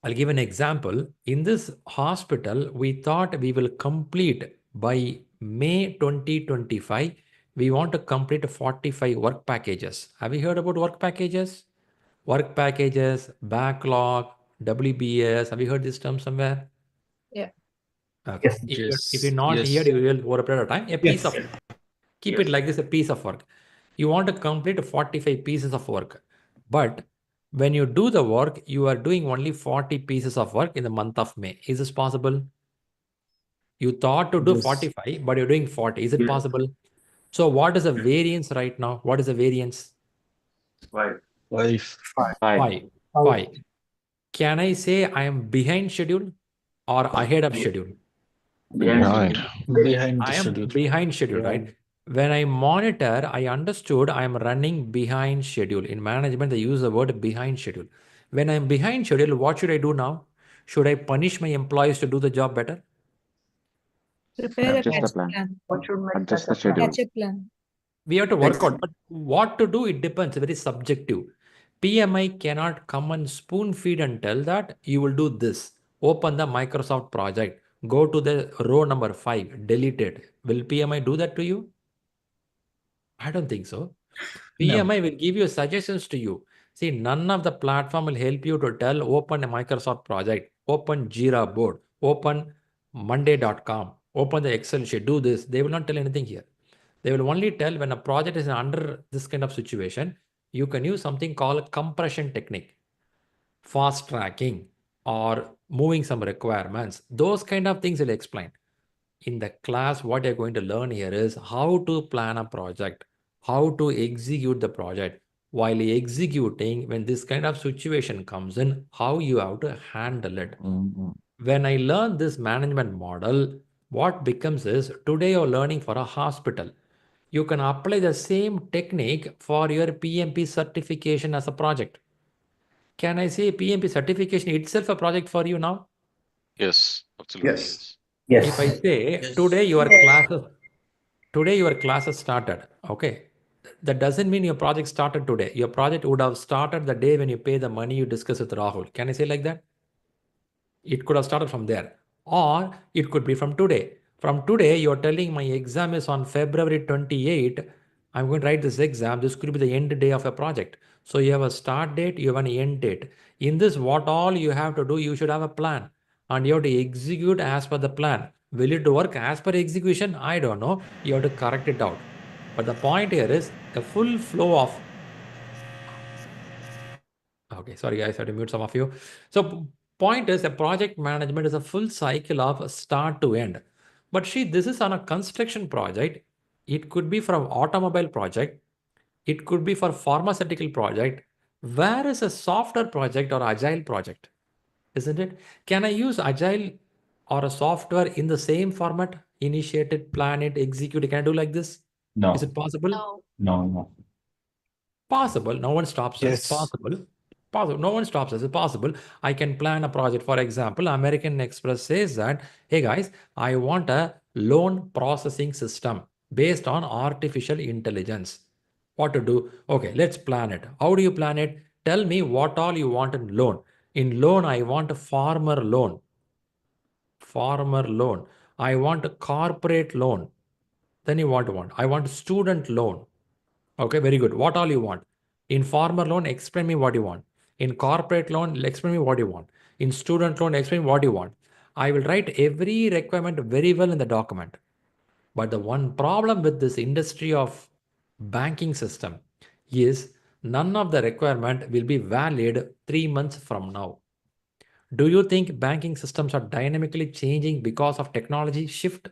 I'll give an example. In this hospital, we thought we will complete by May 2025. We want to complete 45 work packages. Have you heard about work packages? Work packages, backlog, WBS. Have you heard this term somewhere? Yeah. Okay. If you're not here, you will over a period of time. A piece of keep it like this, a piece of work. You want to complete 45 pieces of work. But when you do the work, you are doing only 40 pieces of work in the month of May. Is this possible? You thought to do Yes. 45, but you're doing 40. Is it possible? So what is the variance right now? What is the variance? 5. 5. Can I say I am behind schedule or ahead of schedule? Behind. I am behind schedule, right? When I monitor, I understood I am running behind schedule. In management, they use the word behind schedule. When I'm behind schedule, what should I do now? Should I punish my employees to do the job better? Prepare a Adjust the catch-up plan. plan. What should make Adjust the catch-up plan? schedule. Catch-up plan. We have to work out, but what to do, it depends. Very subjective. PMI cannot come and spoon feed and tell that you will do this. Open the Microsoft project. Go to the row number 5. Delete it. Will PMI do that to you? I don't think so. PMI will give you suggestions to you. See, none of the platform will help you to tell open a Microsoft project, open Jira board, open monday.com, open the Excel sheet, do this. They will not tell anything here. They will only tell when a project is under this kind of situation, you can use something called compression technique, fast tracking, or moving some requirements. Those kind of things will explain. In the class, what you're going to learn here is how to plan a project, how to execute the project. While executing, when this kind of situation comes in, how you have to handle it. When I learn this management model, what becomes is today you're learning for a hospital. You can apply the same technique for your PMP certification as a project. Can I say PMP certification itself a project for you now? Yes, absolutely. Yes. If I say today your classes started, okay, that doesn't mean your project started today. Your project would have started the day when you pay the money you discuss with Rahul. Can I say like that? It could have started from there, or it could be from today. From today, you're telling my exam is on February 28. I'm going to write this exam. This could be the end day of a project. So you have a start date, you have an end date. In this, what all you have to do, you should have a plan and you have to execute as per the plan. Will it work as per execution? I don't know. You have to correct it out. But the point here is a full flow of. Okay, sorry guys, I had to mute some of you. So point is a project management is a full cycle of start to end. But see, this is on a construction project. It could be from automobile project. It could be for pharmaceutical project. Where is a software project or agile project? Isn't it? Can I use agile or a software in the same format? Initiate it, plan it, execute it. Can I do like this? No. Is it possible? No. Possible. No one stops us. Possible. Possible. No one stops us. It's possible. I can plan a project. For example, American Express says that, hey guys, I want a loan processing system based on artificial intelligence. What to do? Okay, let's plan it. How do you plan it? Tell me what all you want in loan. In loan, I want a farmer loan. Farmer loan. I want a corporate loan. Then you want one. I want student loan. Okay, very good. What all you want? In farmer loan, explain me what you want. In corporate loan, explain me what you want. In student loan, explain what you want. I will write every requirement very well in the document. But the one problem with this industry of banking system is none of the requirement will be valid 3 months from now. Do you think banking systems are dynamically changing because of technology shift?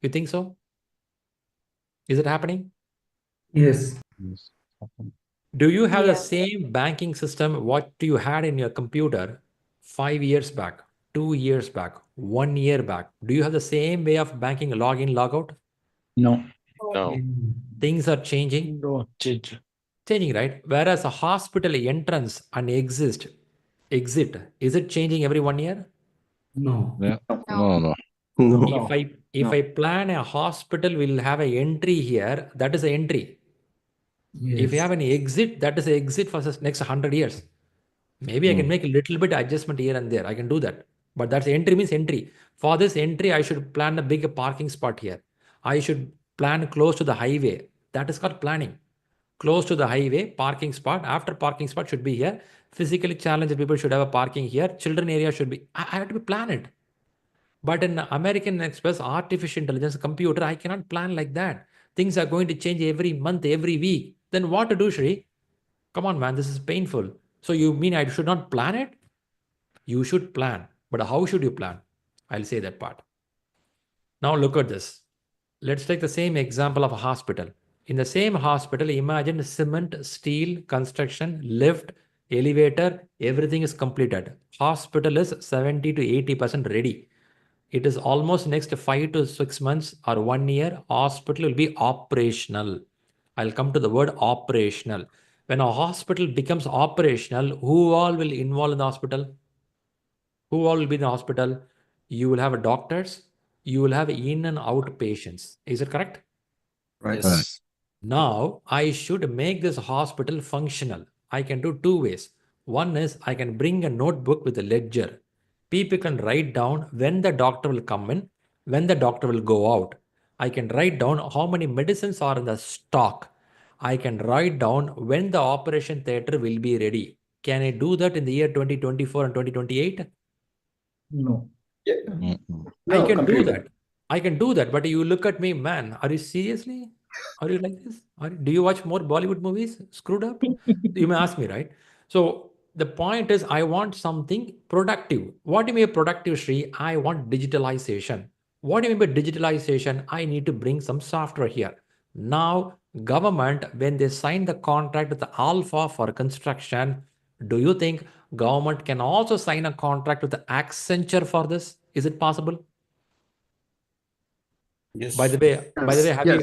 You think so? Is it happening? Yes. Do you have the same banking system what you had in your computer 5 years back, 2 years back, 1 year back? Do you have the same way of banking login, logout? No. No. Things are changing. Changing, right? Whereas a hospital entrance and exit, is it changing every 1 year? No. No. If I plan a hospital, we'll have an entry here. That is an entry. If you have an exit, that is an exit for the next 100 years. Maybe I can make a little bit adjustment here and there. I can do that. But that's entry means entry. For this entry, I should plan a big parking spot here. I should plan close to the highway. That is called planning. Close to the highway, parking spot. After parking spot should be here. Physically challenged people should have a parking here. Children area should be. I have to be plan it. But in American Express, artificial intelligence, computer, I cannot plan like that. Things are going to change every month, every week. Then what to do, Shri? Come on, man, this is painful. So you mean I should not plan it? You should plan. But how should you plan? I'll say that part. Now look at this. Let's take the same example of a hospital. In the same hospital, imagine cement, steel, construction, lift, elevator, everything is completed. Hospital is 70 to 80% ready. It is almost next 5 to 6 months or 1 year, hospital will be operational. I'll come to the word operational. When a hospital becomes operational, who all will involve in the hospital? Who all will be in the hospital? You will have doctors, you will have in and out patients. Is it correct? Right. Yes. Now, I should make this hospital functional. I can do two ways. One is I can bring a notebook with a ledger. People can write down when the doctor will come in, when the doctor will go out. I can write down how many medicines are in the stock. I can write down when the operation theater will be ready. Can I do that in the year 2024 and 2028? No. I can do that. I can do that. But you look at me, man, are you seriously? Are you like this? Do you watch more Bollywood movies? Screwed up? You may ask me, right? So the point is, I want something productive. What do you mean productive, Shri? I want digitalization. What do you mean by digitalization? I need to bring some software here. Now, government, when they sign the contract with the Alpha for construction, do you think government can also sign a contract with the Accenture for this? Is it possible? Yes. By the way, have you?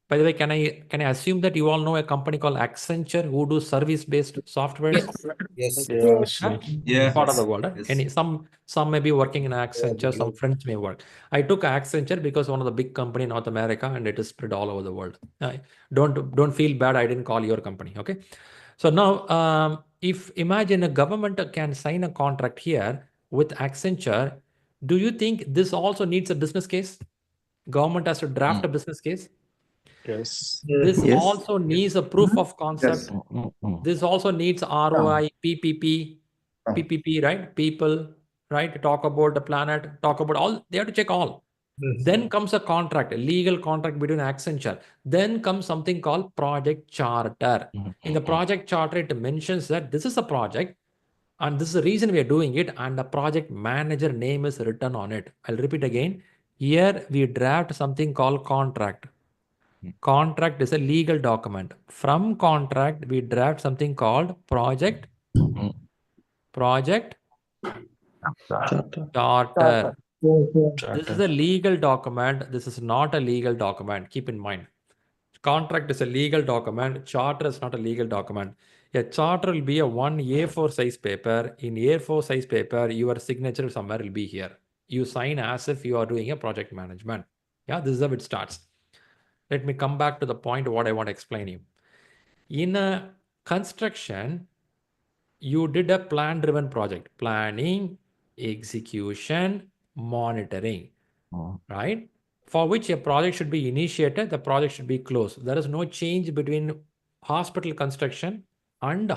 By the way, can I assume that you all know a company called Accenture who do service-based software? Yes. Yeah. Part of the world. Any some may be working in Accenture, some friends may work. I took Accenture because one of the big company in North America and it is spread all over the world. Don't feel bad. I didn't call your company. Okay. So now, if imagine a government can sign a contract here with Accenture, do you think this also needs a business case? Government has to draft a business case. Yes. This also needs a proof of concept. This also needs ROI, PPP, right? People, right? Talk about the planet, talk about all. They have to check all. Then comes a contract, a legal contract between Accenture. Then comes something called project charter. In the project charter, it mentions that this is a project and this is the reason we are doing it, and the project manager name is written on it. I'll repeat again. Here we draft something called contract. Contract is a legal document. From contract, we draft something called project charter. This is a legal document. This is not a legal document. Keep in mind. Contract is a legal document. Charter is not a legal document. A charter will be a 1 A4 size paper. In A4 size paper, your signature somewhere will be here. You sign as if you are doing a project management. Yeah, this is how it starts. Let me come back to the point of what I want to explain you. In a construction, you did a plan-driven project. Planning, execution, monitoring, right? For which a project should be initiated, the project should be closed. There is no change between hospital construction and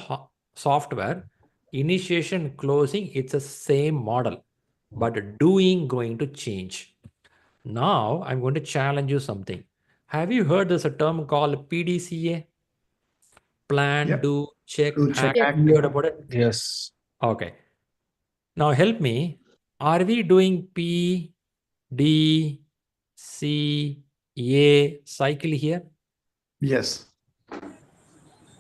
software. Initiation, closing, it's the same model, but doing going to change. Now, I'm going to challenge you something. Have you heard there's a term called PDCA? Plan, do, check, act. You heard about it? Yes. Okay. Now help me. Are we doing P, D, C, A cycle here? Yes.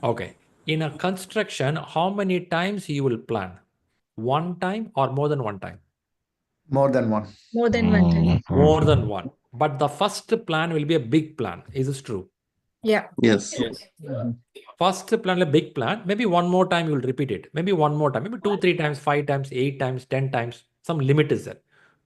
Okay. In a construction, how many times you will plan? One time or more than one time? More than one. More than one time. More than one. But the first plan will be a big plan. Is this true? Yeah. Yes. First plan, a big plan. Maybe one more time you will repeat it. Maybe one more time. Maybe 2, 3 times, 5 times, 8 times, 10 times. Some limit is there.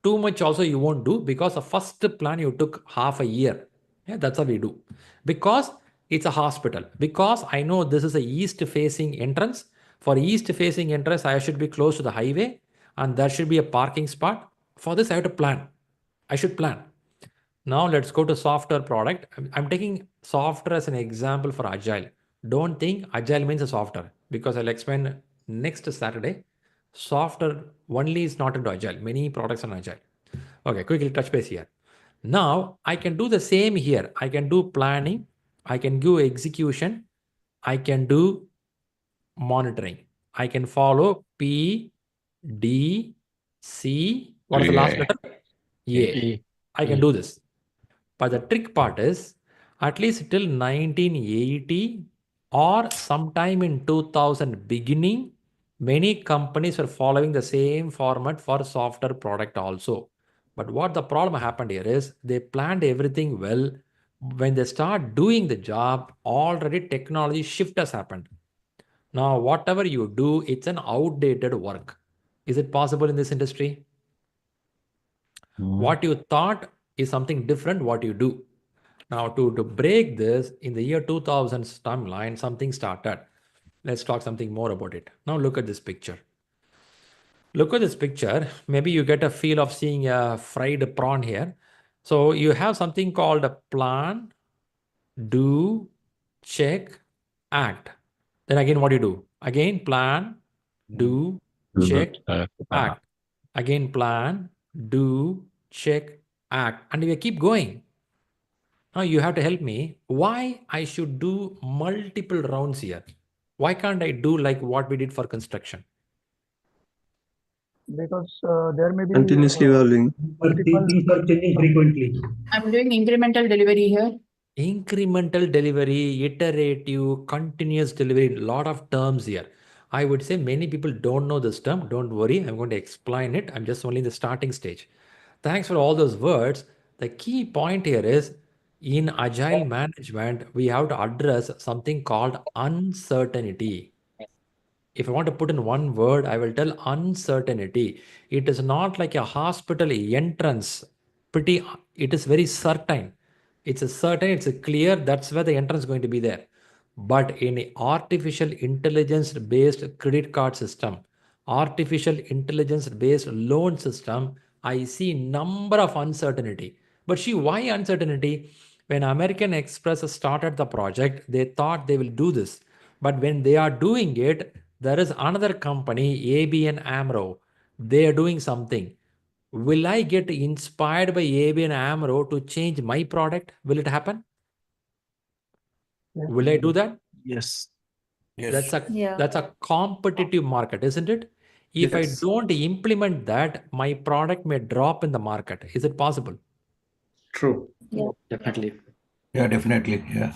Too much also you won't do because the first plan you took half a year. Yeah, that's how we do. Because it's a hospital. Because I know this is a east-facing entrance. For east-facing entrance, I should be close to the highway and there should be a parking spot. For this, I have to plan. I should plan. Now let's go to software product. I'm taking software as an example for Agile. Don't think Agile means a software because I'll explain next Saturday. Software only is not into Agile. Many products are Agile. Okay, quickly touch base here. Now I can do the same here. I can do planning. I can do execution. I can do monitoring. I can follow P, D, C. What is the last letter? A. I can do this. But the trick part is, at least till 1980 or sometime in 2000 beginning, many companies were following the same format for software product also. But what the problem happened here is they planned everything well. When they start doing the job, already technology shift has happened. Now, whatever you do, it's an outdated work. Is it possible in this industry? What you thought is something different what you do. Now, to break this, in the year 2000 timeline, something started. Let's talk something more about it. Now, look at this picture. Look at this picture. Maybe you get a feel of seeing a fried prawn here. So you have something called a plan, do, check, act. Then again, what do you do? Again, plan, do, check, act. Again, plan, do, check, act. And we keep going. Now you have to help me. Why I should do multiple rounds here? Why can't I do like what we did for construction? Because there may be continuously evolving. Things are changing frequently. I'm doing incremental delivery here. Incremental delivery, iterative, continuous delivery, lot of terms here. I would say many people don't know this term. Don't worry, I'm going to explain it. I'm just only in the starting stage. Thanks for all those words. The key point here is in agile management, we have to address something called uncertainty. If I want to put in one word, I will tell uncertainty. It is not like a hospital entrance. It is very certain. It's a certain, it's a clear, that's where the entrance is going to be there. But in a artificial intelligence based credit card system, artificial intelligence based loan system, I see number of uncertainty. But see, why uncertainty? When American Express started the project, they thought they will do this. But when they are doing it, there is another company, ABN AMRO. They are doing something. Will I get inspired by ABN AMRO to change my product? Will it happen? Yes. Will I do that? Yes. That's a competitive market, isn't it? If I don't implement that, my product may drop in the market. Is it possible? True. Yeah. Definitely. Yeah, definitely. Yeah.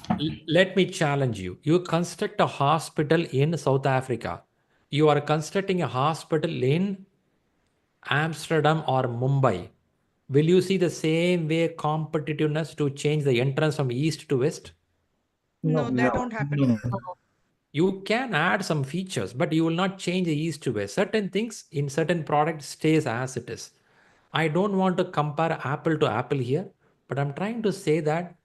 Let me challenge you. You construct a hospital in South Africa. You are constructing a hospital in Amsterdam or Mumbai. Will you see the same way competitiveness to change the entrance from east to west? No, that won't happen. You can add some features, but you will not change the east to west. Certain things in certain products stays as it is. I don't want to compare apple to apple here, but I'm trying to say that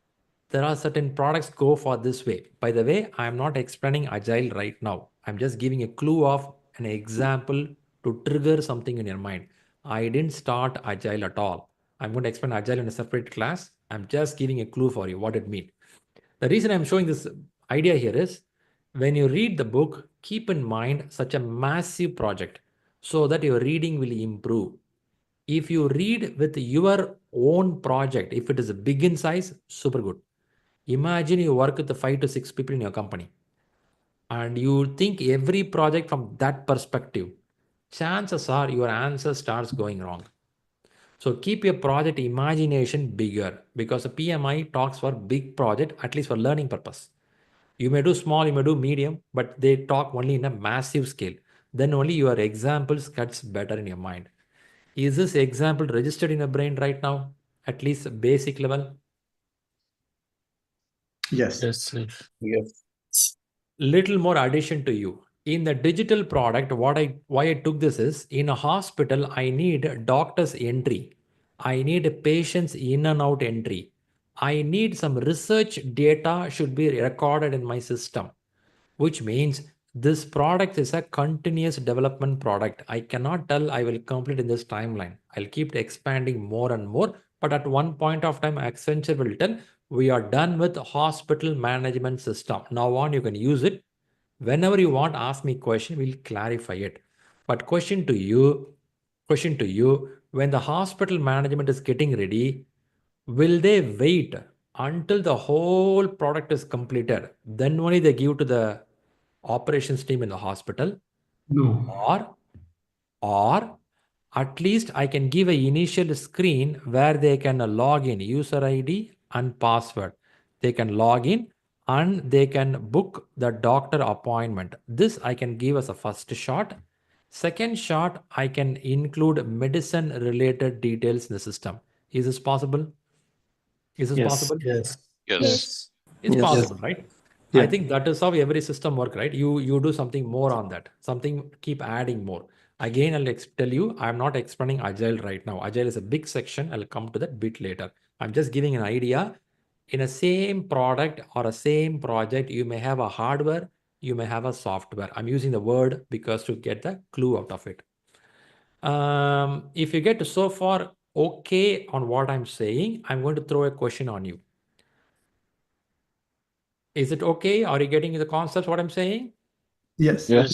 there are certain products go for this way. By the way, I'm not explaining agile right now. I'm just giving a clue of an example to trigger something in your mind. I didn't start agile at all. I'm going to explain agile in a separate class. I'm just giving a clue for you what it means. The reason I'm showing this idea here is when you read the book, keep in mind such a massive project so that your reading will improve. If you read with your own project, if it is big in size, super good. Imagine you work with the 5 to 6 people in your company and you think every project from that perspective. Chances are your answer starts going wrong. So keep your project imagination bigger because the PMI talks for big project, at least for learning purpose. You may do small, you may do medium, but they talk only in a massive scale. Then only your examples cuts better in your mind. Is this example registered in your brain right now? At least basic level? Yes. Yes. Little more addition to you. In the digital product, why I took this is in a hospital, I need doctor's entry. I need patients in and out entry. I need some research data should be recorded in my system, which means this product is a continuous development product. I cannot tell I will complete in this timeline. I'll keep expanding more and more. But at one point of time, Accenture will tell we are done with hospital management system. Now on, you can use it. Whenever you want, ask me question, we'll clarify it. But question to you, when the hospital management is getting ready, will they wait until the whole product is completed? Then only they give to the operations team in the hospital? No. Or At least I can give an initial screen where they can log in, user ID and password. They can log in and they can book the doctor appointment. This I can give as a first shot. Second shot, I can include medicine related details in the system. Is this possible? Is this possible? Yes. Yes. It's Yes. possible, right? Yeah. I think that is how every system works, right? You do something more on that, something keep adding more. Again, I'll tell you, I'm not explaining Agile right now. Agile is a big section. I'll come to that bit later. I'm just giving an idea. In a same product or a same project, you may have a hardware, you may have a software. I'm using the word because to get the clue out of it. If you get so far okay on what I'm saying, I'm going to throw a question on you. Is it okay? Are you getting the concepts what I'm saying? Yes. Yes.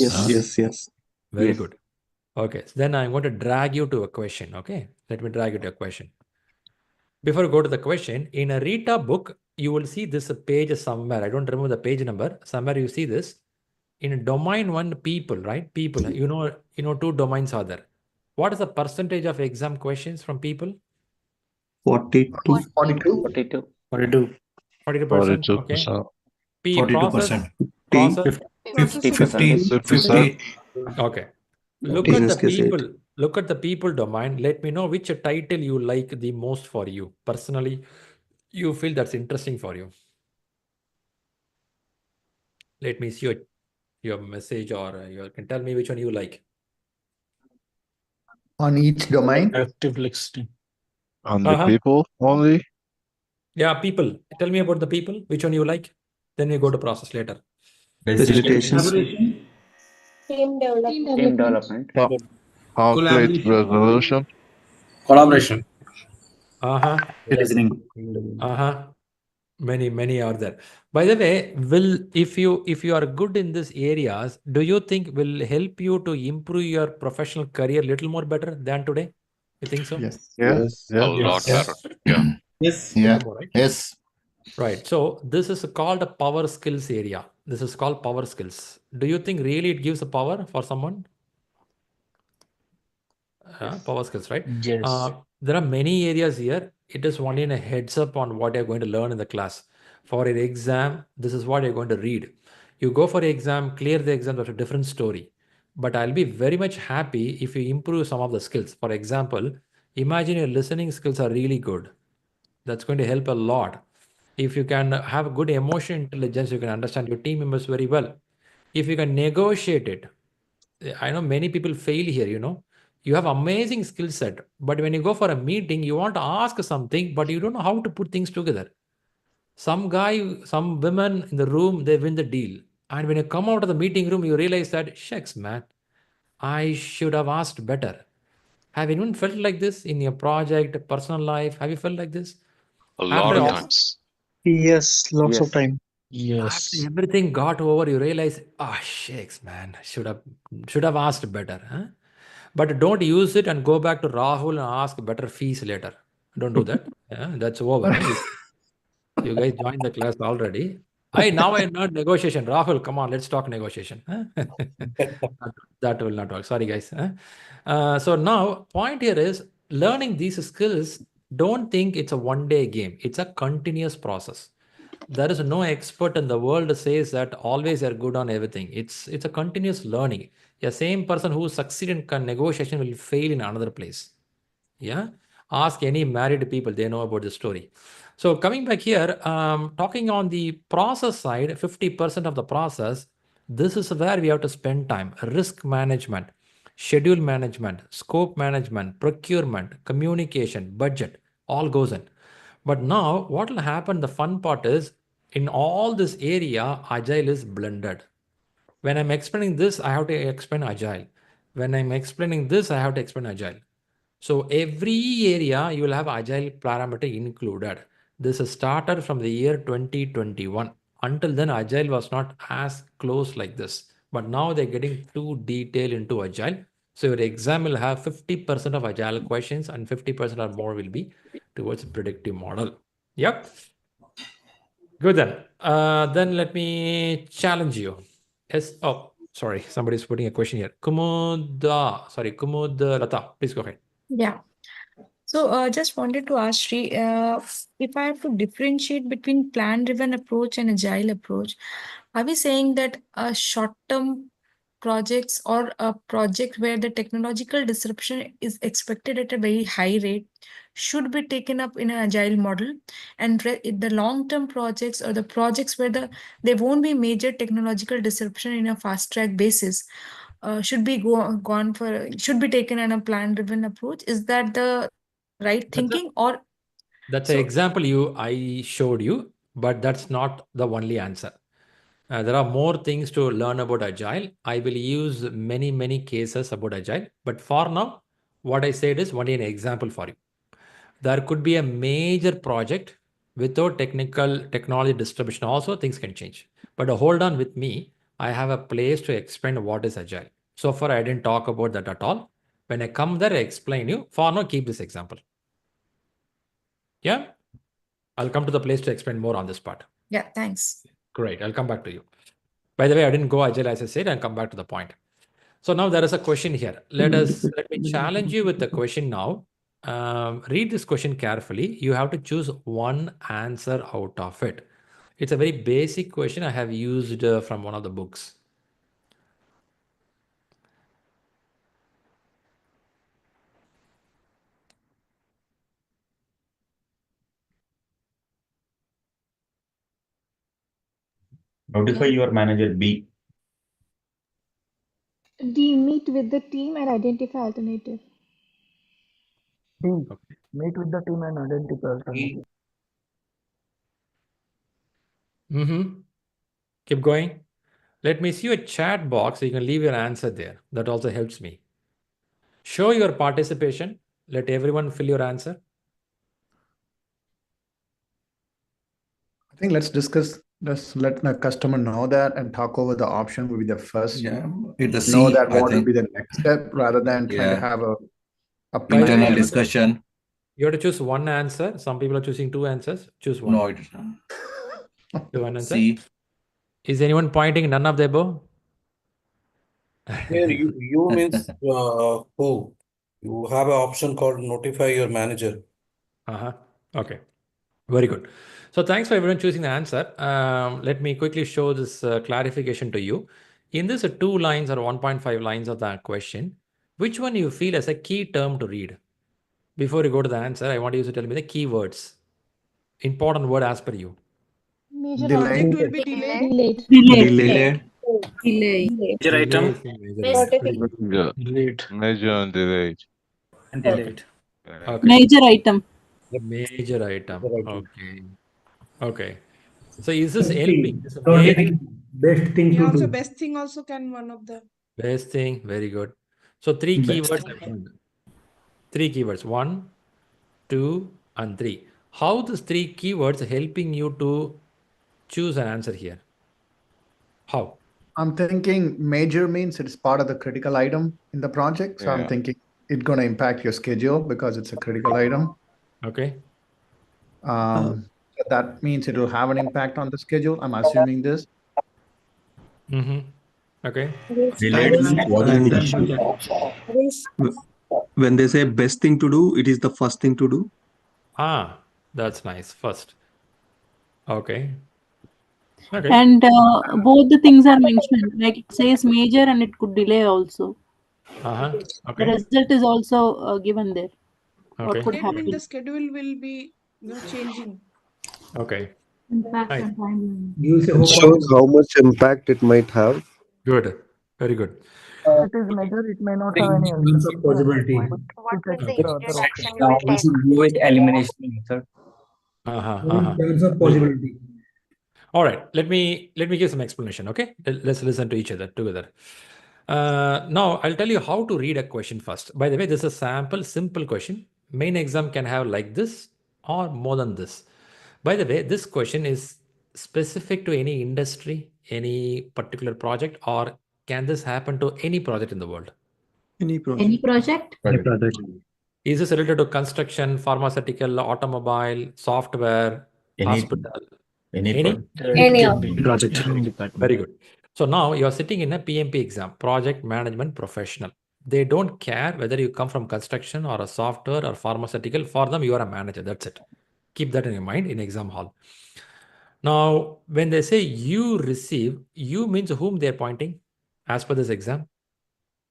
Very Yes. good. Okay, so then I'm going to drag you to a question. Okay, let me drag you to a question. Before we go to the question, in a Rita book, you will see this page somewhere. I don't remember the page number. Somewhere you see this. In domain 1, people, right? People, you know, 2 domains are there. What is the percentage of exam questions from people? 42. 42. 42%. 42%. Okay. P 42%. process 50%. Okay. Look at the people. Look at the people domain. Let me know which title you like the most for you. Personally, you feel that's interesting for you. Let me see your message or you can tell me which one you like. On each domain? Active listing. On the people only? Yeah, people. Tell me about the people. Which one you like? Then we go to process later. Facilitations. Team development. Team development. Conflict resolution. Collaboration. Listening. Many are there. By the way, if you are good in these areas, do you think will help you to improve your professional career a little more better than today? You think so? Yes. Yes. A lot better. Yeah. Yes. Yeah. Right? Yes. Right. So this is called a power skills area. This is called power skills. Do you think really it gives a power for someone? Power skills, right? Yes. There are many areas here. It is only in a heads up on what you're going to learn in the class. For your exam, this is what you're going to read. You go for the exam, clear the exam, that's a different story. But I'll be very much happy if you improve some of the skills. For example, imagine your listening skills are really good. That's going to help a lot. If you can have good emotional intelligence, you can understand your team members very well. If you can negotiate it, I know many people fail here, You have amazing skill set, but when you go for a meeting, you want to ask something, but you don't know how to put things together. Some guy, some women in the room, they win the deal. And when you come out of the meeting room, you realize that, shucks, man, I should have asked better. Have anyone felt like this in your project, personal life? Have you felt like this? A lot of times. Yes, lots of Yes. time. After Yes. everything got over, you realize, shucks, man, should have asked better. Huh? But don't use it and go back to Rahul and ask better fees later. Don't do that. That's over. You guys joined the class already. Now I know negotiation. Rahul, come on, let's talk negotiation. That will not work. Sorry, guys. So now, point here is learning these skills. Don't think it's a one-day game. It's a continuous process. There is no expert in the world says that always they're good on everything. It's a continuous learning. The same person who succeeded in negotiation will fail in another place. Yeah. Ask any married people, they know about the story. So coming back here, talking on the process side, 50% of the process, this is where we have to spend time. Risk management, schedule management, scope management, procurement, communication, budget, all goes in. But now what will happen, the fun part is in all this area, Agile is blended. When I'm explaining this, I have to explain Agile. When I'm explaining this, I have to explain Agile. So every area you will have Agile parameter included. This started from the year 2021. Until then, Agile was not as close like this. But now they're getting too detailed into Agile. So your exam will have 50% of Agile questions and 50% or more will be towards predictive model. Yep. Good then. Then let me challenge you. Yes. Oh, Sorry, somebody's putting a question here. Kumud Lata, please go ahead. Yeah. So just wanted to ask Shri, if I have to differentiate between plan-driven approach and agile approach, are we saying that short-term projects or a project where the technological disruption is expected at a very high rate should be taken up in an agile model, and the long-term projects or the projects where there won't be major technological disruption in a fast-track basis should be should be taken in a plan-driven approach? Is that the right thinking? Or that's an example I showed you, but that's not the only answer. There are more things to learn about Agile. I will use many cases about Agile, but for now, what I said is only an example for you. There could be a major project without technology distribution. Also, things can change. But hold on with me. I have a place to explain what is Agile. So far, I didn't talk about that at all. When I come there, I explain you. For now, keep this example. Yeah? I'll come to the place to explain more on this part. Yeah, thanks. Great. I'll come back to you. By the way, I didn't go Agile as I said, and come back to the point. So now there is a question here. Let me challenge you with the question now. Read this question carefully. You have to choose one answer out of it. It's a very basic question I have used from one of the books. Notify your manager B. D, meet with the team and identify alternative. D, meet with the team and identify alternative. Keep going. Let me see your chat box so you can leave your answer there. That also helps me. Show your participation. Let everyone fill your answer. I think let's discuss. Let's let the customer know that and talk over the option will be the first. Yeah, it's the C, know that I what will think. be the next step rather than trying to have a plan. Internal discussion. You have to choose one answer. Some people are choosing two answers. Choose one. No, it is one answer. C. Is anyone pointing none of the above? Here you means who? You have an option called notify your manager. Okay. Very good. So thanks for everyone choosing the answer. Let me quickly show this clarification to you. In this 2 lines or 1.5 lines of that question, which one you feel as a key term to read? Before you go to the answer, I want you to tell me the keywords. Important word as per you. Major Project will be delayed. delayed. Major item. Major and delayed. Okay. Major item. Major item. Okay. So is this helping? Best thing Yeah, also best thing also can one of the Best thing. Very good. So 3 keywords. 3 keywords. 1, 2, and 3. How these 3 keywords helping you to choose an answer here? How? I'm thinking major means it's part of the critical item in the project. So I'm thinking it's going to impact your schedule because it's a critical item. Okay. So that means it will have an impact on the schedule. I'm assuming this. Okay. When they say best thing to do, it is the first thing to do. That's nice. First. Okay. And both the things are mentioned. Like it says major and it could delay also. Okay. The result is also given there. What could that happen? means the schedule will be changing. Okay. Impact Nice. and timeline. It shows how much impact it might have. Good. Very good. It is major, it may not have any terms of possibility. What will the Okay. interaction you will take? Do it elimination method. In terms of possibility. All right. Let me give some explanation. Okay. Let's listen to each other together. Now I'll tell you how to read a question first. By the way, this is a sample, simple question. Main exam can have like this or more than this. By the way, this question is specific to any industry, any particular project, or can this happen to any project in the world? Any project. Any project? Is this related to construction, pharmaceutical, automobile, software, hospital? Any Any project. project. Very good. So now you're sitting in a PMP exam, project management professional. They don't care whether you come from construction or a software or pharmaceutical. For them, you are a manager. That's it. Keep that in your mind in exam hall. Now, when they say you receive, you means whom they're pointing as per this exam?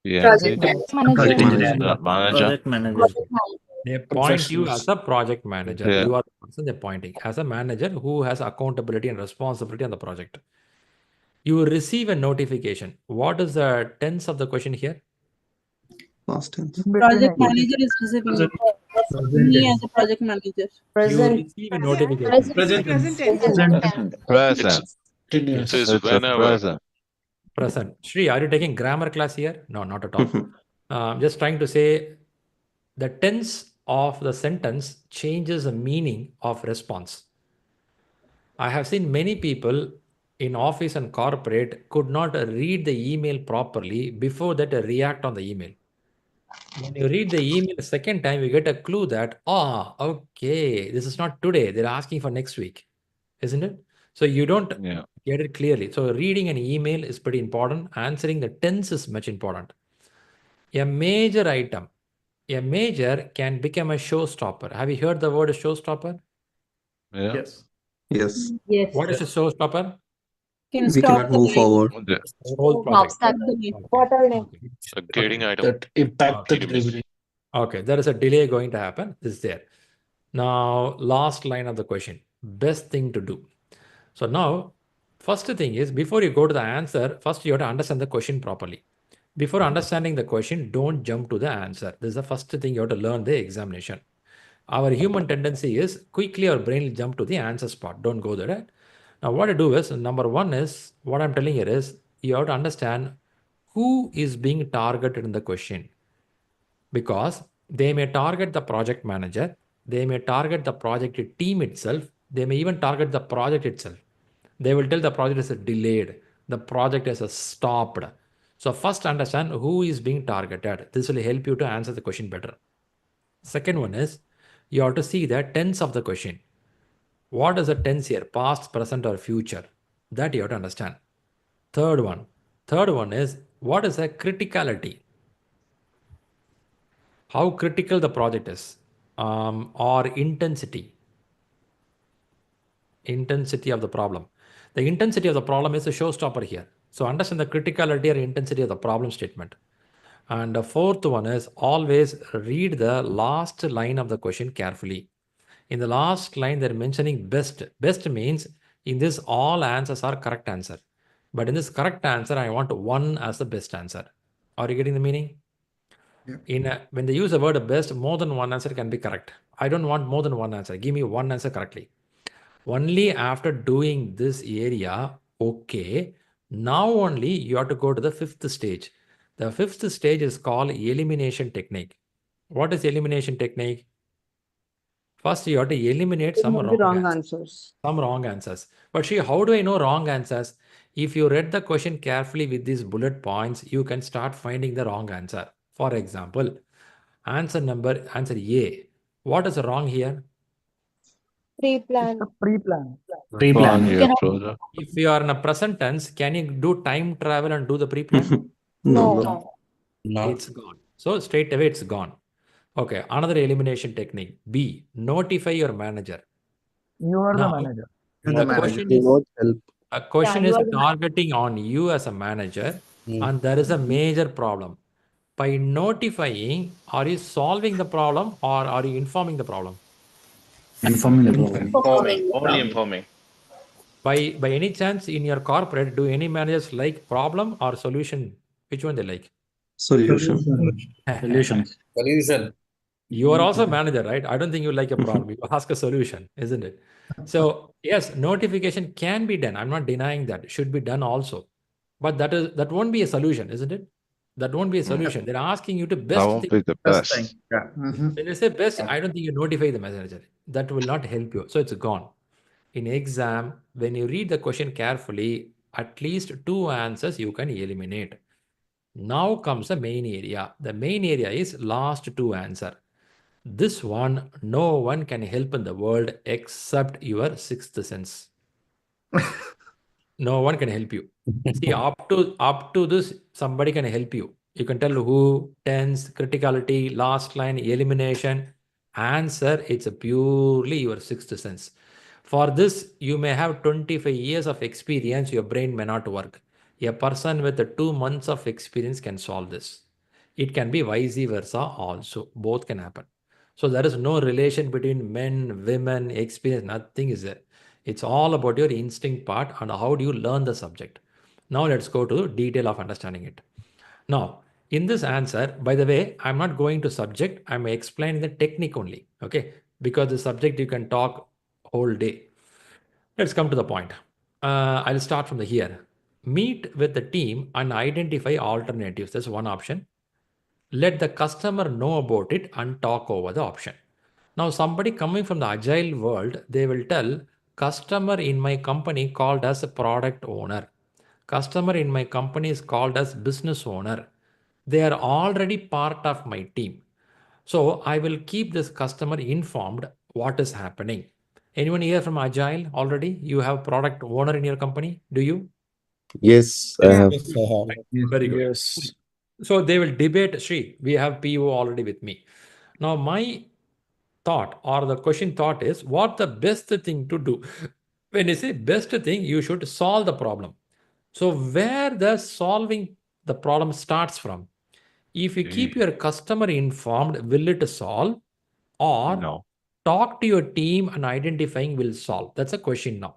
Project Project manager. They point you as a project manager. Yeah. You are the person they're pointing as a manager who has accountability and responsibility on the project. You receive a notification. What is the tense of the question here? Past tense. Project manager is receiving it. Me as a project manager. You receive a notification. Present tense. Present. It is whenever. Present. Shri, are you taking grammar class here? No, not at all. Just trying to say the tense of the sentence changes the meaning of response. I have seen many people in office and corporate could not read the email properly before that react on the email. When you read the email a second time, you get a clue that, okay, this is not today. They're asking for next week, isn't it? So you don't get it clearly. So reading an email is pretty important. Answering the tense is much important. A major item, a major can become a showstopper. Have you heard the word showstopper? Yeah. Yes. Yes. Yes. What is a showstopper? We cannot move forward. The Whole project. a gating item. That impact the delivery. Okay, there is a delay going to happen. This is there. Now, last line of the question. Best thing to do. So now, first thing is, before you go to the answer, first you have to understand the question properly. Before understanding the question, don't jump to the answer. This is the first thing you have to learn the examination. Our human tendency is quickly our brain will jump to the answer spot. Don't go there. Right? Now, what I do is, number one is, what I'm telling here is, you have to understand who is being targeted in the question. Because they may target the project manager, they may target the project team itself, they may even target the project itself. They will tell the project is delayed, the project is stopped. So first understand who is being targeted. This will help you to answer the question better. Second one is, you have to see the tense of the question. What is the tense here? Past, present, or future? That you have to understand. Third one is, what is the criticality? How critical the project is, or intensity of the problem. The intensity of the problem is a showstopper here. So understand the criticality or intensity of the problem statement. And the fourth one is, always read the last line of the question carefully. In the last line, they're mentioning best. Best means in this all answers are correct answer. But in this correct answer, I want one as the best answer. Are you getting the meaning? When they use the word best, more than one answer can be correct. I don't want more than one answer. Give me one answer correctly. Only after doing this area, okay, now only you have to go to the fifth stage. The fifth stage is called elimination technique. What is elimination technique? First, you have to eliminate some wrong answers. Some wrong answers. But see, how do I know wrong answers? If you read the question carefully with these bullet points, you can start finding the wrong answer. For example, answer A. What is wrong here? Pre-plan. Pre-plan. Pre-plan your project. If you are in a present tense, can you do time travel and do the pre-plan? No. It's gone. So straight away it's gone. Okay, another elimination technique. B, notify your manager. You are Now, the manager. a question is targeting on you as a manager, and there is a major problem. By notifying, are you solving the problem or are you informing the problem? Informing the problem. Informing, only informing. By any chance in your corporate, do any managers like problem or solution? Which one they like? Solution. Solution. You are also a manager, right? I don't think you like a problem. You ask a solution, isn't it? So yes, notification can be done. I'm not denying that. It should be done also. But that won't be a solution, isn't it? That won't be a solution. They're asking you to best That won't be the best. thing. Yeah. When they say best, I don't think you notify the manager. That will not help you. So it's gone. In exam, when you read the question carefully, at least 2 answers you can eliminate. Now comes the main area. The main area is last 2 answer. This one, no one can help in the world except your sixth sense. No one can help you. See, up to this, somebody can help you. You can tell who, tense, criticality, last line, elimination. Answer, it's a purely your sixth sense. For this, you may have 25 years of experience, your brain may not work. A person with 2 months of experience can solve this. It can be vice versa also. Both can happen. So there is no relation between men, women, experience, nothing is there. It's all about your instinct part and how do you learn the subject. Now let's go to detail of understanding it. Now, in this answer, by the way, I'm not going to subject, I'm explaining the technique only, okay? Because the subject you can talk whole day. Let's come to the point. I'll start from the here. Meet with the team and identify alternatives. That's one option. Let the customer know about it and talk over the option. Now, somebody coming from the agile world, they will tell customer in my company called as a product owner. Customer in my company is called as business owner. They are already part of my team. So I will keep this customer informed what is happening. Anyone here from Agile already? You have product owner in your company? Do you? Yes, I have. Yes, I have. Very good. Yes. So they will debate. Shri, we have PO already with me. Now my thought or the question thought is what the best thing to do? When you say best thing, you should solve the problem. So where the solving the problem starts from? If you keep your customer informed, will it solve? Or talk to your team and identifying will solve? That's a question now.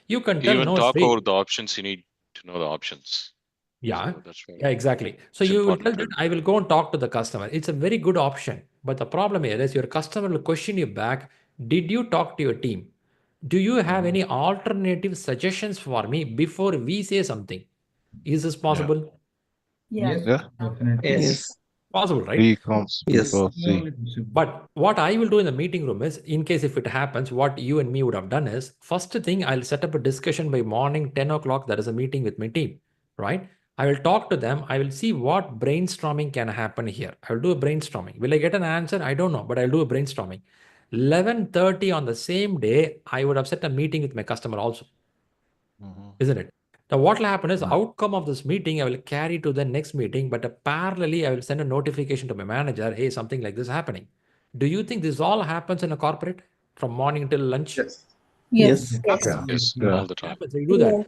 You can tell Even no, talk Shri. over the options, you need to know the options. Yeah, So that's why yeah, exactly. So it's you will tell important. that I will go and talk to the customer. It's a very good option. But the problem here is your customer will question you back. Did you talk to your team? Do you have any alternative suggestions for me before we say something? Is this possible? Yeah. Yeah. Definitely. Yes. Possible, right? We come Yes. before C. But what I will do in the meeting room is, in case if it happens, what you and me would have done is, first thing, I'll set up a discussion by morning 10 o'clock. There is a meeting with my team, right? I will talk to them. I will see what brainstorming can happen here. I will do a brainstorming. Will I get an answer? I don't know, but I'll do a brainstorming. 11:30 on the same day, I would have set a meeting with my customer also, isn't it? Now, what will happen is outcome of this meeting, I will carry to the next meeting, but parallelly, I will send a notification to my manager, hey, something like this is happening. Do you think this all happens in a corporate from morning till lunch? Yes. Yes. Yes, Yeah. all the time. Happens, they do that.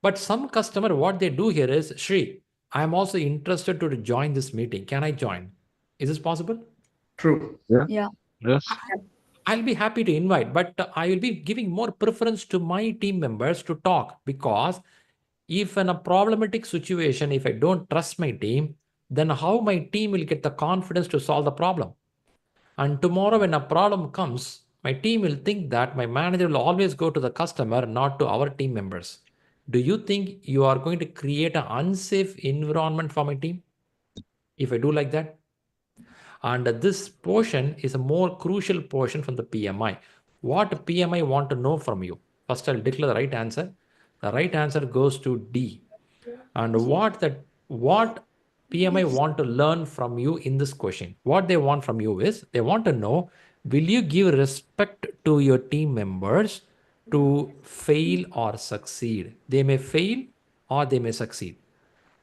But some customer, what they do here is, Shri, I'm also interested to join this meeting. Can I join? Is this possible? True. Yeah. Yeah. Yes. I'll be happy to invite, but I will be giving more preference to my team members to talk, because if in a problematic situation, if I don't trust my team, then how my team will get the confidence to solve the problem? And tomorrow when a problem comes, my team will think that my manager will always go to the customer, not to our team members. Do you think you are going to create an unsafe environment for my team if I do like that? And this portion is a more crucial portion from the PMI. What PMI want to know from you? First, I'll declare the right answer. The right answer goes to D. And what PMI want to learn from you in this question? What they want from you is they want to know, will you give respect to your team members to fail or succeed? They may fail or they may succeed.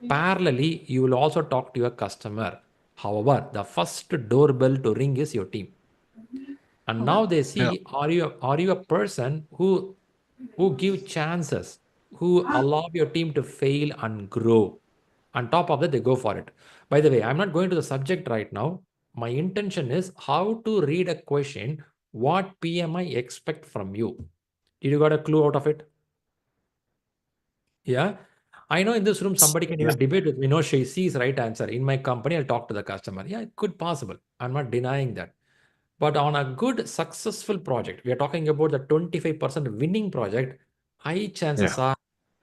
Parallelly, you will also talk to your customer. However, the first doorbell to ring is your team. And now they see, are you a person who give chances, who allow your team to fail and grow? On top of that, they go for it. By the way, I'm not going to the subject right now. My intention is how to read a question, what PMI expect from you. Did you got a clue out of it? Yeah. I know in this room, somebody can even debate with me. No, she sees right answer. In my company, I'll talk to the customer. Yeah, it could possible. I'm not denying that. But on a good, successful project, we are talking about the 25% winning project, high chances are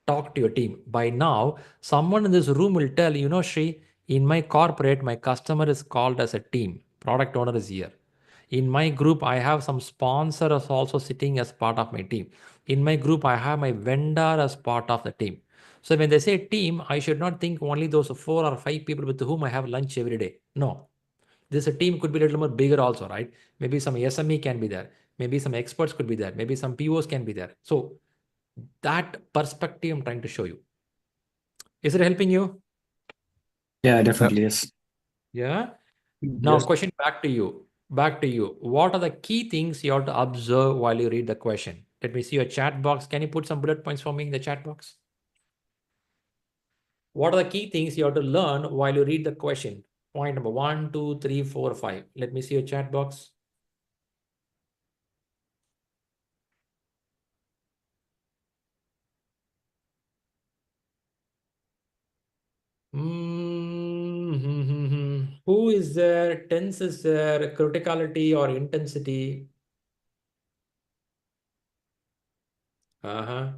talk to your team. By now, someone in this room will tell, Shri, in my corporate, my customer is called as a team. Product owner is here. In my group, I have some sponsors also sitting as part of my team. In my group, I have my vendor as part of the team. So when they say team, I should not think only those 4 or 5 people with whom I have lunch every day. No, this team could be a little more bigger also, right? Maybe some SME can be there. Maybe some experts could be there. Maybe some POs can be there. So That perspective I'm trying to show you. Is it helping you? Yeah, definitely, yes. Yeah. Now, Yes. question back to you. Back to you. What are the key things you have to observe while you read the question? Let me see your chat box. Can you put some bullet points for me in the chat box? What are the key things you have to learn while you read the question? Point number 1, 2, 3, 4, 5. Let me see your chat box. Who is there? Tense is there? Criticality or intensity? I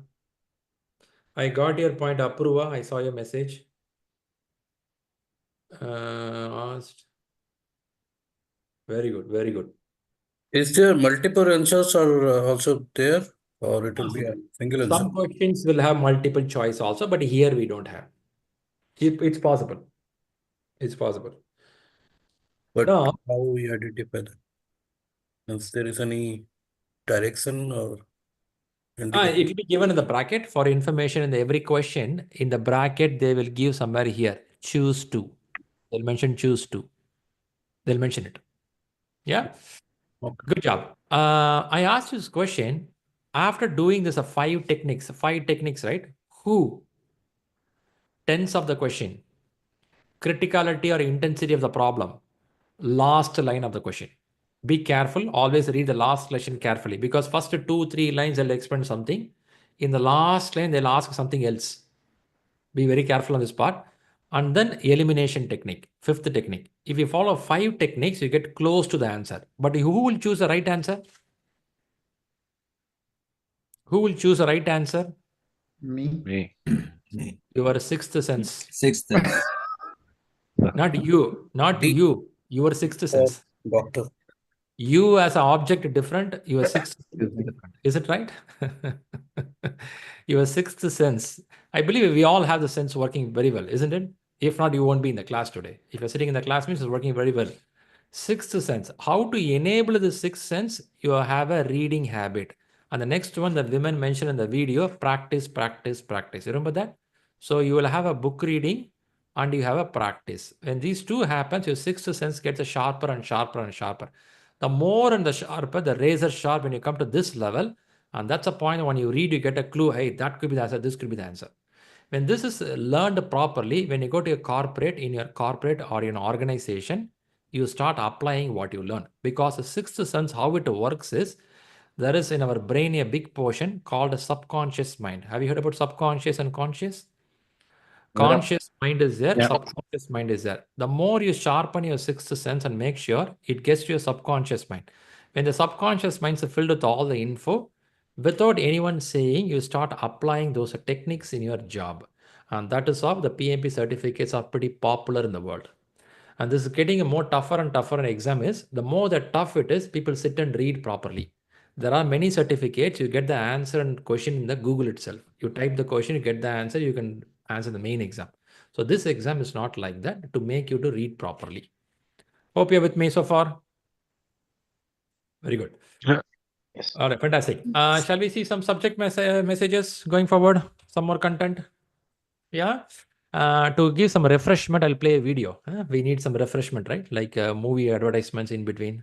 got your point, Apruva. I saw your message. Asked. Very good. Very good. Is there multiple answers are also there, or it will be a single answer? Some questions will have multiple choice also, but here we don't have. It's possible. It's possible. But now, how we identify that? If there is any direction or indication? it will be given in the bracket for information in every question. In the bracket, they will give somewhere here, choose to. They'll mention choose to. They'll mention it. Yeah. Okay. Good job. I asked you this question after doing this, 5 techniques, right? Who? Tense of the question, criticality or intensity of the problem, last line of the question. Be careful. Always read the last question carefully because first 2, 3 lines they'll explain something. In the last line, they'll ask something else. Be very careful on this part. And then elimination technique, 5th technique. If you follow 5 techniques, you get close to the answer. But who will choose the right answer? Who will choose the right answer? Me. Your 6th sense. 6th sense. Not you. Not you. Your 6th sense. Doctor. You as an object different. Your 6th sense is different. Is it right? Your 6th sense. I believe we all have the sense working very well, isn't it? If not, you won't be in the class today. If you're sitting in the class, means it's working very well. 6th sense. How to enable the 6th sense? You have a reading habit. And the next one, the women mentioned in the video, practice, practice, practice. You remember that? So you will have a book reading and you have a practice. When these two happens, your 6th sense gets a sharper and sharper and sharper. The more and the sharper, the razor sharp when you come to this level. And that's a point when you read, you get a clue. Hey, that could be the answer. This could be the answer. When this is learned properly, when you go to a corporate, in your corporate or in an organization, you start applying what you learn. Because the 6th sense, how it works is, there is in our brain a big portion called a subconscious mind. Have you heard about subconscious and conscious? Conscious mind is there, subconscious mind is there. The more you sharpen your 6th sense and make sure it gets to your subconscious mind. When the subconscious mind is filled with all the info, without anyone saying, you start applying those techniques in your job. And that is how the PMP certificates are pretty popular in the world. And this is getting a more tougher and tougher an exam is, the more that tough it is, people sit and read properly. There are many certificates, you get the answer and question in the Google itself. You type the question, you get the answer, you can answer the main exam. So this exam is not like that to make you to read properly. Hope you're with me so far. Very good. Yes. All right, fantastic. Shall we see some subject messages going forward? Some more content? Yeah. To give some refreshment, I'll play a video. We need some refreshment, right? Like movie advertisements in between.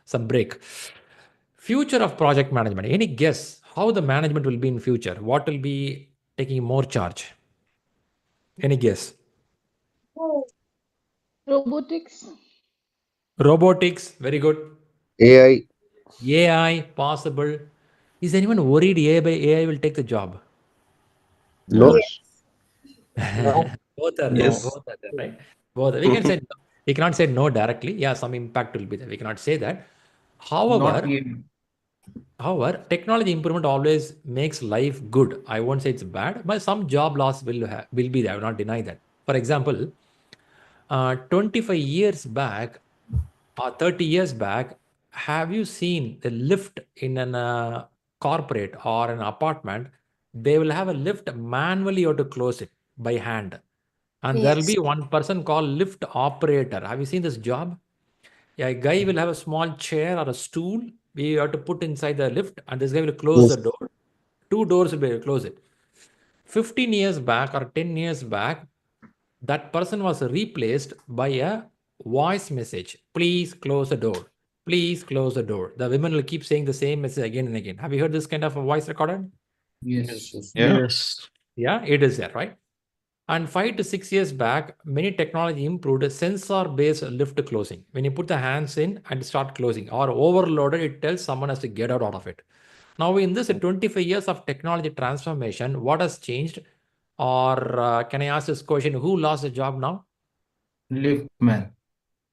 Some break. Future of project management. Any guess how the management will be in future? What will be taking more charge? Any guess? Robotics. Robotics. Very good. AI. AI possible. Is anyone worried AI will take the job? No. Both are Yes. no. Both are there, right? Both. We can say no. We cannot say no directly. Yeah, some impact will be there. We cannot say that. Not However, technology improvement always makes life good. I won't say it's bad, but some job loss will be there. I will not deny that. For example, 25 years back or 30 years back, have you seen the lift in an corporate or an apartment? They will have a lift manually. You have to close it by hand. And there will Yes. be one person called lift operator. Have you seen this job? Yeah, a guy will have a small chair or a stool. We have to put inside the lift, and this guy will close the door 2 doors will be close it. 15 years back or 10 years back, that person was replaced by a voice message. Please close the door. Please close the door. The women will keep saying the same message again and again. Have you heard this kind of a voice recorded? Yes. Yeah. Yes. Yeah, it is there, right? And 5 to 6 years back, many technology improved sensor-based lift closing. When you put the hands in and start closing or overloaded, it tells someone has to get out of it. Now in this 25 years of technology transformation, what has changed? Or can I ask this question, who lost a job now? Liftman.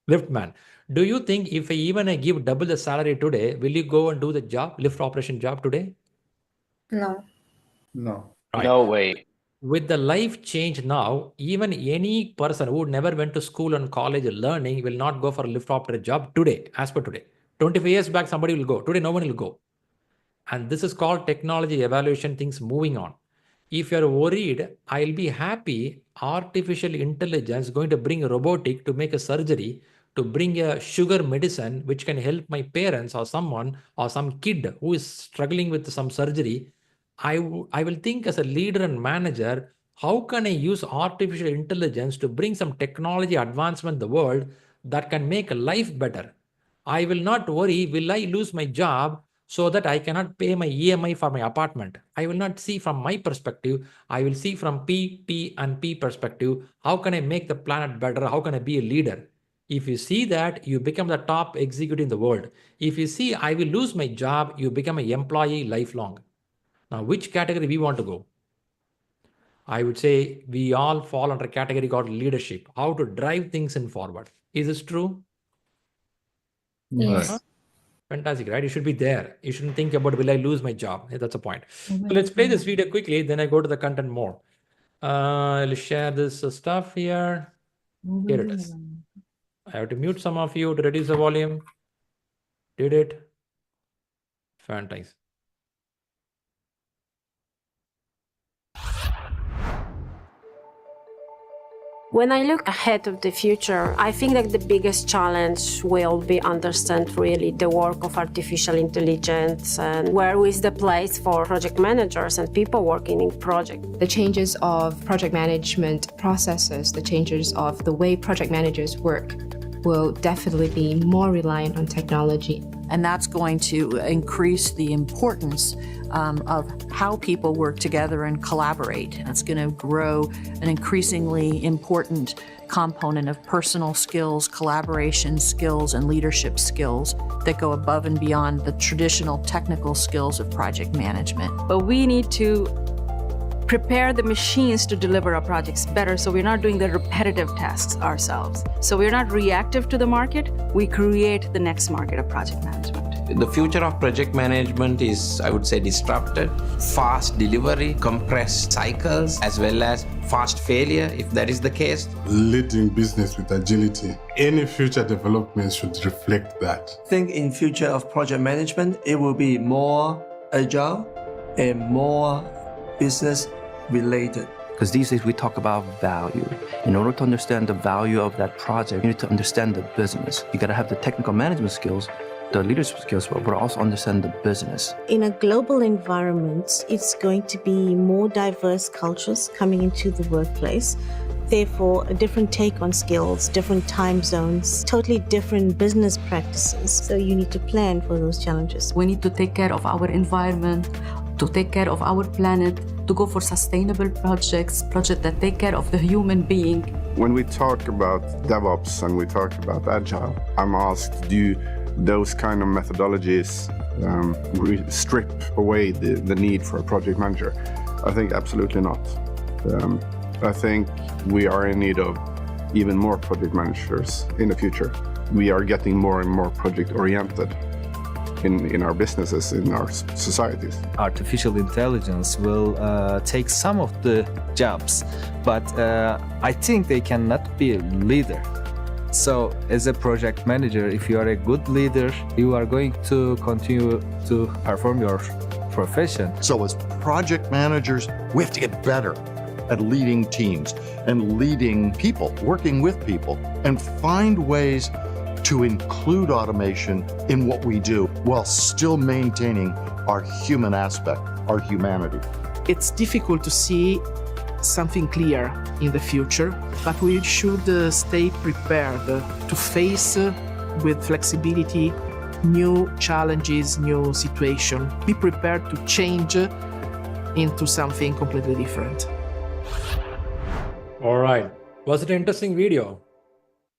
Liftman. Do you think if I give double the salary today, will you go and do the job, lift operation job today? No. No. Right. No way. With the life change now, even any person who never went to school and college learning will not go for a lift operator job today, as per today. 25 years back, somebody will go. Today, no one will go. And this is called technology evaluation, things moving on. If you're worried, I'll be happy artificial intelligence going to bring robotic to make a surgery, to bring a sugar medicine, which can help my parents or someone or some kid who is struggling with some surgery. I will think as a leader and manager, how can I use artificial intelligence to bring some technology advancement in the world that can make life better? I will not worry, will I lose my job so that I cannot pay my EMI for my apartment? I will not see from my perspective. I will see from P and P perspective. How can I make the planet better? How can I be a leader? If you see that, you become the top executive in the world. If you see I will lose my job, you become an employee lifelong. Now, which category we want to go? I would say we all fall under a category called leadership, how to drive things in forward. Is this true? Yes. Huh? Fantastic, right? You should be there. You shouldn't think about, will I lose my job? That's a point. So let's play this video quickly, then I go to the content more. I'll share this stuff here. Here it is. I have to mute some of you to reduce the volume. Did it? Fantastic. When I look ahead of the future, I think that the biggest challenge will be understand really the work of artificial intelligence and where is the place for project managers and people working in project. The changes of project management processes, the changes of the way project managers work will definitely be more reliant on technology. And that's going to increase the importance of how people work together and collaborate. It's going to grow an increasingly important component of personal skills, collaboration skills, and leadership skills that go above and beyond the traditional technical skills of project management. But we need to prepare the machines to deliver our projects better, so we're not doing the repetitive tasks ourselves. So we're not reactive to the market, we create the next market of project management. The future of project management is, I would say, disrupted. Fast delivery, compressed cycles, as well as fast failure, if that is the case. Leading business with agility. Any future developments should reflect that. I think in future of project management, it will be more agile and more business related. Because these days we talk about value. In order to understand the value of that project, you need to understand the business. You got to have the technical management skills, the leadership skills, but also understand the business. In a global environment, it's going to be more diverse cultures coming into the workplace. Therefore, a different take on skills, different time zones, totally different business practices. So you need to plan for those challenges. We need to take care of our environment, to take care of our planet, to go for sustainable projects that take care of the human being. When we talk about DevOps and we talk about Agile, I'm asked, do those kind of methodologies strip away the need for a project manager? I think absolutely not. I think we are in need of even more project managers in the future. We are getting more and more project oriented in our businesses, in our societies. Artificial intelligence will take some of the jobs, but I think they cannot be a leader. So as a project manager, if you are a good leader, you are going to continue to perform your profession. So as project managers, we have to get better at leading teams and leading people, working with people, and find ways to include automation in what we do while still maintaining our human aspect. our humanity. It's difficult to see something clear in the future, but we should stay prepared to face with flexibility new challenges, new situation. Be prepared to change into something completely different. All right. Was it an interesting video?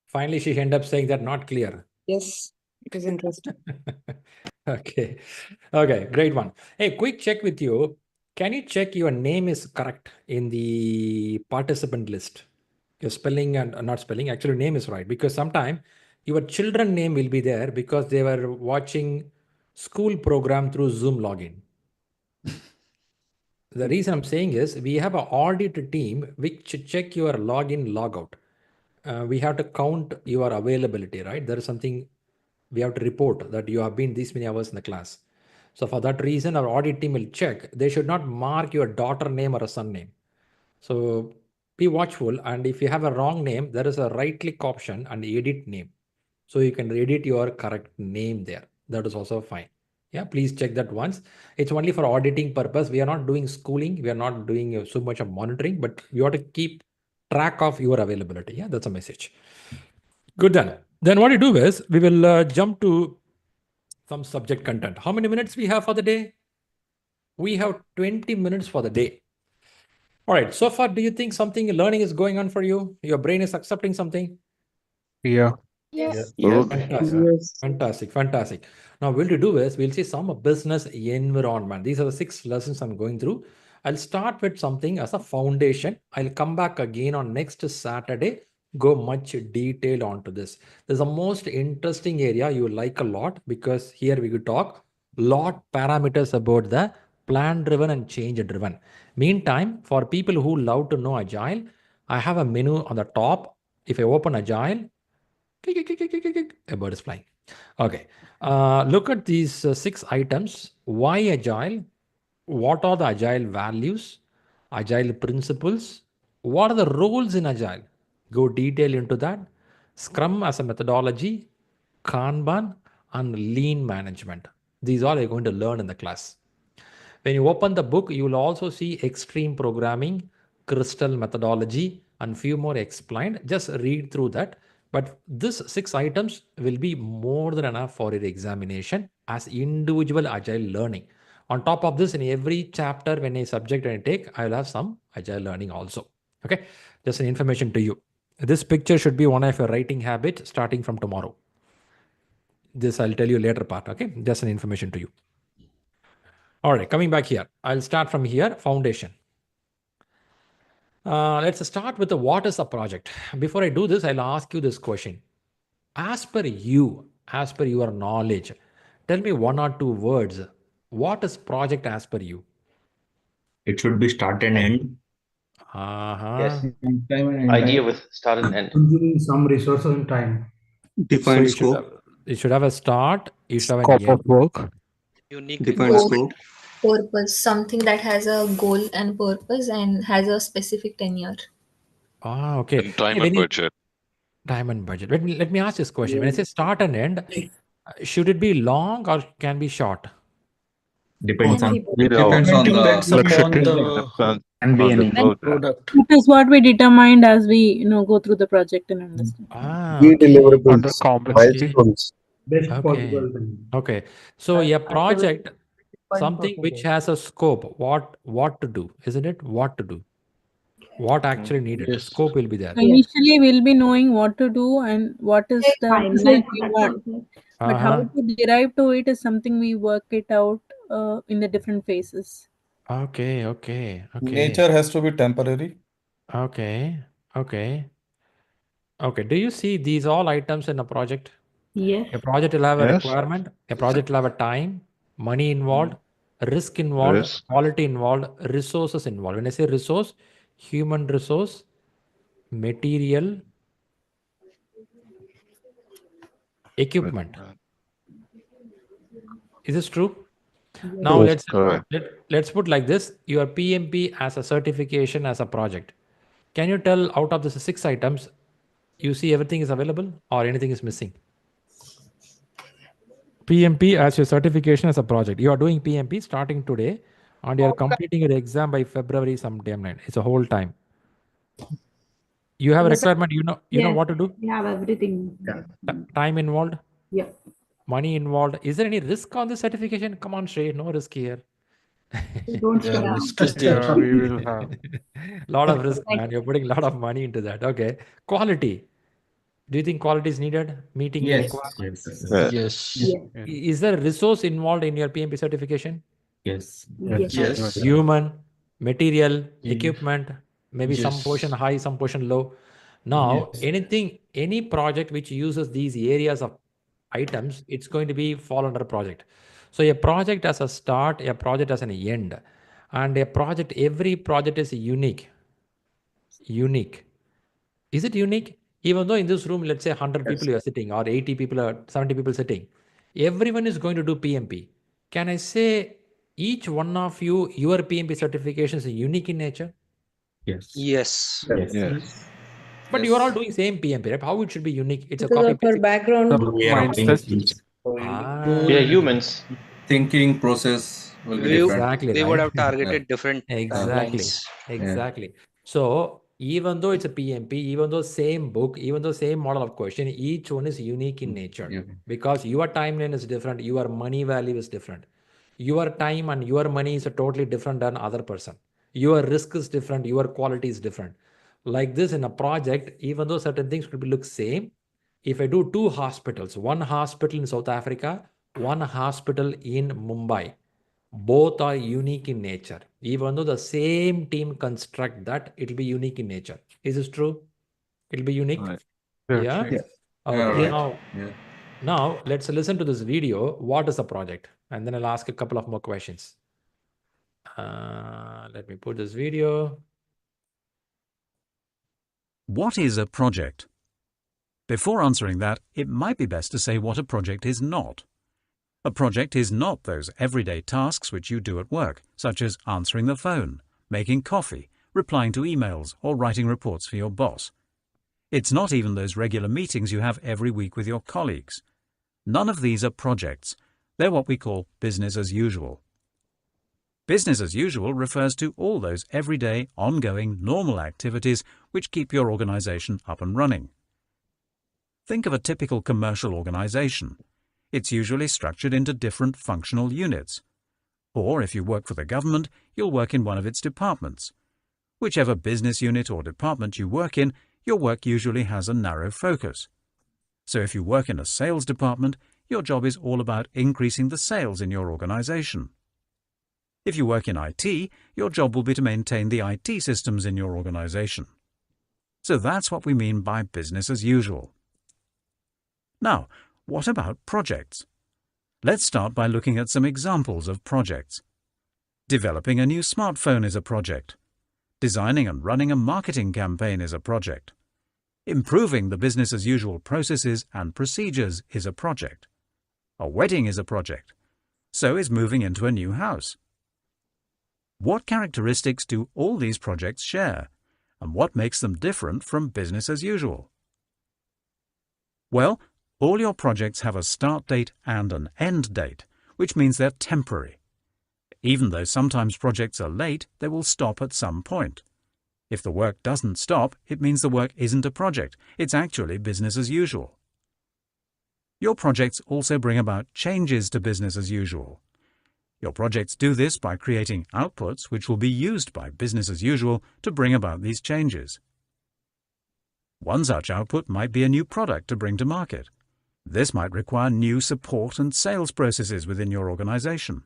Finally, she ended up saying that not clear. Yes, it is interesting. Okay. Okay, great one. Hey, quick check with you. Can you check your name is correct in the participant list? Your spelling and not spelling, actually name is right, because sometime your children name will be there because they were watching school program through Zoom login. The reason I'm saying is we have an audit team which check your login, logout. We have to count your availability, right? There is something we have to report that you have been these many hours in the class. So for that reason, our audit team will check. They should not mark your daughter name or a son name. So be watchful. And if you have a wrong name, there is a right click option and edit name. So you can edit your correct name there. That is also fine. Yeah, please check that once. It's only for auditing purpose. We are not doing schooling. We are not doing so much of monitoring, but you have to keep track of your availability. Yeah, that's a message. Good then. Then what you do is we will jump to some subject content. How many minutes we have for the day? We have 20 minutes for the day. All right. So far, do you think something learning is going on for you? Your brain is accepting something? Yeah. Yes. Fantastic. Yes. Fantastic. Fantastic. Now, what we'll do is we'll see some business environment. These are the 6 lessons I'm going through. I'll start with something as a foundation. I'll come back again on next Saturday, go much detail onto this. This is the most interesting area you will like a lot because here we could talk lot parameters about the plan driven and change driven. Meantime, for people who love to know Agile, I have a menu on the top. If I open Agile, a bird is flying. Okay. Look at these 6 items. Why Agile? What are the Agile values? Agile principles? What are the roles in Agile? Go detail into that. Scrum as a methodology, Kanban, and lean management. These all you're going to learn in the class. When you open the book, you will also see extreme programming, crystal methodology, and few more explained. Just read through that. But this 6 items will be more than enough for your examination as individual Agile learning. On top of this, in every chapter, when a subject I take, I will have some Agile learning also. Okay, just an information to you. This picture should be one of your writing habits starting from tomorrow. This I'll tell you later part. Okay, just an information to you. All right, coming back here. I'll start from here, foundation. Let's start with the what is a project. Before I do this, I'll ask you this question. As per you, as per your knowledge, tell me 1 or 2 words. What is project as per you? It should be start and end. Yes. Idea with start and end. Consuming some resources and time. Define scope. It should have a start. You should have an Scope end. of work. Unique define scope. Purpose, something that has a goal and purpose and has a specific tenure. Okay. And time and budget. Time and budget. Let me ask this question. When I say start and end, should it be long or can be short? Depends on Depends on the product. It is what we determined as we go through the project and understand. Key deliverables, milestones. Best Okay. possible thing. Okay. So a project, something which has a scope, what to do, isn't it? What to do. What actually needed. Yes. Scope will be there. Initially, we'll be knowing what to do and what is the result we want. But how to derive to it is something we work it out in the different phases. Okay. Nature has to be temporary. Okay. Do you see these all items in a project? Yes. A project will have a Yes. requirement. A project will have a time, money involved, risk involved, Risk. quality involved, resources involved. When I say resource, human resource, material, equipment. Is this true? Now Yes, let's put like this. Your PMP as a certification as a project. Can you tell out of the 6 items, you see everything is available or anything is missing? PMP as your certification as a project. You are doing PMP starting today. and you're completing your exam by February sometime. It's a whole time. You have a requirement, you know what to do? We have everything. Time involved? Yeah. Money involved. Is there any risk on the certification? Come on, Shri, no risk here. Don't Yeah, we will have. Lot of risk, man. You're putting a lot of money into that. Okay. Quality. Do you think quality is needed? Meeting the requirements? Yes. Is there a resource involved in your PMP certification? Yes. Human, material, equipment, maybe some portion high, some portion low. Now, any project which uses these areas of items, it's going to be fall under project. So a project has a start, a project has an end, and every project is unique. Is it unique? Even though in this room, let's say 100 people you are sitting, or 80 people or 70 people sitting, everyone is going to do PMP. Can I say each one of you, your PMP certification is unique in nature? Yes. But you are all doing same PMP, right? How it should be unique? It's a Because copy of our paste. background. We are humans. Thinking process will be different. Exactly. We right? would have targeted different timelines. Exactly. So even though it's a PMP, even though same book, even though same model of question, each one is unique in nature because your timeline is different, your money value is different. Your time and your money is totally different than other person. Your risk is different, your quality is different. Like this in a project, even though certain things could look same, if I do 2 hospitals, one hospital in South Africa, one hospital in Mumbai, both are unique in nature. Even though the same team construct that, it'll be unique in nature. Is this true? It'll be unique? Yeah? Okay. Now, let's listen to this video. What is a project? And then I'll ask a couple of more questions. Let me put this video. What is a project? Before answering that, it might be best to say what a project is not. A project is not those everyday tasks which you do at work, such as answering the phone, making coffee, replying to emails, or writing reports for your boss. It's not even those regular meetings you have every week with your colleagues. None of these are projects. They're what we call business as usual. Business as usual refers to all those everyday, ongoing, normal activities which keep your organization up and running. Think of a typical commercial organization. It's usually structured into different functional units. Or if you work for the government, you'll work in one of its departments. Whichever business unit or department you work in, your work usually has a narrow focus. So if you work in a sales department, your job is all about increasing the sales in your organization. If you work in IT, your job will be to maintain the IT systems in your organization. So that's what we mean by business as usual. Now, what about projects? Let's start by looking at some examples of projects. Developing a new smartphone is a project. Designing and running a marketing campaign is a project. Improving the business as usual processes and procedures is a project. A wedding is a project. So is moving into a new house. What characteristics do all these projects share, and what makes them different from business as usual? Well, all your projects have a start date and an end date, which means they're temporary. Even though sometimes projects are late, they will stop at some point. If the work doesn't stop, it means the work isn't a project. It's actually business as usual. Your projects also bring about changes to business as usual. Your projects do this by creating outputs which will be used by business as usual to bring about these changes. One such output might be a new product to bring to market. This might require new support and sales processes within your organization.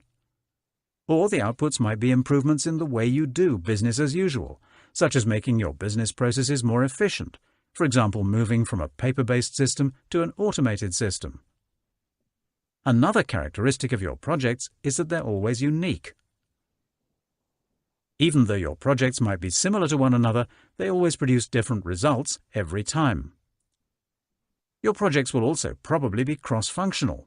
Or the outputs might be improvements in the way you do business as usual, such as making your business processes more efficient, for example, moving from a paper-based system to an automated system. Another characteristic of your projects is that they're always unique. Even though your projects might be similar to one another, they always produce different results every time. Your projects will also probably be cross-functional.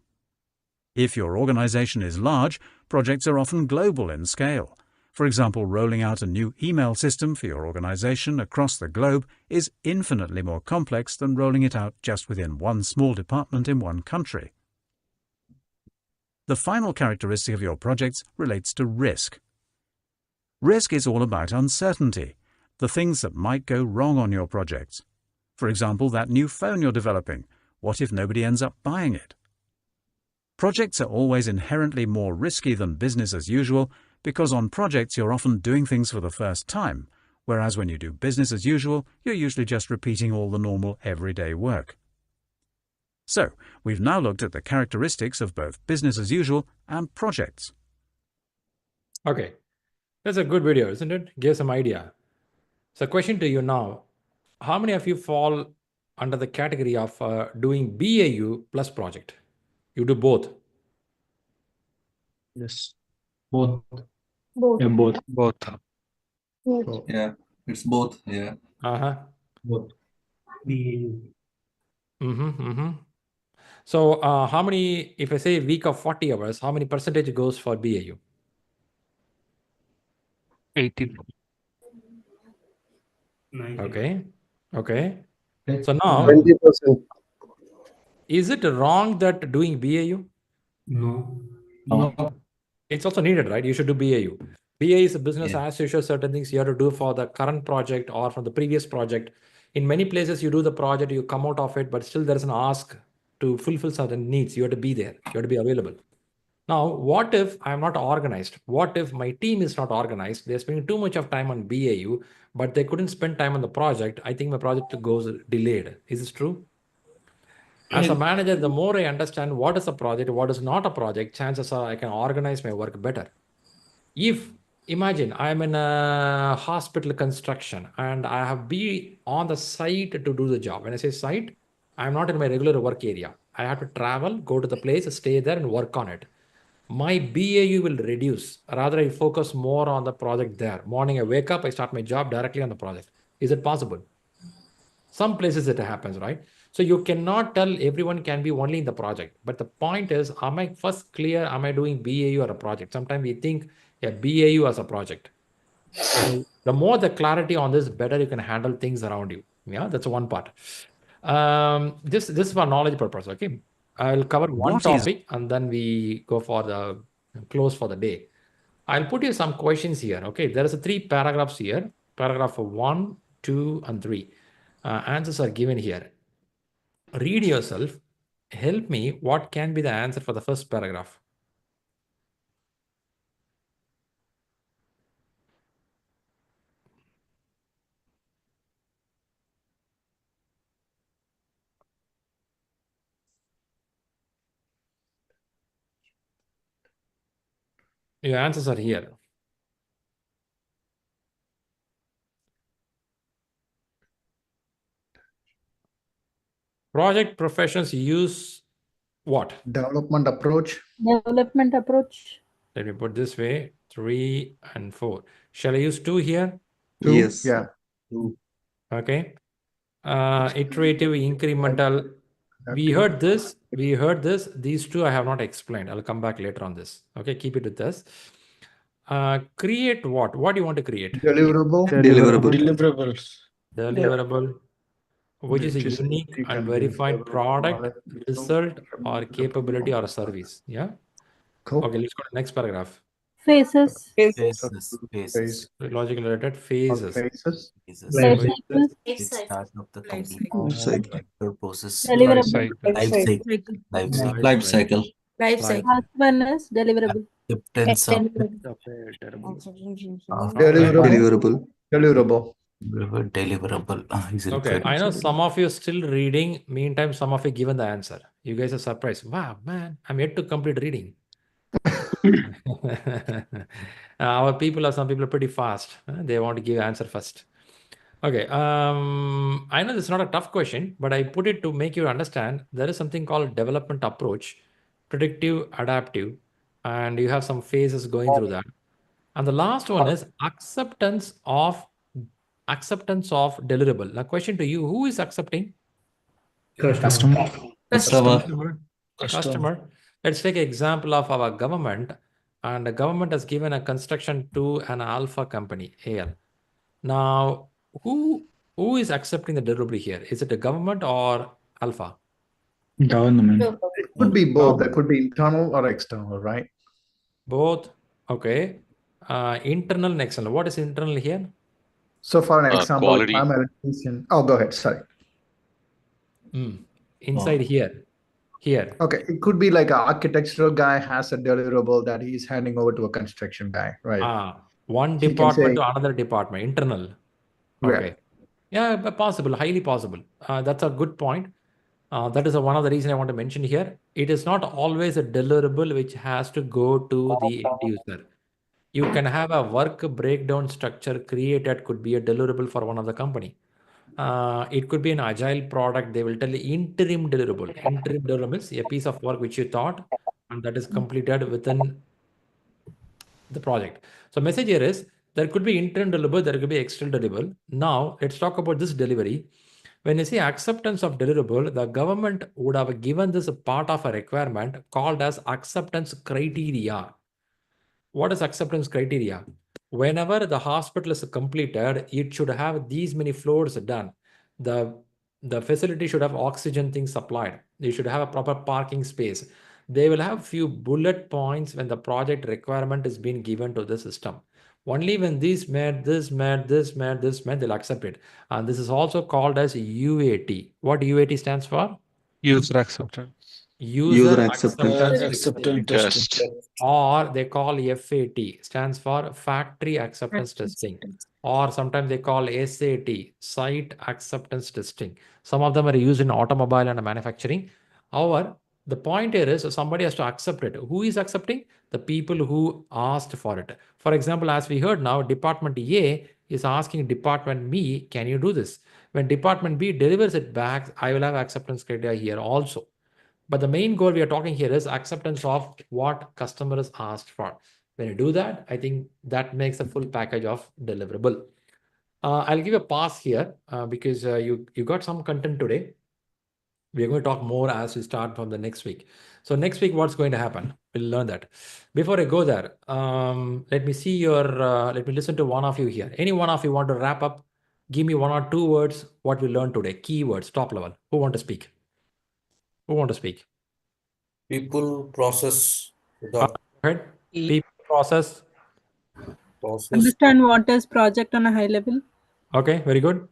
If your organization is large, projects are often global in scale. For example, rolling out a new email system for your organization across the globe is infinitely more complex than rolling it out just within one small department in one country. The final characteristic of your projects relates to risk. Risk is all about uncertainty, the things that might go wrong on your projects. For example, that new phone you're developing. What if nobody ends up buying it? Projects are always inherently more risky than business as usual because on projects you're often doing things for the first time, whereas when you do business as usual, you're usually just repeating all the normal everyday work. So, we've now looked at the characteristics of both business as usual and projects. Okay, that's a good video, isn't it? Give some idea. So question to you now, how many of you fall under the category of doing BAU plus project? You do both? Yes. Both. Both. Yeah, both. Both. Both. Yeah, it's both. Yeah. Both. So how many, if I say a week of 40 hours, how many percentage goes for BAU? 80. Okay. So now, 20%. is it wrong that doing BAU? No. It's also needed, right? You should do BAU. BA is a business as usual, certain things you have to do for the current project or from the previous project. In many places, you do the project, you come out of it, but still there's an ask to fulfill certain needs. You have to be there. You have to be available. Now, what if I'm not organized? What if my team is not organized? They're spending too much of time on BAU, but they couldn't spend time on the project. I think my project goes delayed. Is this true? As a manager, the more I understand what is a project, what is not a project, chances are I can organize my work better. If, imagine, I'm in a hospital construction and I have been on the site to do the job. When I say site, I'm not in my regular work area. I have to travel, go to the place, stay there and work on it. My BAU will reduce. Rather, I focus more on the project there. Morning, I wake up, I start my job directly on the project. Is it possible? Some places it happens, right? So you cannot tell everyone can be only in the project. But the point is, am I first clear? Am I doing BAU or a project? Sometimes we think BAU as a project. So the more the clarity on this, better you can handle things around you. Yeah, that's one part. This is for knowledge purpose. Okay, I'll cover one topic and then we go for the close for the day. I'll put you some questions here. Okay, there is 3 paragraphs here. Paragraph 1, 2, and 3. Answers are given here. Read yourself. Help me. What can be the answer for the first paragraph? Your answers are here. Project professionals use what? Development approach. Development approach. Let me put this way, 3 and 4. Shall I use 2 here? 2? Yes. Yeah. 2. Okay. Iterative, incremental. We heard this. These 2 I have not explained. I'll come back later on this. Okay, keep it with us. Create what? What do you want to create? Deliverable. Which is a unique and verified product, result, or capability or service. Yeah. Cool. Okay, let's go to the next paragraph. Phases. Logical related phases. Life Life cycle. Last one is deliverable. Deliverable. Okay, I know some of you are still reading. Meantime, some of you given the answer. You guys are surprised. Wow, man, I'm yet to complete reading. Our people are, some people are pretty fast. They want to give answer first. Okay, I know this is not a tough question, but I put it to make you understand there is something called development approach, predictive, adaptive, and you have some phases going through that. And the last one is acceptance of deliverable. Now, question to you: who is accepting? Customer. Customer. Let's take an example of our government, and the government has given a construction to an alpha company, AL. Now, who is accepting the deliverable here? Is it the government or alpha? Government. It could be both. That could be internal or external, right? Both. Okay. internal and external. What is internal here? So for an example, quality. I'm an electrician. Oh, go ahead. Sorry. Inside here. Okay, it could be like an architectural guy has a deliverable that he's handing over to a construction guy, right? One He can department say- to another department, internal. Okay. Yeah, but possible, highly possible. That's a good point. That is one of the reasons I want to mention here. It is not always a deliverable which has to go to the end user. You can have a work breakdown structure created, could be a deliverable for one of the company. It could be an agile product. They will tell you interim deliverable. Interim deliverable is a piece of work which you thought and that is completed within the project. So message here is there could be interim deliverable, there could be external deliverable. Now let's talk about this delivery. When you say acceptance of deliverable, the government would have given this a part of a requirement called as acceptance criteria. What is acceptance criteria? Whenever the hospital is completed, it should have these many floors done. The facility should have oxygen things supplied. They should have a proper parking space. They will have few bullet points when the project requirement is being given to the system. Only when this met, they'll accept it. And this is also called as UAT. What UAT stands for? User acceptance. User acceptance acceptance Test. or they call FAT, stands for factory acceptance testing, or sometimes they call SAT, site acceptance testing. Some of them are used in automobile and manufacturing. However, the point here is somebody has to accept it. Who is accepting? The people who asked for it. For example, as we heard now, Department A is asking Department B, can you do this? When Department B delivers it back, I will have acceptance criteria here also. But the main goal we are talking here is acceptance of what customers asked for. When you do that, I think that makes a full package of deliverable. I'll give a pause here because you got some content today. We're going to talk more as we start from the next week. So next week, what's going to happen? We'll learn that. Before I go there, let me see let me listen to one of you here. Any one of you want to wrap up? Give me 1 or 2 words, what we learned today. Keywords, top level. Who want to speak? Who want to speak? People, process. Right? People, process. Understand what is project on a high level. Okay, very good.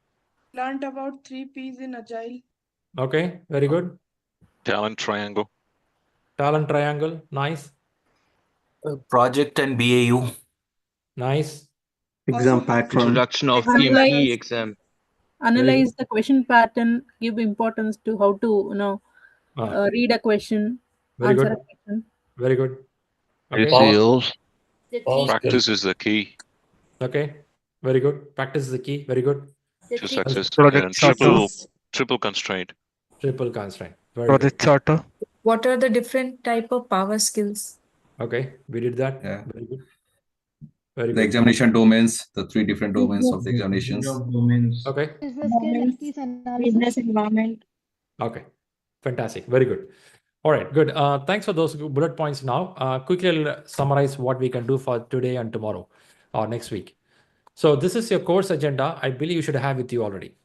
Learned about 3 P's in Agile. Okay, very good. Talent triangle. Talent triangle, nice. Project and BAU. Nice. Exam pattern. Introduction of Analyze- PMP exam. Analyze the question pattern, give importance to how to read a question, Very answer good. a question. Very good. Okay. Skills. Practice is the key Okay, very good. Practice is the key. Very good. to success. Project And cycles. triple constraint. Triple constraint. Very Project charter. What are the different type of power skills? good. Okay, we did that. Yeah. Very good. Very The good. examination domains, the 3 different domains of the examinations. Okay. Business environment. Okay. Fantastic. Very good. All right, good. Thanks for those bullet points now. Quickly I'll summarize what we can do for today and tomorrow or next week. So this is your course agenda. I believe you should have with you already.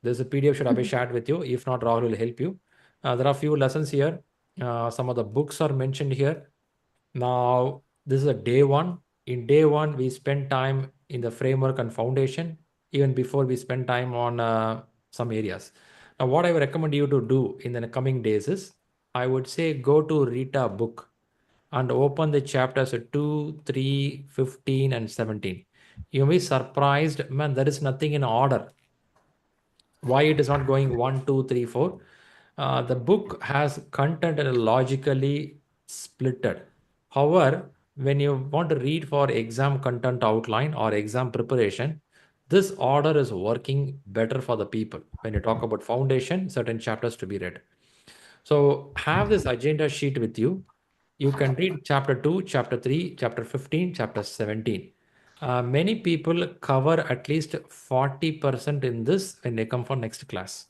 There's a PDF should have been shared with you. If not, Rahul will help you. There are a few lessons here. Some of the books are mentioned here. Now, this is a day 1. In day 1, we spend time in the framework and foundation, even before we spend time on some areas. Now, what I would recommend you to do in the coming days is, I would say go to Rita book and open the chapters 2, 3, 15, and 17. You'll be surprised, man, there is nothing in order. Why it is not going 1, 2, 3, 4? The book has content and logically splitted. However, when you want to read for exam content outline or exam preparation, this order is working better for the people. When you talk about foundation, certain chapters to be read. So have this agenda sheet with you. You can read chapter 2, chapter 3, chapter 15, chapter 17. Many people cover at least 40% in this when they come for next class.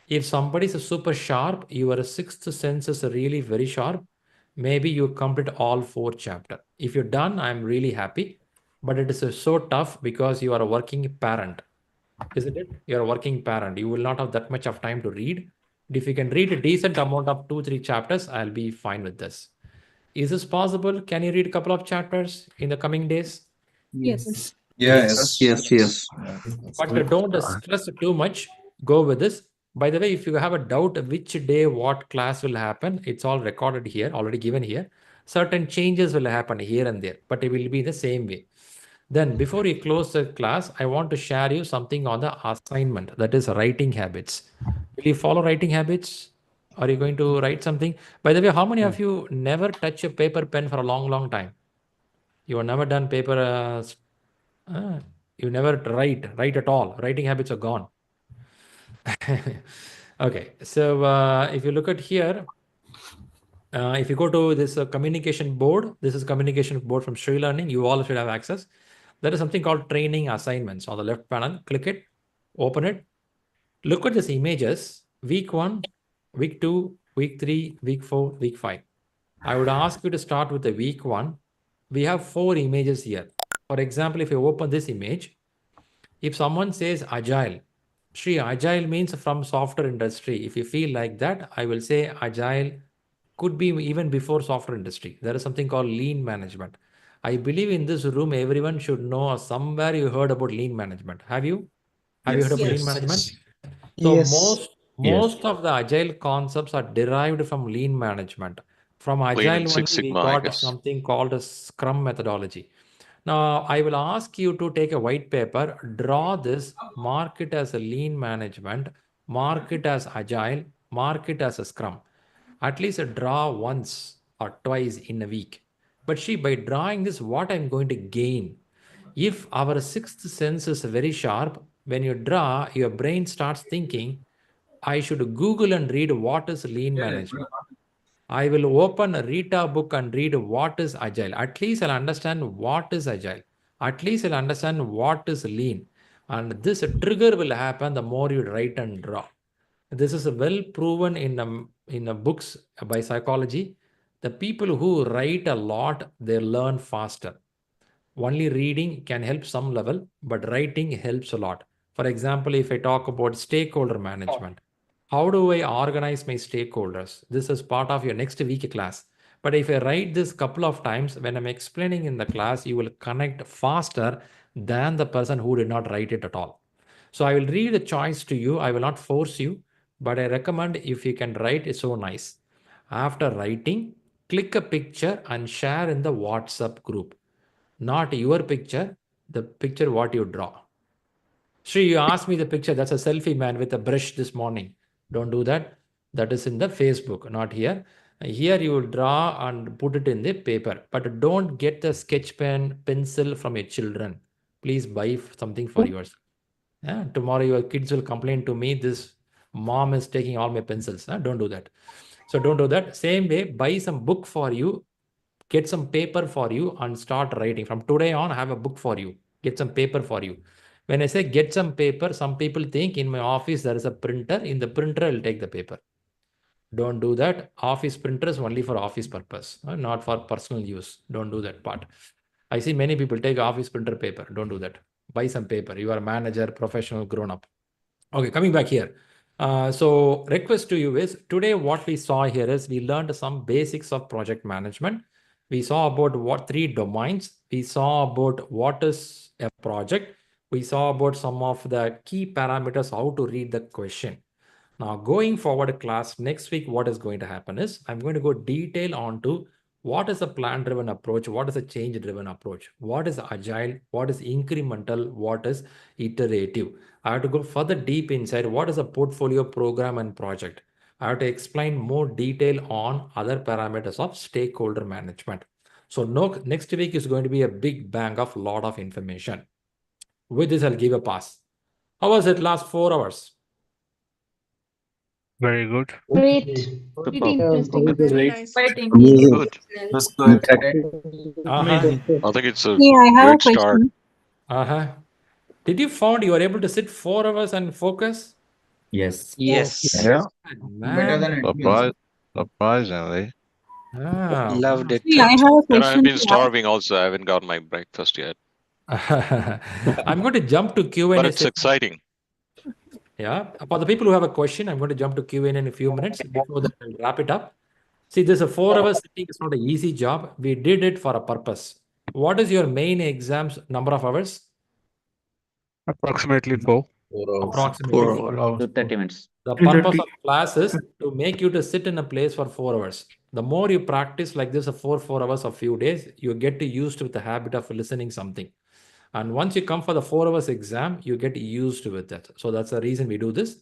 If somebody is super sharp, your sixth sense is really very sharp, maybe you complete all 4 chapters. If you're done, I'm really happy. But it is so tough because you are a working parent. Isn't it? You're a working parent. You will not have that much of time to read. If you can read a decent amount of 2-3 chapters, I'll be fine with this. Is this possible? Can you read a couple of chapters in the coming days? Yes. Yes. But don't stress too much. Go with this. By the way, if you have a doubt which day what class will happen, it's all recorded here, already given here. Certain changes will happen here and there, but it will be the same way. Then before you close the class, I want to share you something on the assignment, that is writing habits. Will you follow writing habits? Are you going to write something? By the way, how many of you never touch a paper pen for a long time? You have never done paper, you never write at all. Writing habits are gone. Okay, so if you look at here, if you go to this communication board, this is communication board from ShriLearning. You all should have access. There is something called training assignments on the left panel. Click it, open it. Look at these images. Week 1, week 2, week 3, week 4, week 5. I would ask you to start with the week 1. We have 4 images here. For example, if you open this image, if someone says Agile, Shri, Agile means from software industry. If you feel like that, I will say Agile could be even before software industry. There is something called lean management. I believe in this room, everyone should know somewhere you heard about lean management. Have you? Have you heard about lean management? So most of the Agile concepts are derived from lean management. From Lean Agile and only Six we Sigma, I got guess. something called a Scrum methodology. Now, I will ask you to take a white paper, draw this, mark it as a lean management, mark it as Agile, mark it as a Scrum. At least draw once or twice in a week. But see, by drawing this, what I'm going to gain? If our sixth sense is very sharp, when you draw, your brain starts thinking, I should Google and read what is lean management. I will open a Rita book and read what is Agile. At least I'll understand what is Agile. At least I'll understand what is lean. And this trigger will happen the more you write and draw. This is well proven in books by psychology. The people who write a lot, they learn faster. Only reading can help some level, but writing helps a lot. For example, if I talk about stakeholder management, how do I organize my stakeholders? This is part of your next week class. But if I write this couple of times, when I'm explaining in the class, you will connect faster than the person who did not write it at all. So I will read the choice to you. I will not force you, but I recommend if you can write, it's so nice. After writing, click a picture and share in the WhatsApp group. Not your picture, the picture what you draw. Shri, you asked me the picture. That's a selfie man with a brush this morning. Don't do that. That is in the Facebook, not here. Here you will draw and put it in the paper. But don't get the sketch pen, pencil from your children. Please buy something for yourself. Yeah? Tomorrow your kids will complain to me, this mom is taking all my pencils. Don't do that. So don't do that. Same way, buy some book for you. Get some paper for you and start writing. From today on, I have a book for you. Get some paper for you. When I say get some paper, some people think in my office there is a printer. In the printer, I'll take the paper. Don't do that. Office printer is only for office purpose, not for personal use. Don't do that part. I see many people take office printer paper. Don't do that. Buy some paper. You are a manager, professional, grown up. Okay, coming back here. So request to you is, today what we saw here is we learned some basics of project management. We saw about what 3 domains. We saw about what is a project. We saw about some of the key parameters, how to read the question. Now going forward class, next week what is going to happen is, I'm going to go detail onto what is a plan-driven approach, what is a change-driven approach, what is agile, what is incremental, what is iterative. I have to go further deep inside what is a portfolio, program, and project. I have to explain more detail on other parameters of stakeholder management. So next week is going to be a big bang of lot of information. With this, I'll give a pass. How was it last 4 hours? Very good. Great. Pretty interesting. Very nice. Good. That's good. I think it's a Yeah, I have a great start. question. Did you found you were able to sit 4 hours and focus? Yes. Yes. Yeah. Man. Surprisingly. Loved it. Yeah, I have a And question. I've been to ask. starving also. I haven't got my breakfast yet. I'm going to jump to Q&A. But it's exciting. Yeah. For the people who have a question, I'm going to jump to Q&A in a few minutes. Before that, I'll wrap it up. See, this is a 4 hours sitting. It's not an easy job. We did it for a purpose. What is your main exam's number of hours? Approximately 4. Approximately 4 hours. to 30 minutes. The purpose of class is to make you to sit in a place for 4 hours. The more you practice like this for 4 hours a few days, you get used with the habit of listening something. And once you come for the 4 hours exam, you get used with it. So that's the reason we do this.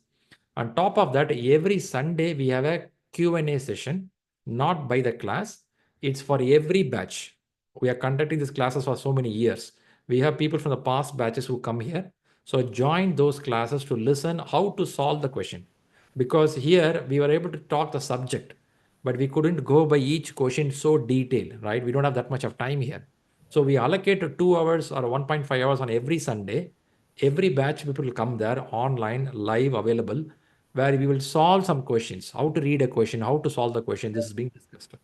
On top of that, every Sunday we have a Q&A session, not by the class. It's for every batch. We are conducting these classes for so many years. We have people from the past batches who come here. So join those classes to listen how to solve the question. Because here we were able to talk the subject, but we couldn't go by each question so detailed, right? We don't have that much of time here. So we allocate 2 hours or 1.5 hours on every Sunday. Every batch people will come there online, live, available, where we will solve some questions, how to read a question, how to solve the question. This is being discussed.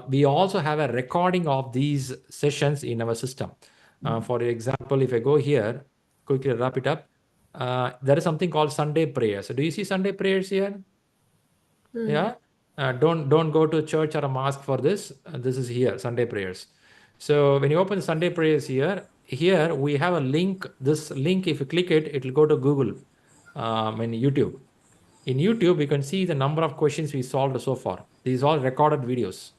We also have a recording of these sessions in our system. For example, if I go here, quickly wrap it up. There is something called Sunday prayers. Do you see Sunday prayers here? Yeah. Don't go to church or a mosque for this. This is here, Sunday prayers. So when you open Sunday prayers here we have a link. This link, if you click it, it will go to Google, in YouTube. In YouTube, you can see the number of questions we solved so far. These are all recorded videos.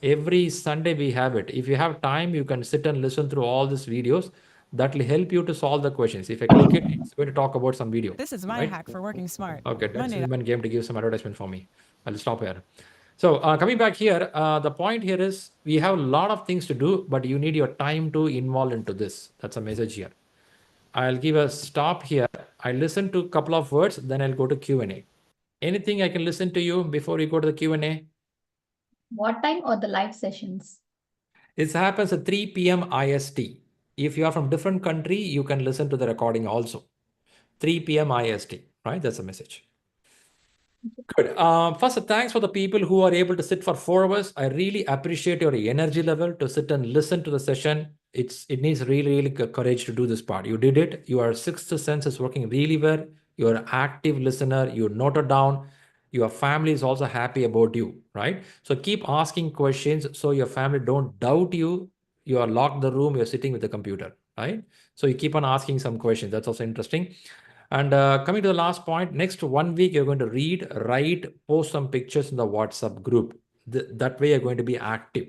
Every Sunday we have it. If you have time, you can sit and listen through all these videos. That will help you to solve the questions. If I click it, it's going to talk about some video. This is my hack for working smart. Okay, that's Monday. Human Game to give some advertisement for me. I'll stop here. So coming back here, the point here is we have a lot of things to do, but you need your time to involve into this. That's a message here. I'll give a stop here. I listen to a couple of words, then I'll go to Q&A. Anything I can listen to you before you go to the Q&A? What time or the live sessions? It happens at 3 p.m. IST. If you are from different country, you can listen to the recording also. 3 p.m. IST, right? That's a message. Good. First, thanks for the people who are able to sit for 4 hours. I really appreciate your energy level to sit and listen to the session. It needs really courage to do this part. You did it. Your sixth sense is working really well. You're an active listener. You noted down. Your family is also happy about you, right? So keep asking questions so your family don't doubt you. You are locked the room. You're sitting with the computer, right? So you keep on asking some questions. That's also interesting. And coming to the last point, next 1 week, you're going to read, write, post some pictures in the WhatsApp group. That way you're going to be active.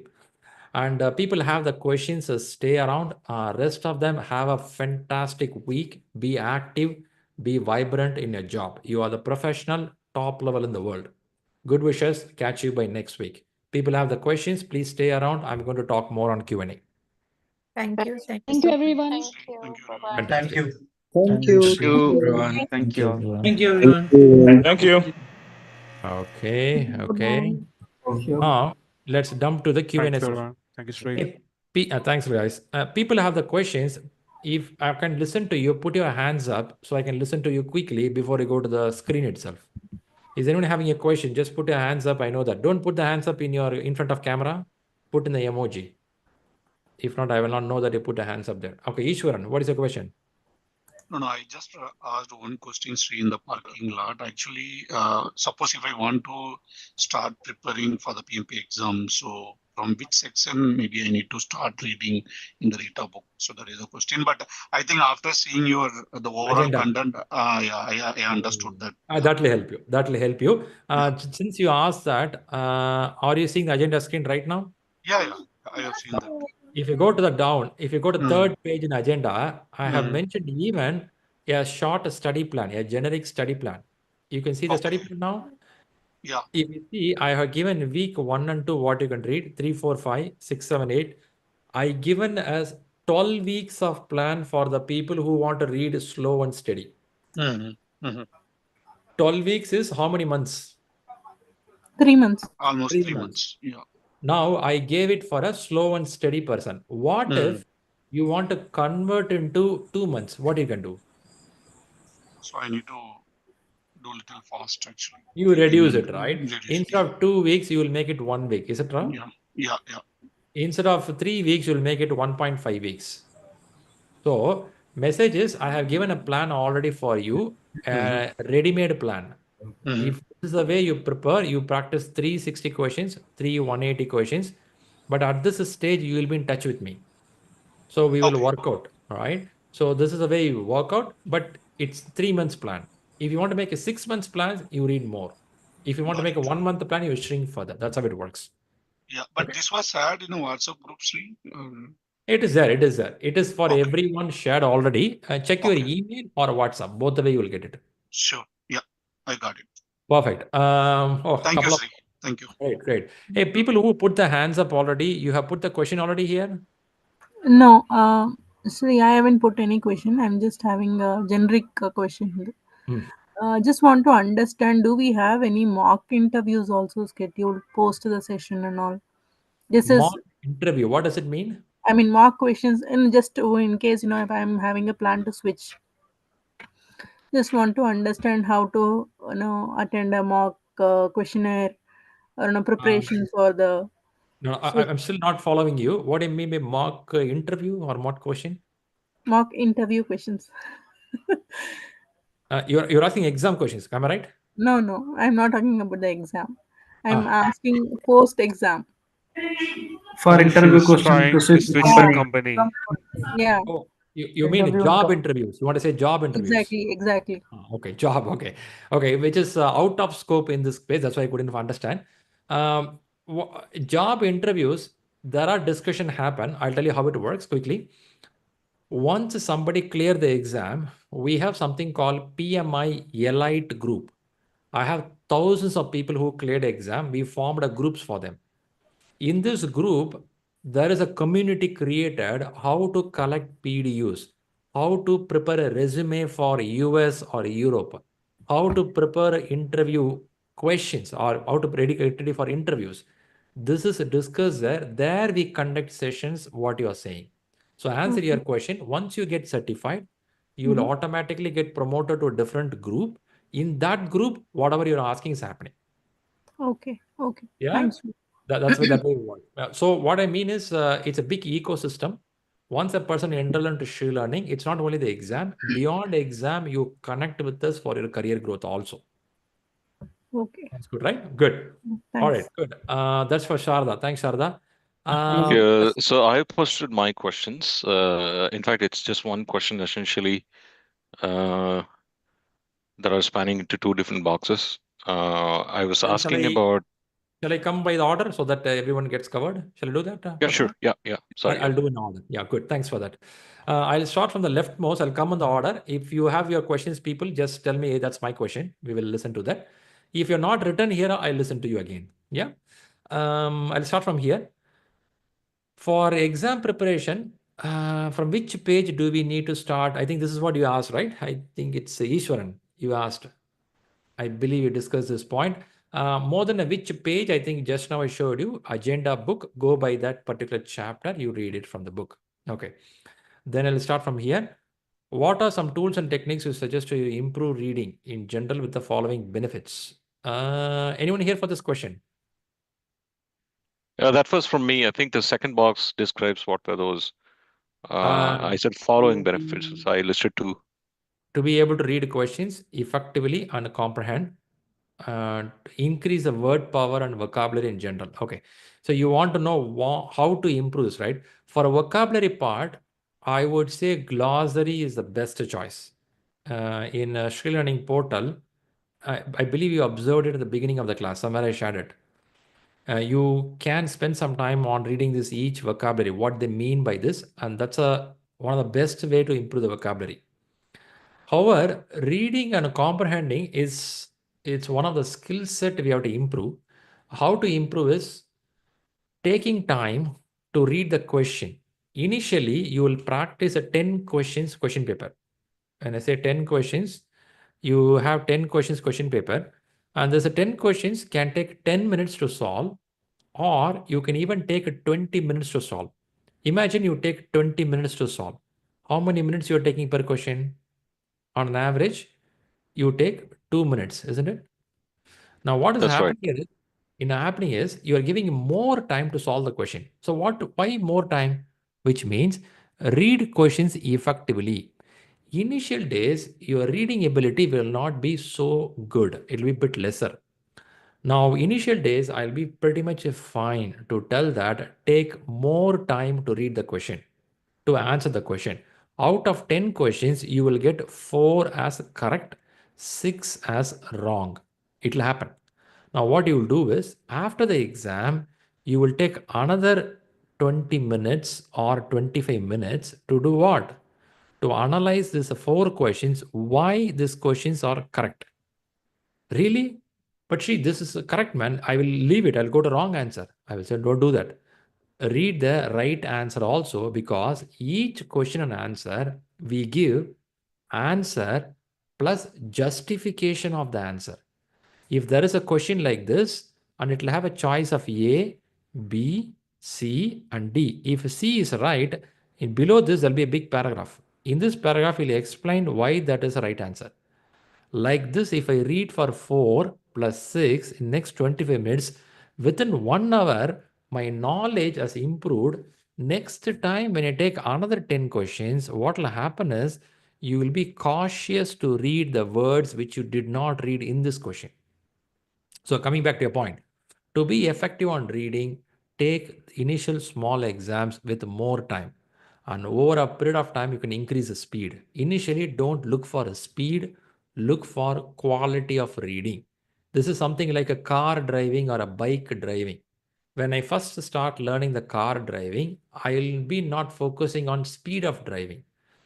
And people have the questions, stay around. Rest of them have a fantastic week. Be active, be vibrant in your job. You are the professional top level in the world. Good wishes. Catch you by next week. People have the questions. Please stay around. I'm going to talk more on Q&A. Thank you. Thank you, everyone. Fantastic. Thank you. Thank you, everyone. Thank you. Thank you, everyone. Thank you. Okay. Now let's dump to the Q&A Thank you, session. everyone. Thank you, Shri. Thanks, guys. People have the questions. If I can listen to you, put your hands up so I can listen to you quickly before you go to the screen itself. Is anyone having a question? Just put your hands up. I know that. Don't put the hands up in front of camera. Put in the emoji. If not, I will not know that you put the hands up there. Okay, Ishwaran, what is your question? No, I just asked one question, Sri, in the parking lot. Actually, suppose if I want to start preparing for the PMP exam, so from which section maybe I need to start reading in the data book? So that is a question. But I think after seeing the overall Agenda. content, I understood that. That will help you. That will help you. Since you asked that, are you seeing the agenda screen right now? Yeah, I have seen that. If you go to the third page in agenda, I have mentioned even a short study plan, a generic study plan. You can see the study plan now. Yeah. If you see, I have given week 1 and 2 what you can read, 3, 4, 5, 6, 7, 8. I given as 12 weeks of plan for the people who want to read slow and steady. 12 weeks is how many months? 3 months. Almost 3 months. Yeah. Now I gave it for a slow and steady person. What if you want to convert into 2 months? What you can do? So I need to do a little fast actually. You reduce it, right? Instead of 2 weeks, you will make it 1 week. Is it wrong? Yeah. Instead of 3 weeks, you will make it 1.5 weeks. So message is, I have given a plan already for you, a ready-made plan. If this is the way you prepare, you practice 360 questions, 180 questions. But at this stage, you will be in touch with me. So we will work out, all right? So this is the way you work out, but it's 3 months plan. If you want to make a 6 months plan, you read more. If you want to make a 1 month plan, you shrink further. That's how it works. Yeah, but this was shared in a WhatsApp group, Sri. It is there. It is there. It is for everyone shared already. Check your email or WhatsApp. Both the way you will get it. Sure. Yeah, I got it. Perfect. Thank you, Sri. Thank you. Great, great. Hey, people who put the hands up already, you have put the question already here? No, Shri, I haven't put any question. I'm just having a generic question here. Just want to understand, do we have any mock interviews also scheduled post the session and all? This mock is interview. What does it mean? I mean, mock questions, and just in case, if I'm having a plan to switch, just want to understand how to, attend a mock questionnaire or preparation for the. No, I'm still not following you. What do you mean by mock interview or mock question? Mock interview questions. You're asking exam questions, am I right? No, I'm not talking about the exam. I'm asking post exam. For interview question to switch company. Yeah. Oh, you mean job interviews? You want to say job interviews? Exactly. Okay, job. Okay, which is out of scope in this place. That's why I couldn't understand. Job interviews, there are discussion happen. I'll tell you how it works quickly. Once somebody clear the exam, we have something called PMI Elite group. I have thousands of people who cleared exam. We formed a groups for them. In this group, there is a community created how to collect PDUs, how to prepare a resume for US or Europe, how to prepare interview questions or how to ready for interviews. This is discussed there. There we conduct sessions, what you are saying. So answer your question. Once you get certified, you will automatically get promoted to a different group. In that group, whatever you're asking is happening. Okay. Yeah. Thanks. That's why that way it works. So what I mean is it's a big ecosystem. Once a person enroll into ShriLearning, it's not only the exam. Beyond the exam, you connect with us for your career growth also. Okay. That's good, right? Good. Thanks. All right, good. That's for Sharda. Thanks, Sharda. So I posted my questions. In fact, it's just one question essentially that are spanning into two different boxes. I was asking about. Shall I come by the order so that everyone gets covered? Shall I do that? Yeah, sure. Yeah. Sorry. I'll do in order. Yeah, good. Thanks for that. I'll start from the leftmost. I'll come on the order. If you have your questions, people, just tell me, hey, that's my question. We will listen to that. If you're not written here, I'll listen to you again. Yeah. I'll start from here. For exam preparation, from which page do we need to start? I think this is what you asked, right? I think it's Ishwaran you asked. I believe you discussed this point. More than which page, I think just now I showed you, agenda book, go by that particular chapter, you read it from the book. Okay. Then I'll start from here. What are some tools and techniques you suggest to improve reading in general with the following benefits? Anyone here for this question? That was from me. I think the second box describes what were those. I said following benefits. So I listed two. To be able to read questions effectively and comprehend, increase the word power and vocabulary in general. Okay. So you want to know how to improve this, right? For a vocabulary part, I would say glossary is the best choice. In ShriLearning portal, I believe you observed it at the beginning of the class, somewhere I shared it. You can spend some time on reading this each vocabulary, what they mean by this, and that's one of the best way to improve the vocabulary. However, reading and comprehending it's one of the skill set we have to improve. How to improve is taking time to read the question. Initially, you will practice a 10 questions question paper. When I say 10 questions, you have 10 questions question paper, and there's a 10 questions can take 10 minutes to solve, or you can even take 20 minutes to solve. Imagine you take 20 minutes to solve. How many minutes you're taking per question? On an average, you take 2 minutes, isn't it? Now, what is happening here is you are giving more time to solve the question. So why more time? Which means read questions effectively. Initial days, your reading ability will not be so good. It will be a bit lesser. Now, initial days, I'll be pretty much fine to tell that take more time to read the question. to answer the question. Out of 10 questions, you will get 4 as correct, 6 as wrong. It will happen. Now, what you will do is, after the exam, you will take another 20 minutes or 25 minutes to do what? To analyze these 4 questions, why these questions are correct. Really? But Shri, this is correct, man. I will leave it. I'll go to wrong answer. I will say, don't do that. Read the right answer also, because each question and answer we give answer plus justification of the answer. If there is a question like this and it will have a choice of A, B, C and D. If C is right, below this there will be a big paragraph. In this paragraph, we will explain why that is the right answer. Like this, if I read for 4 plus 6 in next 25 minutes, within 1 hour, my knowledge has improved. Next time, when I take another 10 questions, what will happen is you will be cautious to read the words which you did not read in this question. So coming back to your point, to be effective on reading, take initial small exams with more time. And over a period of time, you can increase the speed. Initially, don't look for speed, look for quality of reading. This is something like a car driving or a bike driving. When I first start learning the car driving, I'll be not focusing on speed of driving.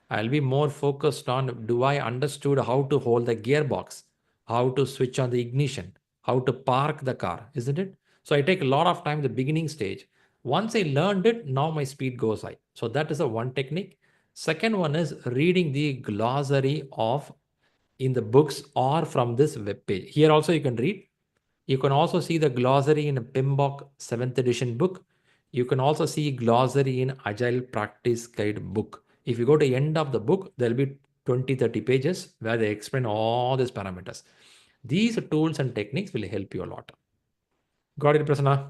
I'll be more focused on, do I understood how to hold the gearbox, how to switch on the ignition, how to park the car, isn't it? So I take a lot of time the beginning stage. Once I learned it, now my speed goes high. So that is a one technique. Second one is reading the glossary of in the books or from this web page. Here also you can read. You can also see the glossary in a PMBOK 7th edition book. You can also see glossary in Agile Practice Guide book. If you go to the end of the book, there'll be 20-30 pages where they explain all these parameters. These tools and techniques will help you a lot. Got it, Prasanna?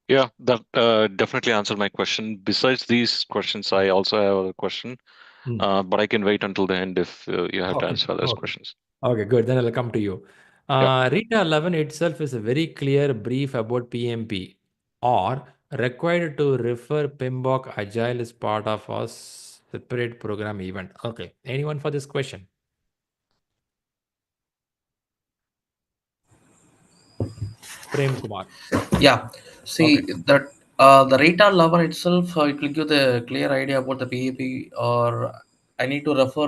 Yeah, that definitely answered my question. Besides these questions, I also have a question, but I can wait until the end if you have to answer those questions. Okay, good. Then I'll come to you. Rita 11 itself is a very clear brief about PMP, or required to refer PMBOK Agile is part of a separate program event. Okay, anyone for this question? Prem Kumar. Yeah, see that the radar lover itself, it will give the clear idea about the PAP, or I need to refer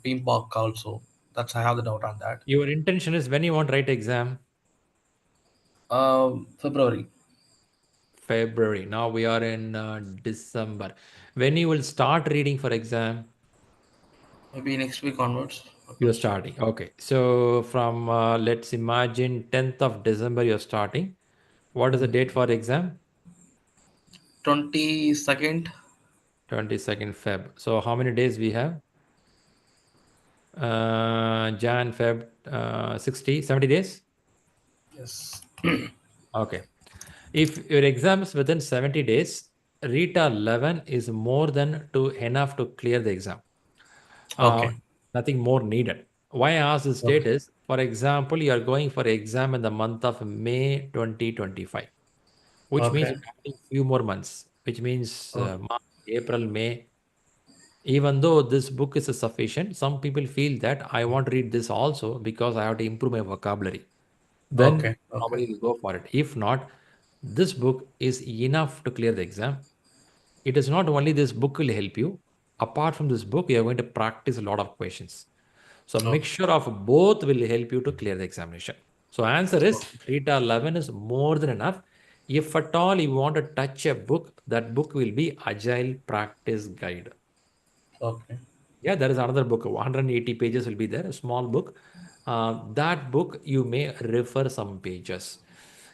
PMBOK also. That's I have the doubt on that. Your intention is when you want to write exam? February. February. Now we are in December. When you will start reading for exam? Maybe next week onwards. You're starting. Okay. So from let's imagine 10th of December you're starting. What is the date for exam? 22nd. 22nd Feb. So how many days we have? Jan, Feb, 60, 70 days? Yes. Okay. If your exam is within 70 days, Rita 11 is more than enough to clear the exam. Okay. Nothing more needed. Why I ask this date is, for example, you are going for exam in the month of May 2025, which means you're having few more months, which means March, April, May. Even though this book is sufficient, some people feel that I want to read this also because I have to improve my vocabulary. Then probably will go for it. If not, this book is enough to clear the exam. It is not only this book will help you. Apart from this book, you are going to practice a lot of questions. So mixture of both will help you to clear the examination. So answer is Rita 11 is more than enough. If at all you want to touch a book, that book will be Agile Practice Guide. Okay. Yeah, there is another book, 180 pages will be there, a small book. That book you may refer some pages.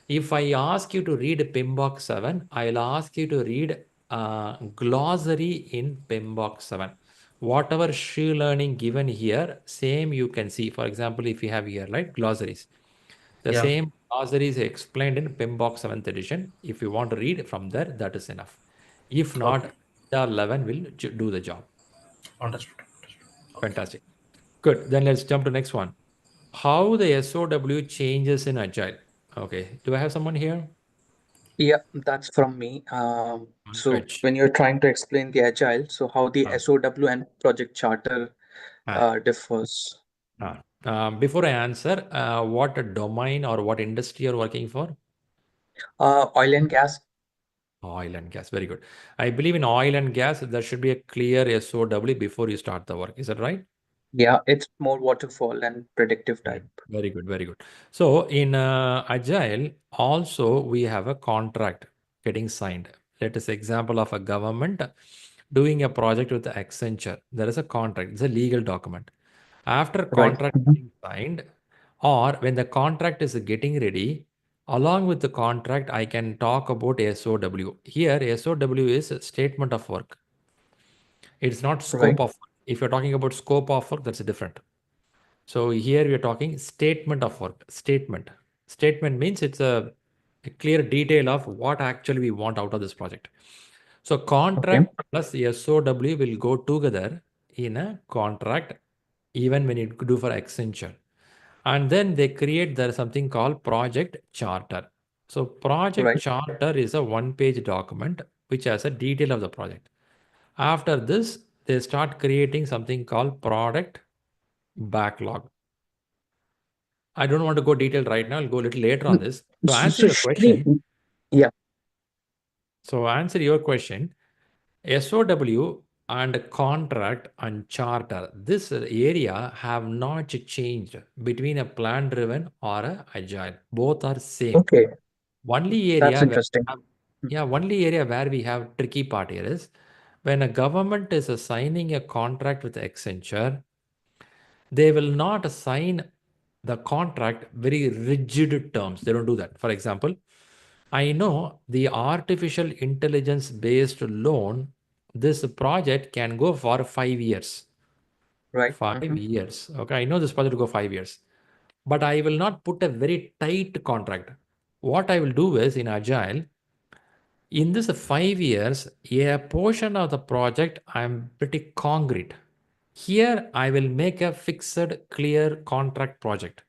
If I ask you to read PMBOK 7, I'll ask you to read glossary in PMBOK 7. Whatever ShriLearning given here, same you can see. For example, if you have here, right, glossaries. The same glossary is explained in PMBOK 7th edition. If you want to read from there, that is enough. If not, the 11 will do the job. Understood. Fantastic. Good. Then let's jump to next one. How the SOW changes in Agile. Okay. Do I have someone here? Yeah, that's from me. So Good. when you're trying to explain the agile, so how the SOW and project charter differs. Before I answer, what domain or what industry you're working for? Oil and gas. Oil and gas. Very good. I believe in oil and gas, there should be a clear SOW before you start the work. Is that right? Yeah, it's more waterfall and predictive type. Very good. Very good. So in Agile, also we have a contract getting signed. Let us example of a government doing a project with Accenture. There is a contract. It's a legal document. After contract being signed, or when the contract is getting ready, along with the contract, I can talk about SOW. Here, SOW is a statement of work. It's not scope of work. If you're talking about scope of work, that's different. So here we are talking statement of work. Statement. Statement means it's a clear detail of what actually we want out of this project. So contract plus SOW will go together in a contract, even when you do for Accenture. And then they create there something called project charter. So project charter is a one-page document which has a detail of the project. After this, they start creating something called product backlog. I don't want to go detailed right now. I'll go a little later on this. To answer your question, So answer your question, SOW and contract and charter, this area have not changed between a plan driven or a agile. Both are same. Okay. Only area That's where interesting. only area where we have tricky part here is when a government is signing a contract with Accenture, they will not assign the contract very rigid terms. They don't do that. For example, I know the artificial intelligence based loan, this project can go for 5 years. Right. 5 years. Okay, I know this project will go 5 years. But I will not put a very tight contract. What I will do is in Agile, in this 5 years, a portion of the project I'm pretty concrete. Here, I will make a fixed, clear contract project.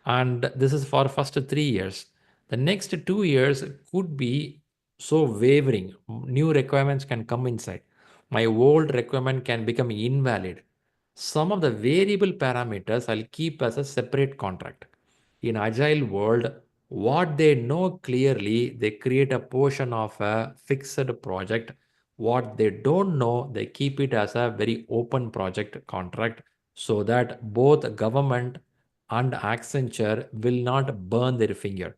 And this is for first 3 years. The next 2 years could be so wavering. New requirements can come inside. My old requirement can become invalid. Some of the variable parameters I'll keep as a separate contract. In Agile world, what they know clearly, they create a portion of a fixed project. What they don't know, they keep it as a very open project contract so that both government and Accenture will not burn their finger.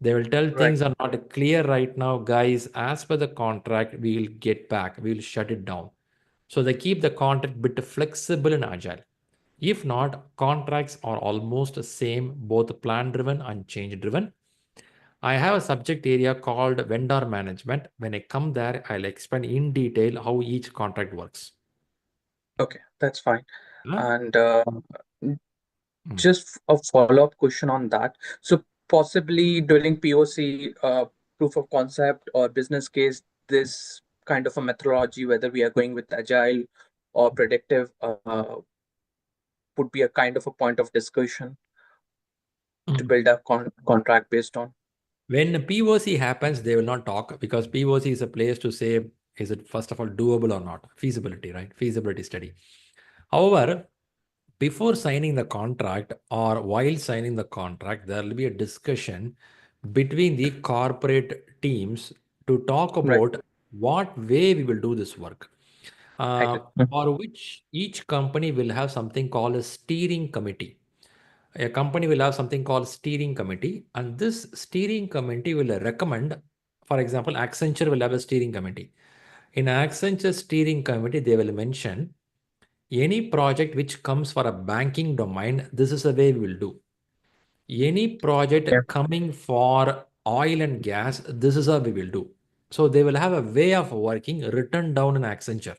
They will tell things are not clear right now, guys. As per the contract, we will get back, we will shut it down. So they keep the contract bit flexible and agile. If not, contracts are almost the same, both plan driven and change driven. I have a subject area called vendor management. When I come there, I'll explain in detail how each contract works. Okay, that's fine. And just a follow-up question on that. So possibly during POC, proof of concept or business case, this kind of a methodology, whether we are going with agile or predictive, would be a kind of a point of discussion to build a contract based on. When POC happens, they will not talk because POC is a place to say, is it first of all doable or not? Feasibility, right? Feasibility study. However, before signing the contract or while signing the contract, there will be a discussion between the corporate teams to talk about what way we will do this work. For which each company will have something called a steering committee. A company will have something called steering committee, and this steering committee will recommend, for example, Accenture will have a steering committee. In Accenture steering committee, they will mention any project which comes for a banking domain, this is the way we will do. Any project coming for oil and gas, this is how we will do. So they will have a way of working written down in Accenture.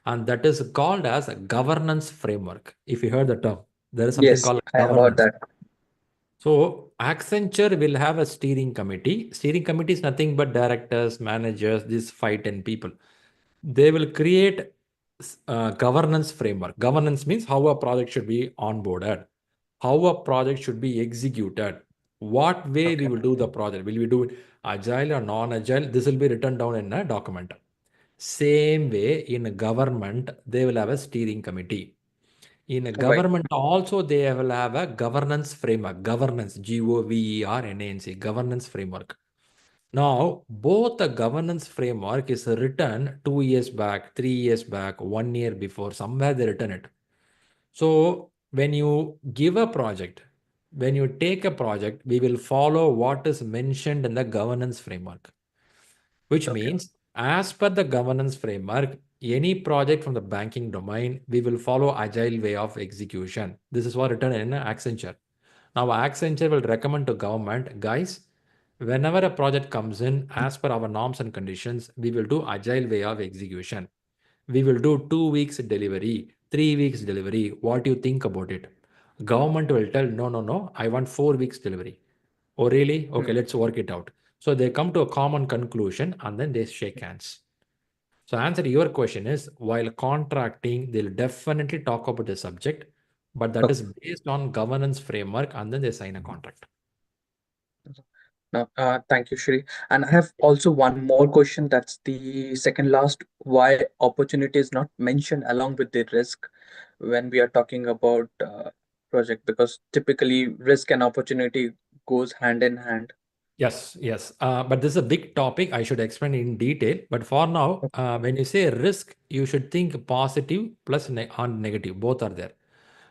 And that is called as a governance framework. If you heard the term, there is something called governance. So Accenture will have a steering committee. Steering committee is nothing but directors, managers, these 5-10 people. They will create a governance framework. Governance means how a project should be onboarded, how a project should be executed, What way we will do the project? Will we do it agile or non-agile? This will be written down in a document. Same way in a government, they will have a steering committee. In a government also, they will have a governance framework, governance, governance, governance framework. Now, both the governance framework is written 2 years back, 3 years back, 1 year before, somewhere they written it. So when you give a project, when you take a project, we will follow what is mentioned in the governance framework, which means as per the governance framework, any project from the banking domain, we will follow agile way of execution. This is what written in Accenture. Now Accenture will recommend to government, guys, whenever a project comes in, as per our norms and conditions, we will do agile way of execution. We will do 2 weeks delivery, 3 weeks delivery. What do you think about it? Government will tell, no, I want 4 weeks delivery. Oh, really? Okay, let's work it out. So they come to a common conclusion and then they shake hands. So answer to your question is, while contracting, they'll definitely talk about the subject, but that is based on governance framework and then they sign a contract. No, thank you, Shri. And I have also one more question. That's the second last. Why opportunity is not mentioned along with the risk when we are talking about project? Because typically risk and opportunity goes hand in hand. Yes. But this is a big topic. I should explain in detail. But for now, when you say risk, you should think positive plus and negative. Both are there.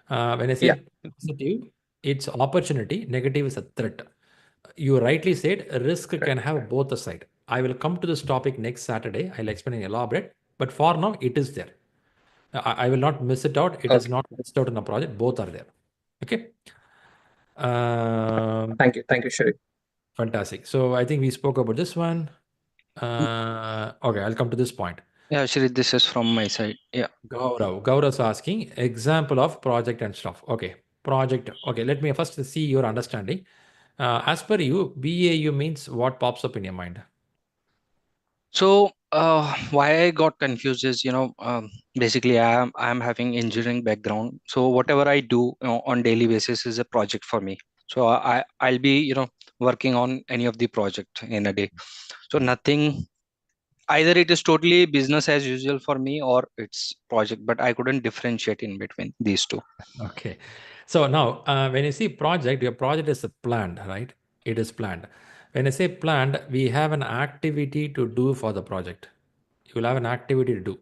When I say positive, it's opportunity. Negative is a threat. You rightly said risk can have both the side. I will come to this topic next Saturday. I'll explain and elaborate. But for now, it is there. I will not miss it out. It is not missed out in the project. Both are there. Okay. Thank you, Shri. Fantastic. So I think we spoke about this one. Okay, I'll come to this point. Yeah, Shri, this is from my side. Yeah. Gaurav's asking example of project and stuff. Okay, project. Okay, let me first see your understanding. As per you, BAU means what pops up in your mind? So why I got confused is, basically I'm having engineering background. So whatever I do on daily basis is a project for me. So I'll be, working on any of the project in a day. So nothing, either it is totally business as usual for me or it's project, but I couldn't differentiate in between these two. Okay. So now when you see project, your project is planned, right? It is planned. When I say planned, we have an activity to do for the project. You will have an activity to do.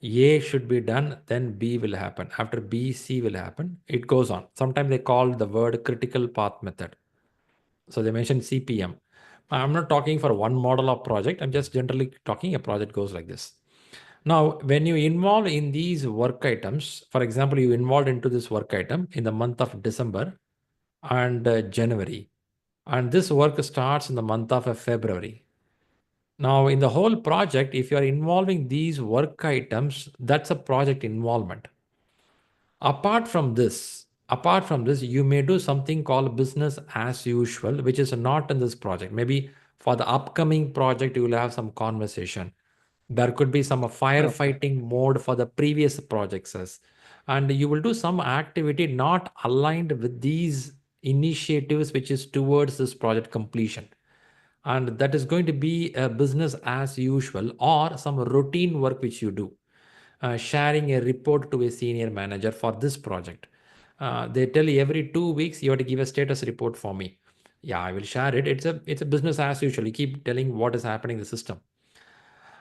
A should be done, then B will happen. After B, C will happen. It goes on. Sometimes they call the word critical path method. So they mentioned CPM. I'm not talking for one model of project. I'm just generally talking a project goes like this. Now, when you involve in these work items, for example, you involved into this work item in the month of December and January, and this work starts in the month of February. Now, in the whole project, if you are involving these work items, that's a project involvement. Apart from this, you may do something called business as usual, which is not in this project. Maybe for the upcoming project, you will have some conversation. There could be some firefighting mode for the previous projects, and you will do some activity not aligned with these initiatives, which is towards this project completion. And that is going to be a business as usual or some routine work which you do. Sharing a report to a senior manager for this project. They tell you every 2 weeks you have to give a status report for me. Yeah, I will share it. It's a business as usual. You keep telling what is happening in the system.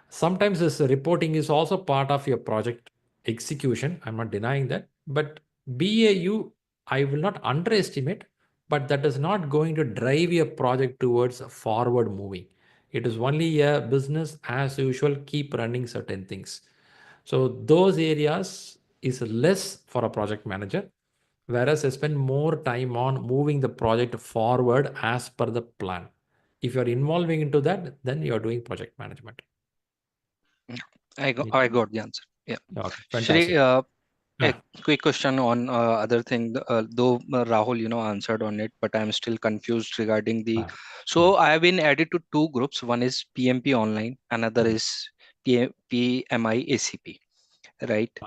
Sometimes this reporting is also part of your project execution. I'm not denying that. But BAU, I will not underestimate, but that is not going to drive your project towards forward moving. It is only a business as usual, keep running certain things. So those areas is less for a project manager, whereas I spend more time on moving the project forward as per the plan. If you're involving into that, then you're doing project management. I got the answer. Yeah. Okay, Shri, fantastic. a quick question on other thing. Though Rahul, answered on it, but I'm still confused regarding the. So I have been added to two groups. One is PMP Online, another is PMI-ACP, right?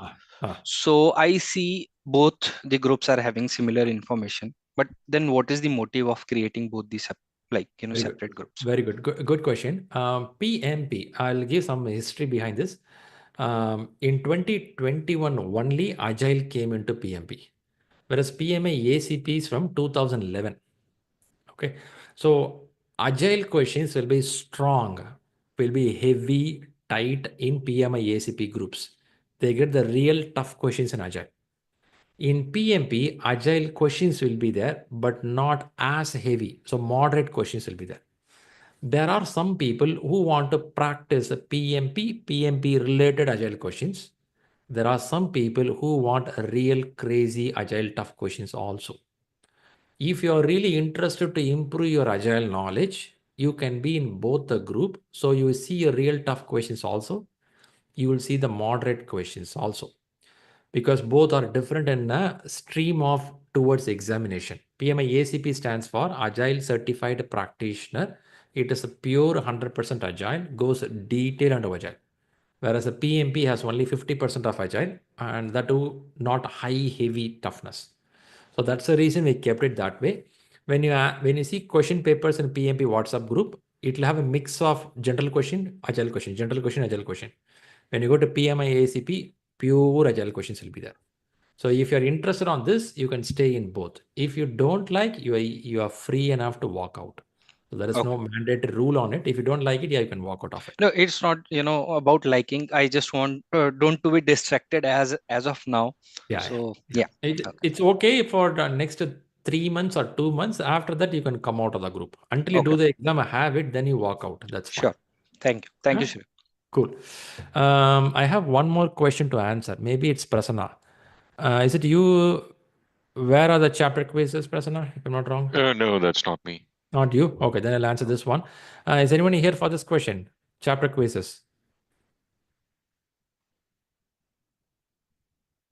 So I see both the groups are having similar information. But then what is the motive of creating both these Very separate good. groups? Very good. Good question. PMP, I'll give some history behind this. In 2021, only Agile came into PMP, whereas PMI-ACP is from 2011. Okay. So Agile questions will be strong, will be heavy, tight in PMI-ACP groups. They get the real tough questions in Agile. In PMP, Agile questions will be there, but not as heavy. So moderate questions will be there. There are some people who want to practice PMP related Agile questions. There are some people who want real crazy Agile tough questions also. If you are really interested to improve your Agile knowledge, you can be in both the group. So you will see real tough questions also. You will see the moderate questions also, because both are different in a stream of towards examination. PMI-ACP stands for Agile Certified Practitioner. It is a pure 100% Agile, goes detailed into Agile. Whereas a PMP has only 50% of Agile, and that too not high heavy toughness. So that's the reason we kept it that way. When you see question papers in PMP WhatsApp group, it will have a mix of general question, Agile question, general question, Agile question. When you go to PMI-ACP, pure Agile questions will be there. So if you're interested on this, you can stay in both. If you don't like, you are free enough to walk out. So there is no mandatory rule on it. If you don't like it, yeah, you can walk out of it. No, it's not, about liking. I just want don't to be distracted as of now. Yeah. So yeah. It's okay for the next 3 months or 2 months. After that, you can come out of the group. Until you do the exam, have it, then you walk out. That's fine. Sure. Thank you. Thank you, Shri. Cool. I have one more question to answer. Maybe it's Prasanna. Is it you? Where are the chapter quizzes, Prasanna? If I'm not wrong. No, that's not me. Not you? Okay, then I'll answer this one. Is anyone here for this question? Chapter quizzes.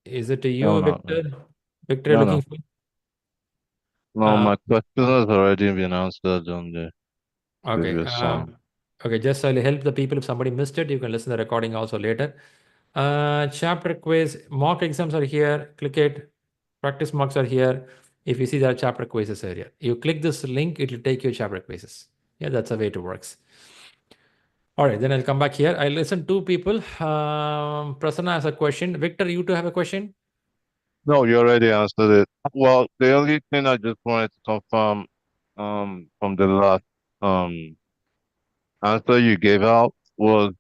Is it you, No, Victor? Victor, no, looking no. for? No, my question has already been answered on the previous one. Okay, just I'll help the people. If somebody missed it, you can listen to the recording also later. Chapter quiz, mock exams are here. Click it. Practice marks are here. If you see there are chapter quizzes area, you click this link, it will take you chapter quizzes. Yeah, that's the way it works. All right, then I'll come back here. I'll listen to people. Prasanna has a question. Victor, you two have a question? No, you already answered it. Well, the only thing I just wanted to confirm from the last answer you gave out was,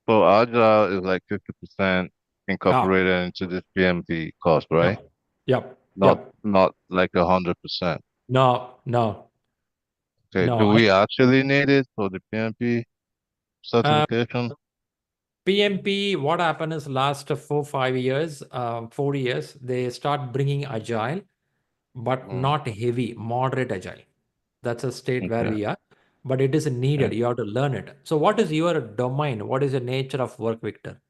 so Agile is like 50% incorporated into this PMP cost, right? Yep. Not like 100%. No. Okay, No, do we actually need it for the PMP certification? PMP, what happened is last 4 years, they start bringing Agile, but not heavy, moderate Agile. That's a state where we are, but it is needed. You have to learn it. So what is your domain? What is the nature of work, Victor?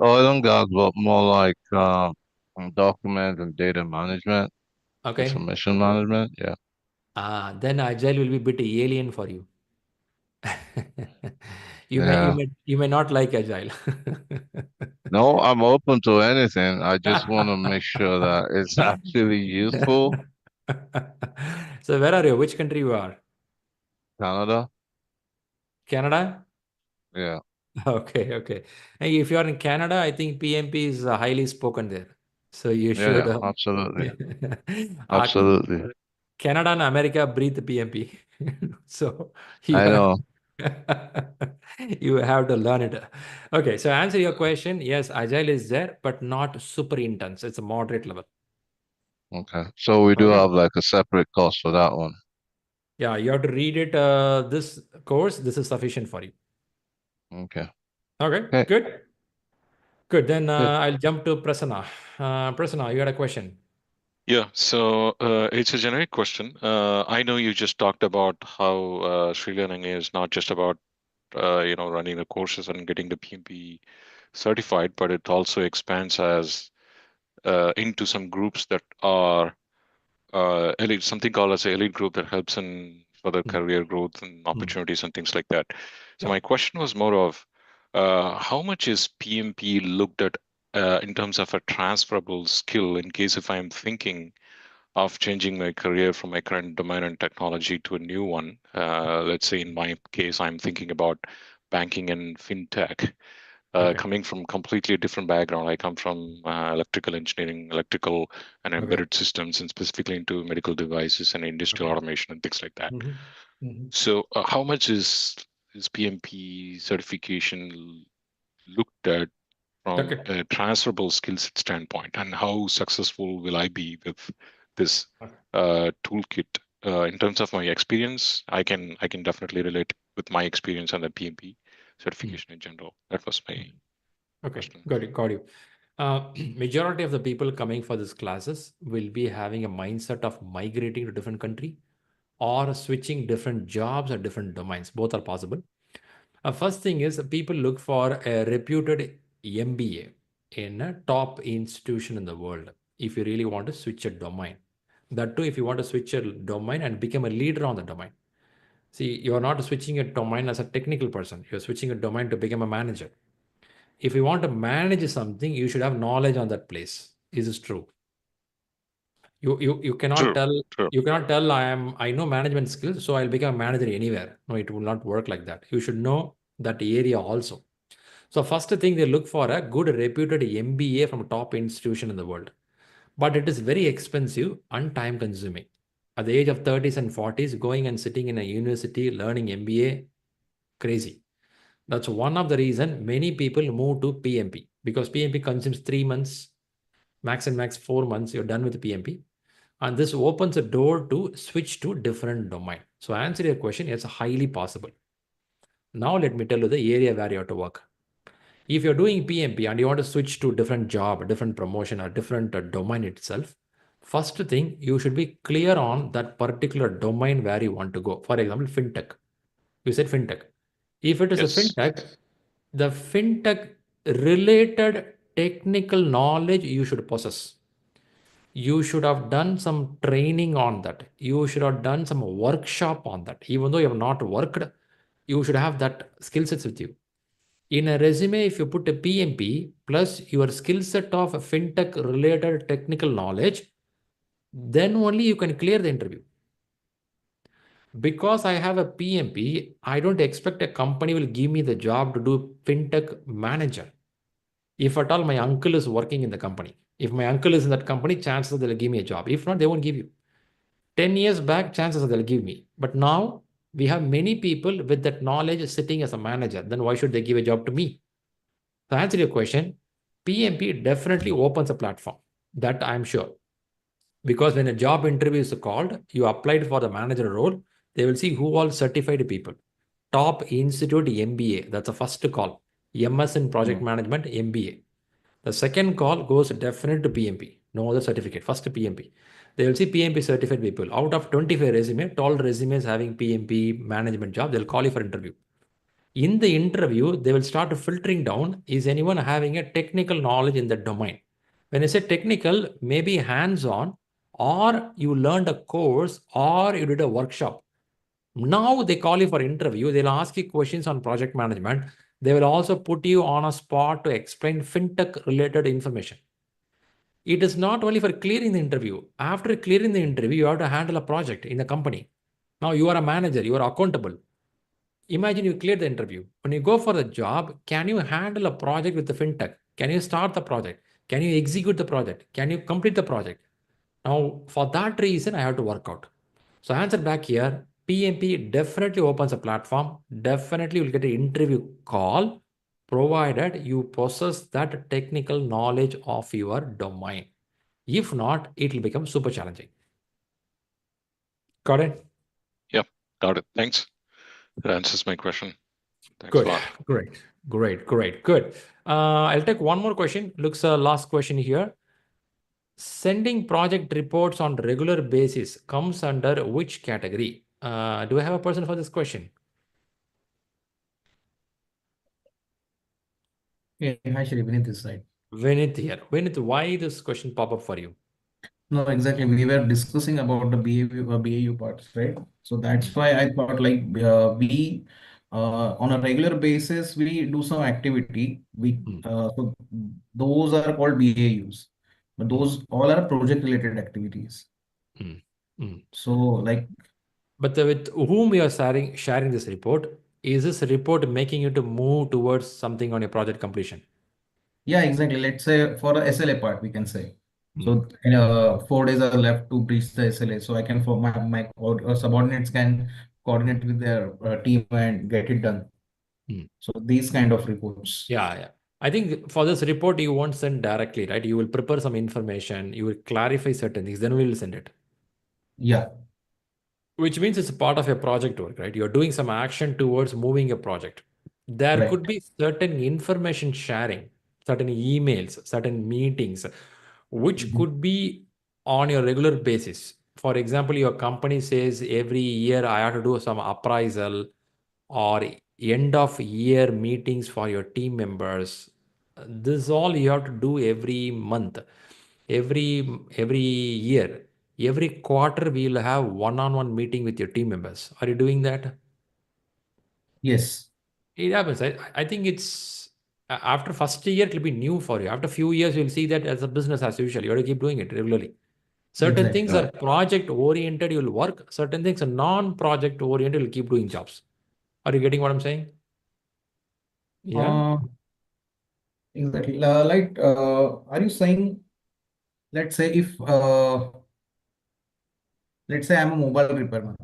Oil and gas, but more like document and data management, information management. Yeah. Then Agile will be a bit alien for you. You may not like Agile. No, I'm open to anything. I just want to make sure that it's actually useful. So where are you? Which country you are? Canada. Canada? Yeah. Okay. Hey, if you are in Canada, I think PMP is highly spoken there. So you should. Yeah, absolutely. Absolutely. Canada and America breathe PMP. So I know. You have to learn it. Okay, so answer your question. Yes, Agile is there, but not super intense. It's a moderate level. Okay. So we do have like a separate cost for that one. Yeah, you have to read it. This course, this is sufficient for you. Okay. Okay, good. Then I'll jump to Prasanna. Prasanna, you had a question. Yeah, so it's a generic question. I know you just talked about how ShriLearning is not just about running the courses and getting the PMP certified, but it also expands as into some groups that are elite, something called as an elite group that helps in further career growth and opportunities and things like that. So my question was more of how much is PMP looked at in terms of a transferable skill in case if I'm thinking of changing my career from my current domain and technology to a new one. Let's say in my case, I'm thinking about banking and fintech. Coming from completely different background. I come from electrical engineering, electrical and embedded systems, and specifically into medical devices and industrial automation and things like that. So how much is PMP certification looked at from a transferable skill set standpoint, and how successful will I be with this toolkit? In terms of my experience, I can definitely relate with my experience and the PMP certification in general. That was my question. Got you. Majority of the people coming for these classes will be having a mindset of migrating to different country or switching different jobs or different domains. Both are possible. First thing is people look for a reputed MBA in a top institution in the world if you really want to switch a domain. That too, if you want to switch a domain and become a leader on the domain. See, you are not switching a domain as a technical person. You're switching a domain to become a manager. If you want to manage something, you should have knowledge on that place. Is this true? You cannot tell I know management skills, so I'll become a manager anywhere. No, it will not work like that. You should know that area also. So first thing, they look for a good reputed MBA from a top institution in the world. But it is very expensive and time consuming. At the age of 30s and 40s, going and sitting in a university learning MBA, crazy. That's one of the reason many people move to PMP, because PMP consumes 3 months, max and max 4 months, you're done with PMP. And this opens a door to switch to different domain. So answer your question, it's highly possible. Now let me tell you the area where you have to work. If you're doing PMP and you want to switch to different job, different promotion or different domain itself, first thing, you should be clear on that particular domain where you want to go. For example, fintech. You said fintech. If it is a fintech, the fintech related technical knowledge you should possess. You should have done some training on that. You should have done some workshop on that. Even though you have not worked, you should have that skill sets with you. In a resume, if you put a PMP plus your skill set of fintech related technical knowledge, then only you can clear the interview. Because I have a PMP, I don't expect a company will give me the job to do fintech manager. If at all my uncle is working in the company, if my uncle is in that company, chances they'll give me a job. If not, they won't give you. 10 years back, chances they'll give me. But now we have many people with that knowledge sitting as a manager. Then why should they give a job to me? To answer your question, PMP definitely opens a platform. That I'm sure. Because when a job interview is called, you applied for the manager role, they will see who all certified people. Top Institute MBA, that's the first call. MS in Project Management, MBA. The second call goes definite to PMP. No other certificate, first PMP. They will see PMP certified people. Out of 25 resumes, 12 resumes having PMP management job, they'll call you for interview. In the interview, they will start filtering down, is anyone having a technical knowledge in that domain? When I say technical, maybe hands-on, or you learned a course, or you did a workshop. Now they call you for interview. They'll ask you questions on project management. They will also put you on a spot to explain fintech related information. It is not only for clearing the interview. After clearing the interview, you have to handle a project in the company. Now you are a manager, you are accountable. Imagine you clear the interview. When you go for the job, can you handle a project with the fintech? Can you start the project? Can you execute the project? Can you complete the project? Now, for that reason, I have to work out. So answer back here, PMP definitely opens a platform. Definitely you'll get an interview call, provided you possess that technical knowledge of your domain. If not, it will become super challenging. Got it? Yep, got it. Thanks. That answers my question. Thanks a lot. Great. Good. I'll take one more question. Looks last question here. Sending project reports on regular basis comes under which category? Do I have a person for this question? Yeah, hi Shri, Vinith this side. Vinith here. Vinith, why this question pop up for you? No, exactly. We were discussing about the BAU parts, right? So that's why I thought like we on a regular basis we do some activity. So those are called BAUs, but those all are project related activities. Mm. Mm. So like, But with whom you are sharing this report, is this report making you to move towards something on your project completion? yeah, exactly. Let's say for a SLA part, we can say. Mm. So 4 days are left to breach the SLA. So I can, for my subordinates can coordinate with their team and get it done. Mm. So these kind of reports. Yeah, yeah. I think for this report, you won't send directly, right? You will prepare some information, you will clarify certain things, then we will send it. Yeah. Which means it's a part of your project work, right? You're doing some action towards moving a project. There Right. could be certain information sharing, certain emails, certain meetings, which could be on your regular basis. For example, your company says every year I have to do some appraisal or end of year meetings for your team members. This all you have to do every month, every year, every quarter. We will have one-on-one meeting with your team members. Are you doing that? Yes. It happens. I think it's after first year it will be new for you. After few years you'll see that as a business as usual. You have to keep doing it regularly. Certain Exactly. things are project oriented, you'll work. Certain things are non-project oriented, you'll keep doing jobs. Are you getting what I'm saying? Yeah. Exactly. Are you saying, let's say if let's say I'm a mobile repairman,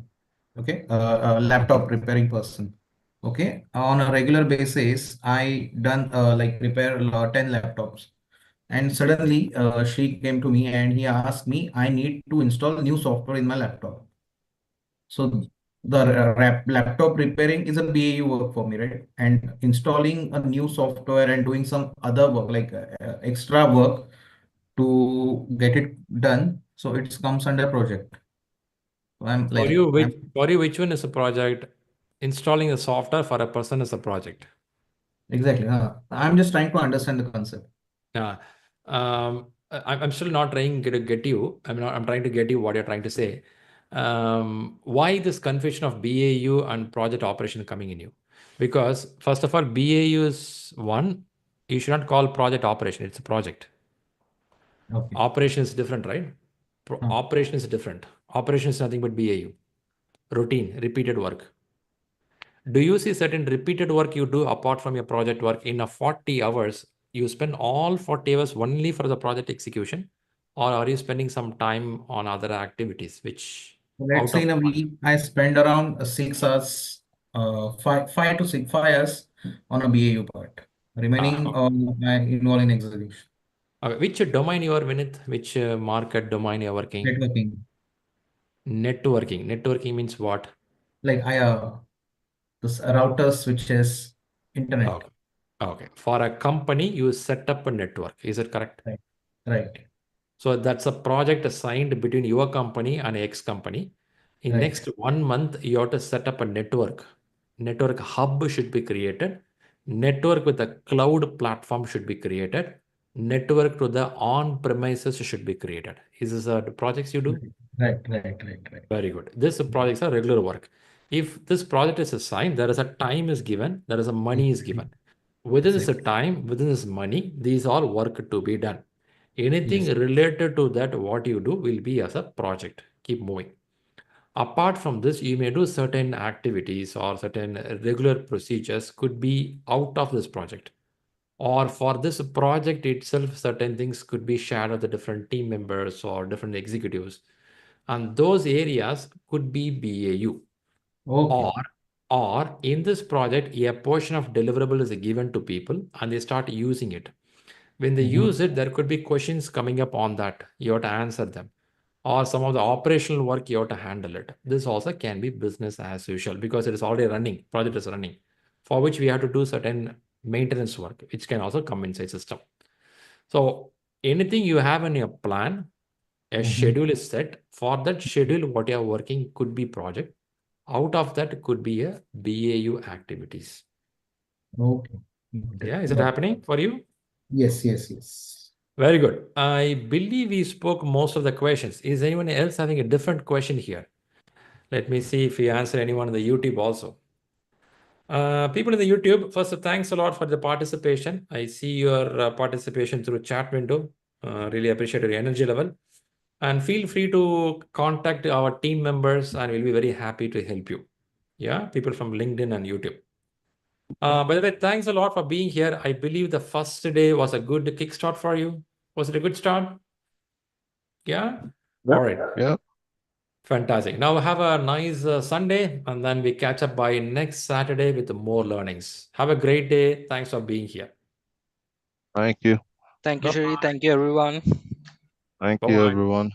okay, a laptop repairing person, okay. On a regular basis, I done like repair 10 laptops, and suddenly she came to me and he asked me I need to install new software in my laptop. So the laptop repairing is a BAU work for me, right? And installing a new software and doing some other work like extra work to get it done. So it comes under project. So I'm For like, you, which one is a project? Installing the software for a person is a project. exactly. I'm just trying to understand the concept. Yeah. I'm still not trying to get you. I'm trying to get you what you're trying to say. Why this confusion of BAU and project operation coming in you? Because first of all, BAU is one. You should not call project operation. It's a project. Okay. Operation is different, right? Operation is different. Operation is nothing but BAU, routine, repeated work. Do you see certain repeated work you do apart from your project work in a 40 hours? You spend all 40 hours only for the project execution, or are you spending some time on other activities which Let's out say of in a week, I spend around 6 hours, 5 to 6 hours on a BAU part. Remaining I involve in execution. Which domain you are, Vinith? Which market domain you are working? Networking. Networking. Networking means what? Like this router switches, internet. Okay. Okay. For a company, you set up a network. Is it correct? Right. Right. So that's a project assigned between your company and X company. In Right. next 1 month, you have to set up a network. Network hub should be created. Network with a cloud platform should be created. Network to the on-premises should be created. Is this the projects you do? Right. Very good. This projects are regular work. If this project is assigned, there is a time is given, there is a money is given. Within this time, within this money, these all work to be done. Anything related to that, what you do will be as a project. Keep moving. Apart from this, you may do certain activities or certain regular procedures could be out of this project. Or for this project itself, certain things could be shared with the different team members or different executives. And those areas could be BAU. Okay. Or in this project, a portion of deliverable is given to people and they start using it. When they use it, there could be questions coming up on that. You have to answer them. Or some of the operational work, you have to handle it. This also can be business as usual because it is already running, project is running, for which we have to do certain maintenance work, which can also come inside system. So anything you have in your plan, a schedule is set. For that schedule, what you are working could be project. Out of that could be a BAU activities. Okay. Yeah, is it happening for you? Yes. Very good. I believe we spoke most of the questions. Is anyone else having a different question here? Let me see if we answer anyone in the YouTube also. People in the YouTube, first, thanks a lot for the participation. I see your participation through chat window. Really appreciate your energy level. And feel free to contact our team members and we'll be very happy to help you. Yeah, people from LinkedIn and YouTube. By the way, thanks a lot for being here. I believe the first day was a good kickstart for you. Was it a good start? Yeah? All right. Yeah. Fantastic. Now have a nice Sunday, and then we catch up by next Saturday with more learnings. Have a great day. Thanks for being here. Thank you. Thank you, Shri. Thank you, everyone. Thank Bye-bye. you, everyone.